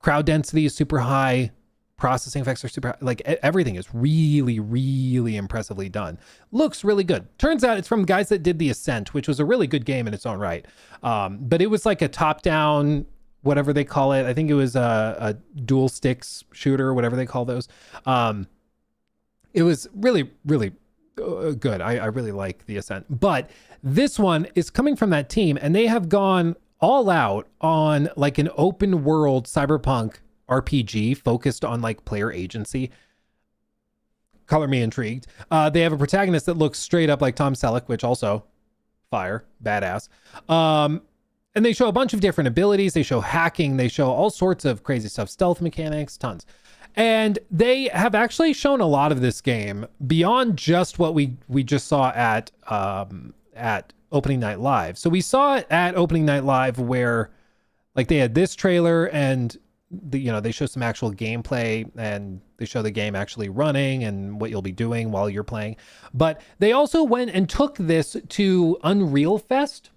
Crowd density is super high. Processing effects are super high. Like everything is really, really impressively done. Looks really good. Turns out it's from the guys that did The Ascent, which was a really good game in its own right. But it was like a top-down, whatever they call it. I think it was a dual sticks shooter, whatever they call those. It was really, really good. I really like The Ascent. But this one is coming from that team, and they have gone all out on like an open world cyberpunk RPG focused on like player agency. Color me intrigued. They have a protagonist that looks straight up like Tom Selleck, which also fire, badass. And they show a bunch of different abilities. They show hacking. They show all sorts of crazy stuff, stealth mechanics, tons. And they have actually shown a lot of this game beyond just what we just saw at Opening Night Live. So we saw it at Opening Night Live where like they had this trailer and they show some actual gameplay and they show the game actually running and what you'll be doing while you're playing. But they also went and took this to Unreal Fest.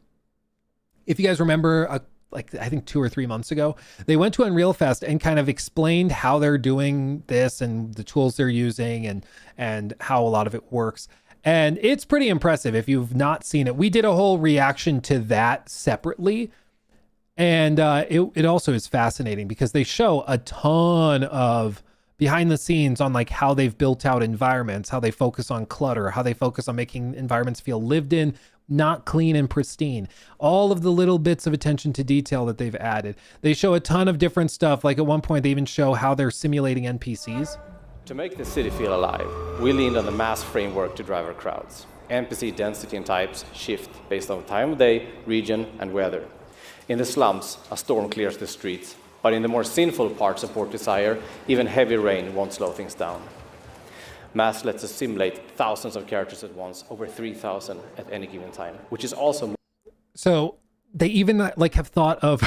If you guys remember, like I think 2 or 3 months ago, they went to Unreal Fest and kind of explained how they're doing this and the tools they're using and how a lot of it works. And it's pretty impressive if you've not seen it. We did a whole reaction to that separately. And it also is fascinating because they show a ton of behind the scenes on like how they've built out environments, how they focus on clutter, how they focus on making environments feel lived in, not clean and pristine. All of the little bits of attention to detail that they've added. They show a ton of different stuff. Like at one point, they even show how they're simulating NPCs. To make the city feel alive, we leaned on the mass framework to drive our crowds. NPC density and types shift based on time of day, region, and weather. In the slums, a storm clears the streets, but in the more sinful parts of Port Desire, even heavy rain won't slow things down. Mass lets us simulate thousands of characters at once, over 3,000 at any given time, which is also... So they even like have thought of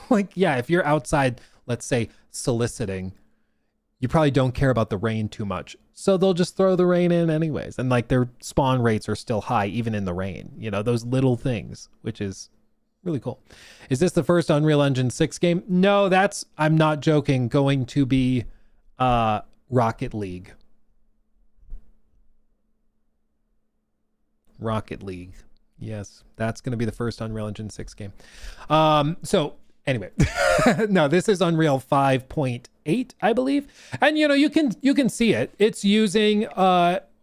like, yeah, if you're outside, let's say soliciting, you probably don't care about the rain too much. So they'll just throw the rain in anyways. And like their spawn rates are still high, even in the rain, those little things, which is really cool. Is this the first Unreal Engine 6 game? No, I'm not joking, going to be Rocket League. Rocket League. Yes, that's going to be the first Unreal Engine 6 game. So anyway, no, this is Unreal 5.8, I believe. And you can see it. It's using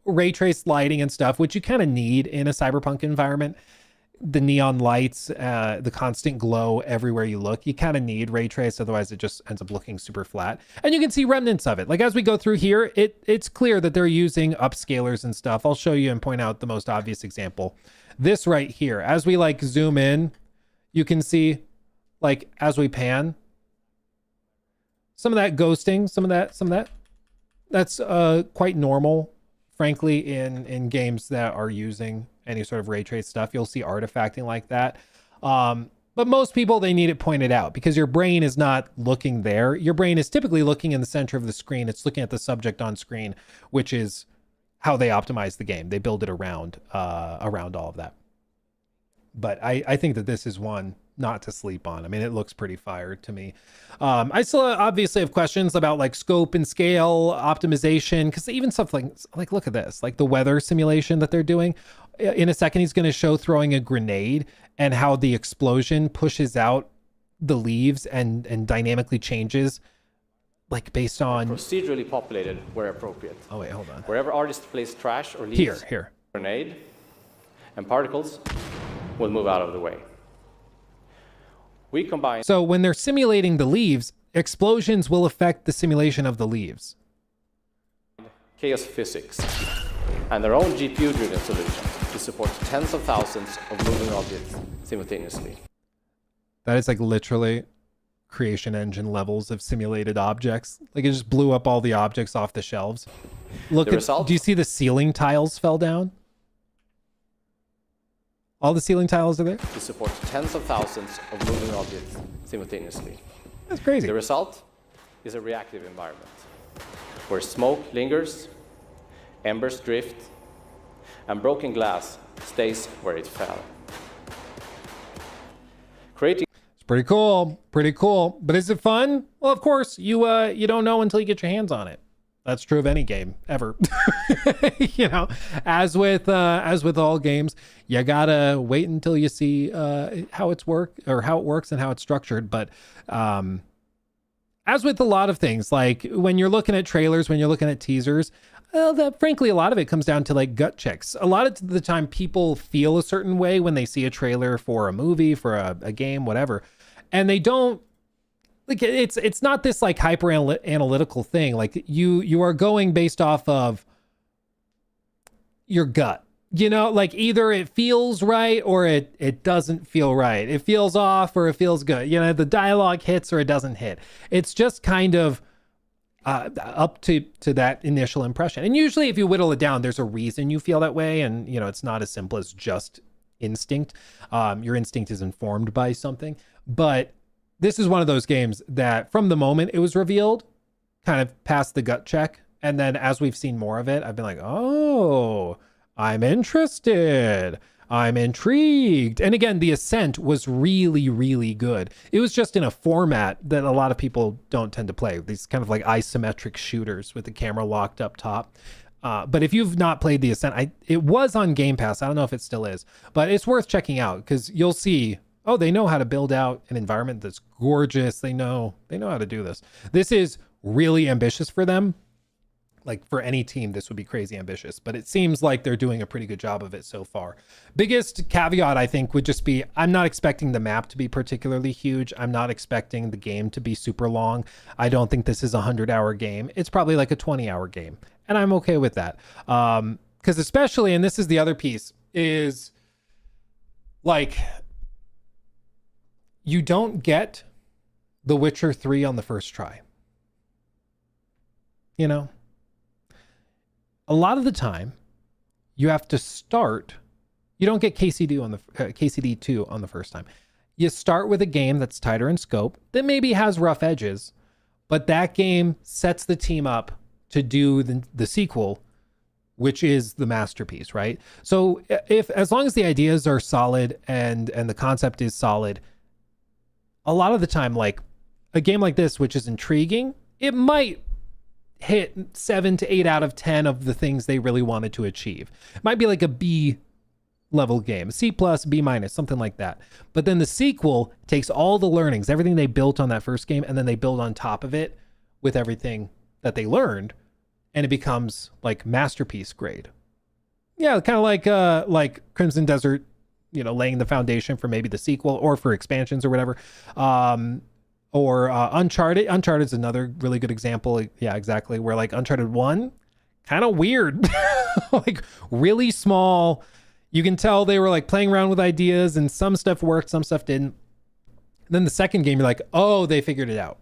ray traced lighting and stuff, which you kind of need in a cyberpunk environment. The neon lights, the constant glow everywhere you look, you kind of need ray trace, otherwise it just ends up looking super flat. And you can see remnants of it. Like as we go through here, it's clear that they're using upscalers and stuff. I'll show you and point out the most obvious example. This right here, as we like zoom in, you can see like as we pan, some of that ghosting, some of that, that's quite normal, frankly, in games that are using any sort of ray trace stuff. You'll see artifacting like that. But most people, they need it pointed out because your brain is not looking there. Your brain is typically looking in the center of the screen. It's looking at the subject on screen, which is how they optimize the game. They build it around all of that. But I think that this is one not to sleep on. I mean, it looks pretty fire to me. I still obviously have questions about like scope and scale optimization, because even stuff like look at this, like the weather simulation that they're doing. In a second, he's going to show throwing a grenade and how the explosion pushes out the leaves and dynamically changes, like based on procedurally populated where appropriate. Oh wait, hold on. Wherever artist place trash or leaves here grenade, and particles will move out of the way. We combine... So when they're simulating the leaves, explosions will affect the simulation of the leaves. Chaos physics and their own GPU-driven solution to support tens of thousands of moving objects simultaneously. That is like literally creation engine levels of simulated objects. Like it just blew up all the objects off the shelves. Look at, do you see the ceiling tiles fell down? All the ceiling tiles are there? To support tens of thousands of moving objects simultaneously. That's crazy. The result is a reactive environment where smoke lingers, embers drift, and broken glass stays where it fell. Creating... It's pretty cool. Pretty cool. But is it fun? Well, of course, you don't know until you get your hands on it. That's true of any game ever. You know, as with all games, you gotta wait until you see how it works and how it's structured. But as with a lot of things, like when you're looking at trailers, when you're looking at teasers, frankly, a lot of it comes down to like gut checks. A lot of the time, people feel a certain way when they see a trailer for a movie, for a game, whatever, and they don't. Like it's not this like hyper analytical thing. Like you are going based off of your gut, you know, like either it feels right or it doesn't feel right. It feels off or it feels good. You know, the dialogue hits or it doesn't hit. It's just kind of up to that initial impression. And usually if you whittle it down, there's a reason you feel that way. And, you know, it's not as simple as just instinct. Your instinct is informed by something, but this is one of those games that from the moment it was revealed, kind of passed the gut check. And then as we've seen more of it, I've been like, oh, I'm interested. I'm intrigued. And again, the Ascent was really, really good. It was just in a format that a lot of people don't tend to play. These kind of like isometric shooters with the camera locked up top. But if you've not played the Ascent, it was on Game Pass. I don't know if it still is, but it's worth checking out because you'll see, oh, they know how to build out an environment that's gorgeous. They know how to do this. This is really ambitious for them. Like for any team, this would be crazy ambitious, but it seems like they're doing a pretty good job of it so far. Biggest caveat, I think, would just be, I'm not expecting the map to be particularly huge. I'm not expecting the game to be super long. I don't think this is a 100-hour game. It's probably like a 20-hour game, and I'm okay with that. Because especially, and this is the other piece, is like, you don't get The Witcher 3 on the first try. You know? A lot of the time, you have to start. You don't get KCD 2 on the first time. You start with a game that's tighter in scope, that maybe has rough edges, but that game sets the team up to do the sequel, which is the masterpiece, right? So as long as the ideas are solid and the concept is solid, a lot of the time, like a game like this, which is intriguing, it might hit 7 to 8 out of 10 of the things they really wanted to achieve. It might be like a B level game, C+, B-, something like that. But then the sequel takes all the learnings, everything they built on that first game, and then they build on top of it with everything that they learned, and it becomes like masterpiece grade. Yeah, kind of like Crimson Desert, you know, laying the foundation for maybe the sequel or for expansions or whatever. Or Uncharted. Uncharted is another really good example. Yeah, exactly. Where like Uncharted 1, kind of weird, like really small. You can tell they were like playing around with ideas and some stuff worked, some stuff didn't. And then the second game, you're like, oh, they figured it out.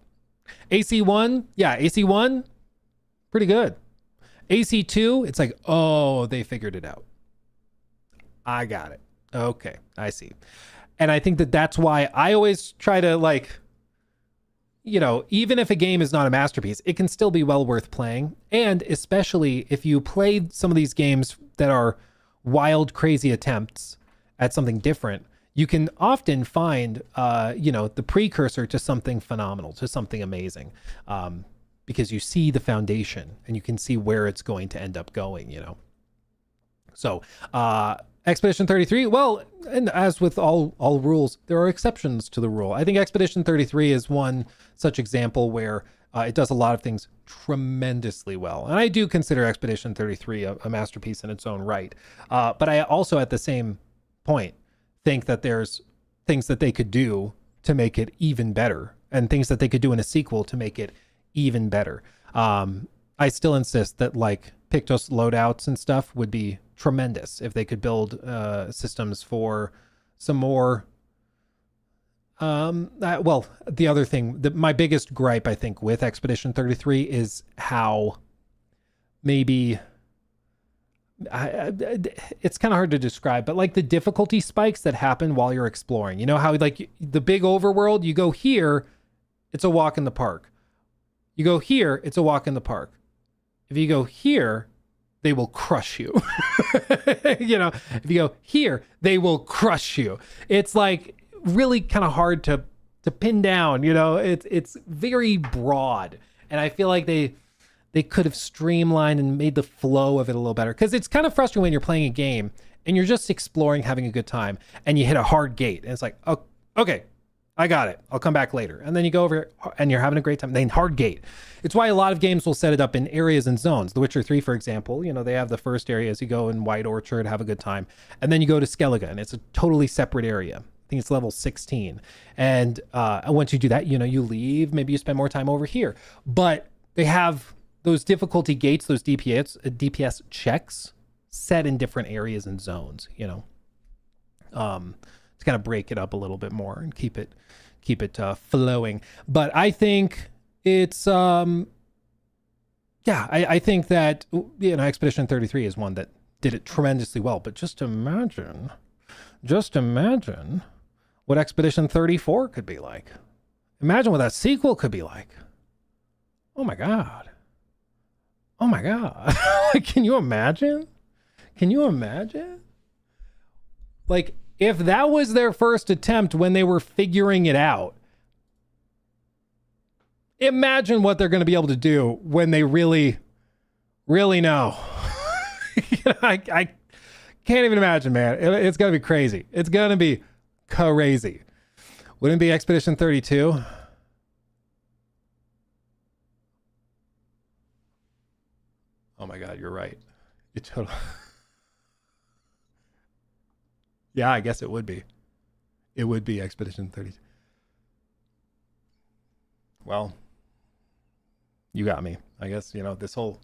AC1, yeah, AC1, pretty good. AC2, it's like, oh, they figured it out. I got it. Okay, I see. And I think that's why I always try to like, you know, even if a game is not a masterpiece, it can still be well worth playing. And especially if you played some of these games that are wild, crazy attempts at something different, you can often find, you know, the precursor to something phenomenal, to something amazing, because you see the foundation and you can see where it's going to end up going, you know. So, Expedition 33, well, and as with all rules, there are exceptions to the rule. I think Expedition 33 is one such example where it does a lot of things tremendously well. And I do consider Expedition 33 a masterpiece in its own right. But I also, at the same point, think that there's things that they could do to make it even better, and things that they could do in a sequel to make it even better. I still insist that like Pictos loadouts and stuff would be tremendous if they could build systems for some more. Well, the other thing, my biggest gripe, I think, with Expedition 33 is how maybe it's kind of hard to describe, but like the difficulty spikes that happen while you're exploring. You know how like the big overworld, you go here, it's a walk in the park. You go here, it's a walk in the park. If you go here, they will crush you. You know, if you go here, they will crush you. It's like really kind of hard to pin down, you know. It's very broad, and I feel like they could have streamlined and made the flow of it a little better, because it's kind of frustrating when you're playing a game and you're just exploring, having a good time, and you hit a hard gate and it's like, oh, okay, I got it, I'll come back later. And then you go over and you're having a great time, then hard gate. It's why a lot of games will set it up in areas and zones. The Witcher 3, for example, you know, they have the first area as you go in White Orchard, have a good time, and then you go to Skellige and it's a totally separate area. I think it's level 16. And once you do that, you know, you leave, maybe you spend more time over here. But they have those difficulty gates, those DPS checks set in different areas and zones, you know, to kind of break it up a little bit more and keep it flowing. But I think it's, I think that, you know, Expedition 33 is one that did it tremendously well. But just imagine what Expedition 34 could be like. Imagine what that sequel could be like. Oh my God. Oh my God. Can you imagine? Can you imagine? Like, if that was their first attempt when they were figuring it out, imagine what they're going to be able to do when they really, really know. I can't even imagine, man. It's going to be crazy. It's going to be crazy. Wouldn't it be Expedition 32? Oh my God, you're right. You totally... Yeah, I guess it would be. It would be Expedition 32. Well, you got me. I guess, you know, this whole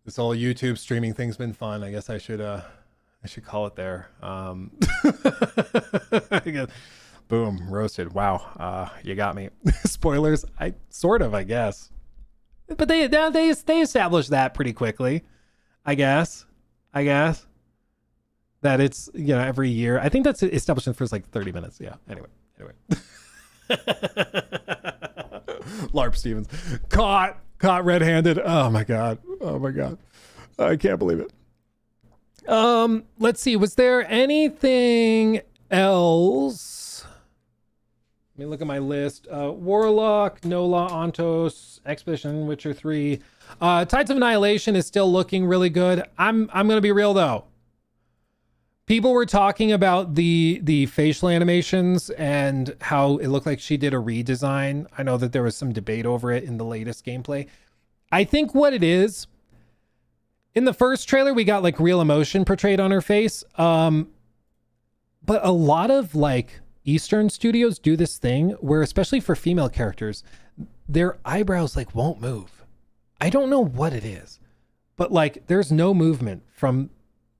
YouTube streaming thing's been fun. I guess I should call it there. I guess, boom, roasted. Wow, you got me. Spoilers, I guess. But they established that pretty quickly, I guess. That it's, you know, every year. I think that's established in the first like 30 minutes. Yeah. Anyway. LARP Stevens. Caught red-handed. Oh my God. I can't believe it. Let's see. Was there anything else? Let me look at my list. Warlock, Nola, Ontos, Expedition, Witcher 3. Tides of Annihilation is still looking really good. I'm gonna be real though. People were talking about the facial animations and how it looked like she did a redesign. I know that there was some debate over it in the latest gameplay. I think what it is, in the first trailer, we got like real emotion portrayed on her face. But a lot of like Eastern studios do this thing where, especially for female characters, their eyebrows like won't move. I don't know what it is, but like there's no movement from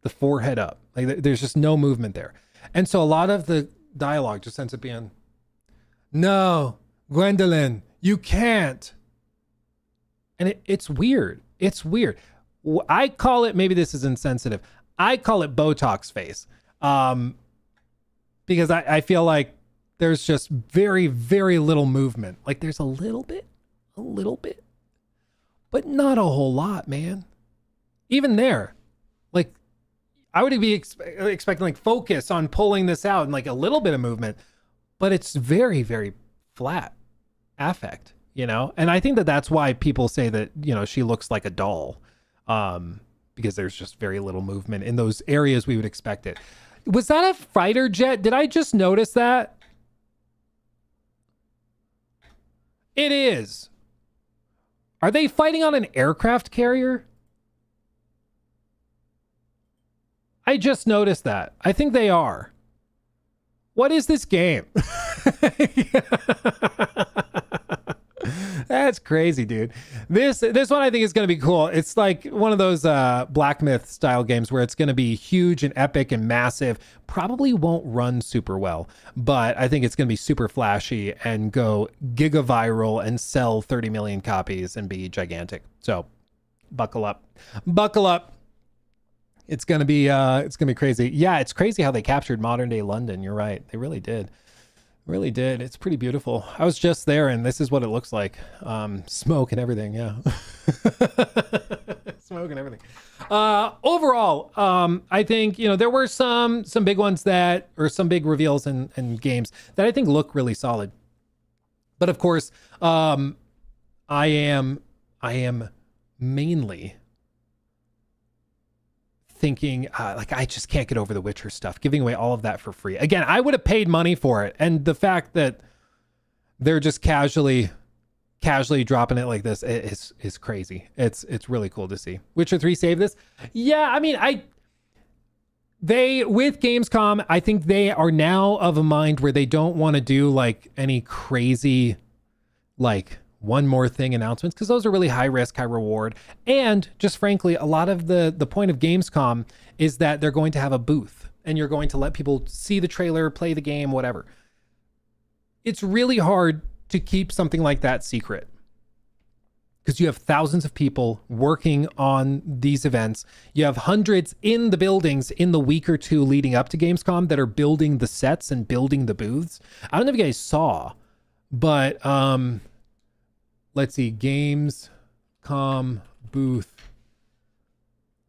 the forehead up. Like there's just no movement there. And so a lot of the dialogue just ends up being, no, Gwendolyn, you can't. And it's weird. It's weird. I call it, maybe this is insensitive, I call it Botox face. Because I feel like there's just very, very little movement. Like there's a little bit, but not a whole lot, man. Even there, like I would be expecting like focus on pulling this out and like a little bit of movement, but it's very, very flat affect, you know? And I think that that's why people say that, you know, she looks like a doll, because there's just very little movement in those areas we would expect it. Was that a fighter jet? Did I just notice that? It is. Are they fighting on an aircraft carrier? I just noticed that. I think they are. What is this game? That's crazy, dude. This one I think is going to be cool. It's like one of those Black Myth style games where it's going to be huge and epic and massive. Probably won't run super well, but I think it's going to be super flashy and go giga viral and sell 30 million copies and be gigantic. So buckle up. Buckle up. It's going to be crazy. Yeah, it's crazy how they captured modern day London. You're right. They really did. Really did. It's pretty beautiful. I was just there and this is what it looks like. Smoke and everything. Yeah. Smoke and everything. Overall, I think, there were some big ones some big reveals and games that I think look really solid. But of course, I am mainly thinking I just can't get over the Witcher stuff, giving away all of that for free. Again, I would have paid money for it, and the fact that they're just casually dropping it like this is crazy. It's really cool to see. Witcher 3 save this. Yeah, I mean, with Gamescom, I think they are now of a mind where they don't want to do like any crazy one more thing announcements, because those are really high risk, high reward. And just frankly, a lot of the point of Gamescom is that they're going to have a booth and you're going to let people see the trailer, play the game, whatever. It's really hard to keep something like that secret because you have thousands of people working on these events. You have hundreds in the buildings in the week or two leading up to Gamescom that are building the sets and building the booths. I don't know if you guys saw, but let's see, Gamescom booth.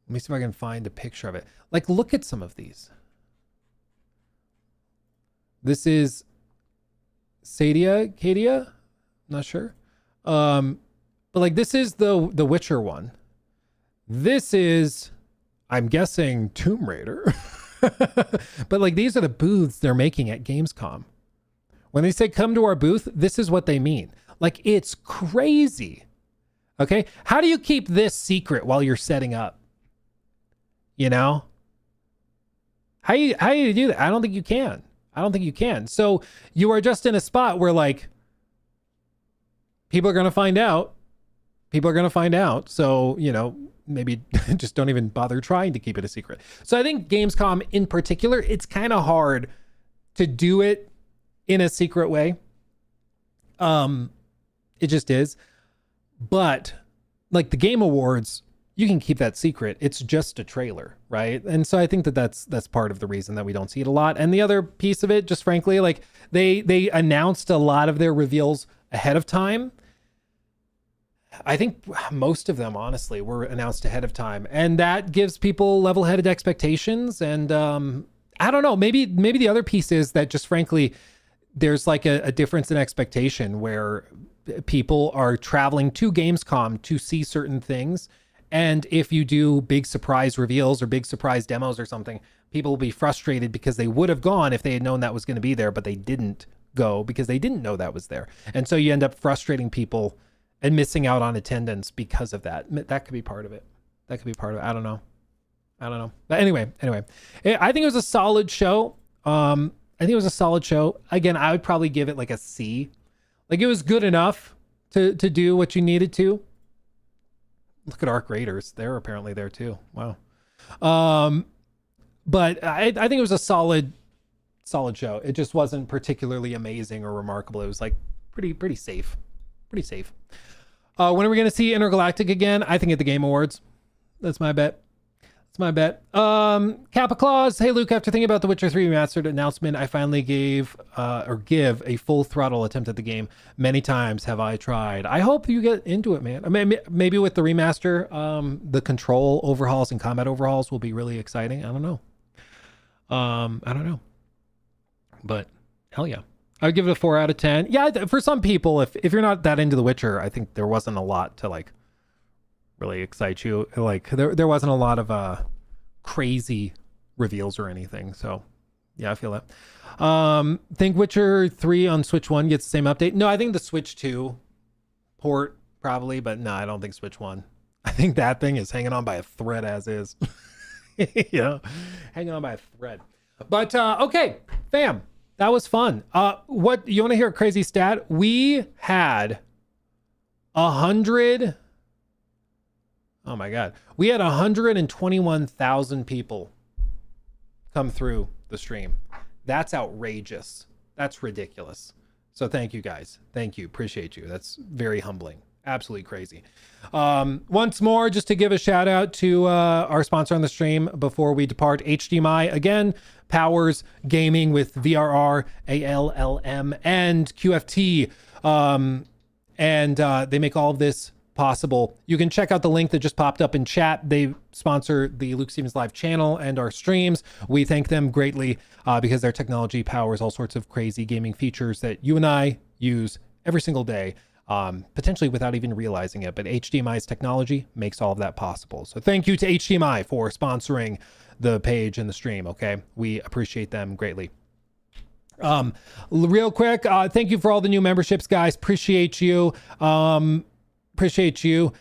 Let me see if I can find a picture of it. Look at some of these. This is Cadia? Not sure. But this is the Witcher one. This is, I'm guessing, Tomb Raider. But these are the booths they're making at Gamescom. When they say come to our booth, this is what they mean. It's crazy. Okay. How do you keep this secret while you're setting up? How do you do that? I don't think you can. So you are just in a spot where people are going to find out. So, maybe just don't even bother trying to keep it a secret. So I think Gamescom in particular, it's kind of hard to do it in a secret way. It just is. But the Game Awards, you can keep that secret. It's just a trailer, right? And so I think that's part of the reason that we don't see it a lot. And the other piece of it, just frankly, they announced a lot of their reveals ahead of time. I think most of them, honestly, were announced ahead of time. And that gives people level-headed expectations. And I don't know, maybe the other piece is that just frankly, there's a difference in expectation where people are traveling to Gamescom to see certain things. And if you do big surprise reveals or big surprise demos or something, people will be frustrated because they would have gone if they had known that was going to be there, but they didn't go because they didn't know that was there. And so you end up frustrating people and missing out on attendance because of that. That could be part of it. I don't know. But anyway, I think it was a solid show. Again, I would probably give it a C. It was good enough to do what you needed to. Look at Arc Raiders. They're apparently there too. Wow. But I think it was a solid show. It just wasn't particularly amazing or remarkable. It was pretty safe. When are we going to see Intergalactic again? I think at the Game Awards. That's my bet. Kappa Claus. Hey, Luke, after thinking about the Witcher 3 Remastered announcement, I finally give a full throttle attempt at the game. Many times have I tried. I hope you get into it, man. I mean, maybe with the remaster, the control overhauls and combat overhauls will be really exciting. I don't know. But hell yeah. I would give it a 4 out of 10. Yeah, for some people, if you're not that into The Witcher, I think there wasn't a lot to really excite you. There wasn't a lot of crazy reveals or anything. So yeah, I feel that. Think Witcher 3 on Switch 1 gets the same update? No, I think the Switch 2 port probably, but no, I don't think Switch 1. I think that thing is hanging on by a thread as is. Hanging on by a thread. But okay, fam. That was fun. What you want to hear a crazy stat? We had 100. Oh my God. We had 121,000 people come through the stream. That's outrageous. That's ridiculous. So thank you guys. Thank you. Appreciate you. That's very humbling. Absolutely crazy. Once more, just to give a shout out to our sponsor on the stream before we depart, HDMI. Again, powers gaming with VRR, ALLM, and QFT. And they make all of this possible. You can check out the link that just popped up in chat. They sponsor the Luke Stevens Live channel and our streams. We thank them greatly because their technology powers all sorts of crazy gaming features that you and I use every single day, potentially without even realizing it. But HDMI's technology makes all of that possible. So thank you to HDMI for sponsoring the page and the stream. Okay, we appreciate them greatly. Real quick, thank you for all the new memberships, guys. Appreciate you. Appreciate you.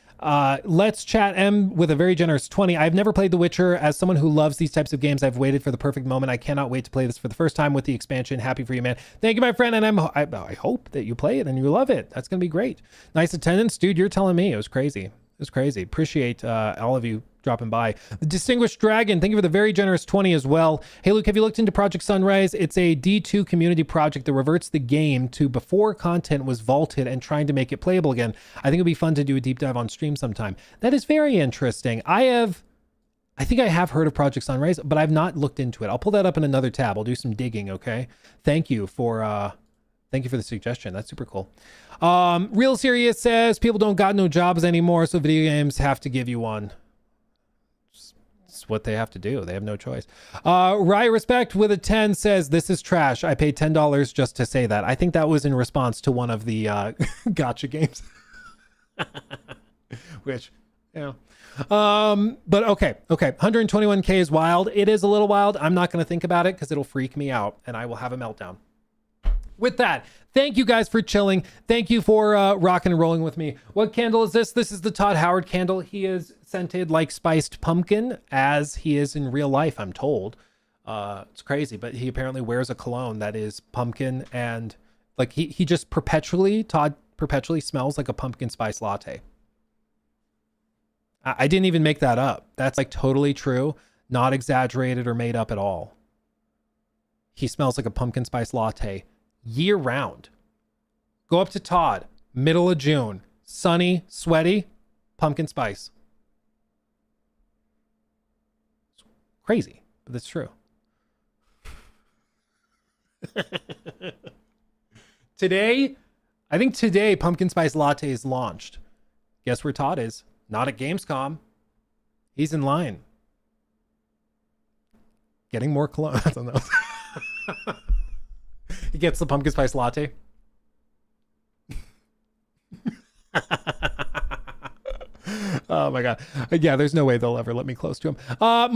Let's Chat M with a very generous 20. I've never played The Witcher. As someone who loves these types of games, I've waited for the perfect moment. I cannot wait to play this for the first time with the expansion. Happy for you, man. Thank you, my friend. And I hope that you play it and you love it. That's going to be great. Nice attendance. Dude, you're telling me. It was crazy. It was crazy. Appreciate all of you dropping by. The Distinguished Dragon, thank you for the very generous 20 as well. Hey, Luke, have you looked into Project Sunrise? It's a D2 community project that reverts the game to before content was vaulted and trying to make it playable again. I think it'd be fun to do a deep dive on stream sometime. That is very interesting. I think I have heard of Project Sunrise, but I've not looked into it. I'll pull that up in another tab. I'll do some digging, okay? Thank you for the suggestion. That's super cool. Real Serious says, people don't got no jobs anymore, so video games have to give you one. It's what they have to do. They have no choice. Rye Respect with a 10 says, this is trash. I paid $10 just to say that. I think that was in response to one of the gotcha games. Which, you know. But okay. 121K is wild. It is a little wild. I'm not going to think about it because it'll freak me out and I will have a meltdown. With that, thank you guys for chilling. Thank you for rocking and rolling with me. What candle is this? This is the Todd Howard candle. He is scented like spiced pumpkin, as he is in real life, I'm told. It's crazy, but he apparently wears a cologne that is pumpkin, and like he just Todd perpetually smells like a pumpkin spice latte. I didn't even make that up. That's like totally true, not exaggerated or made up at all. He smells like a pumpkin spice latte year round. Go up to Todd, middle of June, sunny, sweaty, pumpkin spice. It's crazy, but it's true. I think today pumpkin spice latte is launched. Guess where Todd is? Not at Gamescom. He's in line. Getting more cologne. I don't know. He gets the pumpkin spice latte. Oh my God. Yeah, there's no way they'll ever let me close to him.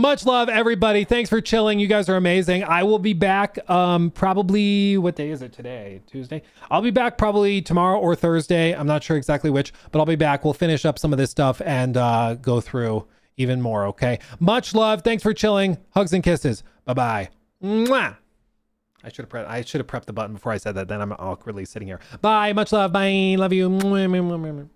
Much love, everybody. Thanks for chilling. You guys are amazing. I will be back probably, what day is it today? Tuesday? I'll be back probably tomorrow or Thursday. I'm not sure exactly which, but I'll be back. We'll finish up some of this stuff and go through even more, okay? Much love. Thanks for chilling. Hugs and kisses. Bye-bye. Mwah. I should have prepped the button before I said that. Then I'm awkwardly sitting here. Bye. Much love. Bye. Love you.